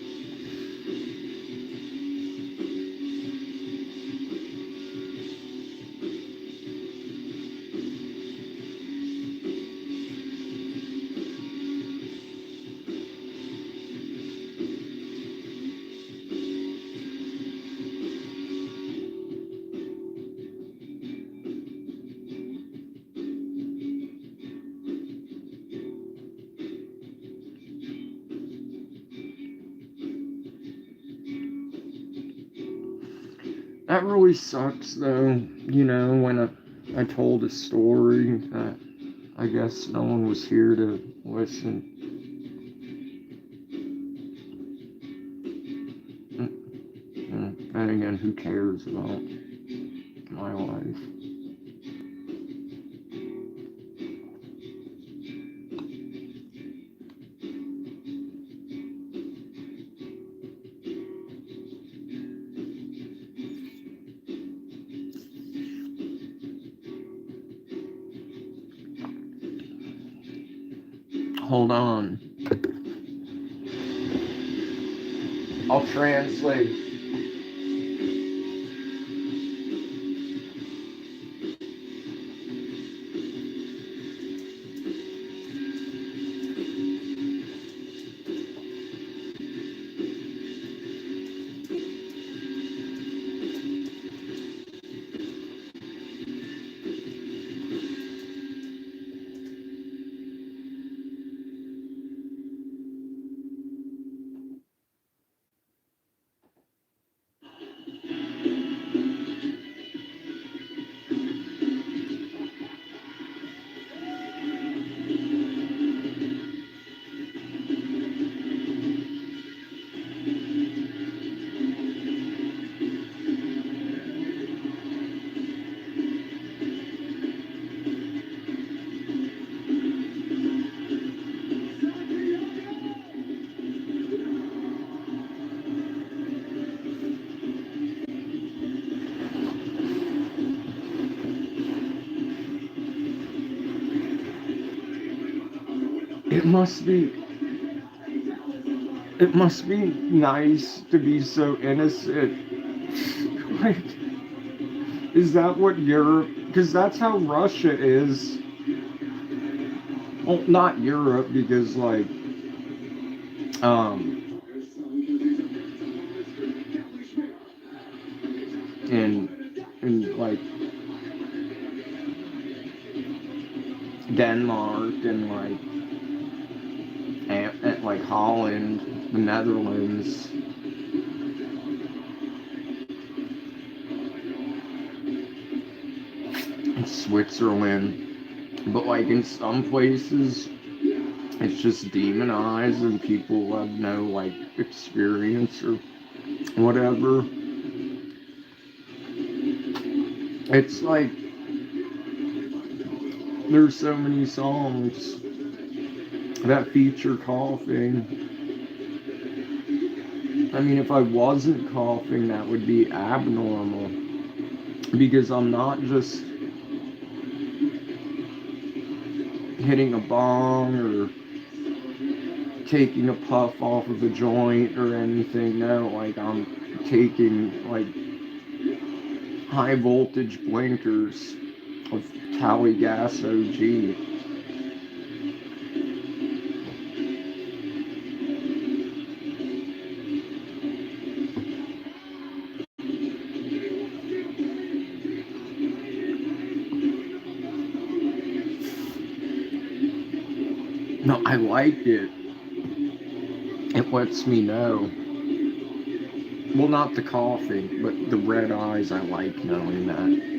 That really sucks, though. When I told a story that I guess no one was here to listen. And again, who cares about my life? Hold on. I'll translate. it must be it must be nice to be so innocent. Like, is that what Europe? Because that's how Russia is. Well, not Europe, because like, um, in like Denmark and like Holland, the Netherlands, and Switzerland. But like in some places, it's just demonized and people have no like experience or whatever. It's like there's so many songs that feature coughing. I mean, if I wasn't coughing, that would be abnormal because I'm not just hitting a bong or taking a puff off of a joint or anything. No, like I'm taking like high voltage blinkers of Cali Gas OG. No, I like it. It lets me know. Well, not the coughing, but the red eyes, I like knowing that.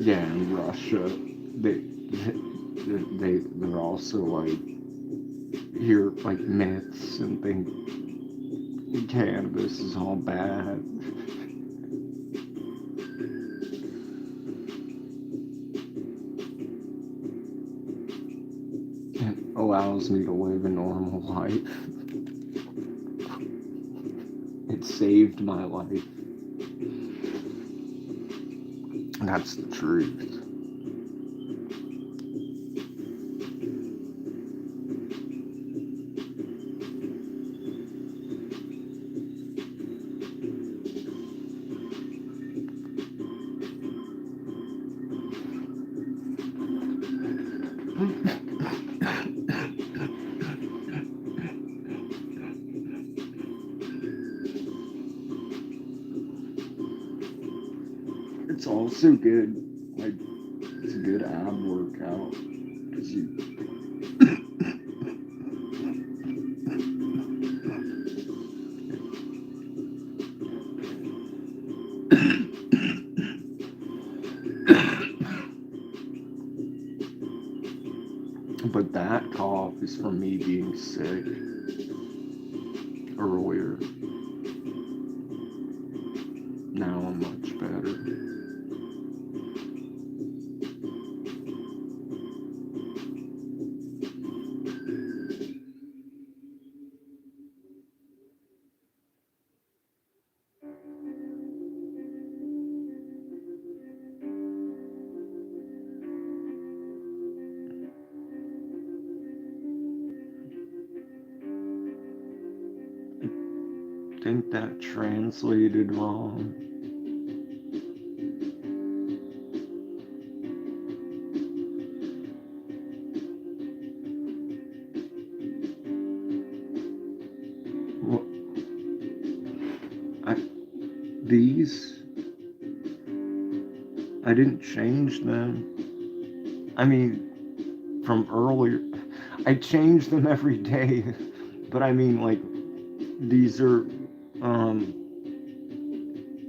Yeah, in Russia, they they're also like hear like myths and think cannabis is all bad. It allows me to live a normal life. It saved my life. That's the truth. It's also good, like, it's a good ab workout. Cause you, but that cough is from me being sick earlier. Now I'm much better. I think that translated wrong. Well, I, these, I didn't change them. I mean, from earlier, I change them every day. But I mean, like, these are um,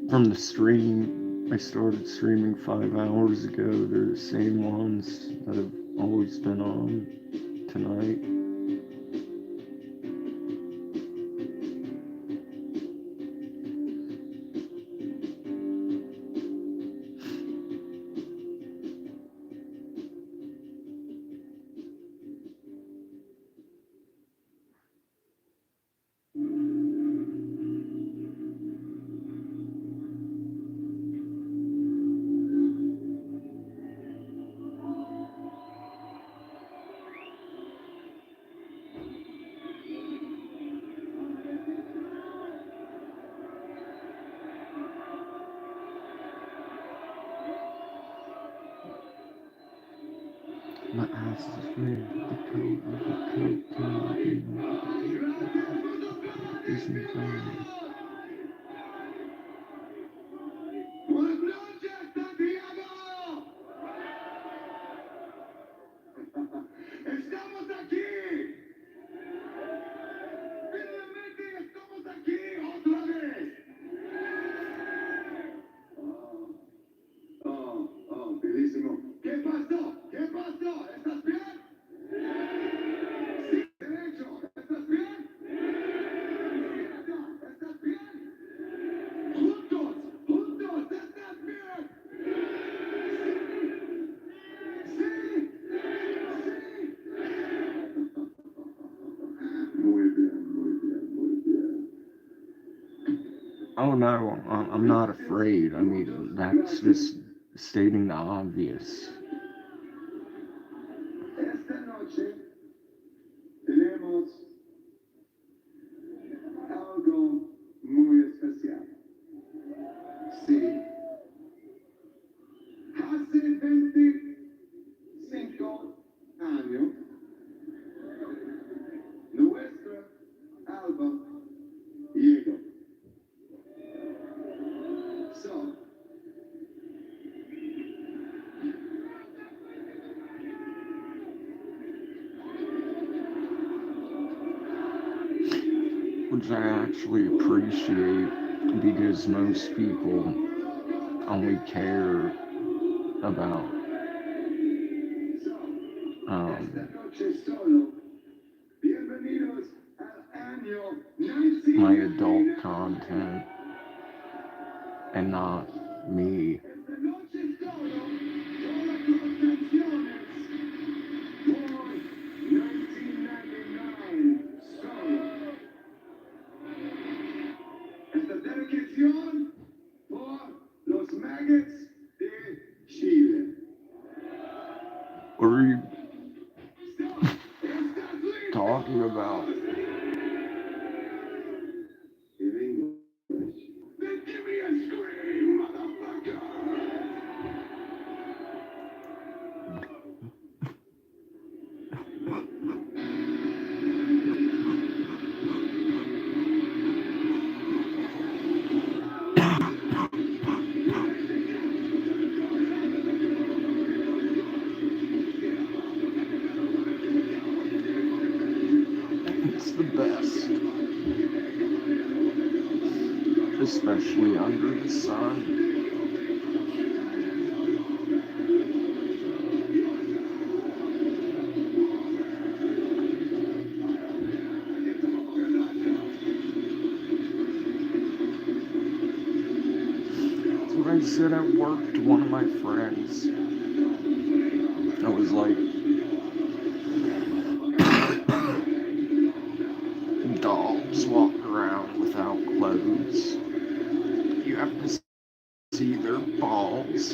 from the stream. I started streaming 5 hours ago. They're the same ones that have always been on tonight. My ass is red. The coat of the cocaine isn't gone. Buenas noches, Santiago. Estamos aquí. Finalmente estamos aquí otra vez. Bellísimo. ¿Qué pasó? ¿Qué pasó? ¿Estás bien? Sí, derecho. ¿Estás bien? Izquierda. ¿Estás bien? Juntos, juntos. ¿Estás bien? Sí, sí. Muy bien, muy bien, muy bien. Oh no, I'm not afraid. I mean, that's just stating the obvious. Esta noche tenemos algo muy especial. Sí, hace 25 años, nuestro álbum llegó. So, Which I actually appreciate because most people only care about Esta noche solo. Bienvenidos al año my adult content and not me. Esta noche solo. Todas las canciones. Por 1999. Solo. Esta dedicación por los maggots de Chile. What are you Stop. Estás listo. talking about? In English. Then give me a scream, motherfucker! It's the best. Especially under the sun. That's what I said at work to one of my friends. I was like, dogs walk around without clothes. You have to see their balls.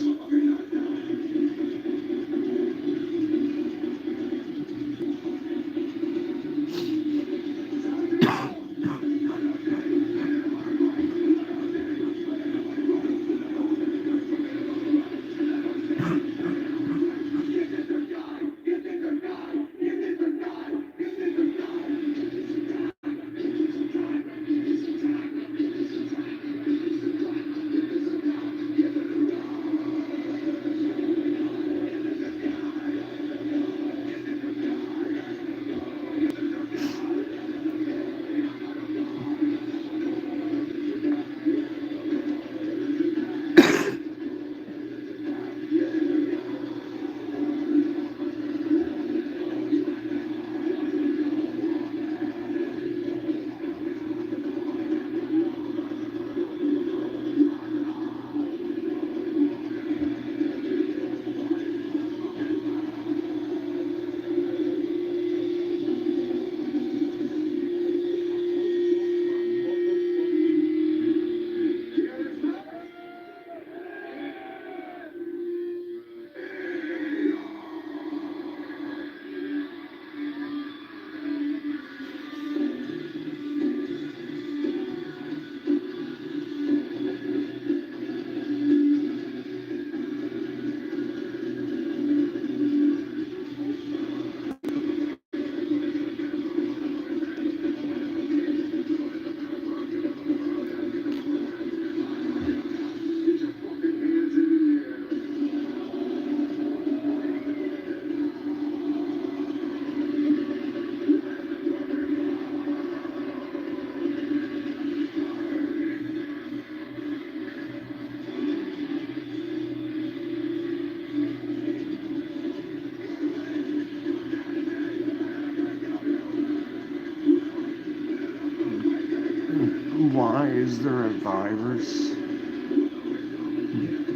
Why is there a virus?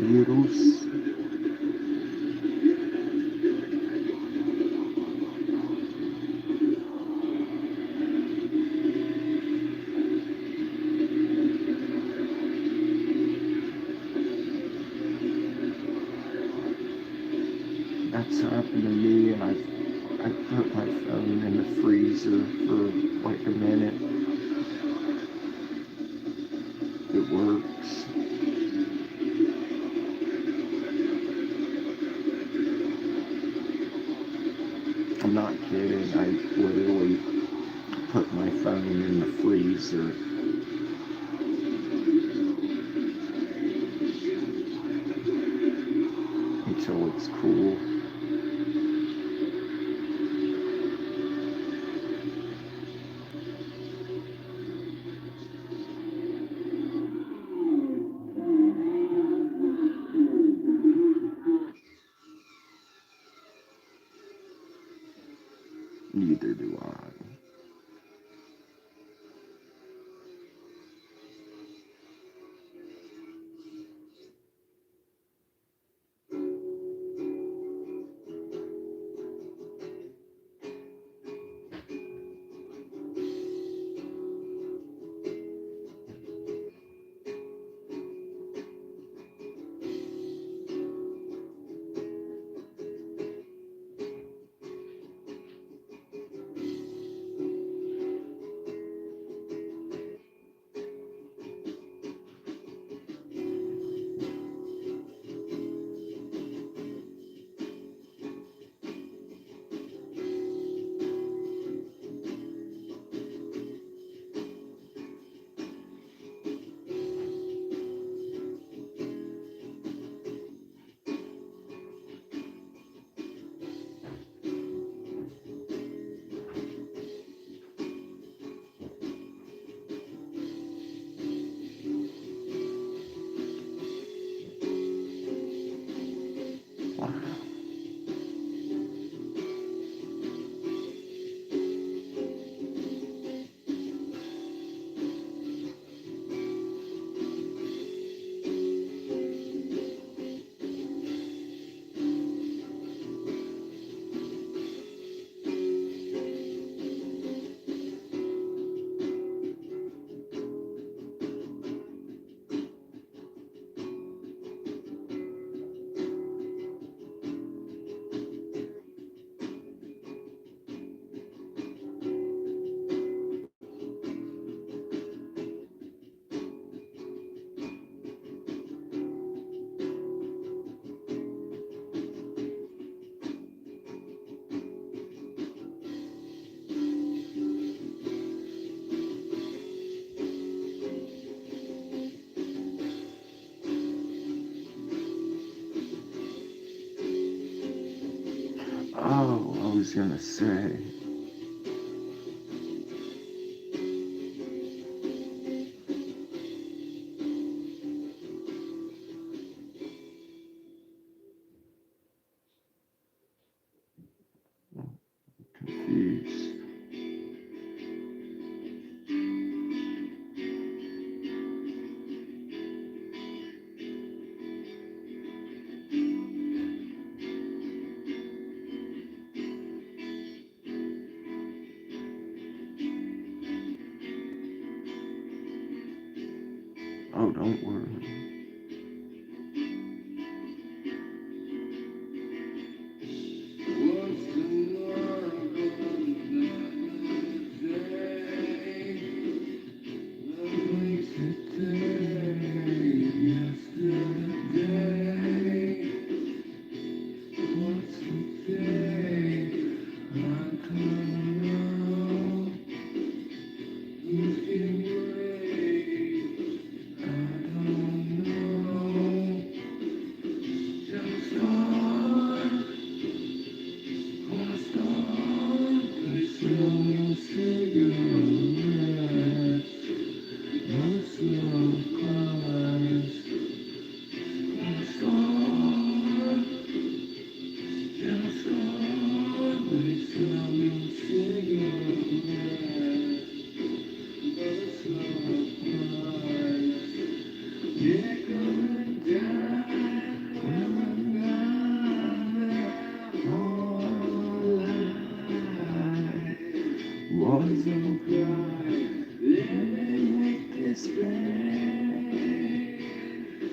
Virus? That's happened to me, and I put my phone in the freezer for like a minute. It works. I'm not kidding. I literally put my phone in the freezer. Until it's cool. Neither do I. Wow. Oh, I was gonna say. Confused. Oh, don't worry. What's tomorrow Was a pride, living with despair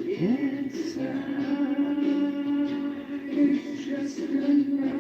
inside. It's just another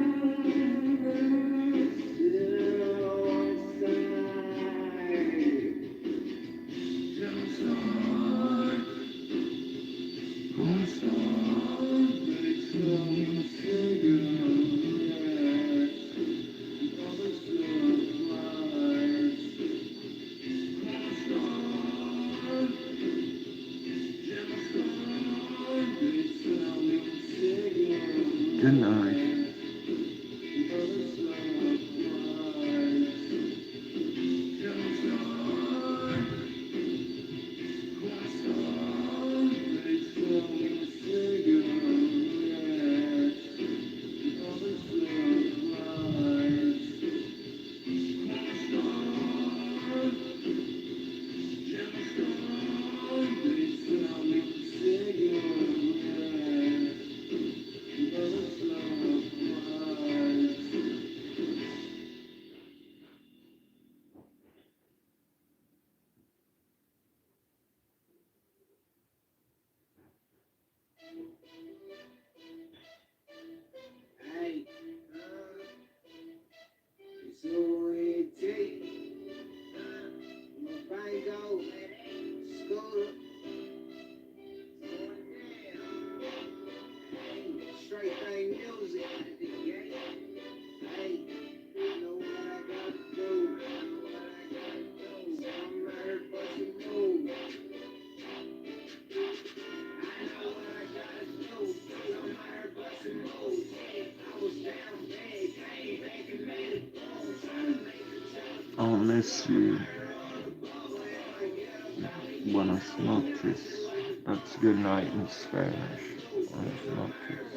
miss you. Buenas noches. That's good night in Spanish. Buenas noches.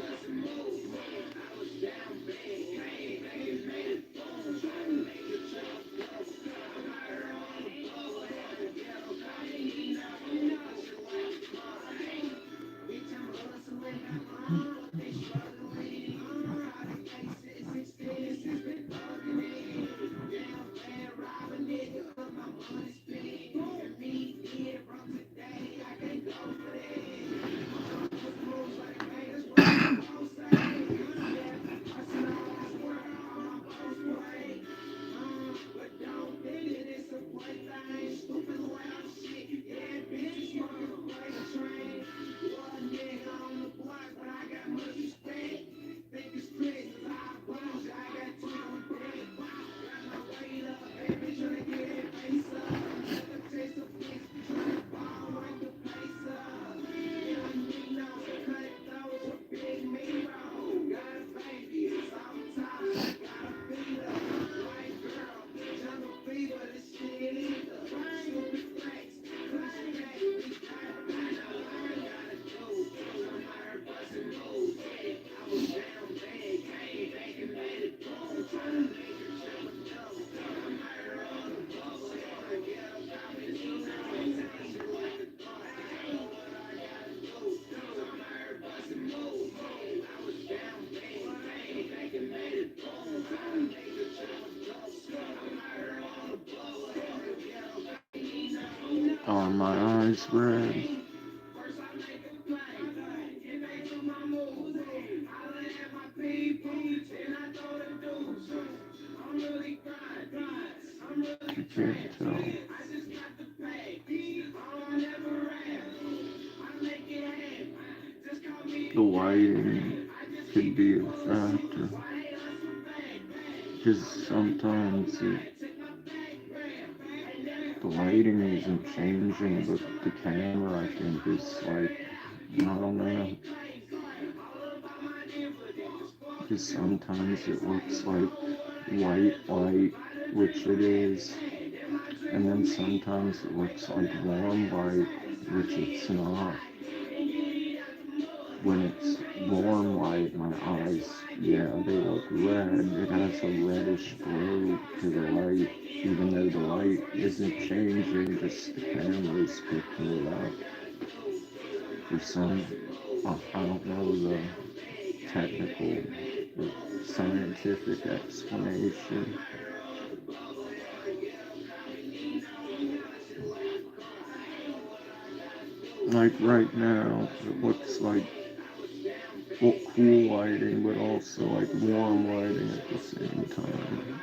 Are my eyes red? You can't tell. The lighting could be a factor. Because sometimes the lighting isn't changing, but the camera I think is like, I don't know. Because sometimes it looks like white light, which it is, and then sometimes it looks like warm light, which it's not. When it's warm light, my eyes, yeah, they look red. It has a reddish glow to the light, even though the light isn't changing, just the camera's picking it up. For some, I don't know the technical or scientific explanation. Like right now, it looks like cool lighting, but also like warm lighting at the same time.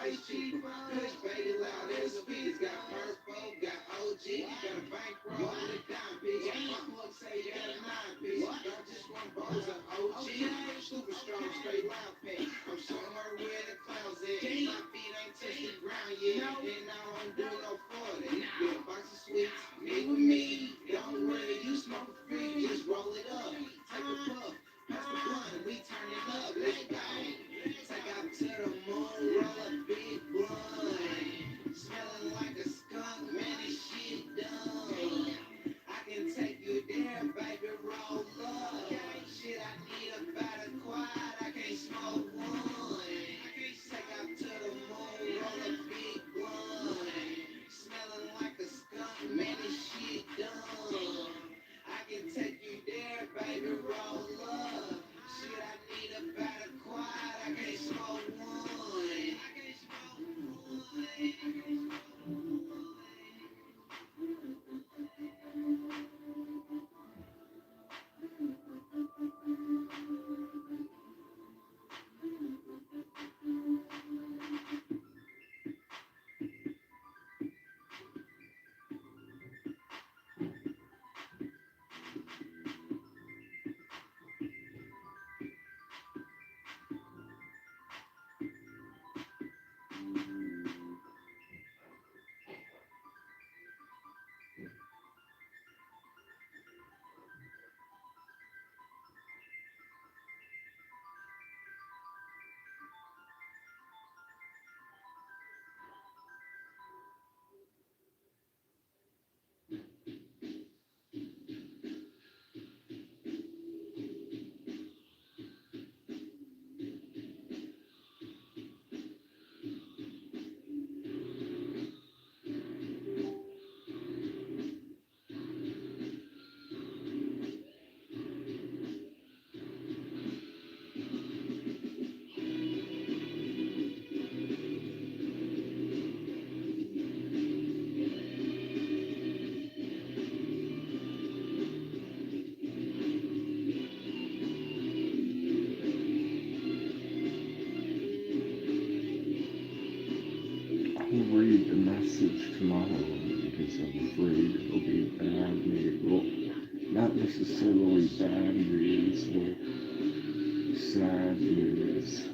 ice cheap. Kush, baby, loud as speeds. Got purple, got OG, got a bankroll with a dime piece. My plug say you got a 9 piece. Don't just want bowls of OG. Super strong, straight loud pick. I'm somewhere where the clouds at. My feet ain't touched the ground yet. And I don't do no 40. Get a box of sweets, meet with me. Don't worry, you smoke for free. Just roll it up. Take a puff. Pass the blunt, we turn it up. Let's go. Take out to the moon, roll a big blunt. Smelling like a skunk, man, this shit done. I can take you there, baby, roll up. Shit, I need about a quad, I can't smoke one. Take out to the moon, roll a big blunt. Smelling like a skunk, man, this shit done. I can take you there, baby, roll up. Shit, I need about a quad, I can't smoke one. I'll read the message tomorrow because I'm afraid it'll be bad news. Well, not necessarily bad news, but sad news.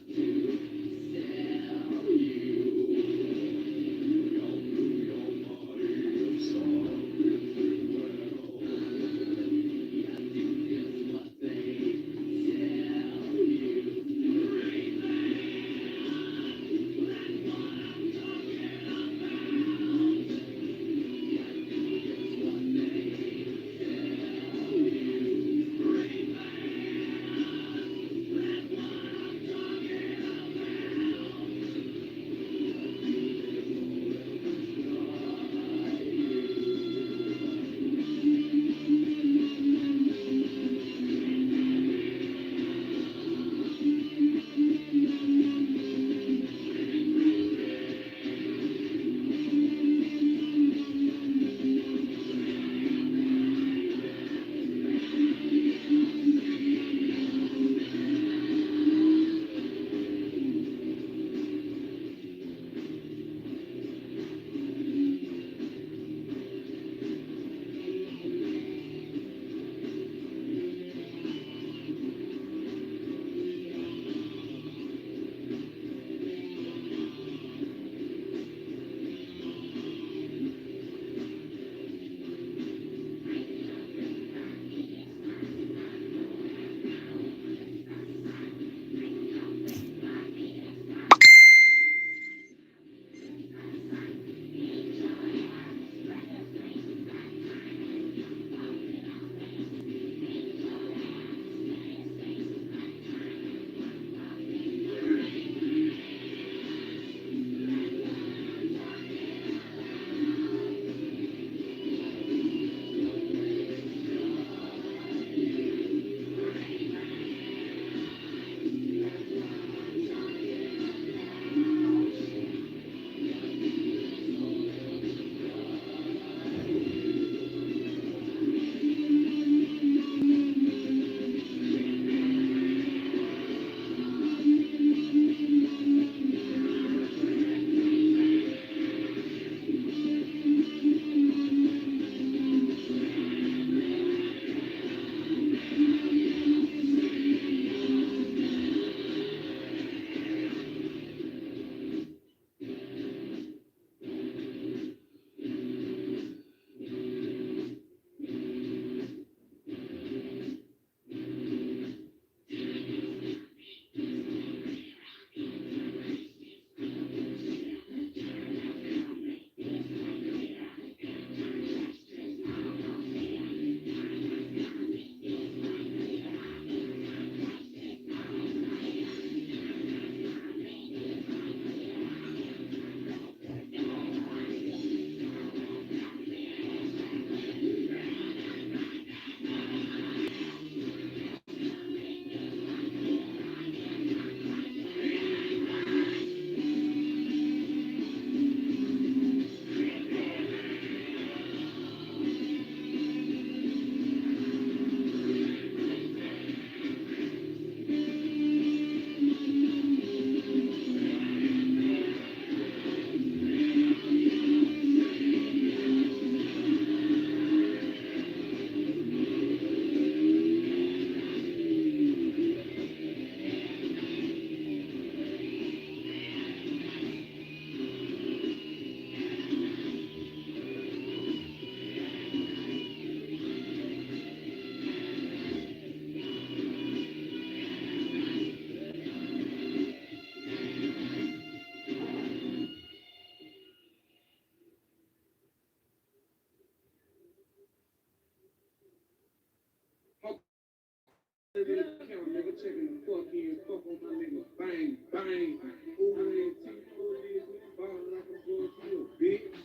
count, nigga, checking the fuck in, fuck on my nigga, bang, bang. Who it is, who it is, we ballin' like a boy, you a bitch.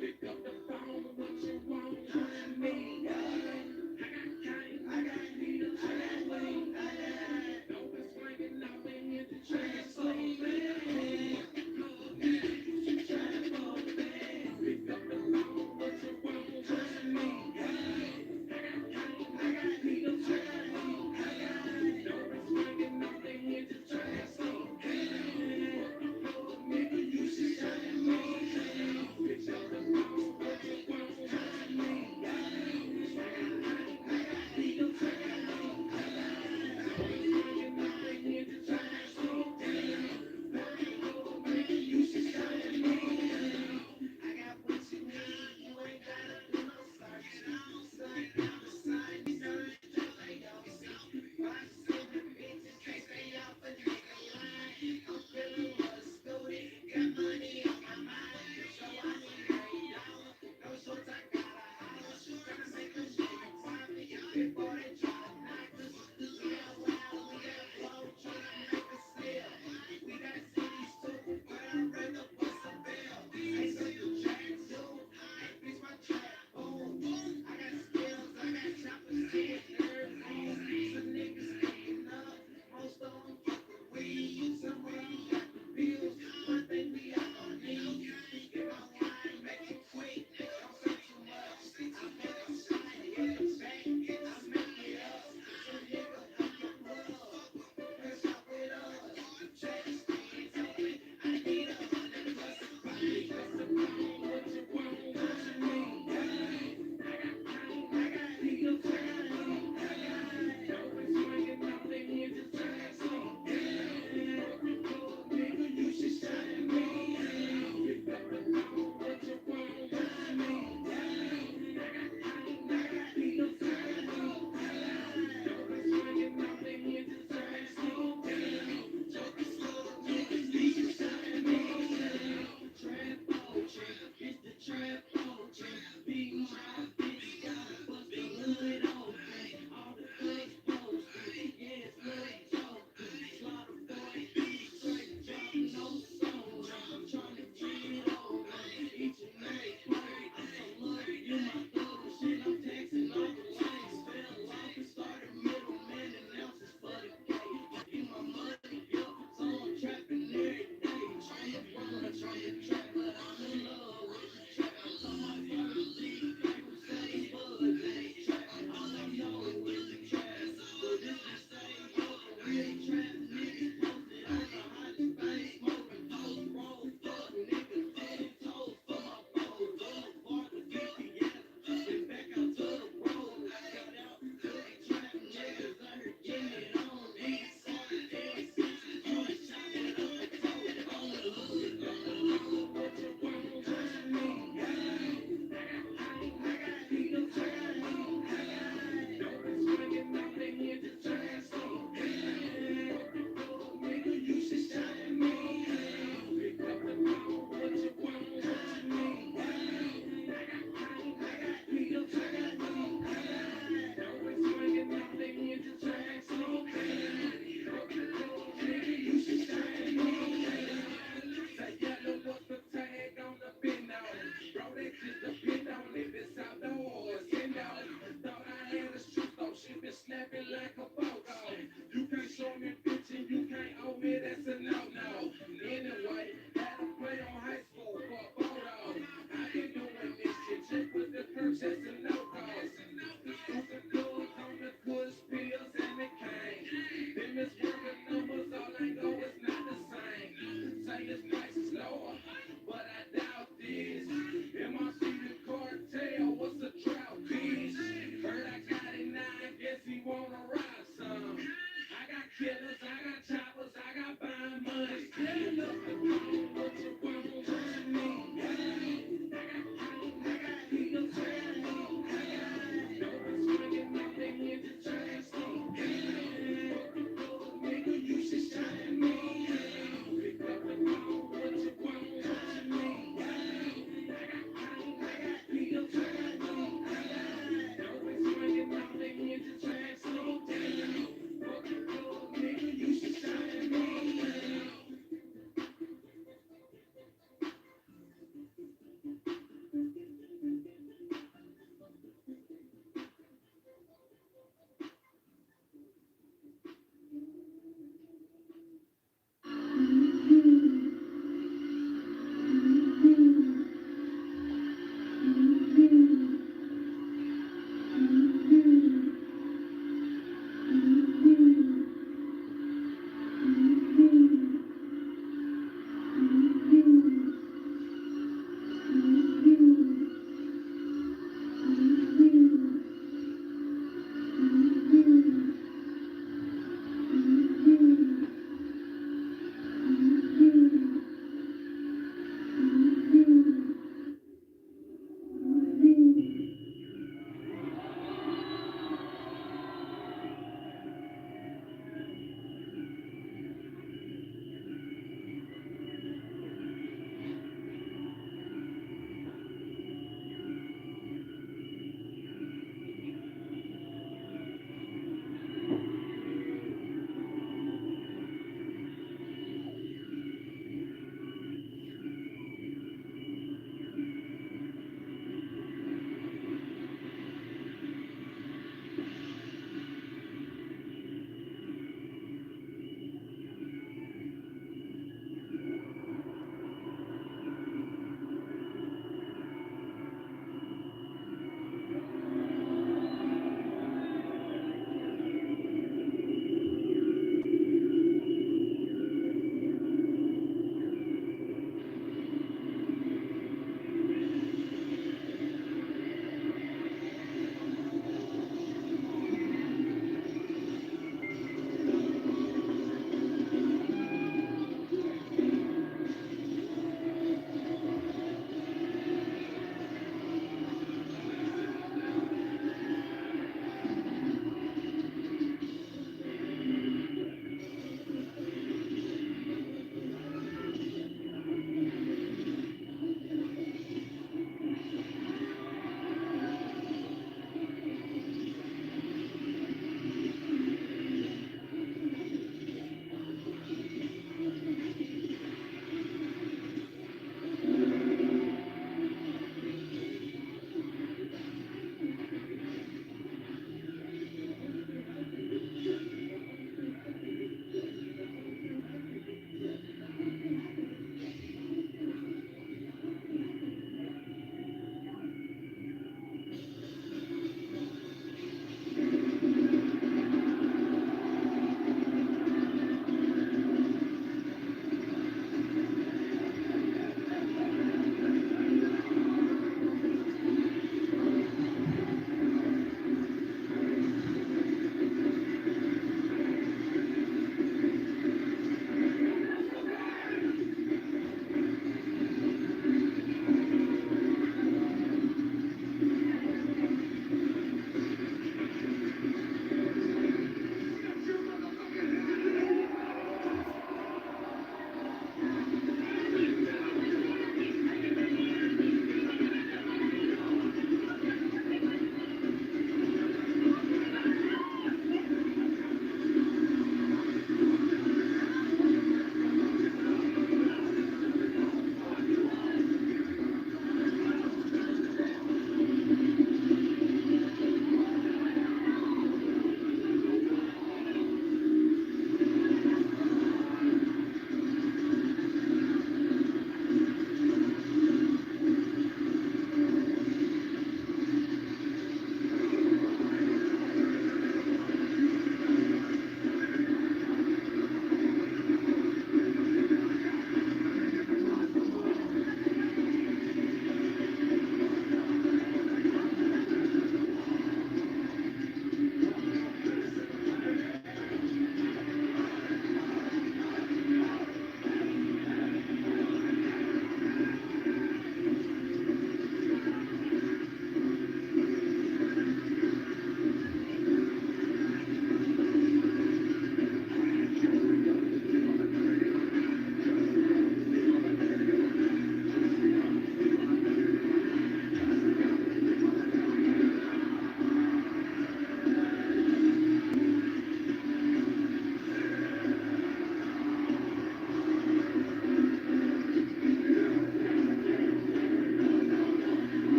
Pick up the phone, what you want from me? I got game, I got heat, I got weight, I got don't be swinging out and hit the track slowly. Trying for me, pick up the phone, what you want from me? I got heat, I got weight, I got don't be swinging out and hit the track.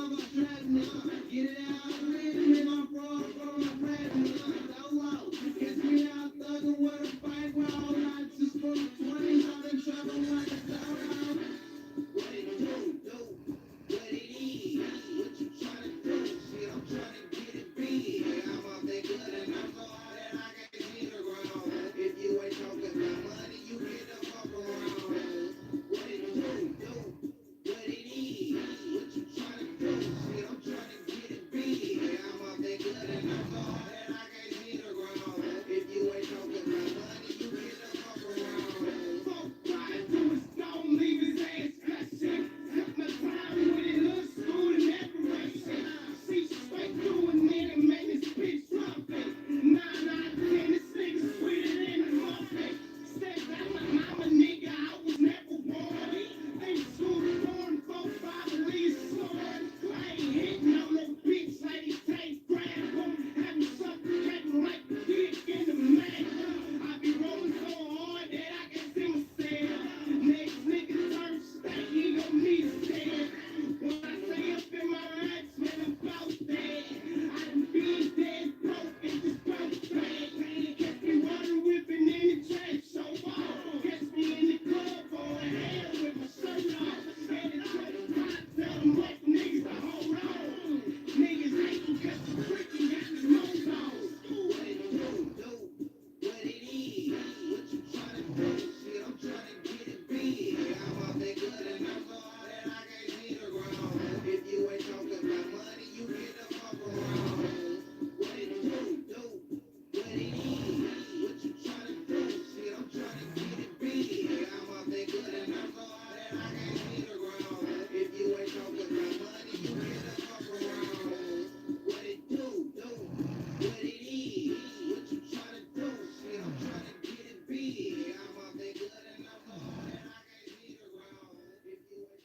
Get it out, man, I'm from the present. Hello, catch me out thugging with a fight where all nights is for the 20s. I've been traveling like a dog. What it do, what it is, what you tryna do? Shit, I'm tryna get it big. I'm up there good and I'm so high that I can't see the ground. If you ain't talking about money, you get the fuck around. What it do, what it is, what you tryna do? Shit, I'm tryna get it big. I'm up there good and I'm so high that I can't see the ground. If you ain't talking about money, you get the fuck around. Fuck right through his stone, leave his ass gushing. Took my time with it, hood school and admiration. See straight through and then it made this bitch drop it. 9 out of 10, this nigga sweeter than a muffin. Said that my mama nigga, I was never born. They school born 4, 5 at least son. I ain't hitting on no bitch like he take grab him. Having suffocating like a dick in the mag. I be rolling so hard that I can see myself. Next nigga turn stank, he gon' need a stand. When I say up in my rights, man, I'm about that. I done been dead broke and just bounce back. Catch me water whipping in the trash, so off. Catch me in the club going hell with my shirt off. Headed to the pot, tell them white niggas to hold on. Niggas hating cause the freaking got his nose on. What it do, what it is, what you tryna do? Shit, I'm tryna get it big. I'm up there good and I'm so high that I can't see the ground. If you ain't talking about money, you get the fuck around. What it do, what it is, what you tryna do? Shit, I'm tryna get it big. I'm up there good and I'm so high that I can't see the ground. If you ain't talking about money, you get the fuck around. What it do, what it is, what you tryna do? Shit, I'm tryna get it big. I'm up there good and I'm so high that I can't see the ground. If you ain't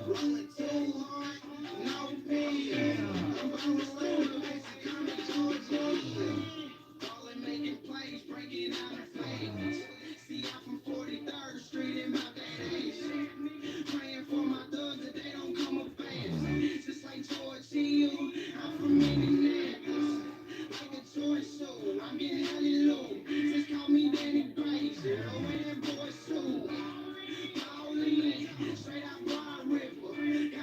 Rolling too hard, no pee. I'm going through basic comic Georgia. Falling, making plays, breaking out in flames. See, I'm from 43rd Street in my days. Praying for my thugs that they don't come of age. Just like George Hill, I'm from Indianapolis. Like a toy show, I'm getting hallelujah. Just call me Danny Grace, you know, and that boy Sue. Pauline, straight out Broad Ripper.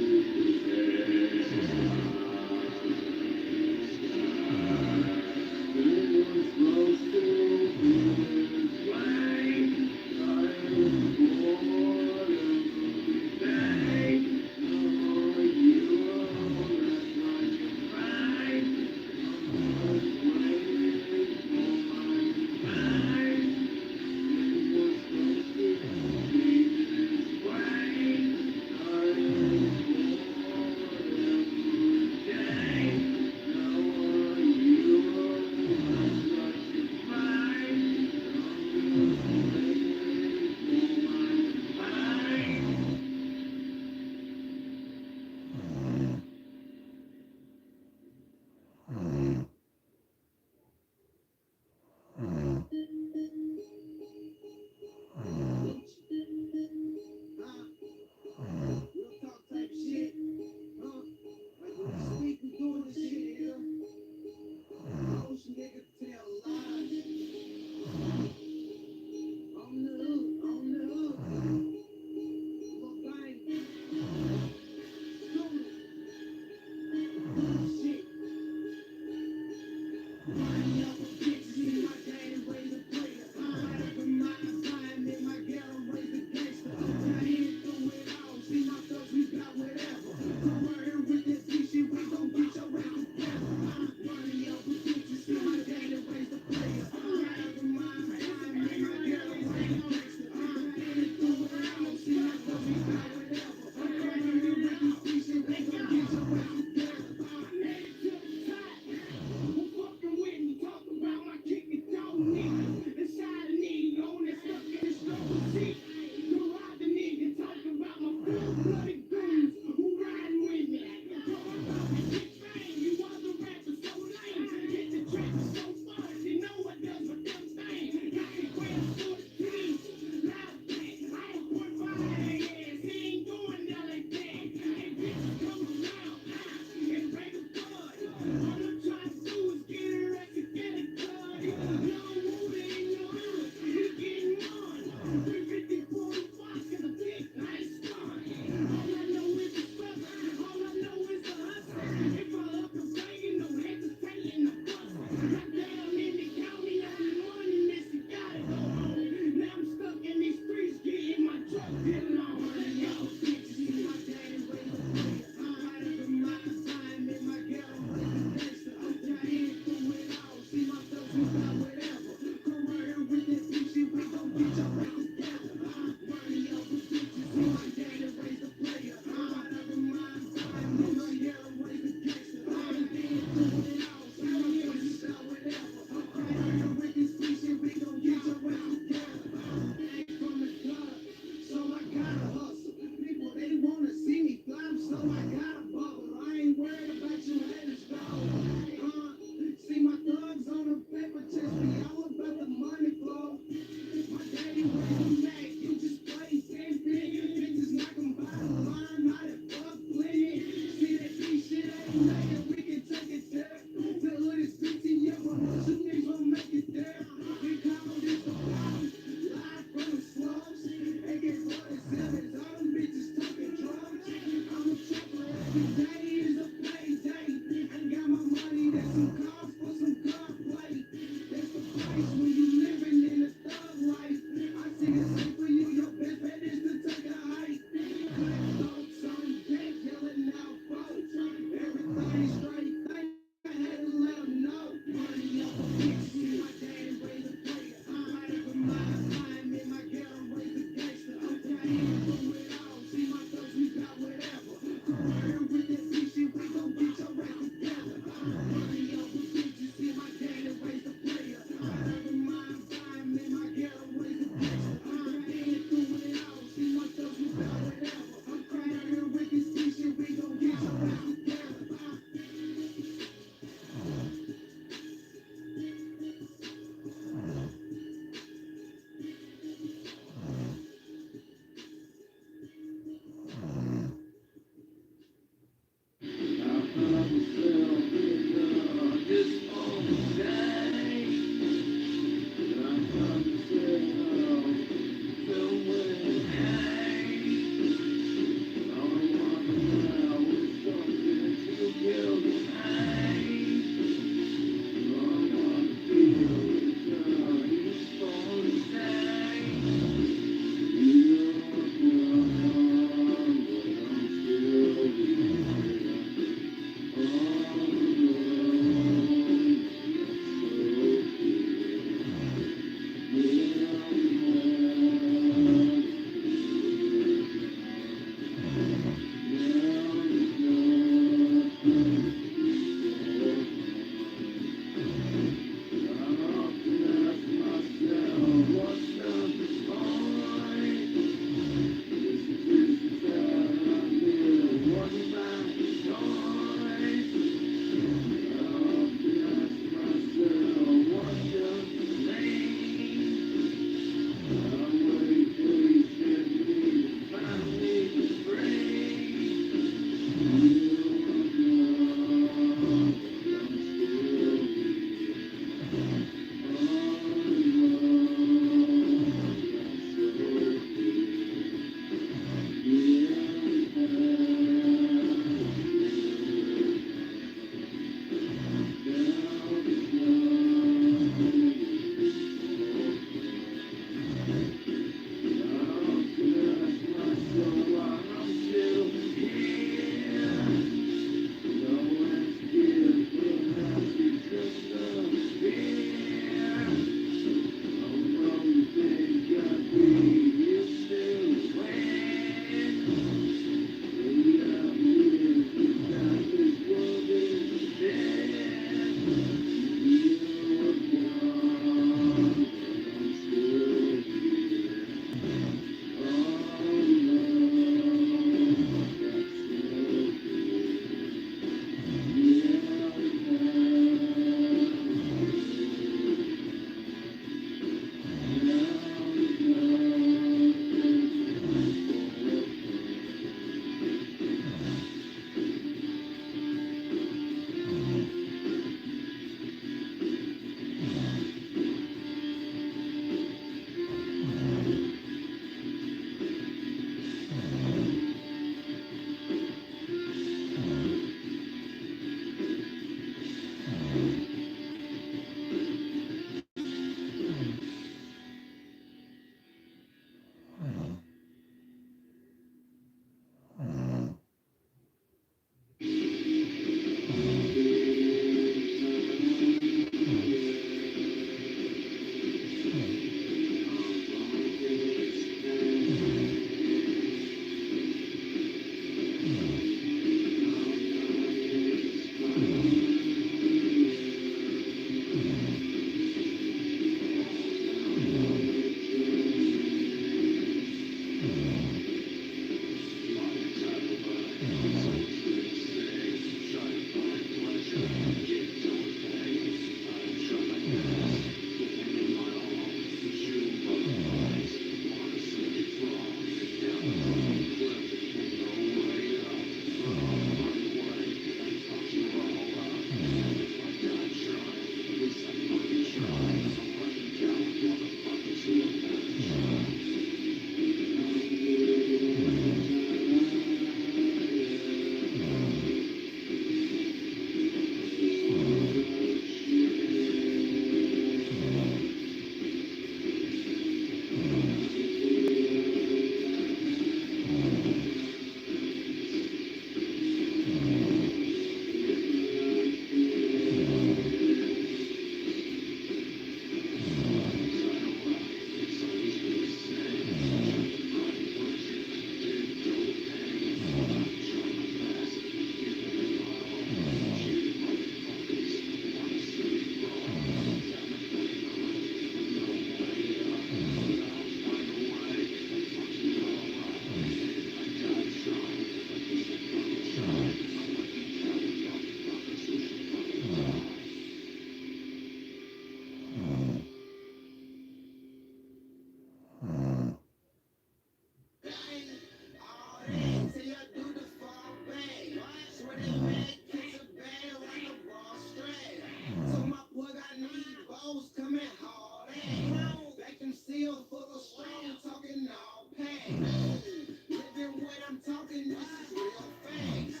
Living what I'm talking, this is real facts.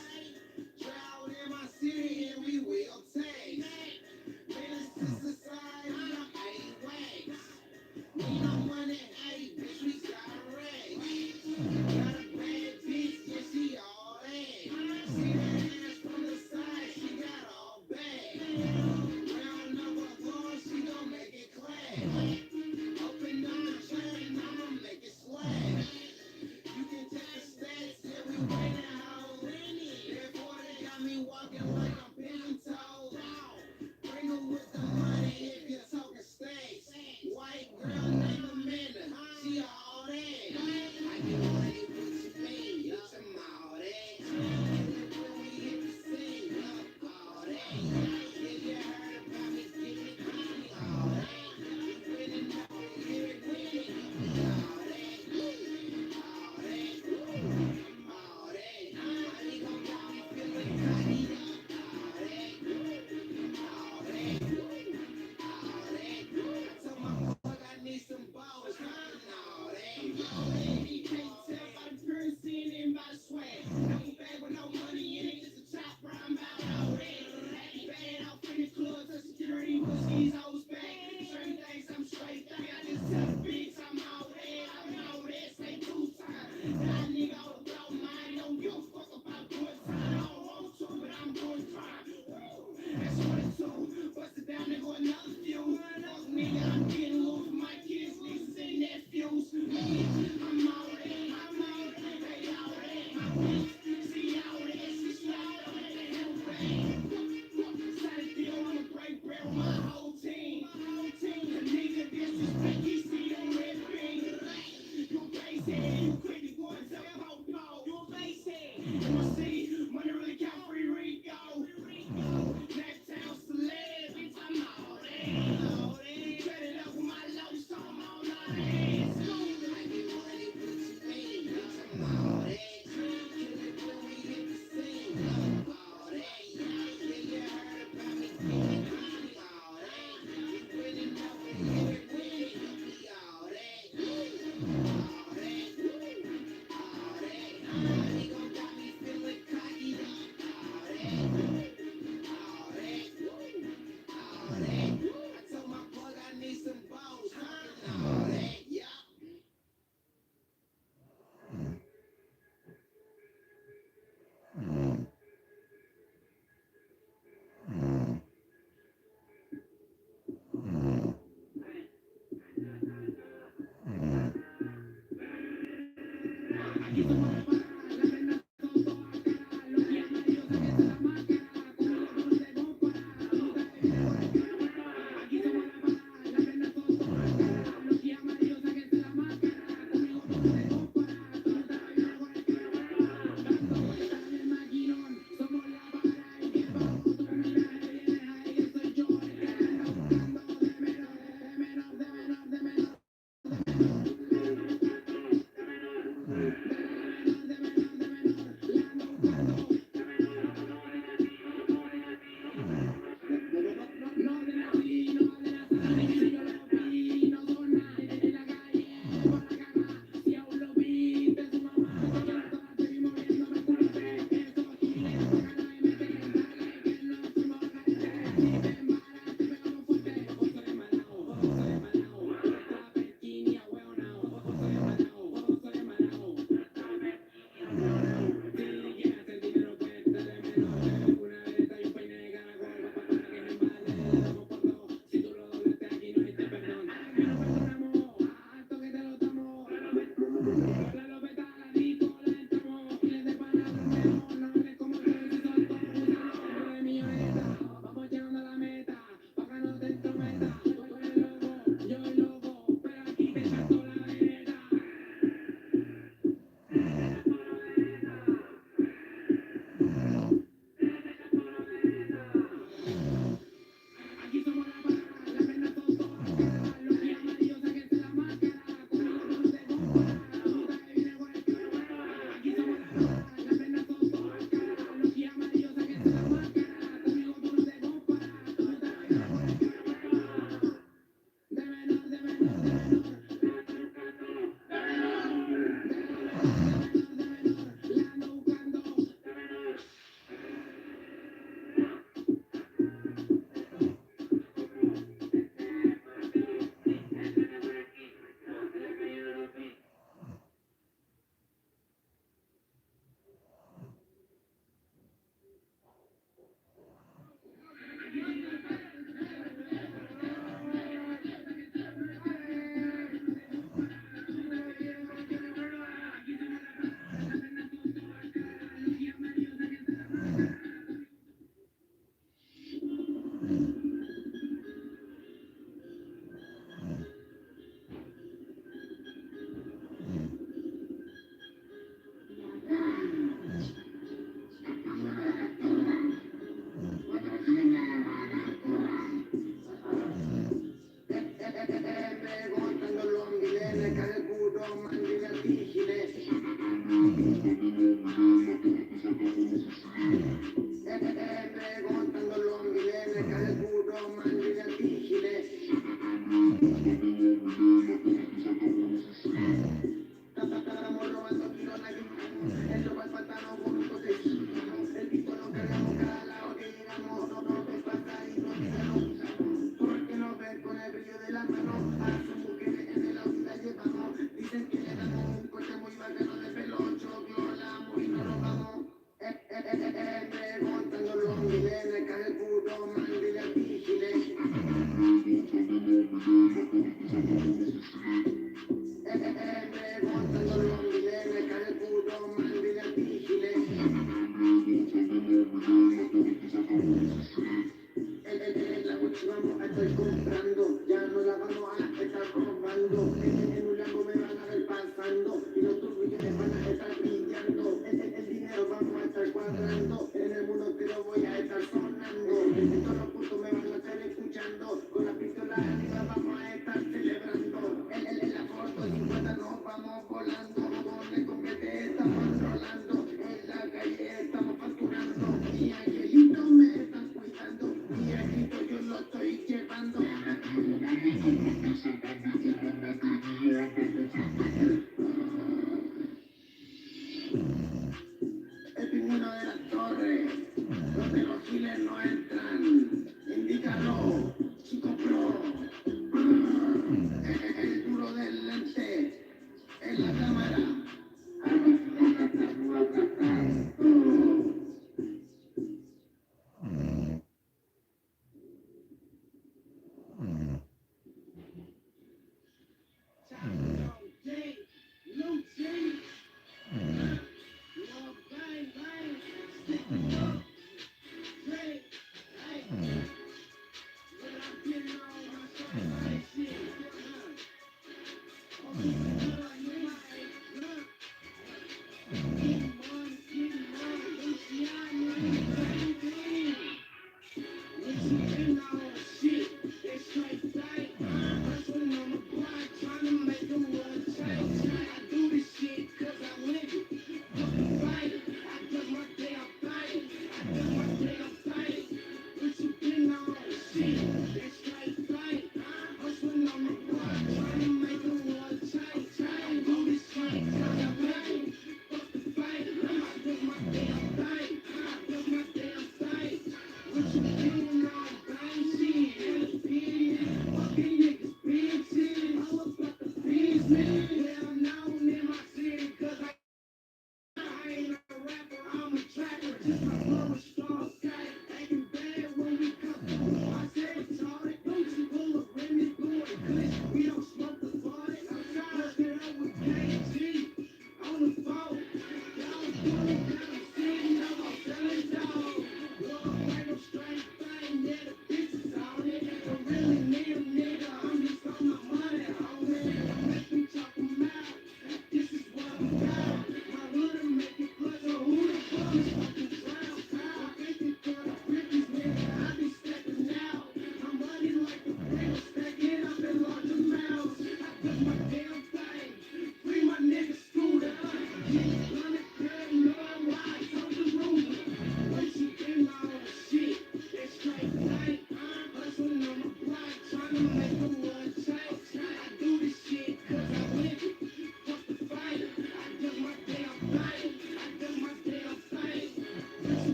Drought in my city and we will take. Menace to society, I'm A-Wags. Need no money, hey, bitch, we got racks. Got a bad bitch, yeah, she all that. See that ass from the side, she got all bad. Round number four, she gon' make it clap. Open up the chain, I'ma make it swag. You can check the stats, yeah, we winning, hoe. Therefore, they got me walking like I'm pigeon toed. Bring her with the money if you're talking steaks. White girl named Amanda, she all that. I get money, what you mean? Bitch, I'm all that. When we hit the scene, all that. Yeah, you heard about me, get it, all that. We winning, no, hear it, winning, all that.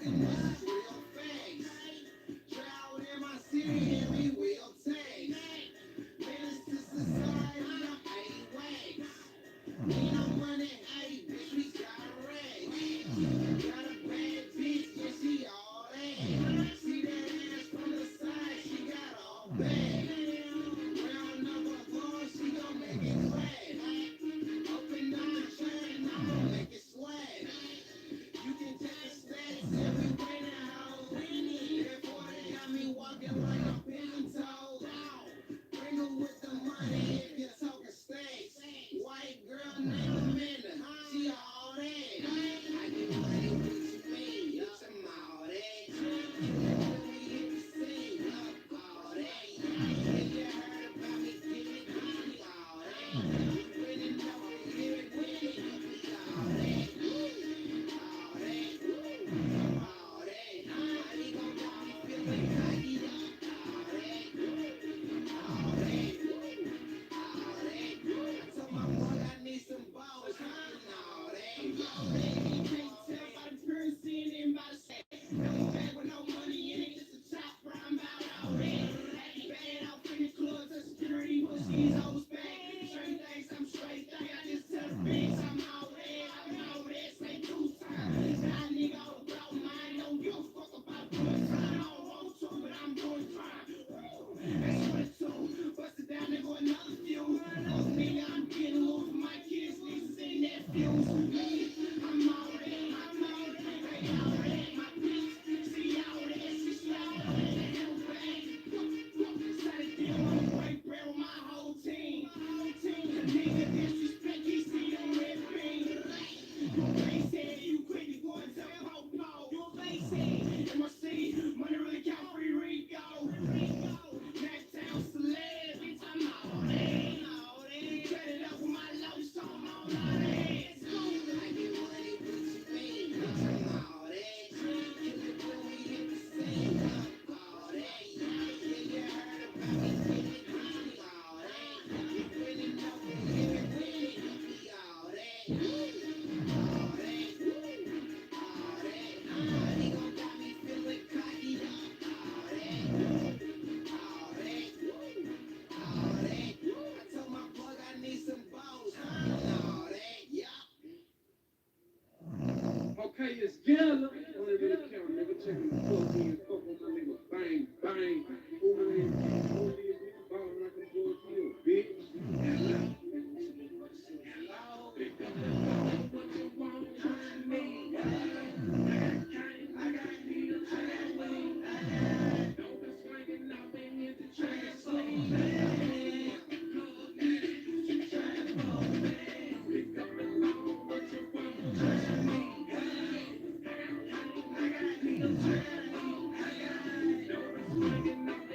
real facts. Drought in my city and we will take. Menace to society, I'm A-Wax. We no money, hey, bitch, we got racks. Got a bad bitch, yeah, she all that. See that ass from the side, she got all bad. Round number four, she gon' make it clap. Open nine chain, I'ma make it slap. You can check the stats every way now. Therefore, they got me walking like a pigeon toe. Bring her with the money if you're talking stacks. White girl named Amanda, she all that. I get money, what you mean? Bitch, I'm all that. When we hit the scene, up all that. Yeah, you heard about me, give it, we all that. You really know we hear it, we all that. All that, all that. Money gon' got me feeling cocky, all that. All that, all that. I told my boy I need some balls, all that. You can't tell by the currency and by the sex. No bag with no money in it, just a chop round about all that. Bad out in the club, the security push these hoes back. Straight things, I'm straight thing. I just tell the bitch I'm all that, say two times. Nah, nigga, all about mine, don't give a fuck about good time. I don't want to, but I'm doing fine. That's 22, bust it down, there go another few. Look, nigga, I'm getting loose with my kids, nieces and nephews. I'm all that, hey, all that, my bitch, she all that, she all that, hell bang. Started dealing on the break bread with my whole team. Nigga disrespect, he see them red beans. They said you quick to go and tell Popo. You a face head in my city. Money really count free Rico. Necktown celeb, bitch, I'm all that. Cut it up with my low song on all that. I get money, what you mean? Bitch, I'm all that. Kill it when we hit the scene. All that. Yeah, you heard about me, give it, we all that. You really know we live it, we all that. All that, all that. Money gon' got me feeling cocky. All that, all that, all that. I told my plug I need some balls. All that, yeah. Okay, it's Gilla. Only really count, nigga. Check the fuck in, fuck on my nigga. Bang, bang. Only if you ballin' like a boy, you a bitch. Hello. Hello. Pick up the phone, what you want from me? I got needles, I got weed. Don't be swinging up and hit the translate. Pick up the phone, what you want from me? I got needles, I got weed. Don't be swinging up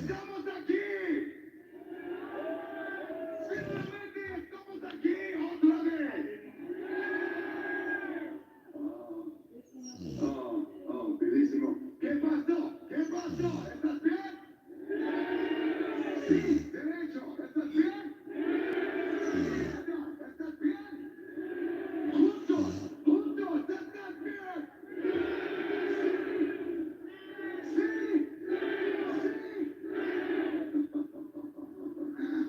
¡Estamos aquí! ¡Finalmente estamos aquí otra vez! Bellísimo. ¿Qué pasó? ¿Qué pasó? ¿Estás bien? Sí, derecho. ¿Estás bien? Izquierda. ¿Estás bien? Juntos, juntos. ¿Estás bien? Sí, sí, sí.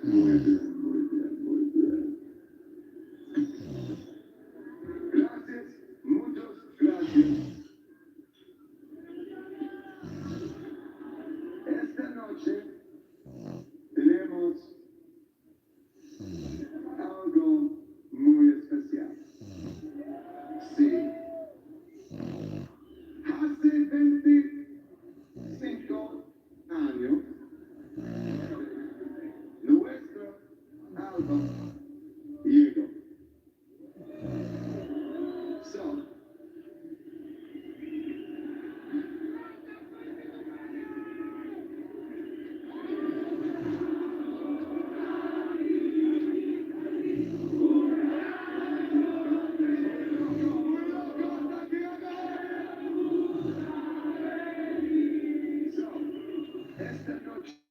Muy bien, muy bien, muy bien. Gracias, muchas gracias. Esta noche tenemos algo muy especial. Sí, hace 25 años, nuestro álbum llegó. So, esta noche